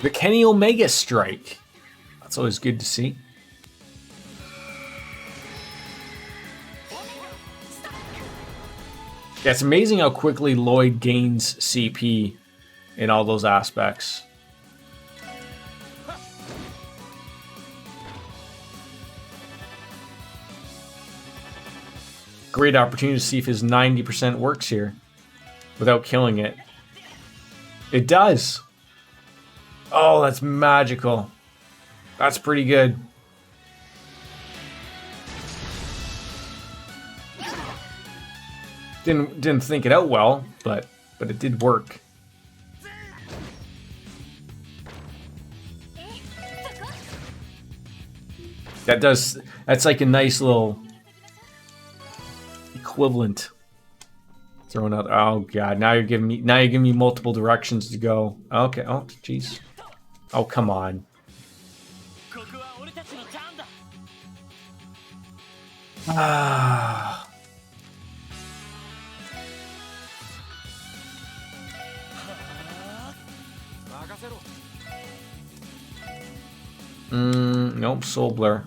The Kenny Omega strike. That's always good to see. Yeah, it's amazing how quickly Lloyd gains CP in all those aspects. Great opportunity to see if his 90% works here without killing it. It does. Oh, that's magical. That's pretty good. Didn't think it out well, but it did work. That's like a nice little equivalent. Throwing out. Oh god, now you're giving me multiple directions to go. Okay. Oh jeez. Oh come on. Ah. Nope, soul blur.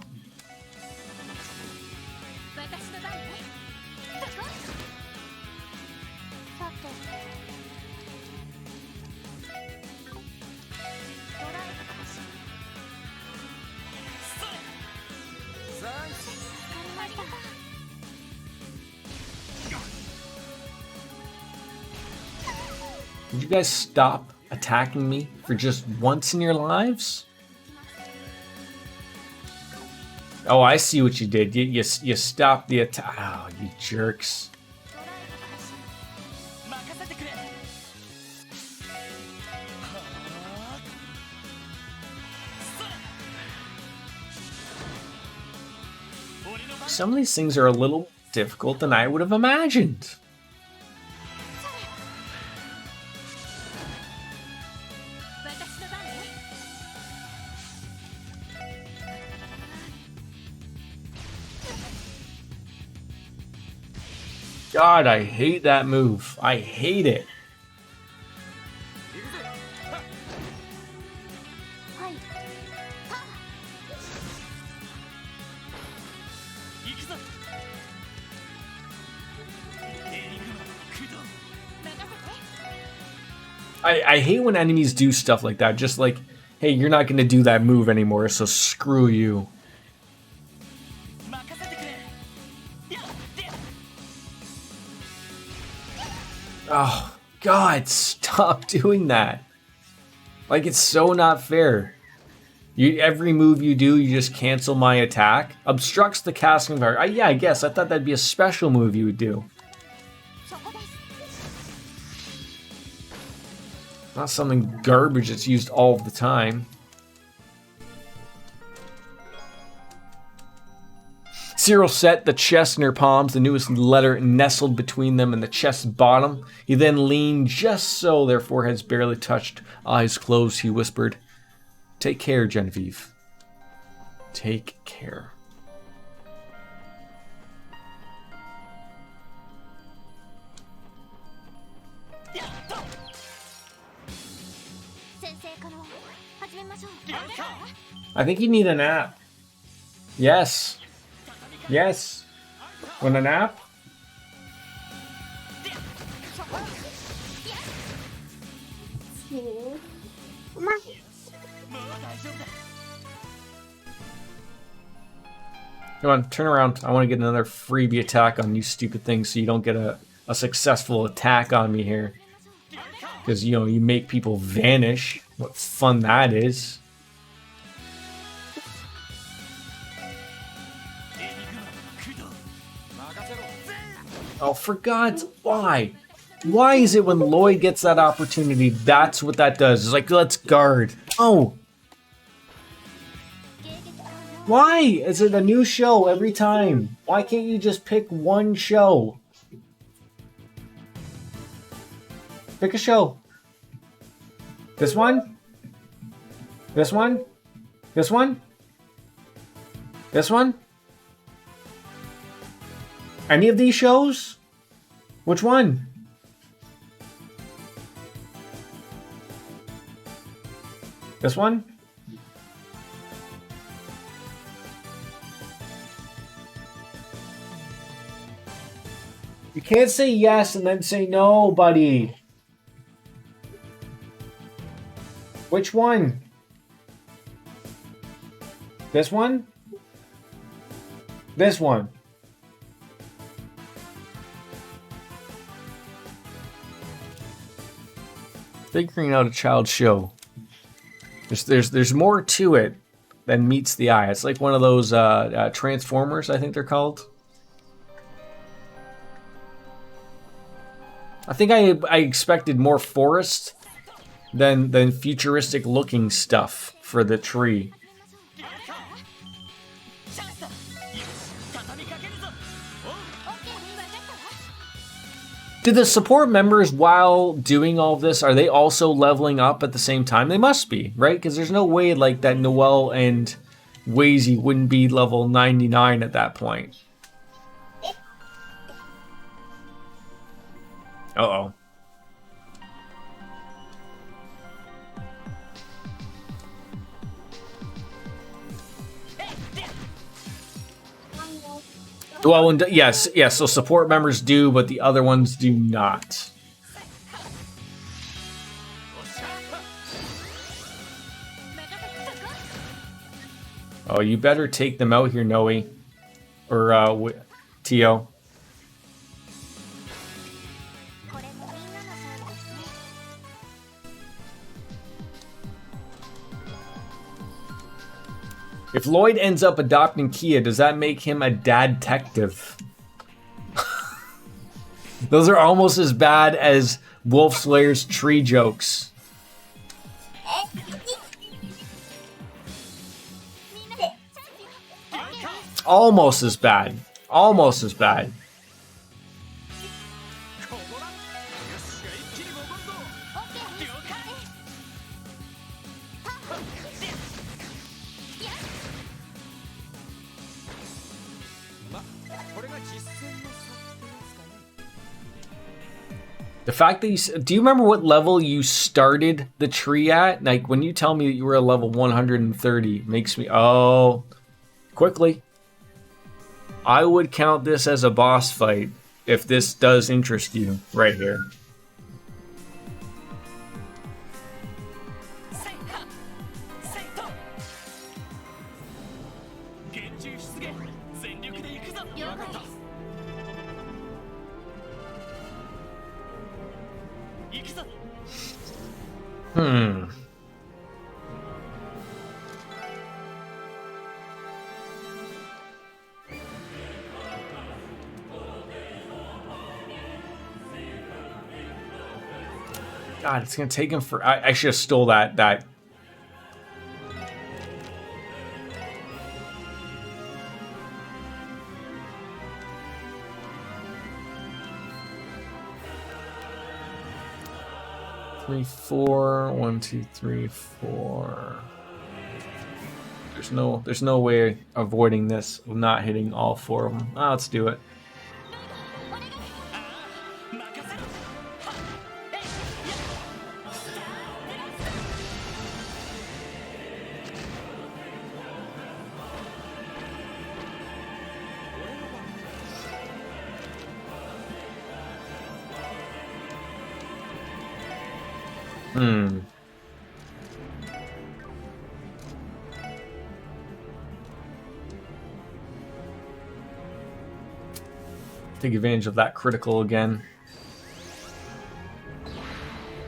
Did you guys stop attacking me for just once in your lives? Oh, I see what you did. You stopped the attack. Oh, you jerks. Some of these things are a little difficult than I would have imagined. God, I hate that move. I hate it. I hate when enemies do stuff like that. Just like, hey, you're not going to do that move anymore, so screw you. Oh, God, stop doing that. Like, it's so not fair. Every move you do, you just cancel my attack. Obstructs the casting power. Yeah, I guess. I thought that'd be a special move you would do. Not something garbage that's used all of the time. Cyril set the chest in her palms, the newest letter nestled between them and the chest's bottom. He then leaned just so their foreheads barely touched. Eyes closed, he whispered, "Take care, Genevieve. Take care." I think you need a nap. Yes. Yes. Want a nap? Come on, turn around. I want to get another freebie attack on you stupid things so you don't get a successful attack on me here. Because, you know, you make people vanish. What fun that is. Oh, for God's... Why? Why is it when Lloyd gets that opportunity, that's what that does? It's like, let's guard. Oh. Why is it a new show every time? Why can't you just pick one show? Pick a show. This one? This one? This one? This one? Any of these shows? Which one? This one? You can't say yes and then say no, buddy. Which one? This one? This one. Figuring out a child's show. There's more to it than meets the eye. It's like one of those Transformers, I think they're called. I think I expected more forest than futuristic looking stuff for the tree. Do the support members, while doing all this, are they also leveling up at the same time? They must be, right? Because there's no way like that Noelle and Wazy wouldn't be level 99 at that point. Uh-oh. Well, yes, so support members do, but the other ones do not. Oh, you better take them out here, Noe. Or, Tio. If Lloyd ends up adopting Kia, does that make him a dad-tective? Those are almost as bad as Wolf Slayer's tree jokes. Almost as bad. Almost as bad. The fact that do you remember what level you started the tree at? Like, when you tell me that you were at level 130, makes me, oh, quickly. I would count this as a boss fight if this does interest you right here. God, it's gonna take him for. I should have stole that. Three, 4, 1, 2, 3, 4. There's no way avoiding this of not hitting all 4 of them. Let's do it. Take advantage of that critical again.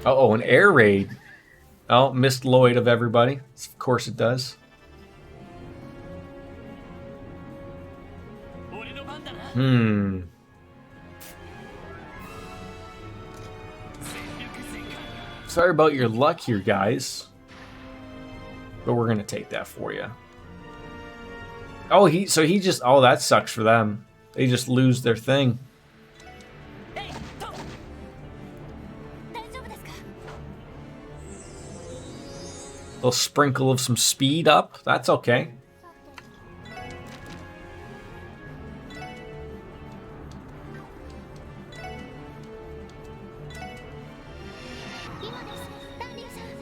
Uh-oh, an air raid. Oh, missed Lloyd of everybody. Of course it does. Sorry about your luck here, guys. But we're gonna take that for you. Oh, oh, that sucks for them. They just lose their thing. Little sprinkle of some speed up. That's okay.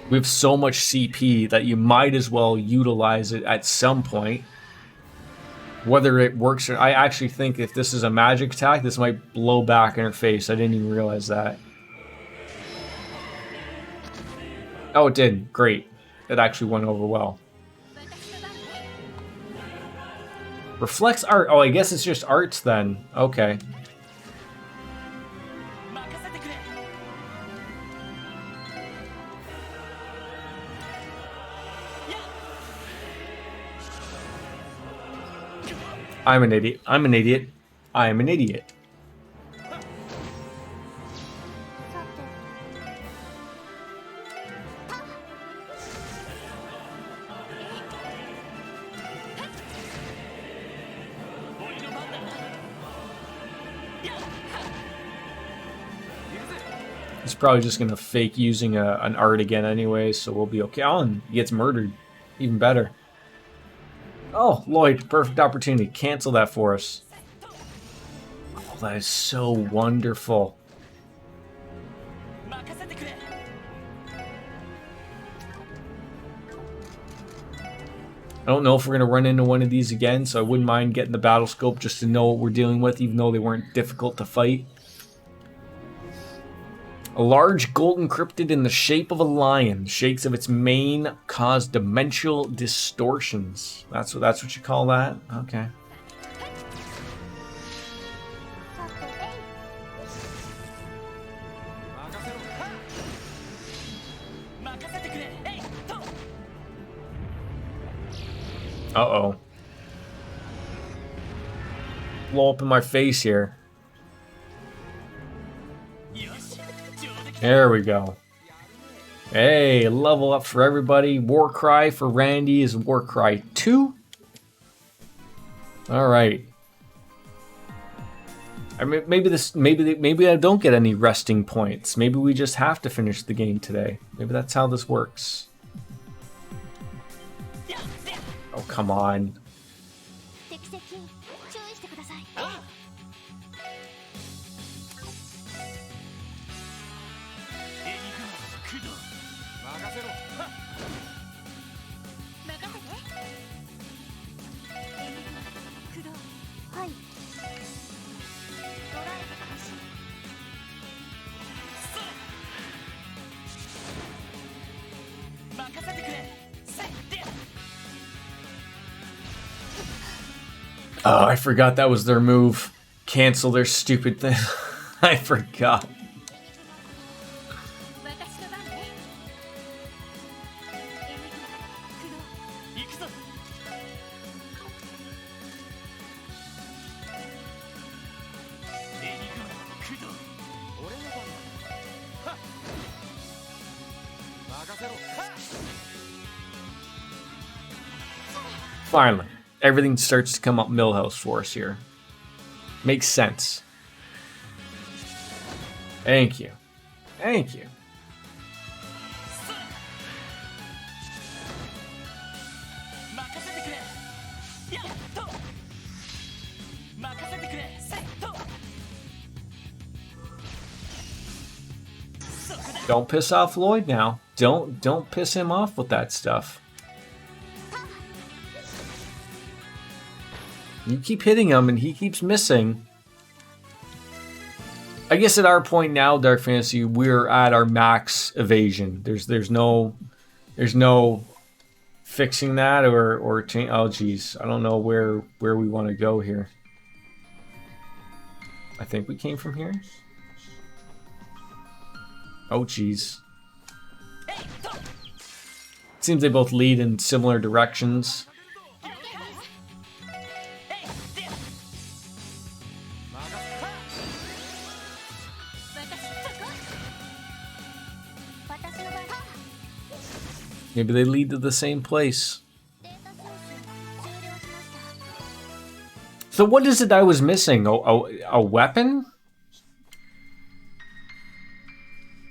We have so much CP that you might as well utilize it at some point. Whether it works or... I actually think if this is a magic attack, this might blow back in her face. I didn't even realize that. Oh, it did. Great. It actually went over well. Reflects art. Oh, I guess it's just arts then. Okay. I'm an idiot. I'm an idiot. I am an idiot. He's probably just gonna fake using an art again anyway, so we'll be okay. Oh, and he gets murdered. Even better. Oh, Lloyd, perfect opportunity. Cancel that for us. Oh, that is so wonderful. I don't know if we're going to run into one of these again, so I wouldn't mind getting the battle scope just to know what we're dealing with, even though they weren't difficult to fight. A large golden cryptid in the shape of a lion shakes of its mane, cause dimensional distortions. That's what you call that? Okay. Uh-oh. Blow up in my face here. There we go. Hey, level up for everybody. Warcry for Randy is Warcry 2. All right. I mean, maybe I don't get any resting points. Maybe we just have to finish the game today. Maybe that's how this works. Oh, come on. Oh, I forgot that was their move. Cancel their stupid thing. I forgot. Finally. Everything starts to come up Millhouse for us here. Makes sense. Thank you. Thank you. Don't piss off Lloyd now. Don't piss him off with that stuff. You keep hitting him and he keeps missing. I guess at our point now, Dark Fantasy, we're at our max evasion. There's no fixing that or change. Oh geez, I don't know where we want to go here. I think we came from here. Oh geez. Seems they both lead in similar directions. Maybe they lead to the same place. So what is it I was missing? A weapon?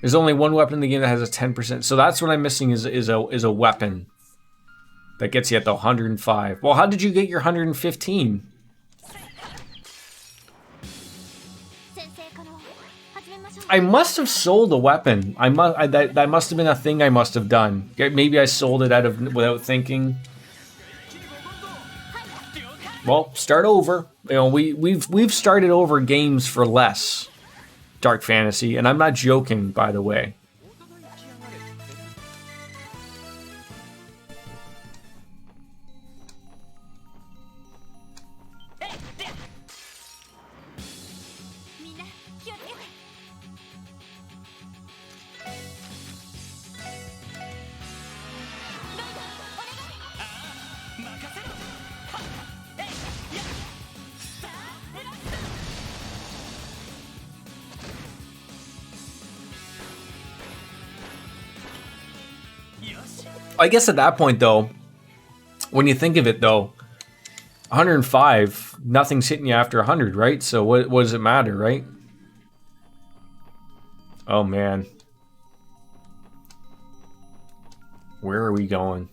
There's only one weapon in the game that has a 10%. So that's what I'm missing is a weapon that gets you at the 105. Well, how did you get your 115? I must have sold a weapon. That must have been a thing I must have done. Maybe I sold it without thinking. Well, start over. You know, we've started over games for less. Dark Fantasy, and I'm not joking, by the way. I guess at that point, though, when you think of it, though, 105, nothing's hitting you after 100, right? So what does it matter, right? Oh, man. Where are we going?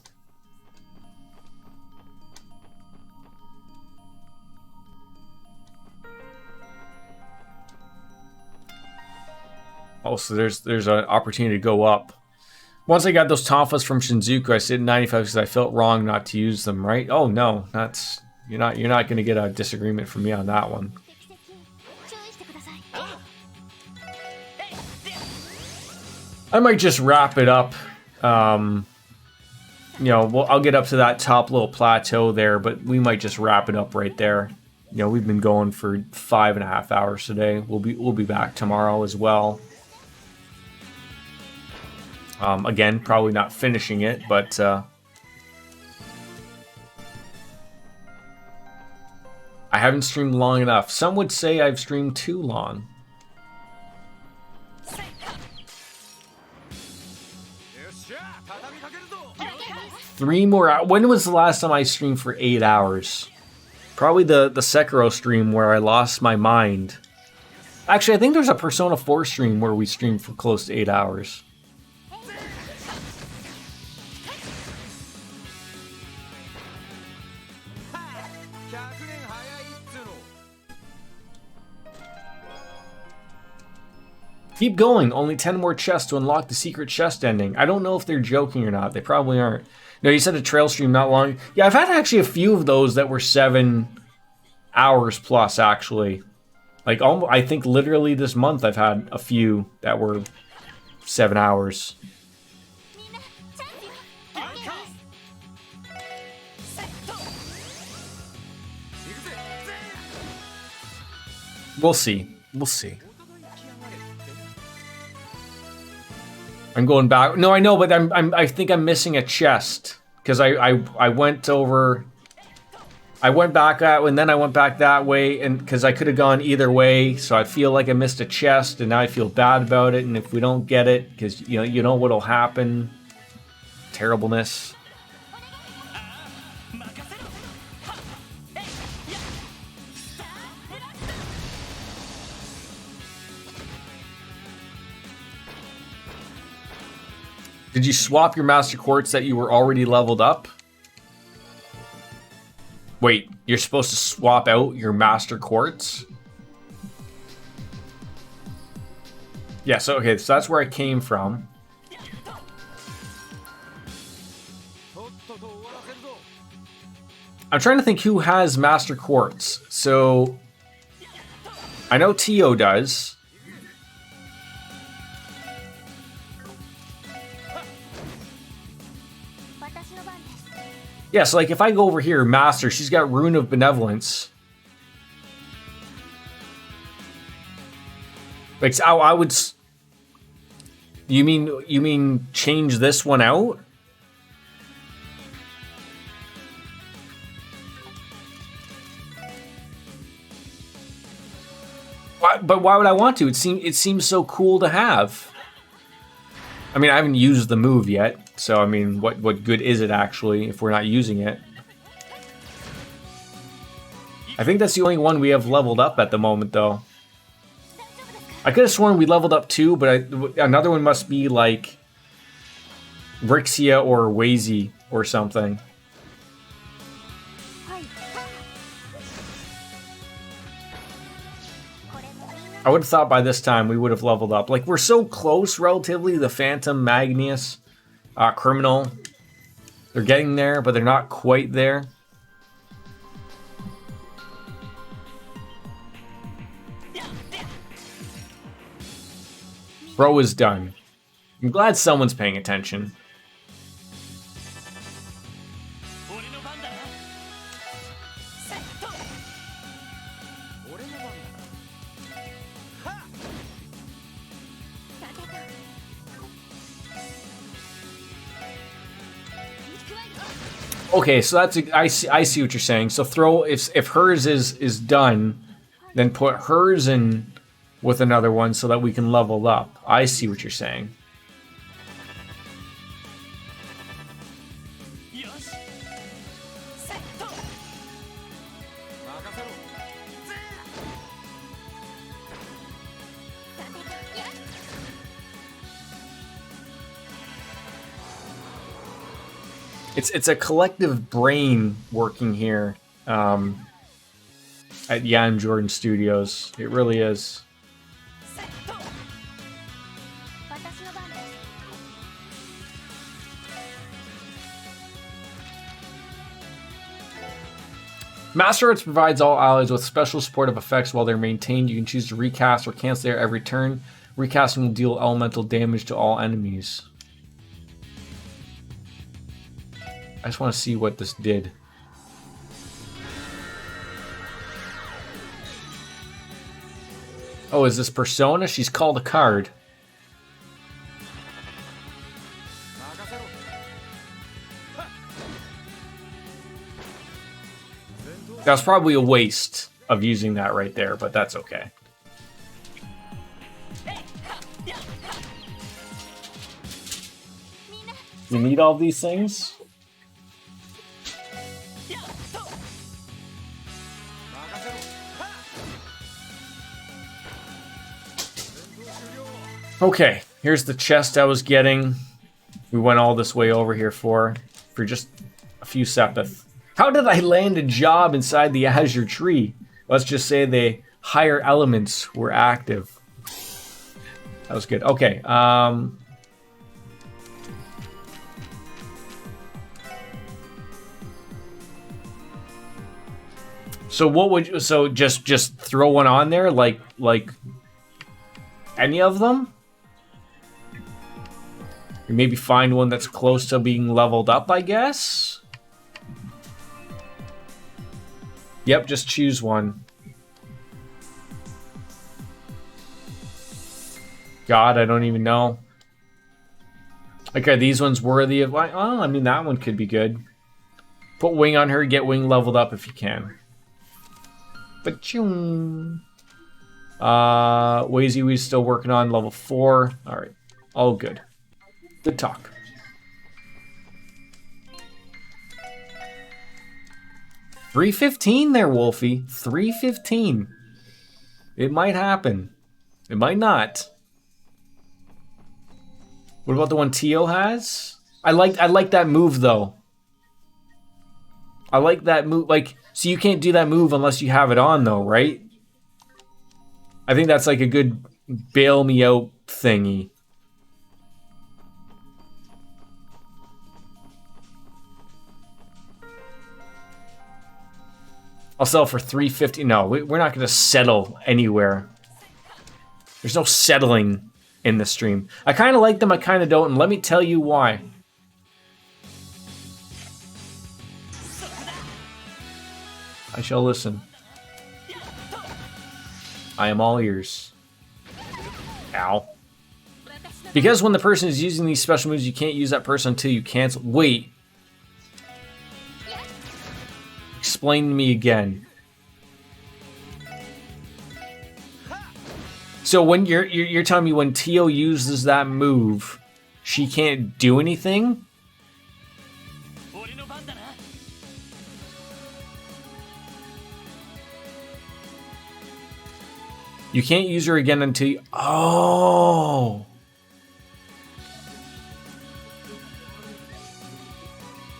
Oh, so there's an opportunity to go up. Once I got those tonfas from Shinjuku, I stayed at 95 because I felt wrong not to use them, right? Oh no, that's you're not going to get a disagreement from me on that one. I might just wrap it up. You know, well, I'll get up to that top little plateau there, but we might just wrap it up right there. You know, we've been going for 5.5 hours today. We'll be back tomorrow as well. Again, probably not finishing it, but I haven't streamed long enough. Some would say I've streamed too long. Three more hours. When was the last time I streamed for 8 hours? Probably the Sekiro stream where I lost my mind. Actually, I think there's a Persona 4 stream where we streamed for close to 8 hours. Keep going. Only 10 more chests to unlock the secret chest ending. I don't know if they're joking or not. They probably aren't. No, you said a trail stream not long. Yeah, I've had actually a few of those that were 7 hours plus, actually. Like, almost, I think literally this month I've had a few that were 7 hours. We'll see. We'll see. I'm going back. No, I know, but I think I'm missing a chest because I went over. I went back that way, and then I went back that way, and because I could have gone either way, so I feel like I missed a chest, and now I feel bad about it. And if we don't get it, because you know what'll happen, terribleness. Did you swap your Master Quartz that you were already leveled up? Wait, you're supposed to swap out your Master Quartz? Yeah, so okay, so that's where I came from. I'm trying to think who has Master Quartz. So I know Tio does. Yeah, so like if I go over here, Master, she's got Rune of Benevolence. Like, so I would. You mean change this one out? But why would I want to? It seems so cool to have. I mean, I haven't used the move yet, so I mean, what good is it actually if we're not using it? I think that's the only one we have leveled up at the moment, though. I could have sworn we leveled up 2, but another one must be like Rixia or Wazy or something. I would have thought by this time we would have leveled up. Like, we're so close, relatively, the Phantom, Magnius, Criminal. They're getting there, but they're not quite there. Bro is done. I'm glad someone's paying attention. Okay, so that's I see what you're saying. So throw if hers is done, then put hers in with another one so that we can level up. I see what you're saying. It's a collective brain working here at Jan Jordan Studios. It really is. Master Arts provides all allies with special supportive effects while they're maintained. You can choose to recast or cancel their every turn. Recasting will deal elemental damage to all enemies. I just want to see what this did. Oh, is this Persona? She's called a card. That was probably a waste of using that right there, but that's okay. You need all these things? Okay, here's the chest I was getting. We went all this way over here for just a few sepith. How did I land a job inside the Azure tree? Let's just say the higher elements were active. That was good. Okay, so what would you, so just throw one on there like any of them? Or maybe find one that's close to being leveled up, I guess? Yep, just choose one. God, I don't even know. Okay, these ones worthy of... Oh, I mean, that one could be good. Put wing on her, get wing leveled up if you can. Ba-choom. Wazy we's still working on level 4. Alright, all good. Good talk. $315 there, Wolfie. $315. It might happen. It might not. What about the one Tio has? I like that move though. I like that move. Like, so you can't do that move unless you have it on though, right? I think that's like a good bail me out thingy. I'll sell for $350. No, we're not going to settle anywhere. There's no settling in the stream. I kind of like them, I kind of don't, and let me tell you why. I shall listen. I am all ears. Ow. Because when the person is using these special moves, you can't use that person until you cancel. Wait. Explain to me again. So when you're telling me when Tio uses that move, she can't do anything? You can't use her again until you... Oh.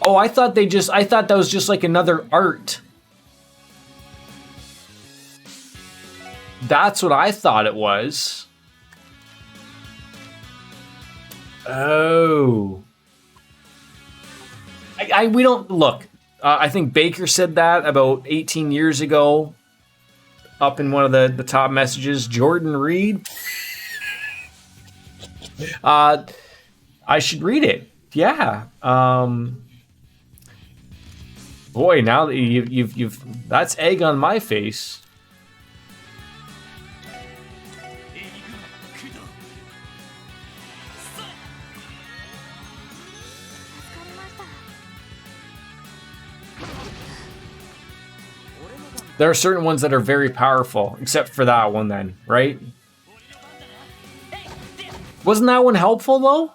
Oh, I thought that was just like another art. That's what I thought it was. Oh. We don't... Look, I think Baker said that about 18 years ago. Up in one of the top messages. Jordan Reed. I should read it. Yeah. Boy, now that you've that's egg on my face. There are certain ones that are very powerful, except for that one then, right? Wasn't that one helpful though?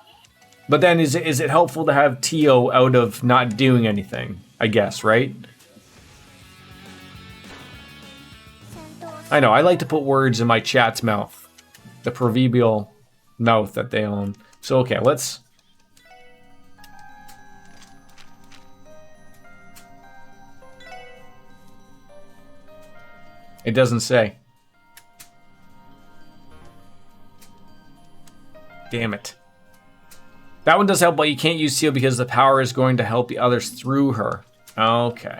But then is it helpful to have Tio out of not doing anything? I guess, right? I know, I like to put words in my chat's mouth. The proverbial mouth that they own. So okay, let's... It doesn't say. Damn it. That one does help, but you can't use Tio because the power is going to help the others through her. Okay.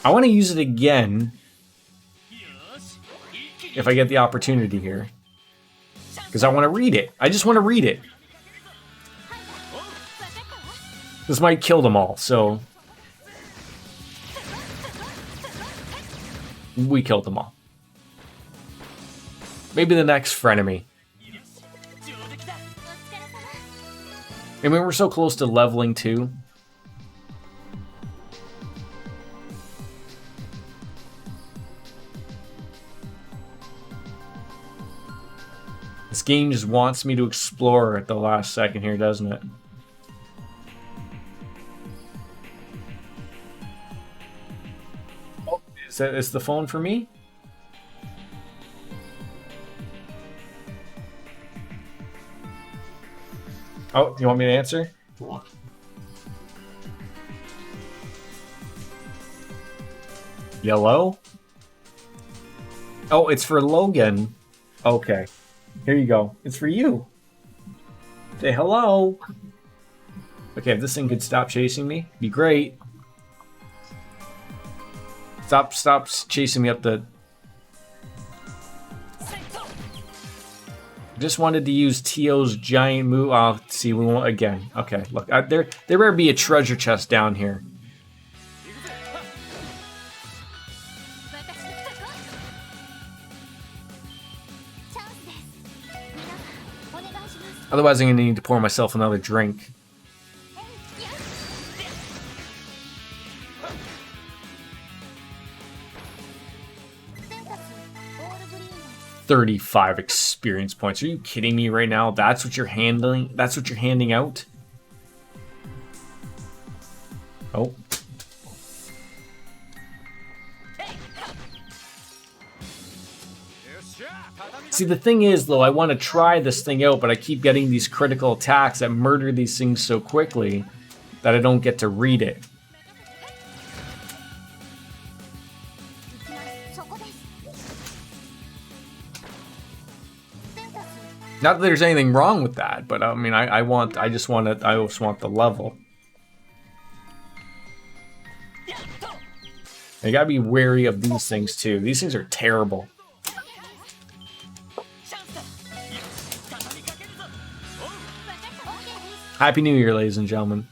I want to use it again if I get the opportunity here. Because I want to read it. I just want to read it. This might kill them all, so... We killed them all. Maybe the next frenemy. I mean, we're so close to leveling 2. This game just wants me to explore at the last second here, doesn't it? Oh, is the phone for me? Oh, you want me to answer? Yellow? Oh, it's for Logan. Okay. Here you go. It's for you. Say hello. Okay, if this thing could stop chasing me, it'd be great. Stop chasing me up the... Just wanted to use Tio's giant move. Oh, see, we won't again. Okay, look, there better be a treasure chest down here. Otherwise, I'm going to need to pour myself another drink. $35 experience points. Are you kidding me right now? That's what you're handling? That's what you're handing out? Oh. See, the thing is, though, I want to try this thing out, but I keep getting these critical attacks that murder these things so quickly that I don't get to read it. Not that there's anything wrong with that, but I mean, I just want the level. You gotta be wary of these things too. These things are terrible. Happy New Year, ladies and gentlemen.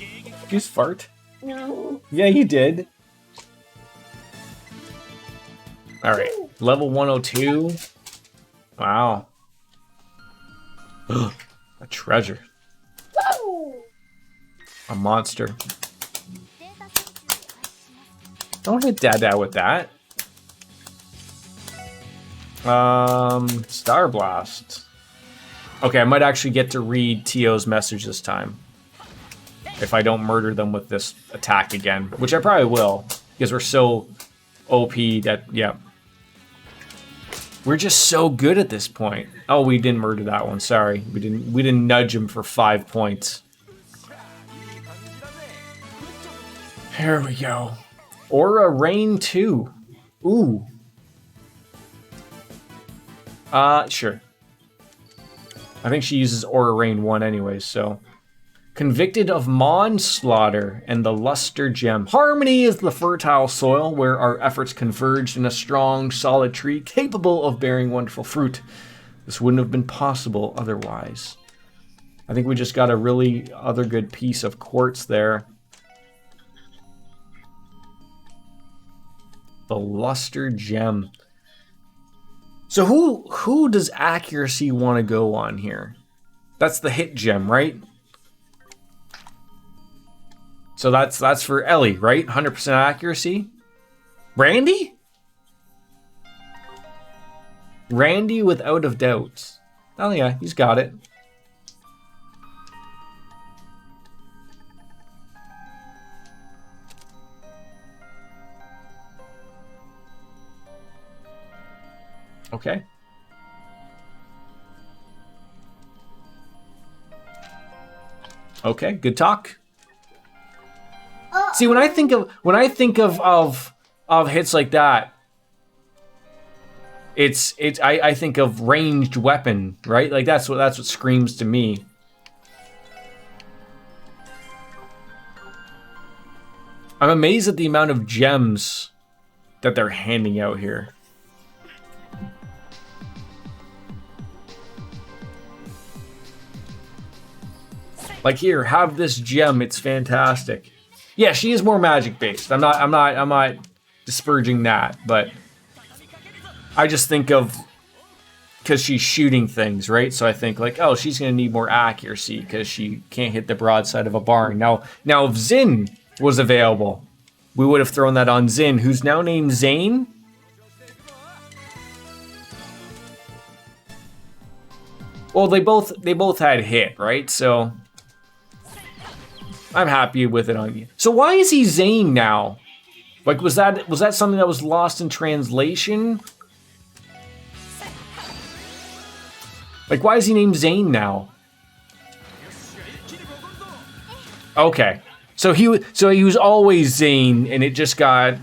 Excuse fart. Yeah, you did. All right, level 102. Wow. A treasure. A monster. Don't hit Dada with that. Star Blast. Okay, I might actually get to read Tio's message this time. If I don't murder them with this attack again, which I probably will, because we're so OP that, yeah. We're just so good at this point. Oh, we didn't murder that one. Sorry, we didn't nudge him for 5 points. Here we go. Aura Rain 2. Ooh. Sure. I think she uses Aura Rain 1 anyways, so. Convicted of manslaughter and the luster gem. Harmony is the fertile soil where our efforts converged in a strong, solid tree capable of bearing wonderful fruit. This wouldn't have been possible otherwise. I think we just got a really other good piece of quartz there. The luster gem. So who does accuracy want to go on here? That's the hit gem, right? So that's for Ellie, right? 100% accuracy. Randy? Randy without a doubt. Oh yeah, he's got it. Okay. Okay, good talk. See, when I think of hits like that, I think of ranged weapon, right? Like that's what screams to me. I'm amazed at the amount of gems that they're handing out here. Like here, have this gem, it's fantastic. Yeah, she is more magic based. I'm not disparaging that, but I just think of because she's shooting things, right? So I think like, oh, she's gonna need more accuracy because she can't hit the broadside of a barn. Now if Zin was available, we would have thrown that on Zin, who's now named Zane. Well, they both had hit, right? So I'm happy with it on you. So why is he Zane now? Like, was that something that was lost in translation? Like, why is he named Zane now? Okay, so he was always Zane, and it just got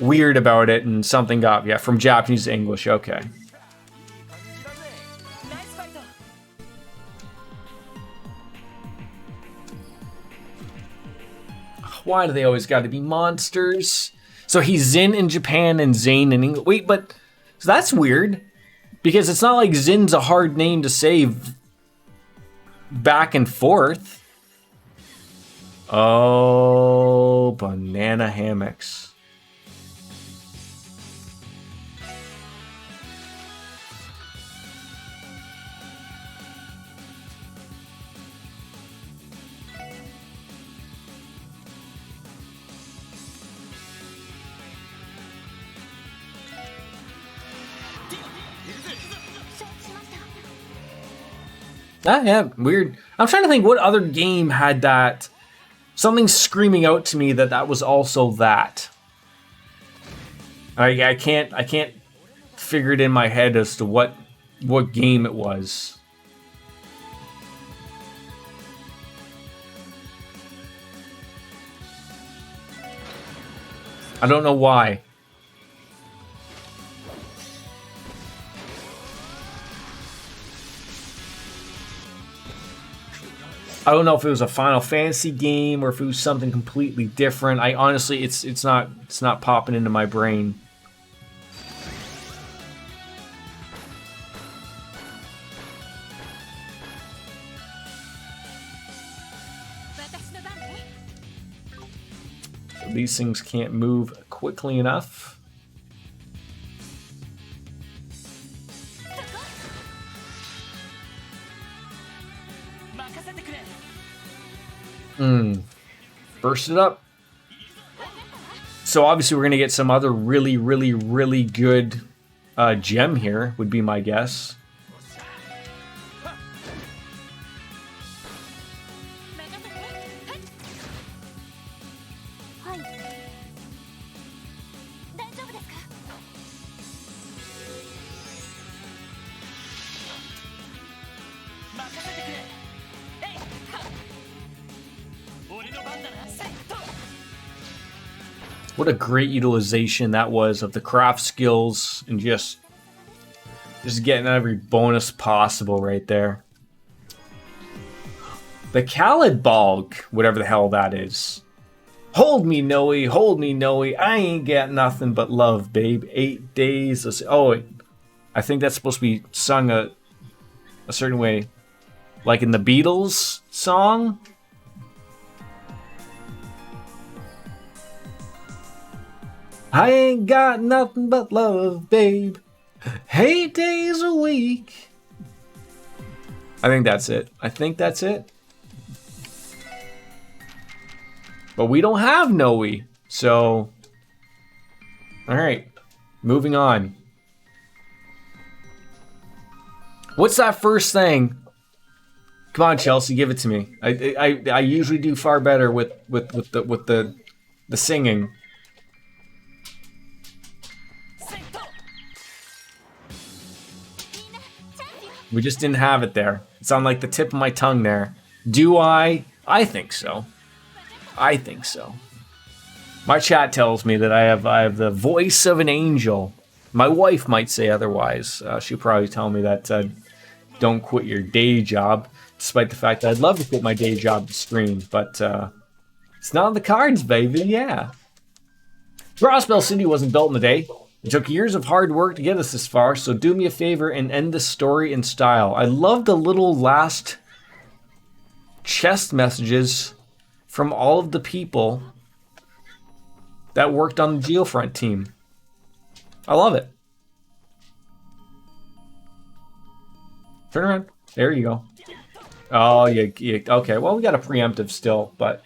weird about it, and something got from Japanese to English. Okay. Why do they always got to be monsters? So he's Zin in Japan and Zane in English. Wait, but so that's weird. Because it's not like Zin's a hard name to say back and forth. Oh, banana hammocks. Yeah, weird. I'm trying to think what other game had that. Something's screaming out to me that was also that. I can't figure it in my head as to what game it was. I don't know why. I don't know if it was a Final Fantasy game or if it was something completely different. I honestly, it's not popping into my brain. These things can't move quickly enough. Burst it up. So obviously we're going to get some other really good gem here, would be my guess. What a great utilization that was of the craft skills and just getting every bonus possible right there. The Khaled Bog, whatever the hell that is. Hold me, Noe, hold me, Noe. I ain't got nothing but love, babe. 8 days. Oh, I think that's supposed to be sung a certain way. Like in the Beatles song. I ain't got nothing but love, babe. 8 days a week. I think that's it. I think that's it. But we don't have Noe. So, alright. Moving on. What's that first thing? Come on, Chelsea, give it to me. I usually do far better with the singing. We just didn't have it there. It's on like the tip of my tongue there. Do I? I think so. I think so. My chat tells me that I have the voice of an angel. My wife might say otherwise. She'll probably tell me that don't quit your day job, despite the fact that I'd love to quit my day job to stream, but it's not on the cards, baby. Yeah. Crossbell City wasn't built in a day. It took years of hard work to get us this far, so do me a favor and end this story in style. I love the little last chest messages from all of the people that worked on the Geofront team. I love it. Turn around. There you go. Oh, yeah. Okay, well, we got a preemptive still, but...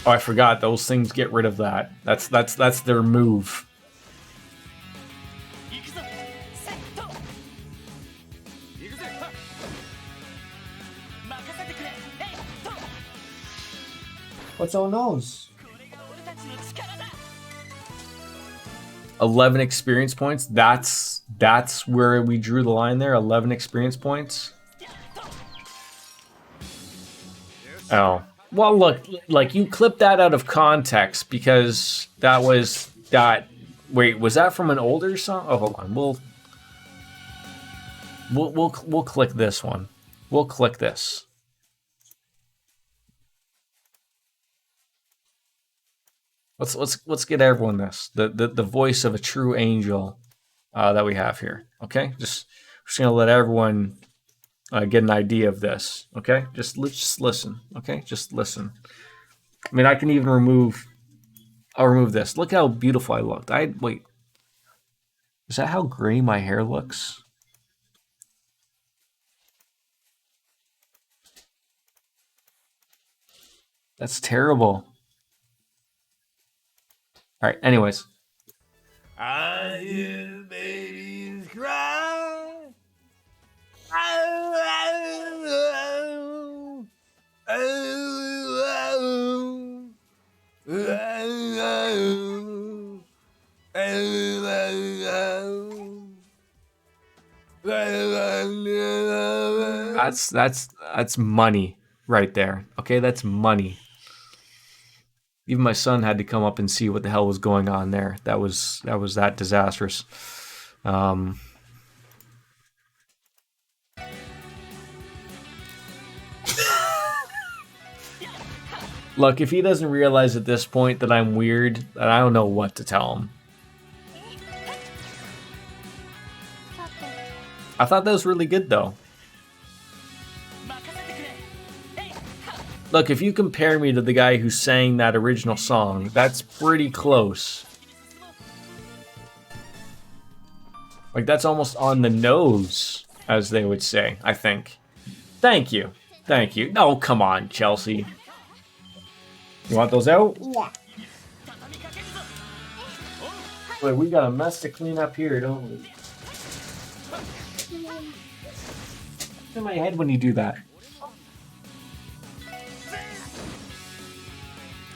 Oh, I forgot. Those things get rid of that. That's their move. What's on those? 11 experience points. That's where we drew the line there. 11 experience points. Oh. Well, look, like you clipped that out of context because that was that. Wait, was that from an older song? Oh, hold on. We'll click this one. We'll click this. Let's get everyone this. The voice of a true angel that we have here. Okay, just gonna let everyone get an idea of this. Okay, just listen. Okay, just listen. I mean, I can even remove. I'll remove this. Look how beautiful I looked. Wait. Is that how gray my hair looks? That's terrible. All right. Anyways. I hear babies cry. That's money right there. Okay, that's money. Even my son had to come up and see what the hell was going on there. That was that disastrous. Look, if he doesn't realize at this point that I'm weird, then I don't know what to tell him. I thought that was really good, though. Look, if you compare me to the guy who sang that original song, that's pretty close. Like, that's almost on the nose, as they would say, I think. Thank you. Thank you. No, come on, Chelsea. You want those out? Yeah. Wait, we got a mess to clean up here, don't we? Look in my head when you do that.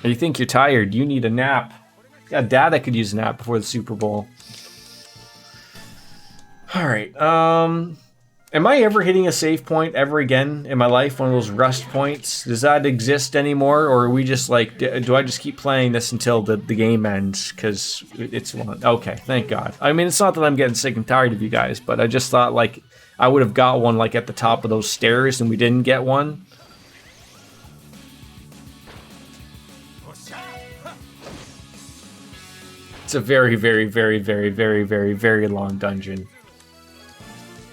You think you're tired, you need a nap. Yeah, Dad, could use a nap before the Super Bowl. Alright, am I ever hitting a save point ever again in my life? One of those rust points? Does that exist anymore? Or are we just like, do I just keep playing this until the game ends? Because it's one. Okay, thank God. I mean, it's not that I'm getting sick and tired of you guys, but I just thought like I would have got one like at the top of those stairs and we didn't get one. It's a very, very, very, very, very, very, very long dungeon.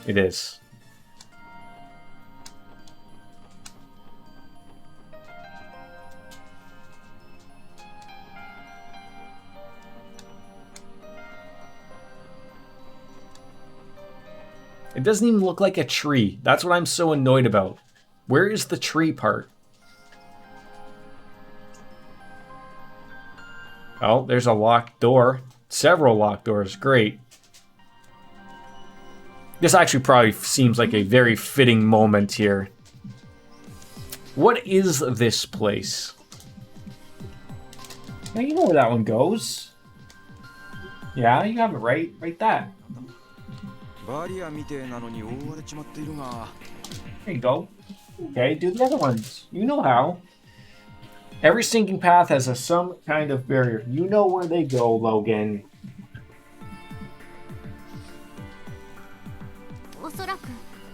It is. It doesn't even look like a tree. That's what I'm so annoyed about. Where is the tree part? Oh, there's a locked door. Several locked doors. Great. This actually probably seems like a very fitting moment here. What is this place? Now you know where that one goes. Yeah, you have it right. Right that. There you go. Okay, do the other ones. You know how. Every sinking path has some kind of barrier. You know where they go, Logan.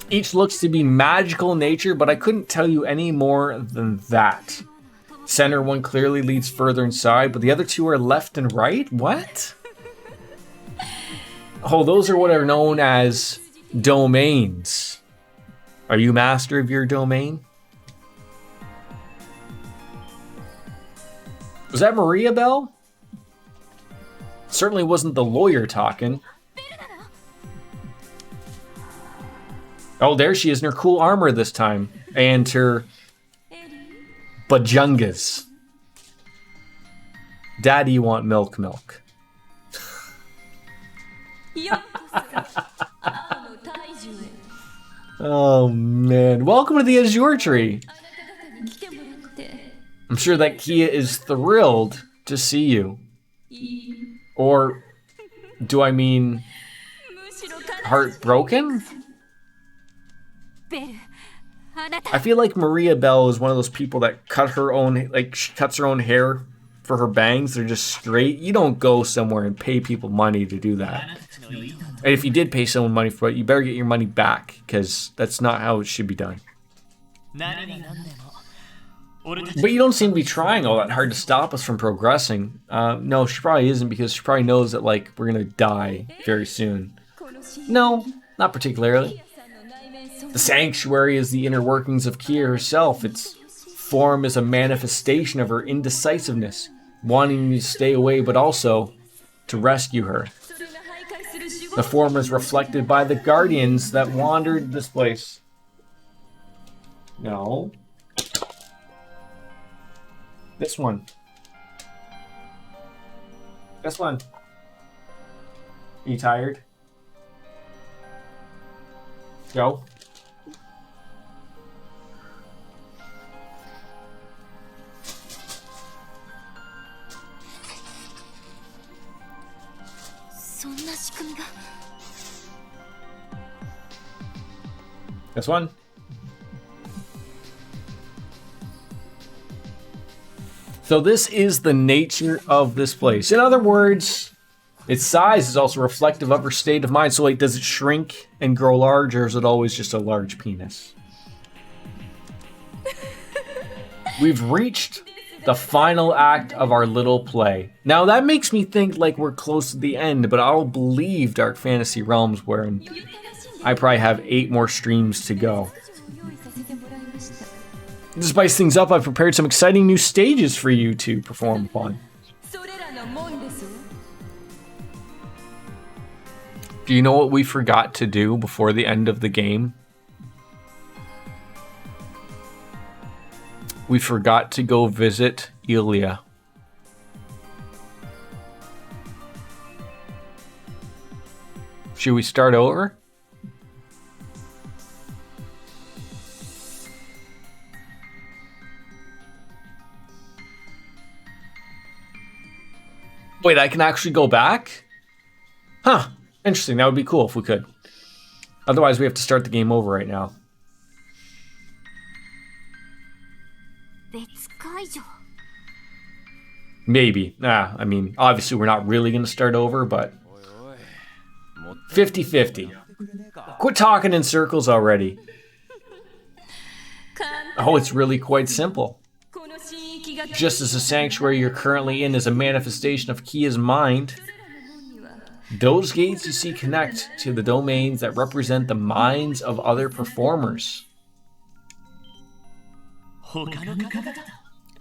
Each looks to be magical in nature, but I couldn't tell you any more than that. Center one clearly leads further inside, but the other two are left and right? What? Oh, those are what are known as domains. Are you master of your domain? Was that Maria Bell? Certainly wasn't the lawyer talking. Oh, there she is in her cool armor this time. And her bajungas. Daddy, you want milk. Oh, man. Welcome to the Azure tree. I'm sure that Kia is thrilled to see you. Or do I mean heartbroken? I feel like Maria Bell is one of those people that cut her own, like, she cuts her own hair for her bangs. They're just straight. You don't go somewhere and pay people money to do that. And if you did pay someone money for it, you better get your money back, because that's not how it should be done. But you don't seem to be trying all that hard to stop us from progressing. No, she probably isn't, because she probably knows that, like, we're gonna die very soon. No, not particularly. The sanctuary is the inner workings of Kia herself. Its form is a manifestation of her indecisiveness, wanting to stay away but also to rescue her. The form is reflected by the guardians that wandered this place. No. This one. This one. Are you tired? Go. This one. So this is the nature of this place. In other words, its size is also reflective of her state of mind. So, like, does it shrink and grow large, or is it always just a large penis? We've reached the final act of our little play. Now that makes me think like we're close to the end, but I'll believe Dark Fantasy Realms where I probably have 8 more streams to go. To spice things up, I've prepared some exciting new stages for you to perform upon. Do you know what we forgot to do before the end of the game? We forgot to go visit Ilya. Should we start over? Wait, I can actually go back? Huh. Interesting. That would be cool if we could. Otherwise, we have to start the game over right now. Maybe. I mean, obviously we're not really going to start over, but 50-50. Quit talking in circles already. Oh, it's really quite simple. Just as the sanctuary you're currently in is a manifestation of Kia's mind, those gates you see connect to the domains that represent the minds of other performers.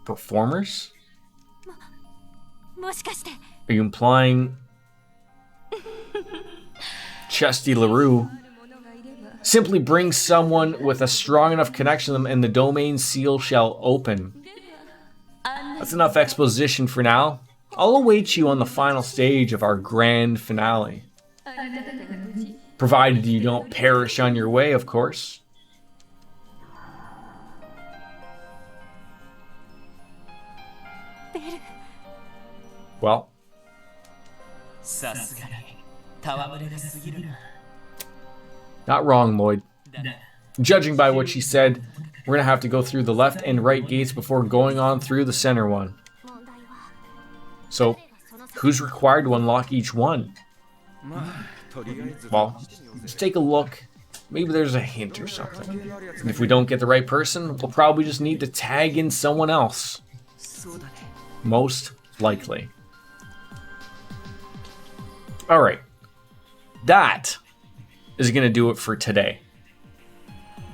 Performers? Are you implying Chesty LaRue? Simply bring someone with a strong enough connection to them and the domain seal shall open. That's enough exposition for now. I'll await you on the final stage of our grand finale. Provided you don't perish on your way, of course. Well. Not wrong, Lloyd. Judging by what she said, we're going to have to go through the left and right gates before going on through the center one. So, who's required to unlock each one? Well, let's take a look. Maybe there's a hint or something. And if we don't get the right person, we'll probably just need to tag in someone else. Most likely. Alright. That is going to do it for today.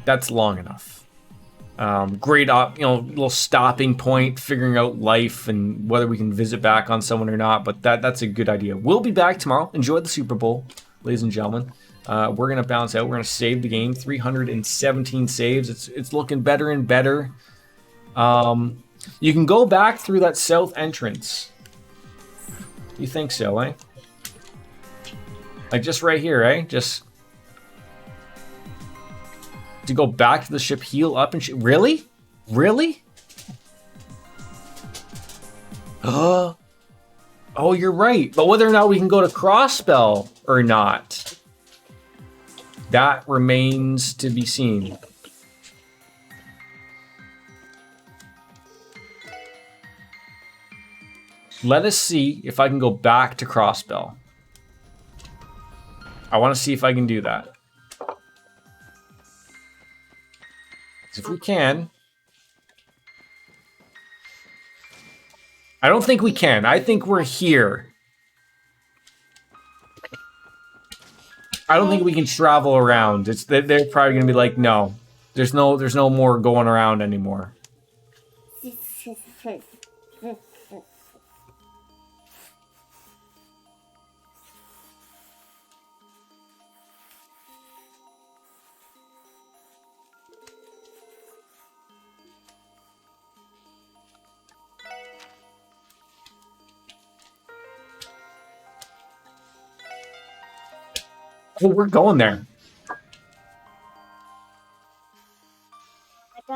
That's long enough. Great, little stopping point, figuring out life and whether we can visit back on someone or not. But that's a good idea. We'll be back tomorrow. Enjoy the Super Bowl, ladies and gentlemen. We're gonna bounce out. We're gonna save the game. 317 saves. It's looking better and better. You can go back through that south entrance. You think so, eh? Like just right here, eh? Just to go back to the ship, heal up and really? Really? Oh, you're right. But whether or not we can go to Crossbell or not, that remains to be seen. Let us see if I can go back to Crossbell. I want to see if I can do that. If we can. I don't think we can. I think we're here. I don't think we can travel around. They're probably gonna be like, no. There's no more going around anymore. Oh, we're going there.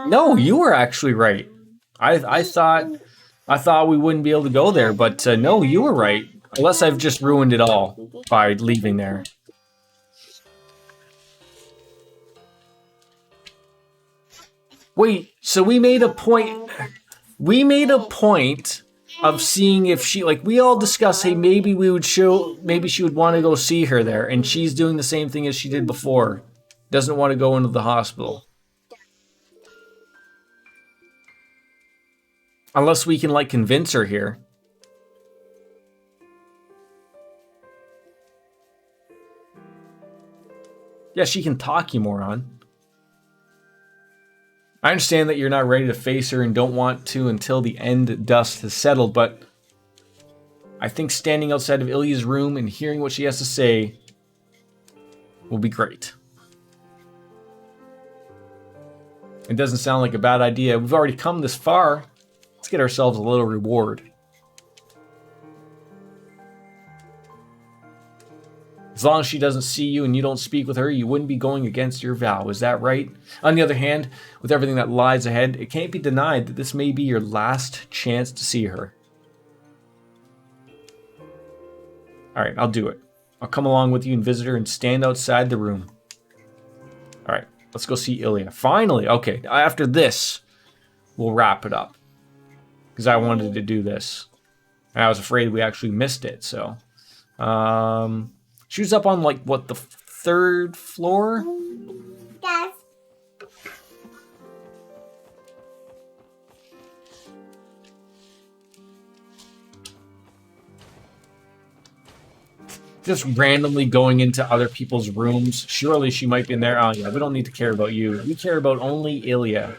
No, you were actually right. I thought we wouldn't be able to go there, but no, you were right. Unless I've just ruined it all by leaving there. Wait, so we made a point. We made a point of seeing if she, like, we all discussed, hey, maybe she would want to go see her there, and she's doing the same thing as she did before. Doesn't want to go into the hospital. Unless we can, like, convince her here. Yeah, she can talk, you moron. I understand that you're not ready to face her and don't want to until the end dust has settled, but I think standing outside of Ilya's room and hearing what she has to say will be great. It doesn't sound like a bad idea. We've already come this far. Let's get ourselves a little reward. As long as she doesn't see you and you don't speak with her, you wouldn't be going against your vow. Is that right? On the other hand, with everything that lies ahead, it can't be denied that this may be your last chance to see her. Alright, I'll do it. I'll come along with you and visit her and stand outside the room. Alright, let's go see Ilya. Finally! Okay, after this, we'll wrap it up. Because I wanted to do this. And I was afraid we actually missed it, so... She was up on, like, what, the 3rd floor? Yes. Just randomly going into other people's rooms. Surely she might be in there. Oh, yeah, we don't need to care about you. We care about only Ilya.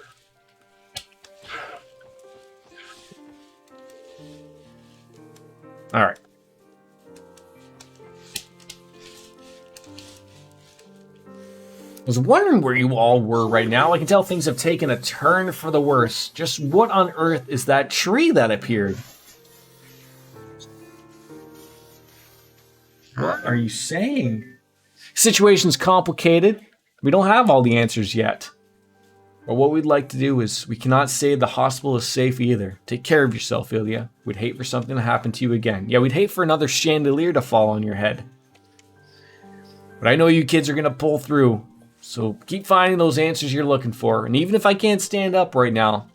Alright. I was wondering where you all were right now. I can tell things have taken a turn for the worse. Just what on earth is that tree that appeared? What are you saying? Situation's complicated. We don't have all the answers yet. But what we'd like to do is, we cannot say the hospital is safe either. Take care of yourself, Ilya. We'd hate for something to happen to you again. Yeah, we'd hate for another chandelier to fall on your head. But I know you kids are going to pull through. So keep finding those answers you're looking for. And even if I can't stand up right now,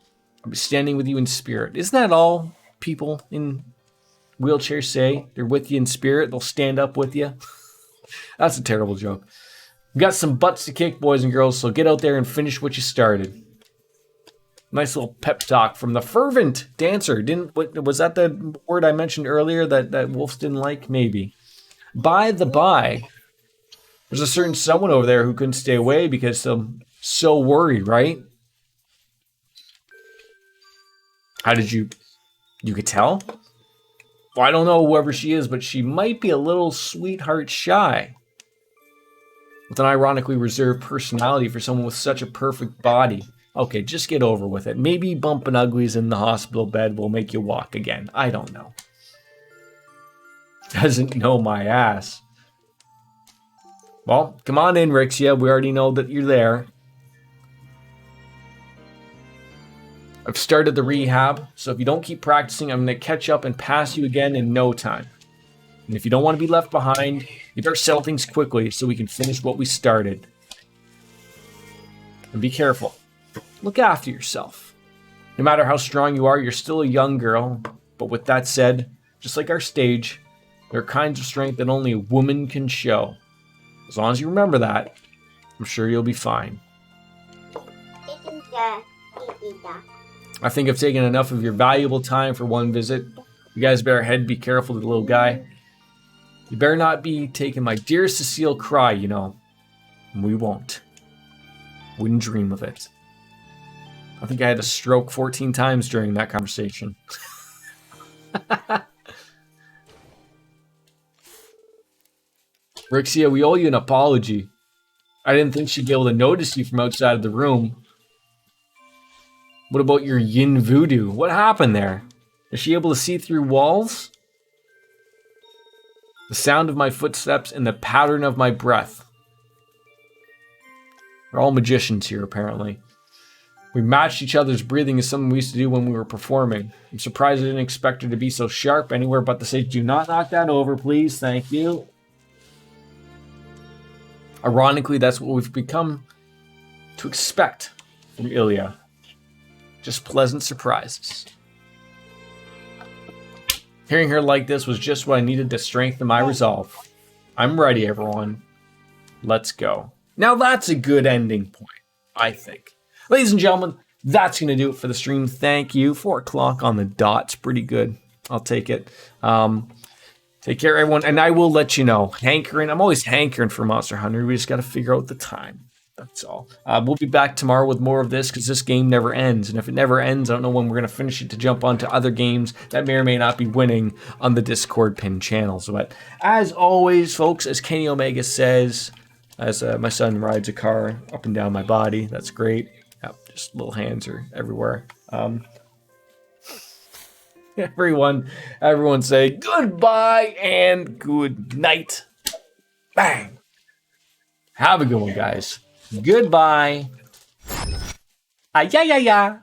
I'll be standing with you in spirit. Isn't that all people in wheelchairs say? They're with you in spirit. They'll stand up with you. That's a terrible joke. We've got some butts to kick, boys and girls, so get out there and finish what you started. Nice little pep talk from the fervent dancer. Was that the word I mentioned earlier that Wolves didn't like? Maybe. By the by, there's a certain someone over there who couldn't stay away because I'm so worried, right? How did you could tell? Well, I don't know whoever she is, but she might be a little sweetheart shy. With an ironically reserved personality for someone with such a perfect body. Okay, just get over with it. Maybe bumping uglies in the hospital bed will make you walk again. I don't know. Doesn't know my ass. Well, come on in, Rixia. We already know that you're there. I've started the rehab, so if you don't keep practicing, I'm going to catch up and pass you again in no time. And if you don't want to be left behind, you better settle things quickly so we can finish what we started. And be careful. Look after yourself. No matter how strong you are, you're still a young girl. But with that said, just like our stage, there are kinds of strength that only a woman can show. As long as you remember that, I'm sure you'll be fine. I think I've taken enough of your valuable time for one visit. You guys better head and be careful of the little guy. You better not be taking my dear Cecile cry, you know. We won't. Wouldn't dream of it. I think I had a stroke 14 times during that conversation. Rixia, we owe you an apology. I didn't think she'd be able to notice you from outside of the room. What about your yin voodoo? What happened there? Is she able to see through walls? The sound of my footsteps and the pattern of my breath. We're all magicians here, apparently. We matched each other's breathing as something we used to do when we were performing. I'm surprised I didn't expect her to be so sharp anywhere but the stage. Do not knock that over, please. Thank you. Ironically, that's what we've become to expect from Ilya. Just pleasant surprises. Hearing her like this was just what I needed to strengthen my resolve. I'm ready, everyone. Let's go. Now that's a good ending point, I think. Ladies and gentlemen, that's going to do it for the stream. Thank you. 4 o'clock on the dot. It's pretty good. I'll take it. Take care, everyone. And I will let you know. Hankering. I'm always hankering for Monster Hunter. We just got to figure out the time. That's all. We'll be back tomorrow with more of this because this game never ends. And if it never ends, I don't know when we're going to finish it to jump onto other games that may or may not be winning on the Discord pin channels. But as always, folks, as Kenny Omega says, as my son rides a car up and down my body, that's great. Yep, just little hands are everywhere. Everyone say goodbye and good night. Bang. Have a good one, guys. Goodbye. Ah, yeah, yeah, yeah.